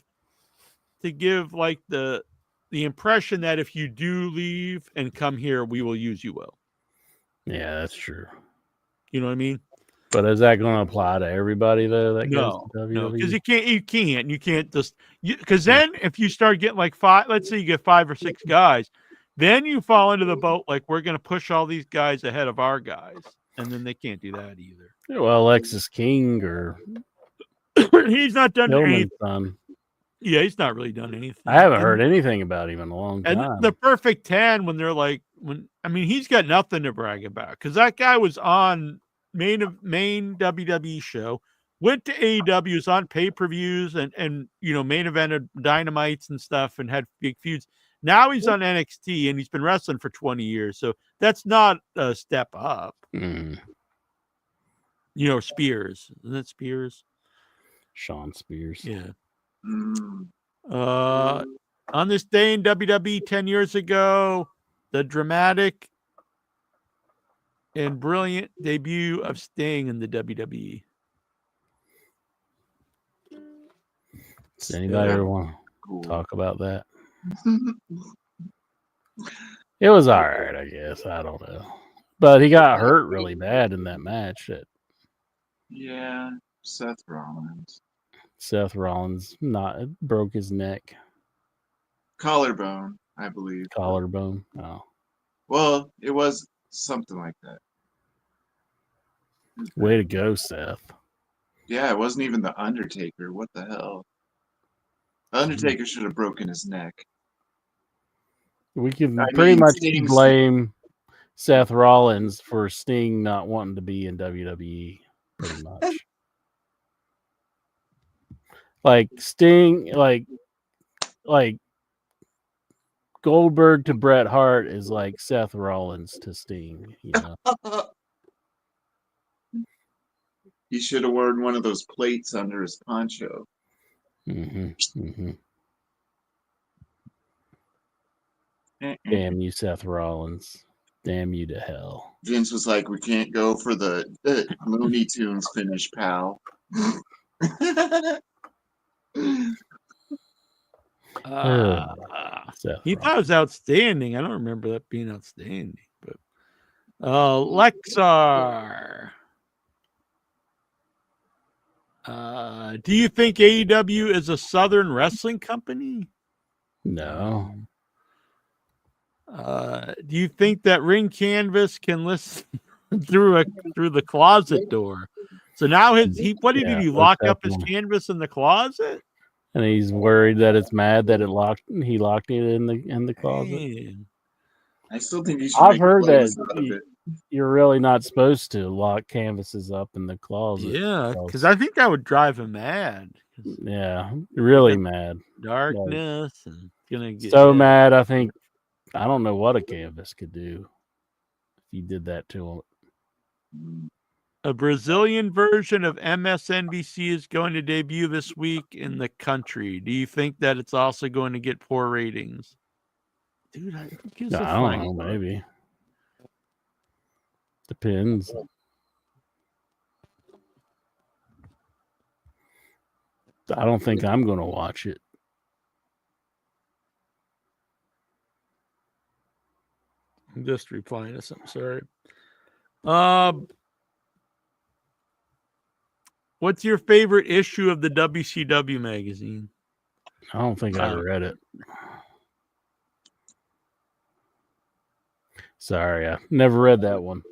like the impression that if you do leave and come here, we will use you well. Yeah, that's true. You know what I mean? But is that going to apply to everybody though? That no, goes to WWE? No, because you can't just because then if you start getting like 5, let's say you get 5 or 6 guys, then you fall into the boat like we're going to push all these guys ahead of our guys, and then they can't do that either. Well, Alexis King or he's not done anything. Son. Yeah, he's not really done anything. I haven't heard anything about him in a long time. And the Perfect 10 when they're like he's got nothing to brag about because that guy was on main WWE show, went to AEW, was on pay-per-views and main evented Dynamites and stuff and had big feuds. Now he's on NXT and he's been wrestling for 20 years. So that's not a step up. Spears. Isn't that Spears? Sean Spears. Yeah. On this day in WWE 10 years ago, the dramatic and brilliant debut of Sting in the WWE. Does anybody ever want to talk about that? It was all right, I guess. I don't know. But he got hurt really bad in that match. Yeah, Seth Rollins. Broke his neck. Collarbone, I believe. Collarbone? Oh. Well, it was something like that. Way to go, Seth. Yeah, it wasn't even the Undertaker. What the hell? The Undertaker should have broken his neck. We can pretty much blame Seth Rollins for Sting not wanting to be in WWE, pretty much. Like Sting, like Goldberg to Bret Hart is like Seth Rollins to Sting. You know. He should have worn one of those plates under his poncho. Damn you, Seth Rollins. Damn you to hell. Vince was like, "We can't go for the Looney Tunes finish, pal." He thought it was outstanding. I don't remember that being outstanding, but Lexar. Do you think AEW is a Southern wrestling company? No. Do you think that Ring Canvas can listen through the closet door? So now what did he do? Lock up his canvas in the closet? And he's worried that it's mad that he locked it in the closet. Man. I still think you should. I've heard that you're really not supposed to lock canvases up in the closet. Yeah, because I think that would drive him mad. Yeah, really mad. Darkness and gonna get mad. I don't know what a canvas could do if you did that to him. A Brazilian version of MSNBC is going to debut this week in the country. Do you think that it's also going to get poor ratings? Dude, I don't know. Maybe. Depends. I don't think I'm going to watch it. I'm just replying to something. Sorry. What's your favorite issue of the WCW magazine? I don't think I read it. Sorry, I never read that one.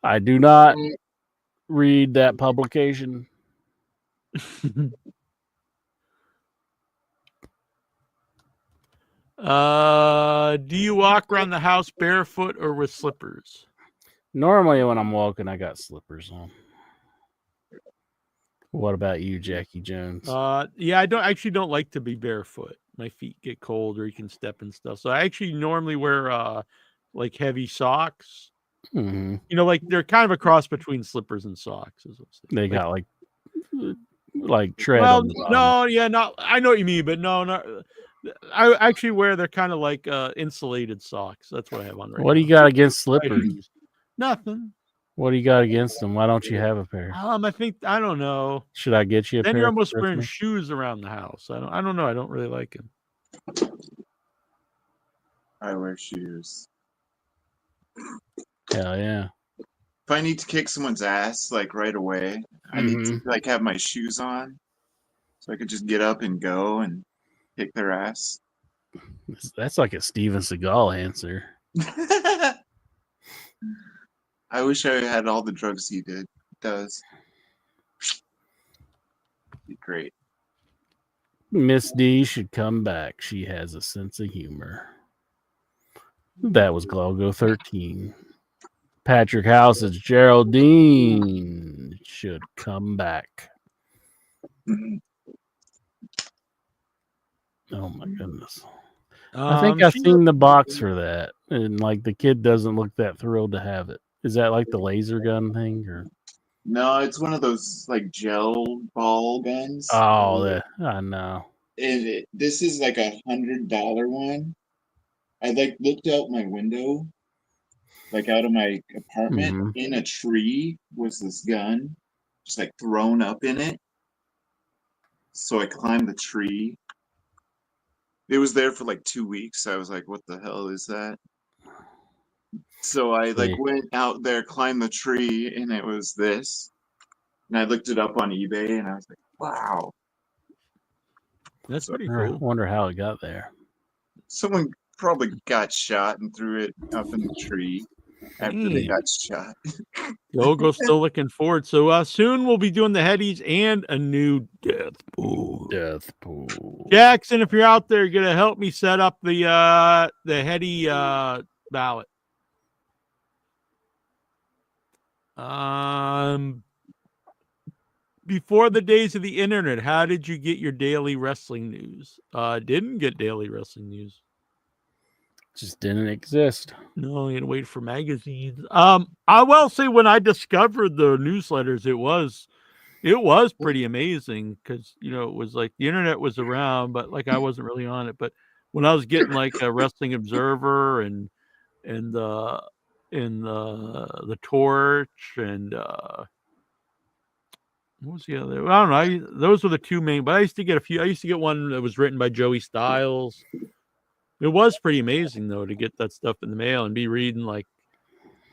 I do not read that publication. Do you walk around the house barefoot or with slippers? Normally when I'm walking, I got slippers on. What about you, Jackie Jones? Yeah, I don't like to be barefoot. My feet get cold, or you can step and stuff. So I actually normally wear like heavy socks. Mm-hmm. You know, like they're kind of a cross between slippers and socks. They got like tread. Well, no, yeah, not. I know what you mean, but no. I actually wear they're kind of like insulated socks. That's what I have on right now. What do you got against slippers? Nothing. What do you got against them? Why don't you have a pair? I don't know. Should I get you a pair? Then you're almost wearing shoes around the house. I don't know. I don't really like them. I wear shoes. Hell yeah. If I need to kick someone's ass like right away, I need to like have my shoes on so I could just get up and go and kick their ass. That's like a Steven Seagal answer. I wish I had all the drugs he does. Be great. Miss D should come back. She has a sense of humor. That was Glogo 13. Patrick House's Geraldine should come back. Oh my goodness. I think I've seen the box for that. And like the kid doesn't look that thrilled to have it. Is that like the laser gun thing or? No, it's one of those like gel ball guns. Oh, I know. This is like $100 one. I like looked out my window, like out of my apartment. In a tree was this gun, just like thrown up in it. So I climbed the tree. It was there for like 2 weeks. I was like, "What the hell is that?" So I went out there, climbed the tree, and it was this. And I looked it up on eBay, and I was like, "Wow, that's pretty cool." I wonder how it got there. Someone probably got shot and threw it up in the tree after they got shot. Gogo's still looking forward. So soon we'll be doing the headies and a new death pool. Jackson, if you're out there, you're gonna help me set up the heady ballot. before the days of the internet, how did you get your daily wrestling news? Didn't get daily wrestling news. Just didn't exist. No, you had to wait for magazines. I will say when I discovered the newsletters, it was pretty amazing because it was like the internet was around, but like I wasn't really on it. But when I was getting like a Wrestling Observer and the Torch and what was the other? I don't know. Those were the two main. But I used to get a few. I used to get one that was written by Joey Styles. It was pretty amazing though to get that stuff in the mail and be reading like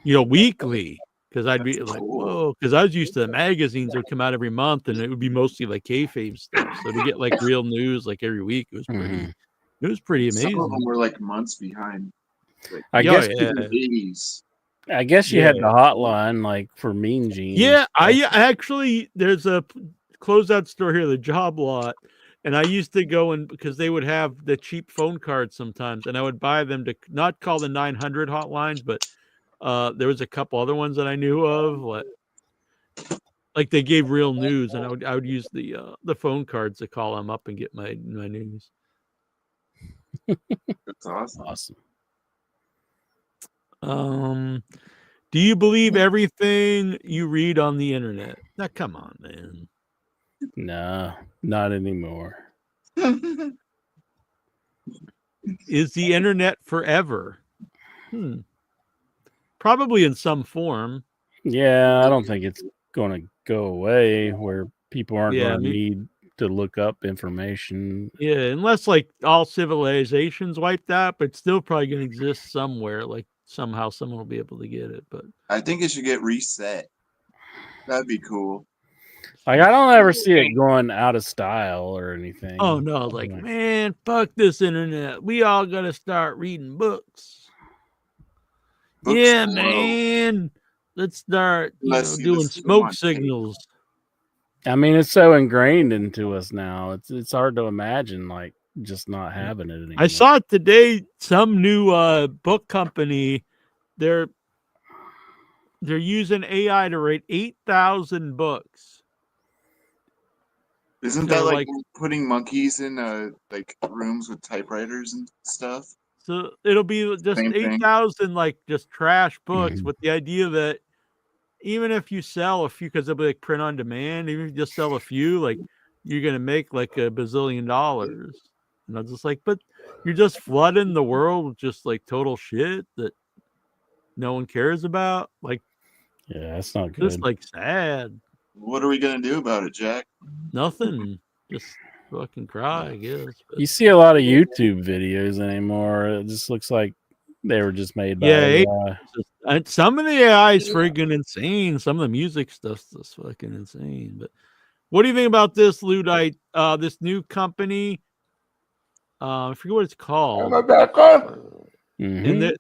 weekly. Because I'd be like, whoa, because I was used to the magazines that would come out every month, and it would be mostly like kayfabe stuff. So to get like real news like every week, it was pretty amazing. Some of them were like months behind. Like, I guess in the 80s. I guess you had the hotline like for Mean Gene. Yeah, I actually there's a closeout store here, the Job Lot, and I used to go in because they would have the cheap phone cards sometimes, and I would buy them to not call the 900 hotlines, but there was a couple other ones that I knew of, like they gave real news, and I would use the phone cards to call them up and get my news. That's awesome. Do you believe everything you read on the internet? Now, come on, man. No, not anymore. Is the internet forever? Probably in some form. Yeah, I don't think it's going to go away where people aren't going to need to look up information. Yeah, unless like all civilizations wiped out, but it's still probably going to exist somewhere. Like somehow someone will be able to get it. But I think it should get reset. That'd be cool. Like I don't ever see it going out of style or anything. Oh no, like man, fuck this internet. We all got to start reading books. Yeah, man. Let's start doing smoke signals. I mean, it's so ingrained into us now. It's hard to imagine like just not having it anymore. I saw it today. Some new book company, they're using AI to write 8,000 books. Isn't that like putting monkeys in like rooms with typewriters and stuff? So it'll be just 8,000 like just trash books with the idea that even if you sell a few, because they'll be like print on demand, even if you just sell a few, like you're gonna make like $1 bazillion. And I'm just like, but you're just flooding the world with just like total shit that no one cares about. Like, yeah, that's not good. Just like sad. What are we gonna do about it, Jack? Nothing. Just fucking cry, I guess. But you see a lot of YouTube videos anymore. It just looks like they were just made by AI. Some of the AI is freaking insane. Some of the music stuff's just fucking insane. But what do you think about this, Ludite? This new company. I forget what it's called. And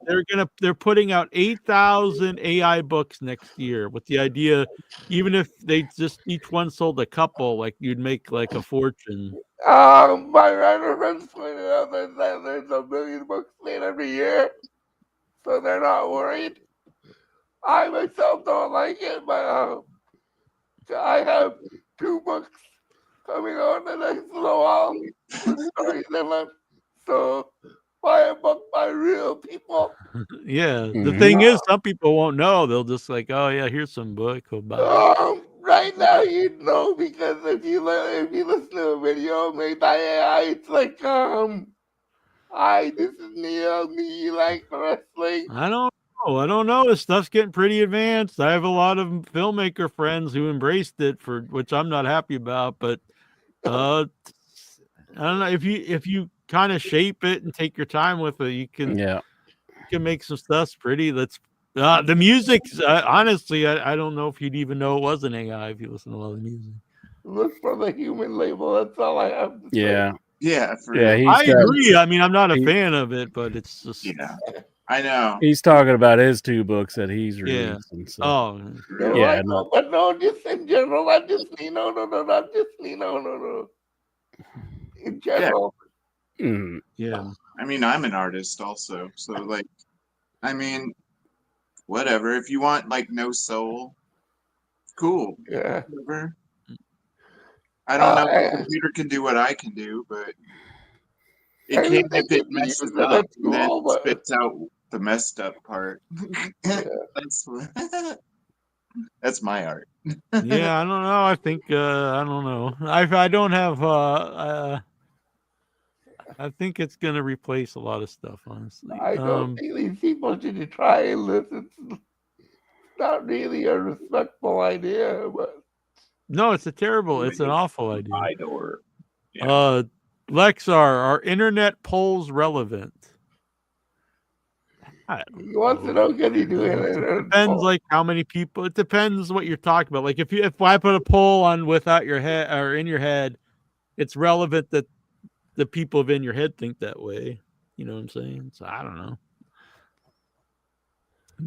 they're putting out 8,000 AI books next year with the idea, even if they just each one sold a couple, like you'd make like a fortune. My writer friends pointed out that there's 1 million books made every year, so they're not worried. I myself don't like it, but I have 2 books coming out in the next little while. Stories in them. So buy a book by real people. Yeah. The thing is, some people won't know. They'll just like, oh yeah, here's some book. Right now you know, because if you listen to a video made by AI, it's like hi, this is Neil. Me like wrestling. I don't know. This stuff's getting pretty advanced. I have a lot of filmmaker friends who embraced it, for which I'm not happy about. But I don't know, if you kind of shape it and take your time with it, you can make some stuff pretty. The music. Honestly, I don't know if you'd even know it was an AI if you listen to a lot of the music. Look for the human label. That's all I have to say. Yeah. I agree. I mean, I'm not a fan of it, but it's just. I know. He's talking about his 2 books that he's releasing. So. But no, just in general, not Disney. No, not Disney. No. In general. Yeah. I mean, I'm an artist also, so like, I mean, whatever. If you want like no soul, cool. Yeah. Whatever. I don't know if the computer can do what I can do, but it can if it messes up and then spits out the messed up part. That's my art. Yeah, I don't know. I think I don't know. I don't have I think it's gonna replace a lot of stuff, honestly. I don't think these people should try and listen. It's not really a respectful idea, but no, it's an awful idea. My door. Yeah. Lexar, are internet polls relevant? He wants to know, can he do it? It depends, like how many people. It depends what you're talking about. Like if I put a poll on without your head or in your head, it's relevant that the people in your head think that way. You know what I'm saying? So I don't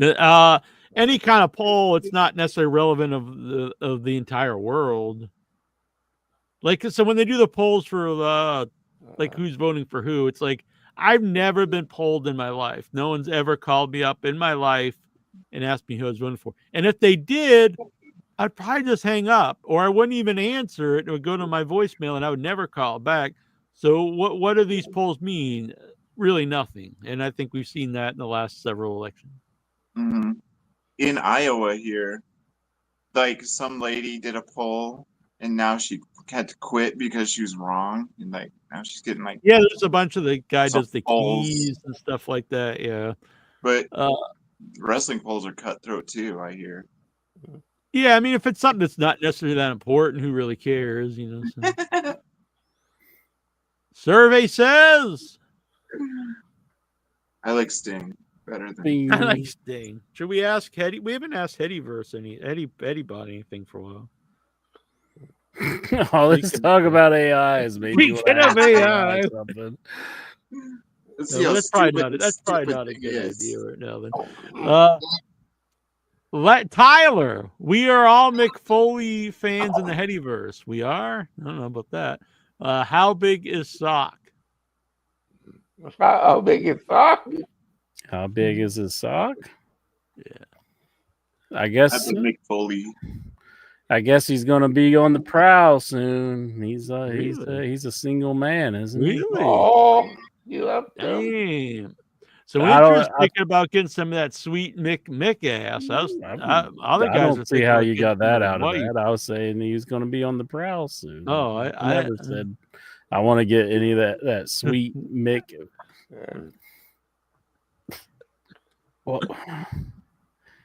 know. Any kind of poll, it's not necessarily relevant of the entire world. Like, so when they do the polls for like who's voting for who, it's like I've never been polled in my life. No one's ever called me up in my life and asked me who I was voting for. And if they did, I'd probably just hang up, or I wouldn't even answer it. It would go to my voicemail, and I would never call back. So what do these polls mean? Really nothing. And I think we've seen that in the last several elections. Mm-hmm. In Iowa here, like some lady did a poll, and now she had to quit because she was wrong, and like now she's getting like there's a bunch of the guy does the polls. keys and stuff like that. Yeah, but wrestling polls are cutthroat too, I hear. Yeah, I mean, if it's something that's not necessarily that important, who really cares? You know. So. Survey says I like Sting better than I like Sting. Should we ask Hetty? We haven't asked Hettyverse Eddie bought anything for a while. Let's talk about AIs. Maybe we can have AI. Something. That's probably not a good idea right now. Then, Tyler, we are all Mick Foley fans in the Hettyverse. We are. I don't know about that. How big is Sock? How big is Sock? How big is his sock? Yeah, I guess Mick Foley. I guess he's going to be on the prowl soon. He's a single man, isn't he? Really? Oh, you have to. Damn. So Andrew's thinking about getting some of that sweet Mick ass. I don't see how you got that out of that. I was saying he was going to be on the prowl soon. Oh, I never said I want to get any of that sweet Mick. Well,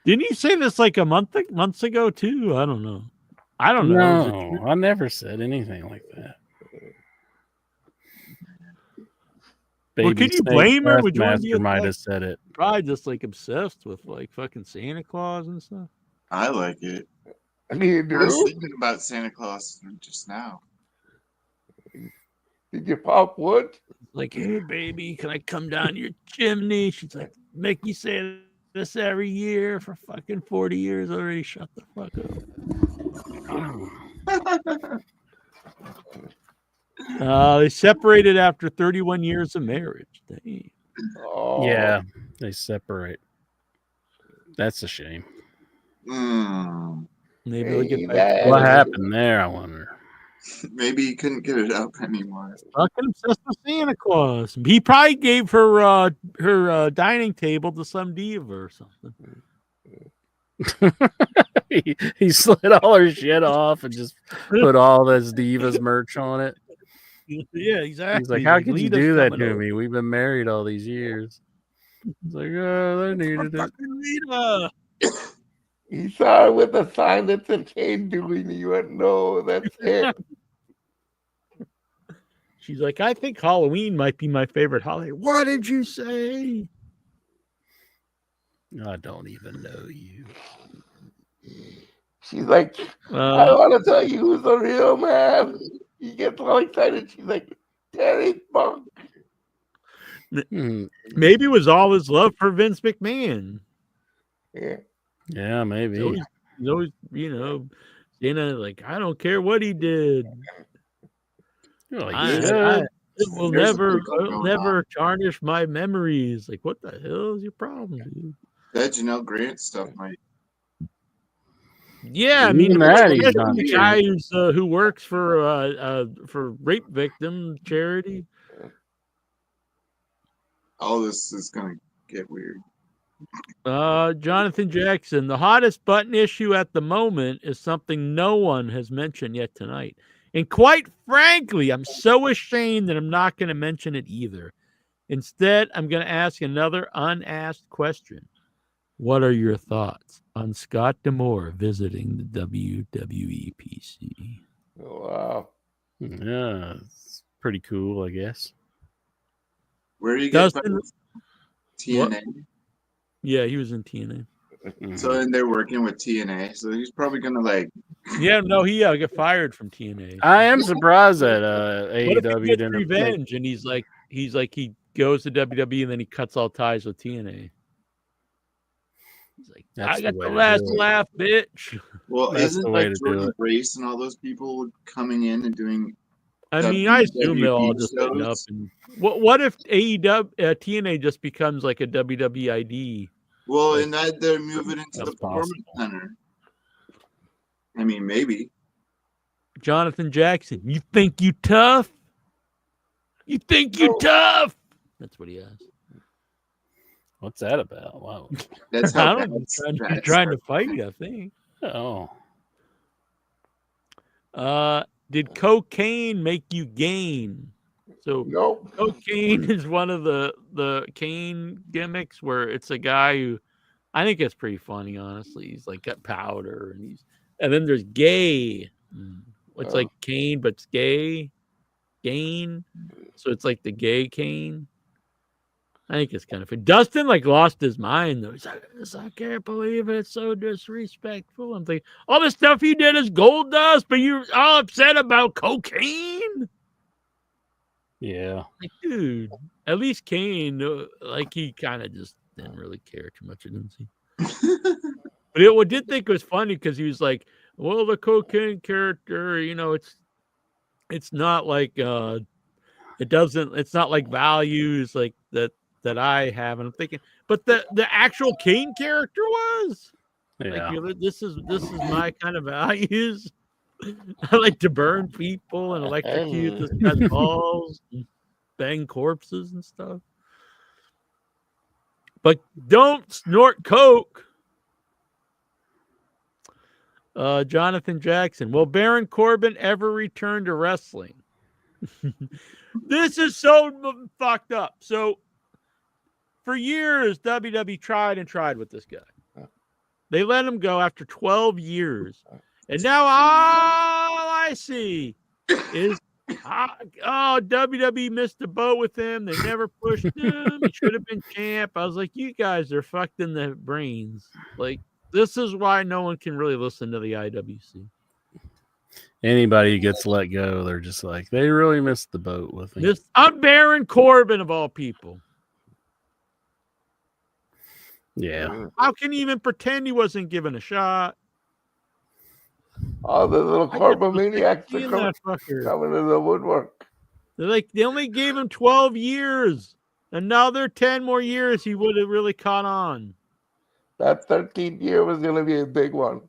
didn't you say this like months ago too? I don't know. No, I never said anything like that. Well, can you blame her? Would you might have said it. Probably just like obsessed with like fucking Santa Claus and stuff. I like it. I mean, I was thinking about Santa Claus just now. Did you pop wood? Like, hey baby, can I come down your chimney? She's like, make you say this every year for fucking 40 years already. Shut the fuck up. They separated after 31 years of marriage. Dang. Oh. Yeah, they separate. That's a shame. Maybe they'll get back. What happened there, I wonder. Maybe he couldn't get it up anymore. Fucking obsessed with Santa Claus. He probably gave her her dining table to some diva or something. he slid all her shit off and just put all this Divas merch on it. Yeah, exactly. He's like, how could you do that to me? We've been married all these years. He's like, oh, they needed it. He saw her with a sign that said Kane doing. He went, no, that's it. She's like, I think Halloween might be my favorite holiday. What did you say? I don't even know you. She's like, I want to tell you who's the real man. He gets all excited. She's like, Terry Funk. Maybe it was all his love for Vince McMahon. Yeah, maybe. He's always, like, I don't care what he did. It will never tarnish my memories. Like, what the hell is your problem, dude? That Janelle Grant stuff might Yeah, I mean, Even that he's especially not the here. guy who works for rape victim charity. All this is gonna get weird. Jonathan Jackson, the hottest button issue at the moment is something no one has mentioned yet tonight. And quite frankly, I'm so ashamed that I'm not going to mention it either. Instead, I'm going to ask another unasked question. What are your thoughts on Scott D'Amore visiting the WWE PC? Wow. Yeah, it's pretty cool, I guess. Where do you get Dustin, TNA? yeah, he was in TNA. So then they're working with TNA. So he's probably gonna like. Yeah, no, he got fired from TNA. I am surprised that What if AEW he gets didn't revenge and he's like he goes to WWE and then he cuts all ties with TNA. He's like, That's I the got way the to last do it. laugh, bitch. Well, That's isn't the way like to do Jordan it. Grace and all those people coming in and doing? I mean, I assume they'll all WWP just end up. shows? And what if AEW TNA just becomes like a WWID? Well, Like, and that they're moving into the That's performance possible. center. I mean, maybe. Jonathan Jackson, you think you tough? You think you tough? That's what he asked. What's that about? Wow. That's I how don't know. bad He's trying to fight you, I think. Oh. Did cocaine make you gain? So Nope. cocaine is one of the cane gimmicks where it's a guy who I think it's pretty funny, honestly. He's like got powder and then there's gay. It's like cane, but it's gay. Gain. So it's like the gay cane. I think it's kind of funny. Dustin like lost his mind though. He's like, I can't believe it. It's so disrespectful. I'm thinking all the stuff you did is gold dust, but you're all upset about cocaine. Yeah. Like, dude, at least Kane, like he kind of just didn't really care too much, didn't he? But what did think was funny because he was like, well, the cocaine character, it's not like it's not like values like that I have. And I'm thinking, but the actual Kane character was Yeah. like, this is my kind of values. I like to burn people and electrocute this guy's balls and bang corpses and stuff. But don't snort coke. Jonathan Jackson. Will Baron Corbin ever return to wrestling? This is so fucked up. So for years, WWE tried with this guy. They let him go after 12 years. And now all I see is, WWE missed the boat with him. They never pushed him. He should have been champ. I was like, you guys are fucked in the brains. Like, this is why no one can really listen to the IWC. Anybody who gets let go, they're just like, they really missed the boat with me. I'm Baron Corbin of all people. Yeah. How can you even pretend he wasn't given a shot? All the little Corbomaniacs are coming to the woodwork. They're like, they only gave him 12 years. Another 10 more years, he would have really caught on. That 13th year was going to be a big one.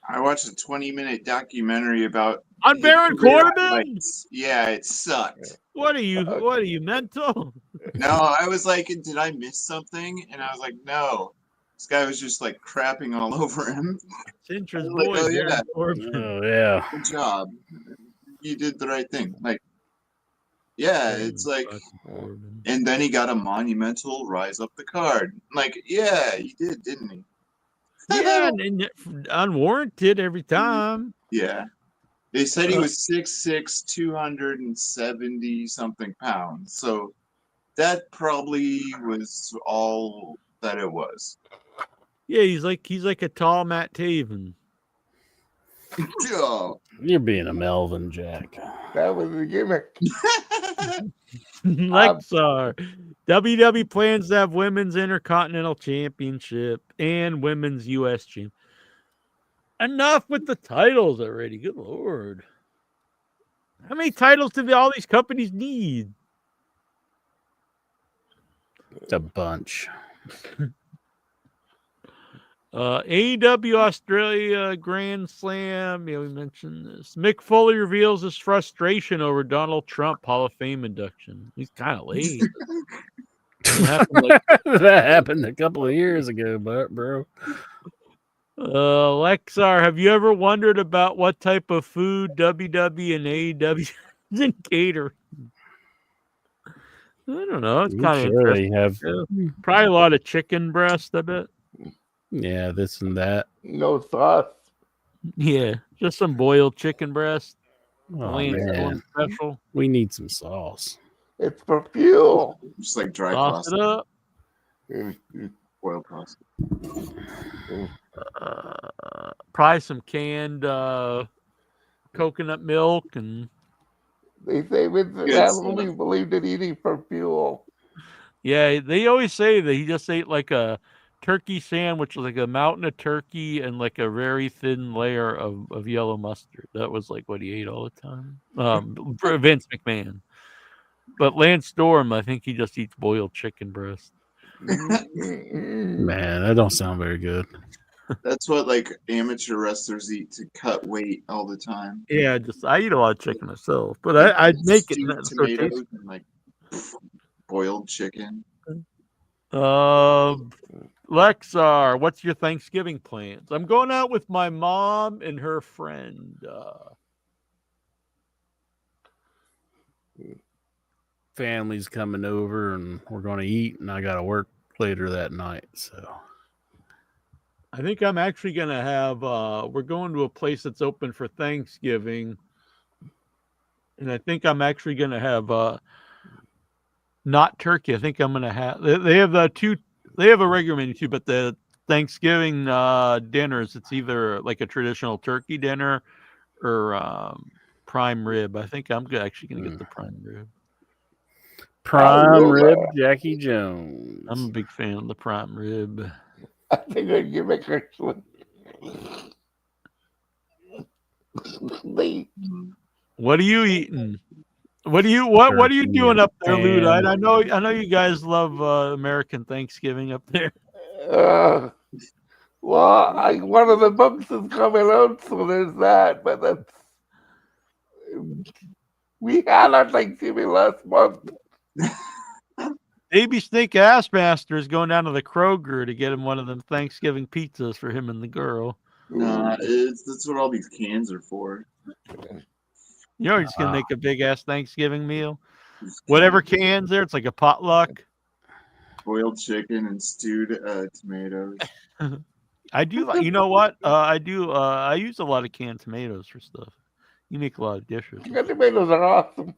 I watched a 20-minute documentary about on Baron Corbin. Yeah, it sucked. What are you mental? No, I was like, did I miss something? And I was like, no. This guy was just like crapping all over him. Cintra's like, boy, oh, yeah. Oh, yeah. Good job. You did the right thing. Like, yeah, it's like, and then he got a monumental rise up the card. Like, yeah, he did, didn't he? Yeah, and unwarranted every time. Yeah. They said he was 6'6", 270 something pounds. So that probably was all that it was. Yeah, he's like a tall Matt Taven. Oh. You're being a Melvin, Jack. That was the gimmick. Lexar. WWE plans to have women's Intercontinental Championship and women's U.S. Championship. Enough with the titles already. Good Lord. How many titles do all these companies need? A bunch. AEW Australia Grand Slam. Yeah, we mentioned this. Mick Foley reveals his frustration over Donald Trump Hall of Fame induction. He's kind of late. That happened a couple of years ago, bro. Lexar, have you ever wondered about what type of food WW and AEW can cater? I don't know. It's kind of interesting. Have probably a lot of chicken breast, I bet. Yeah, this and that. No sauce. Yeah, just some boiled chicken breast. Oh man, special. We need some sauce. It's for fuel. Just like dry Sauce pasta. it up. Boiled pasta. Probably some canned coconut milk and. They say Vincent Adams believed in eating for fuel. Yeah, they always say that he just ate like a turkey sandwich, like a mountain of turkey and like a very thin layer of yellow mustard. That was like what he ate all the time. For Vince McMahon. But Lance Storm, I think he just eats boiled chicken breast. Man, that don't sound very good. That's what like amateur wrestlers eat to cut weight all the time. Yeah, I eat a lot of chicken myself, but I'd make it tomatoes and like boiled chicken. Lexar, what's your Thanksgiving plans? I'm going out with my mom and her friend. Family's coming over and we're going to eat, and I got to work later that night. So I think I'm actually going to have, we're going to a place that's open for Thanksgiving. And I think I'm actually going to have, not turkey. I think I'm going to have, they have they have a regular menu too, but the Thanksgiving dinners, it's either like a traditional turkey dinner or prime rib. I think I'm actually going to get the prime rib. Prime rib, Jackie Jones. I'm a big fan of the prime rib. I think I'd give it Christmas. What are you eating? What are you doing up there, Luda? I know you guys love American Thanksgiving up there. Well, one of the books is coming out, so there's that. But we had our Thanksgiving last month. Baby Snake Assmaster is going down to the Kroger to get him one of them Thanksgiving pizzas for him and the girl. That's what all these cans are for. You're just gonna make a big ass Thanksgiving meal. Whatever cans there, it's like a potluck. Boiled chicken and stewed tomatoes. I do. You know what? I do. I use a lot of canned tomatoes for stuff. You make a lot of dishes. Canned tomatoes are awesome.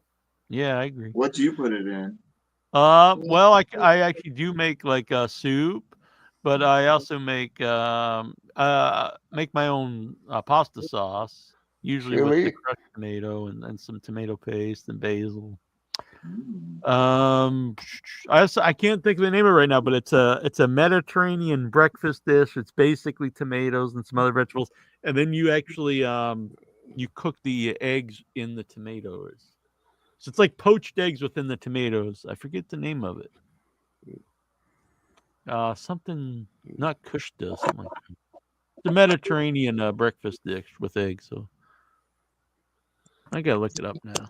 Yeah, I agree. What do you put it in? Well, I actually do make like a soup, but I also make my own pasta sauce, usually with the crushed tomato and some tomato paste and basil. I can't think of the name of it right now, but it's a Mediterranean breakfast dish. It's basically tomatoes and some other vegetables, and then you actually you cook the eggs in the tomatoes. So it's like poached eggs within the tomatoes. I forget the name of it. Something not kushta, something like that. The Mediterranean breakfast dish with eggs. So I gotta look it up now.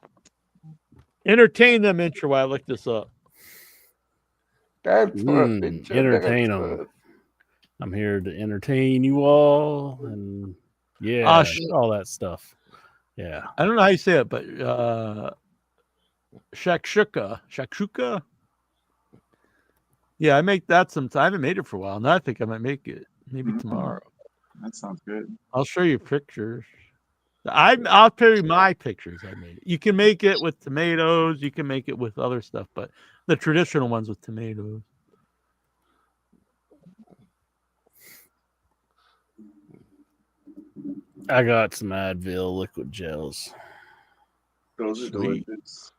Entertain them, intro, while I look this up. Entertain them. I'm here to entertain you all, and all that stuff. Yeah, I don't know how you say it, but shakshuka. Yeah, I make that sometimes. I haven't made it for a while. Now I think I might make it. Maybe tomorrow. That sounds good. I'll show you pictures. I'll tell you my pictures I made. You can make it with tomatoes. You can make it with other stuff, but the traditional ones with tomatoes. I got some Advil liquid gels. Those are delicious.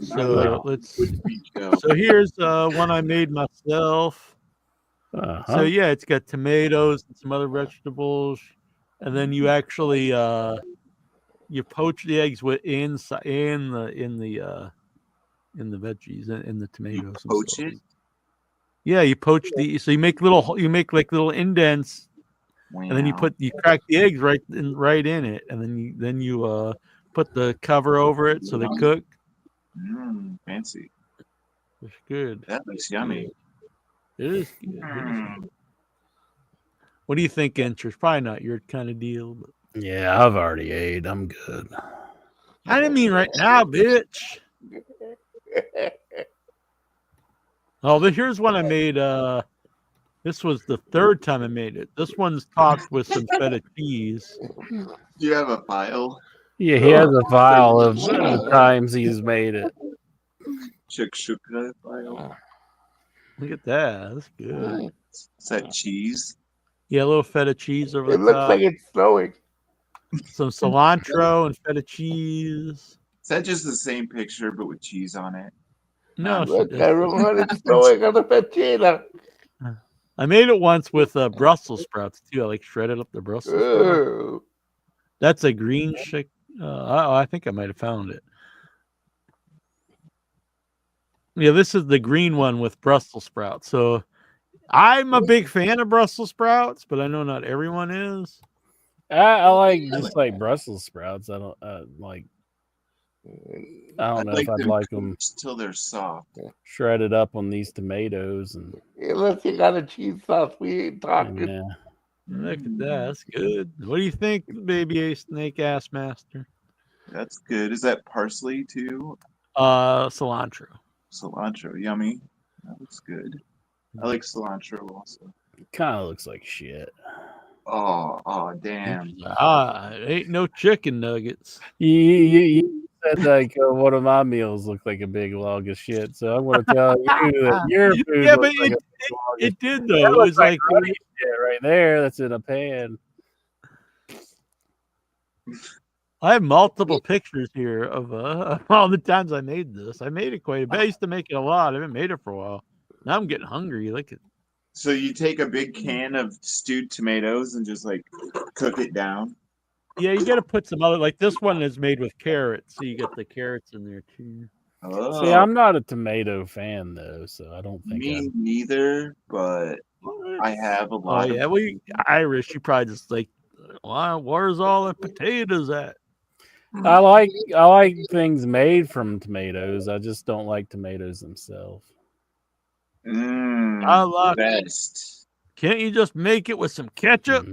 So So here's one I made myself. So yeah, it's got tomatoes and some other vegetables, and then you actually you poach the eggs in the in the veggies and in the tomatoes. And Poach stuff. it. Yeah, you poach so you make like little indents, and then you crack the eggs right in it, and then you put the cover over it so they cook. Fancy. It's good. That looks yummy. It is good. What do you think, Incher? Probably not your kind of deal. But... Yeah, I've already ate. I'm good. I didn't mean right now, bitch. Oh, here's one I made. This was the third time I made it. This one's topped with some feta cheese. Do you have a file? Yeah, he has a file of the times he's made it. Shakshuka file. Look at that. That's good. Is that cheese? Yeah, a little feta cheese over the top. It looks like it's snowing. Some cilantro and feta cheese. Is that just the same picture but with cheese on it? No, Look, everyone, it's snowing on the fettina. I made it once with Brussels sprouts too. I like shredded up the Brussels sprouts. That's a green shake. I think I might have found it. Yeah, this is the green one with Brussels sprouts. So I'm a big fan of Brussels sprouts, but I know not everyone is. I like just like Brussels sprouts. I don't like. I don't know if I'd like them till they're soft, shredded up on these tomatoes and. Unless you got a cheese sauce, we ain't talking. Yeah. Look at that. That's good. What do you think, baby A Snake Ass Master? That's good. Is that parsley too? Cilantro. Cilantro, yummy. That looks good. I like cilantro also. Kind of looks like shit. Oh, damn. It ain't no chicken nuggets. You said like one of my meals looked like a big log of shit, so I'm going to tell you that your food. Yeah, but like it did though. It was like shit right there. That's in a pan. I have multiple pictures here of all the times I made this. I made it quite a bit. I used to make it a lot. I haven't made it for a while. Now I'm getting hungry. Look at. So you take a big can of stewed tomatoes and just like cook it down? Yeah, you got to put some other, like this one is made with carrots, so you get the carrots in there too. Oh. See, I'm not a tomato fan though, so I don't think. Me neither, but I have a lot. Oh yeah, well, Irish, you probably just like, well, where's all the potatoes at? I like things made from tomatoes. I just don't like tomatoes themselves. I like best. Can't you just make it with some ketchup?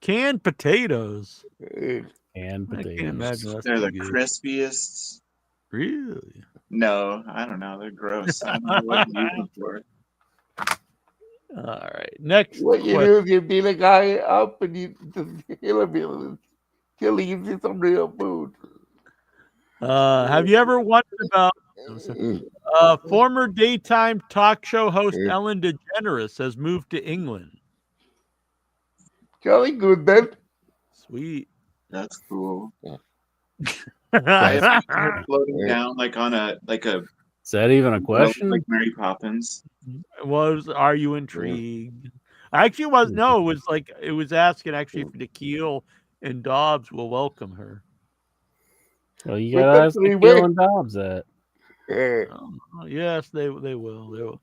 Canned potatoes. Canned potatoes. I can't imagine that's They're the good. crispiest. Really? No, I don't know. They're gross. I don't know what to use them for. All right. Next. What you do is you beat a guy up and you just kill him till he gives you some real food. Have you ever wondered about former daytime talk show host Ellen DeGeneres has moved to England? Jolly good then. Sweet. That's cool. I have her floating down like on a Is that even a question? Like Mary Poppins. Are you intrigued? Actually, it was asking actually if Nikhil and Dobbs will welcome her. Well, you gotta ask Nikhil and Dobbs that. Yes, they will.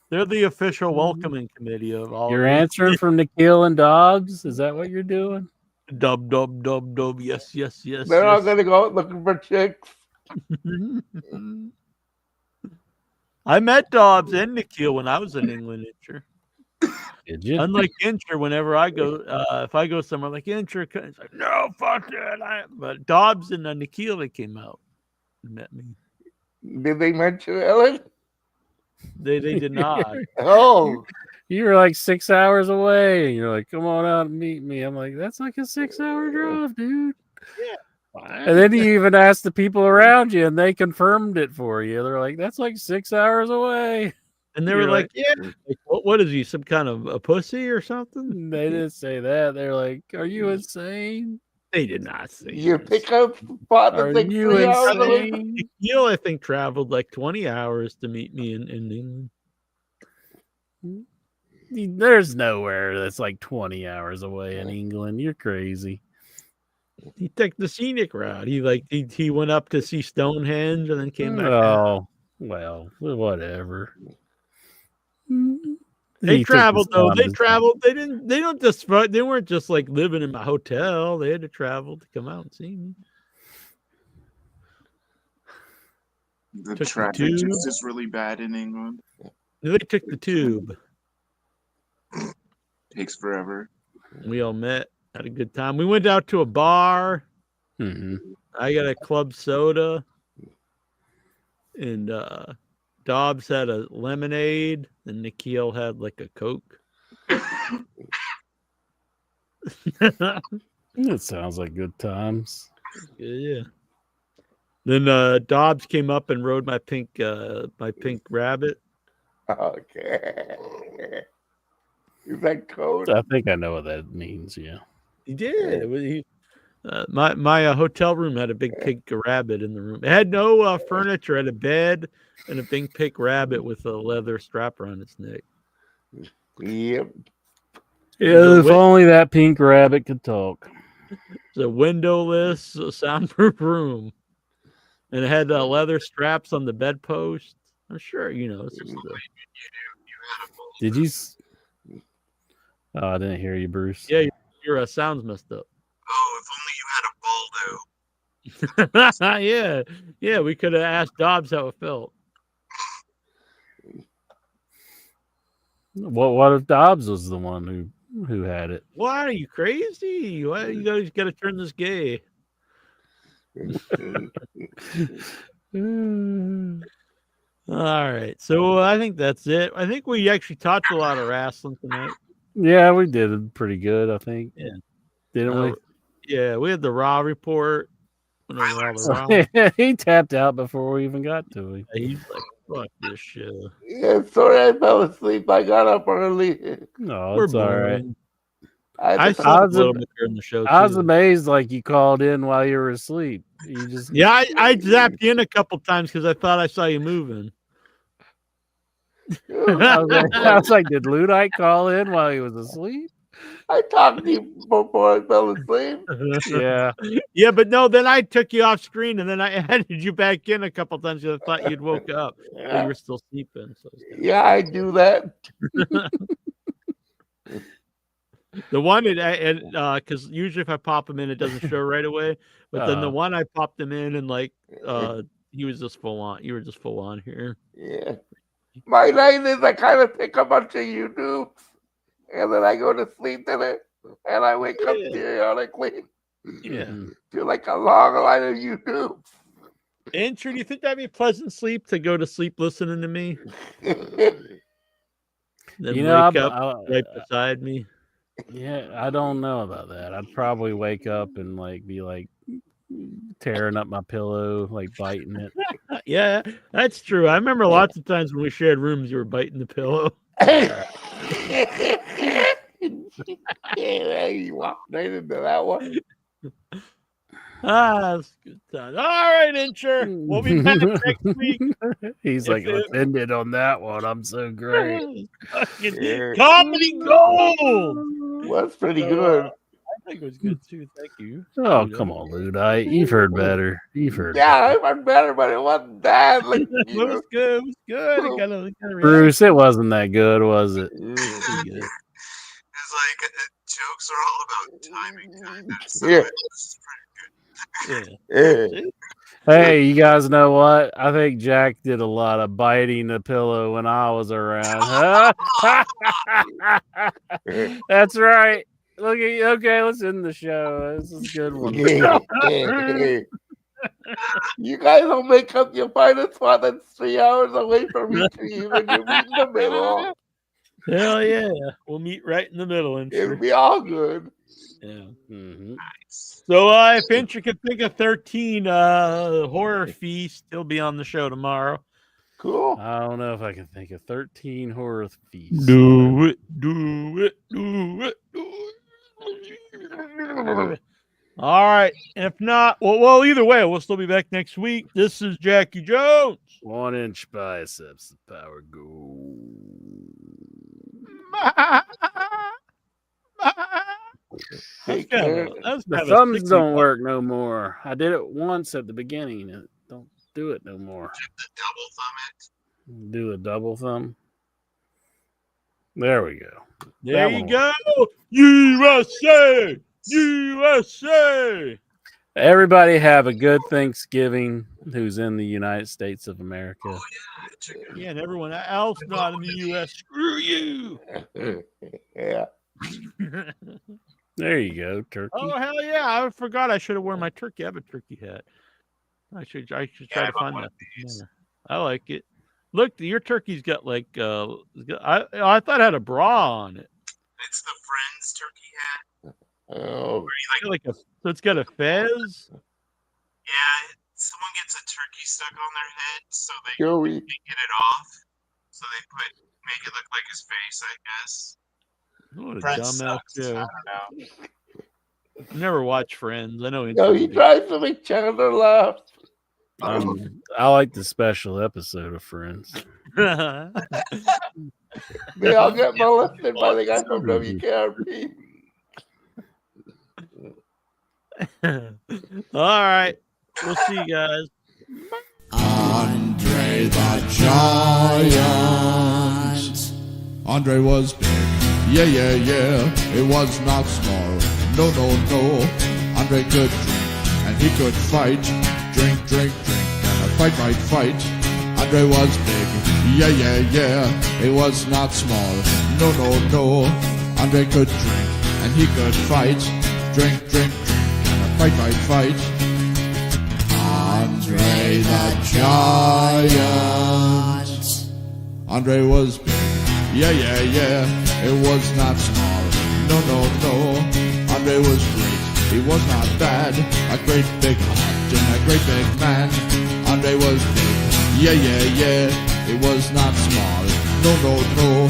They're the official welcoming committee of all. You're answering from Nikhil and Dobbs? Is that what you're doing? Dub. Yes. They're all gonna go out looking for chicks. I met Dobbs and Nikhil when I was in England, Incher. Did you? Unlike Incher, whenever I go, if I go somewhere like Incher, it's like, no, fuck that. But Dobbs and Nikhil, they came out and met me. Did they mention Ellen? They did not. Oh. You were like 6 hours away, and you're like, come on out and meet me. I'm like, that's like a 6-hour drive, dude. Yeah. And then you even asked the people around you, and they confirmed it for you. They're like, that's like 6 hours away. And they were like, yeah. Like, what is he, some kind of a pussy or something? They didn't say that. They're like, are you insane? They did not say you pick up spot Are like you 3 hours away. insane? Nikhil, I think, traveled like 20 hours to meet me in England. There's nowhere that's like 20 hours away in England. You're crazy. He took the scenic route. He went up to see Stonehenge and then came back down. Oh, well, whatever. They He took his traveled though. time They to- traveled. They didn't. They don't just. They weren't just like living in my hotel. They had to travel to come out and see me. The Took the traffic tube. just is really bad in England. They took the tube. Takes forever. We all met, had a good time. We went out to a bar. Mhm. I got a club soda, and Dobbs had a lemonade, and Nikhil had like a Coke. It sounds like good times. Yeah. Then Dobbs came up and rode my pink rabbit. Okay. Is that code? I think I know what that means. Yeah. He did. My hotel room had a big pink rabbit in the room. It had no furniture. It had a bed and a big pink rabbit with a leather strap around its neck. Yep. Yeah, if only that pink rabbit could talk. It's a windowless, soundproof room, and it had leather straps on the bedpost. I'm sure it's just Did you? Oh, I didn't hear you, Bruce. Yeah, your sound's messed up. Oh, if only you had a Baldo. Yeah, we could have asked Dobbs how it felt. What if Dobbs was the one who had it? Why are you crazy? Why you guys got to turn this gay? All right, so I think that's it. I think we actually talked a lot of wrestling tonight. Yeah, we did pretty good, I think. Yeah. Didn't we? Yeah, we had the Raw report. Raw. He tapped out before we even got to him. He's like, fuck this shit. Yeah, sorry I fell asleep. I got up early. No, it's all right. I slept a little bit during the show. I was amazed, like you called in while you were asleep. You just I zapped you in a couple times because I thought I saw you moving. I was like, did Ludite call in while he was asleep? I talked to you before I fell asleep. Yeah. Yeah, but no, then I took you off screen and then I added you back in a couple times because I thought you'd woke up. But you were still sleeping. So yeah, I do that. The one because usually if I pop him in, it doesn't show right away. But then the one I popped him in and like he was just full on. You were just full on here. Yeah. My night is I kind of pick a bunch of YouTubes and then I go to sleep in it and I wake up periodically. Yeah. To like a long line of YouTubes. Andrew, do you think that'd be a pleasant sleep to go to sleep listening to me? Then wake up right beside me. Yeah, I don't know about that. I'd probably wake up and like be like tearing up my pillow, like biting it. Yeah, that's true. I remember lots of times when we shared rooms, you were biting the pillow. Yeah, you walked right into that one. That's a good time. All right, Incher. We'll be back next week. He's like offended on that one. I'm so great. Comedy gold. Well, that's pretty good. I think it was good too. Thank you. Oh, come on, Ludite. You've heard better. You've heard Yeah, it was better, but it wasn't bad. Like, it was good. It was good. It kinda Bruce, it wasn't that good, was it? It's like jokes are all about timing. Hey, you guys know what? I think Jack did a lot of biting the pillow when I was around. That's right. Look at you. Okay, let's end the show. This is a good one. You guys will make up your finest spot that's 3 hours away from each of you and you meet in the middle. Hell yeah. We'll meet right in the middle. It'll be all good. Yeah. Mm-hmm. So if Incher could think of 13 horror feasts, he'll be on the show tomorrow. Cool. I don't know if I can think of 13 horror feasts. Do it. All right. If not, well, either way, we'll still be back next week. This is Jackie Jones. 1 inch biceps, the power go. Take care. The thumbs don't work no more. I did it once at the beginning. Don't do it no more. Double thumb it. Do a double thumb. There we go. There you go. USA! USA! Everybody have a good Thanksgiving who's in the United States of America. Yeah, and everyone else not in the U.S. Screw you. Yeah. There you go, turkey. Oh, hell yeah. I forgot I should have worn my turkey. I have a turkey hat. I should try to find that. Yeah, I like it. Look, your turkey's got like I thought it had a bra on it. It's the Friends turkey hat. Oh. So it's got a fez. Yeah, someone gets a turkey stuck on their head, so they Joey. can't get it off. So they make it look like his face, I guess. What a Friends dumbass sucks. I show. don't know. Never watch Friends. I know. No, he tries to make Chandler laugh. I like the special episode of Friends. They all get molested by the guy from WKRP. All right. We'll see you guys. Andre the Giant. Andre was big. Yeah, yeah, yeah. It was not small. No, no, no. Andre could drink and he could fight. Drink, drink, drink. And a fight, fight, fight. Andre was big. Yeah, yeah, yeah. It was not small. No, no, no. Andre could drink and he could fight. Drink, drink, drink. And a fight, fight, fight. Andre the Giant. Andre was big. Yeah, yeah, yeah. It was not small. No, no, no. Andre was great. He was not bad. A great big heart and a great big man. Andre was big. Yeah, yeah, yeah. It was not small. No, no, no.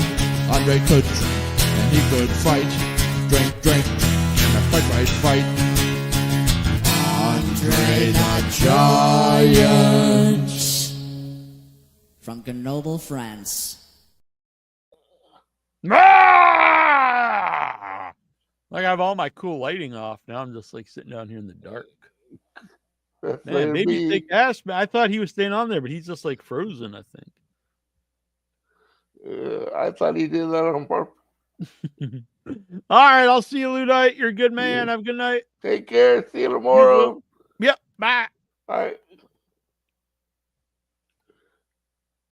Andre could drink and he could fight. Drink, drink, drink. And a fight, fight, fight. Andre the Giant. From Grenoble, France. Ah! Like I have all my cool lighting off. Now I'm just like sitting down here in the dark. Man, maybe Thick asked me. I thought he was staying on there, but he's just like frozen, I think. I thought he did that on purpose. All right, I'll see you, Ludite. You're a good man. Have a good night. Take care. See you tomorrow. Yep. Bye. All right.